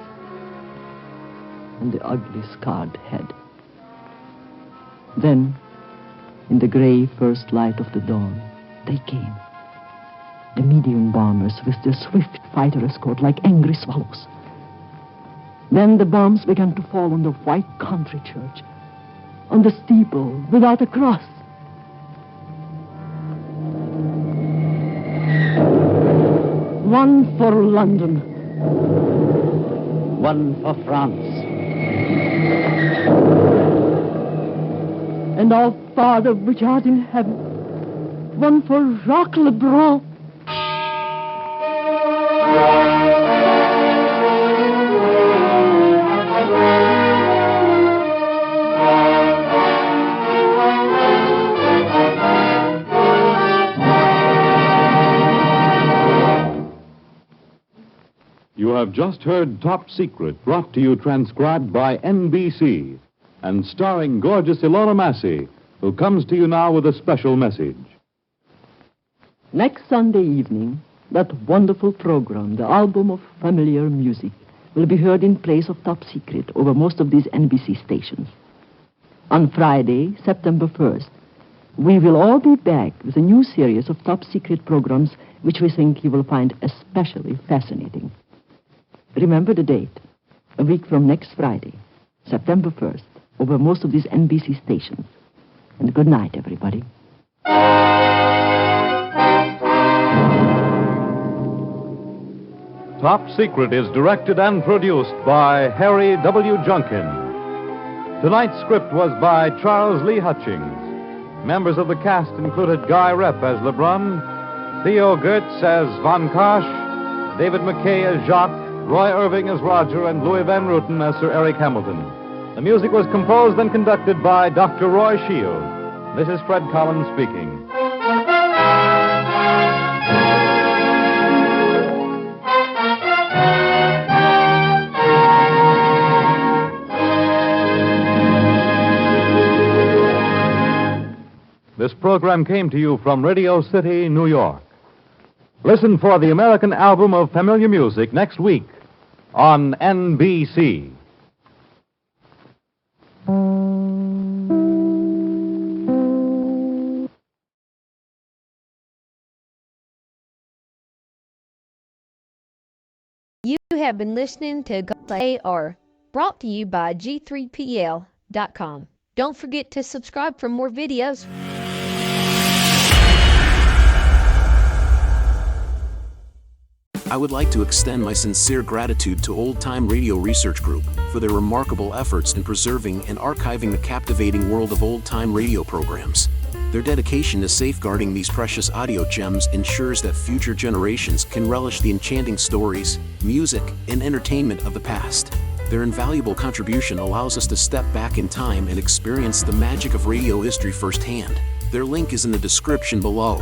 and the ugly, scarred head. Then, in the gray first light of the dawn, they came. The medium bombers with their swift fighter escort like angry swallows. Then the bombs began to fall on the white country church, on the steeple without a cross. One for London. One for France. And our Father which art in heaven. One for Jacques Lebrun. You have just heard Top Secret, brought to you transcribed by NBC and starring gorgeous Ilona Massey, who comes to you now with a special message. Next Sunday evening, that wonderful program, the album of familiar music, will be heard in place of Top Secret over most of these NBC stations. On Friday, September 1st, we will all be back with a new series of Top Secret programs which we think you will find especially fascinating. Remember the date, a week from next Friday, September 1st, over most of these NBC stations. And good night, everybody. Top Secret is directed and produced by Harry W. Junkin. Tonight's script was by Charles Lee Hutchings. Members of the cast included Guy Repp as Lebrun, Theo Goetz as Von Kosch, David McKay as Jacques, Roy Irving as Roger, and Louis Van Ruten as Sir Eric Hamilton. The music was composed and conducted by Dr. Roy Shield. This is Fred Collins speaking. This program came to you from Radio City, New York. Listen for the American album of familiar music next week on NBC. You have been listening to AR, brought to you by G3PL.com. Don't forget to subscribe for more videos. I would like to extend my sincere gratitude to Old Time Radio Research Group for their remarkable efforts in preserving and archiving the captivating world of old-time radio programs. Their dedication to safeguarding these precious audio gems ensures that future generations can relish the enchanting stories, music, and entertainment of the past. Their invaluable contribution allows us to step back in time and experience the magic of radio history firsthand. Their link is in the description below.